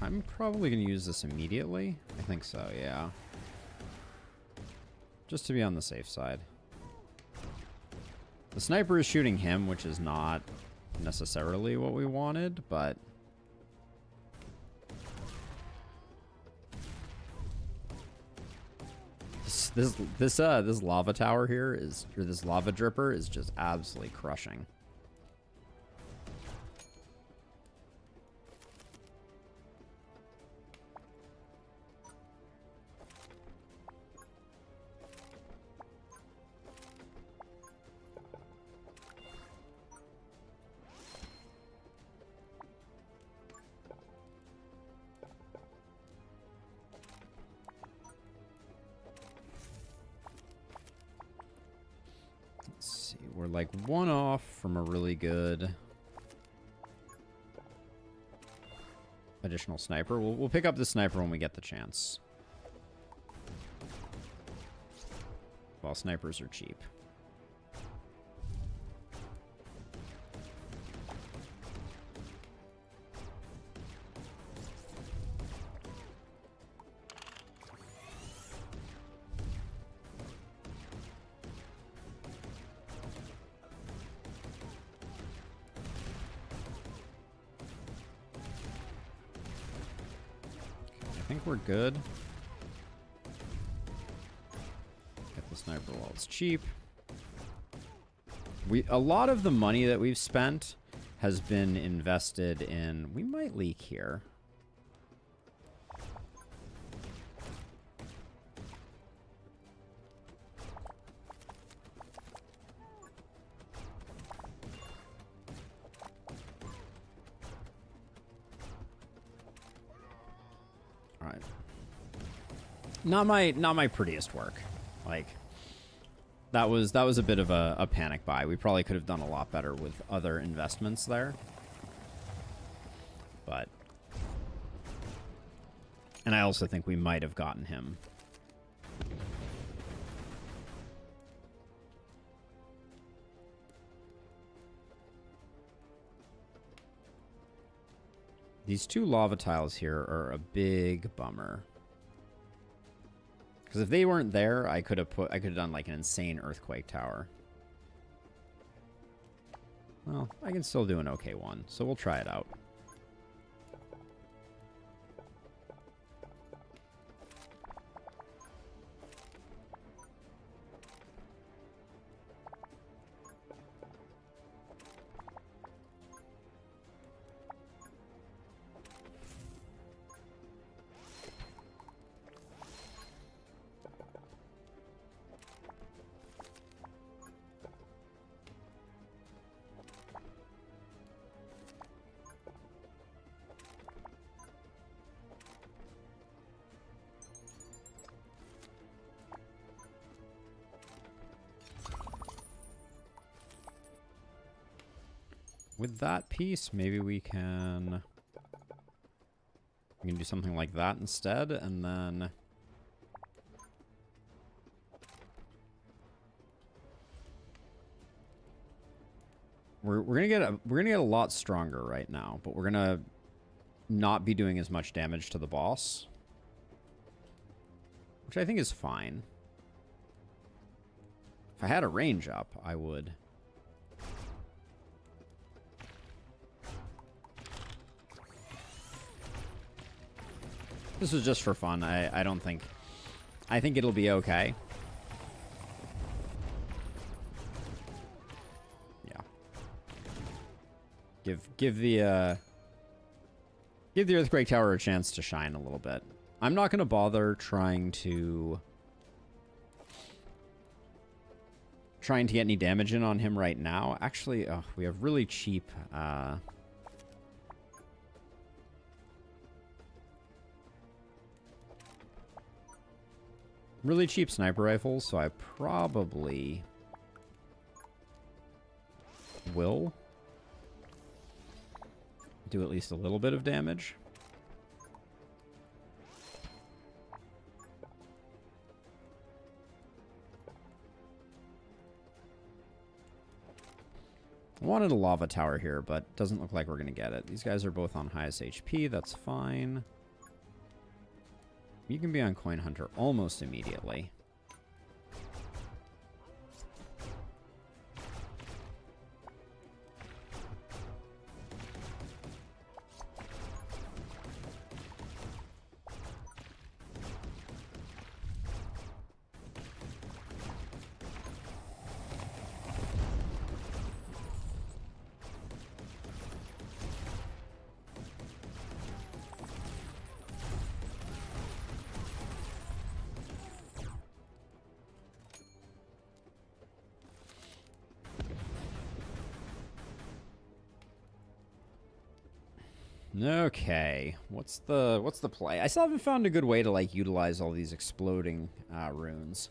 I'm probably going to use this immediately. I think so, yeah. Just to be on the safe side. The sniper is shooting him, which is not necessarily what we wanted, but... this lava tower here is, or this lava dripper is just absolutely crushing. We're like one off from a really good additional sniper. We'll pick up the sniper when we get the chance. While snipers are cheap. I think we're good. Get the sniper while it's cheap. A lot of the money that we've spent has been invested in... We might leak here. Not my prettiest work. Like, that was a bit of a panic buy. We probably could have done a lot better with other investments there. But, and I also think we might have gotten him. These two lava tiles here are a big bummer. Because if they weren't there, I could have done like an insane earthquake tower. Well, I can still do an okay one, so we'll try it out. With that piece, maybe we can do something like that instead, and then we're gonna get a lot stronger right now, but we're gonna not be doing as much damage to the boss, which I think is fine. If I had a range up, I would. This was just for fun. I don't think... I think it'll be okay. Yeah. Give the Earthquake Tower a chance to shine a little bit. I'm not going to bother trying to get any damage in on him right now. Actually, we have really cheap... really cheap sniper rifles, so I probably will do at least a little bit of damage. I wanted a lava tower here, but doesn't look like we're going to get it. These guys are both on highest HP, that's fine. You can be on Coin Hunter almost immediately. Okay, what's the play? I still haven't found a good way to like utilize all these exploding runes.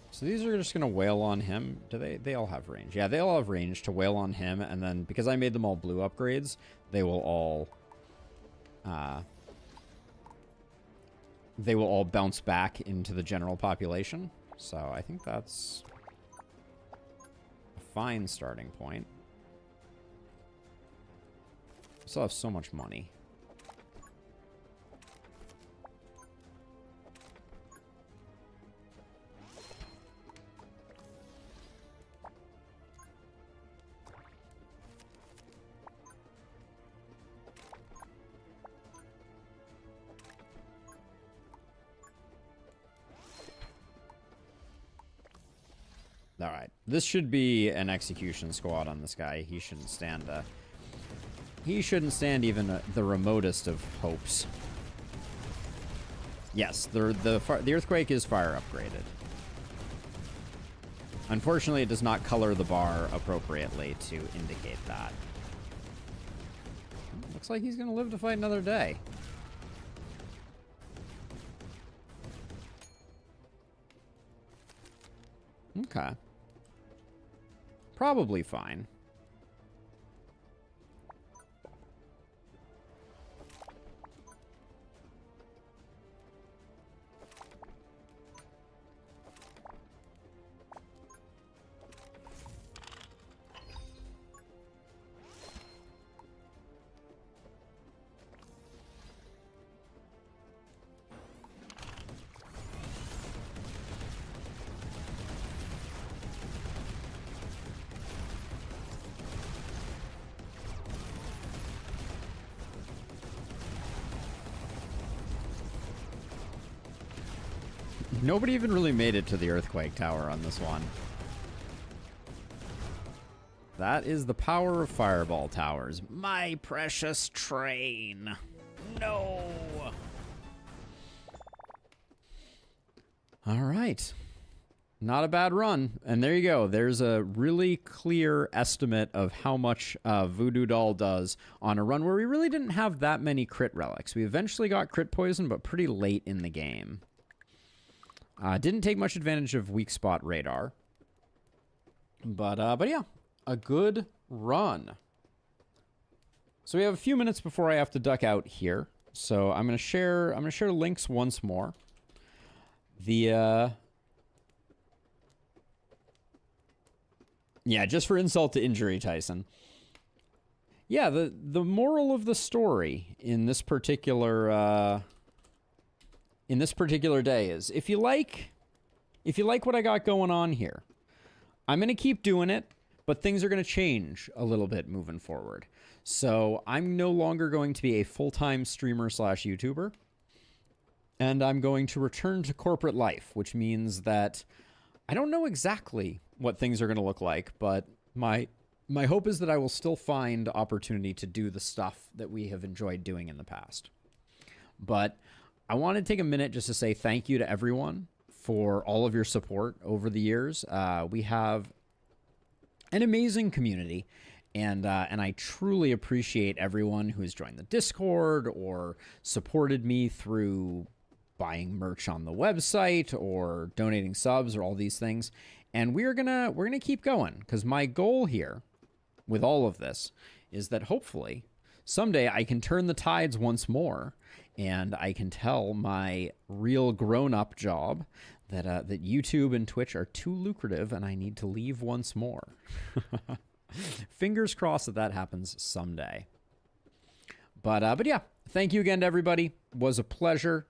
So these are just going to wail on him. Do they all have range? Yeah, they all have range to wail on him. And then because I made them all blue upgrades, they will all bounce back into the general population. So I think that's a fine starting point. I still have so much money. All right, this should be an execution squad on this guy. He shouldn't stand. He shouldn't stand even the remotest of hopes. Yes, the earthquake is fire upgraded. Unfortunately, it does not color the bar appropriately to indicate that. Looks like he's gonna live to fight another day. Okay. Probably fine. Nobody even really made it to the earthquake tower on this one. That is the power of fireball towers. My precious train. No. All right. Not a bad run. And there you go. There's a really clear estimate of how much Voodoo Doll does on a run where we really didn't have that many crit relics. We eventually got crit poison, but pretty late in the game. Didn't take much advantage of weak spot radar. But yeah, a good run. So we have a few minutes before I have to duck out here. So I'm gonna share links once more. The yeah, just for insult to injury, Tyson. Yeah, the moral of the story in this particular day is if you like what I got going on here, I'm going to keep doing it, but things are going to change a little bit moving forward. So I'm no longer going to be a full-time streamer / YouTuber, and I'm going to return to corporate life, which means that I don't know exactly what things are going to look like, but my hope is that I will still find opportunity to do the stuff that we have enjoyed doing in the past. But I want to take a minute just to say thank you to everyone for all of your support over the years. We have an amazing community, and I truly appreciate everyone who has joined the Discord or supported me through buying merch on the website or donating subs or all these things. And we're gonna keep going, because my goal here with all of this is that hopefully someday I can turn the tides once more, and I can tell my real grown-up job that that YouTube and Twitch are too lucrative and I need to leave once more. Fingers crossed that happens someday. But yeah, thank you again to everybody. It was a pleasure.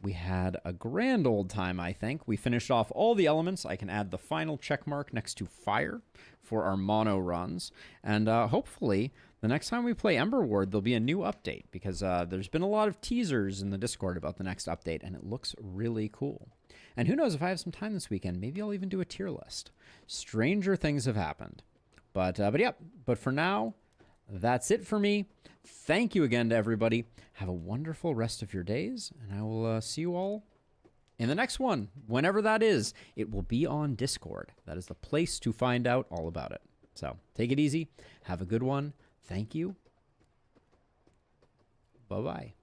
We had a grand old time, I think. We finished off all the elements. I can add the final check mark next to fire for our mono runs. And hopefully, the next time we play Emberward, there'll be a new update, because there's been a lot of teasers in the Discord about the next update, and it looks really cool. And who knows, if I have some time this weekend, maybe I'll even do a tier list. Stranger things have happened. But for now, that's it for me. Thank you again to everybody. Have a wonderful rest of your days, and I will see you all in the next one. Whenever that is, it will be on Discord. That is the place to find out all about it. So take it easy. Have a good one. Thank you. Bye-bye.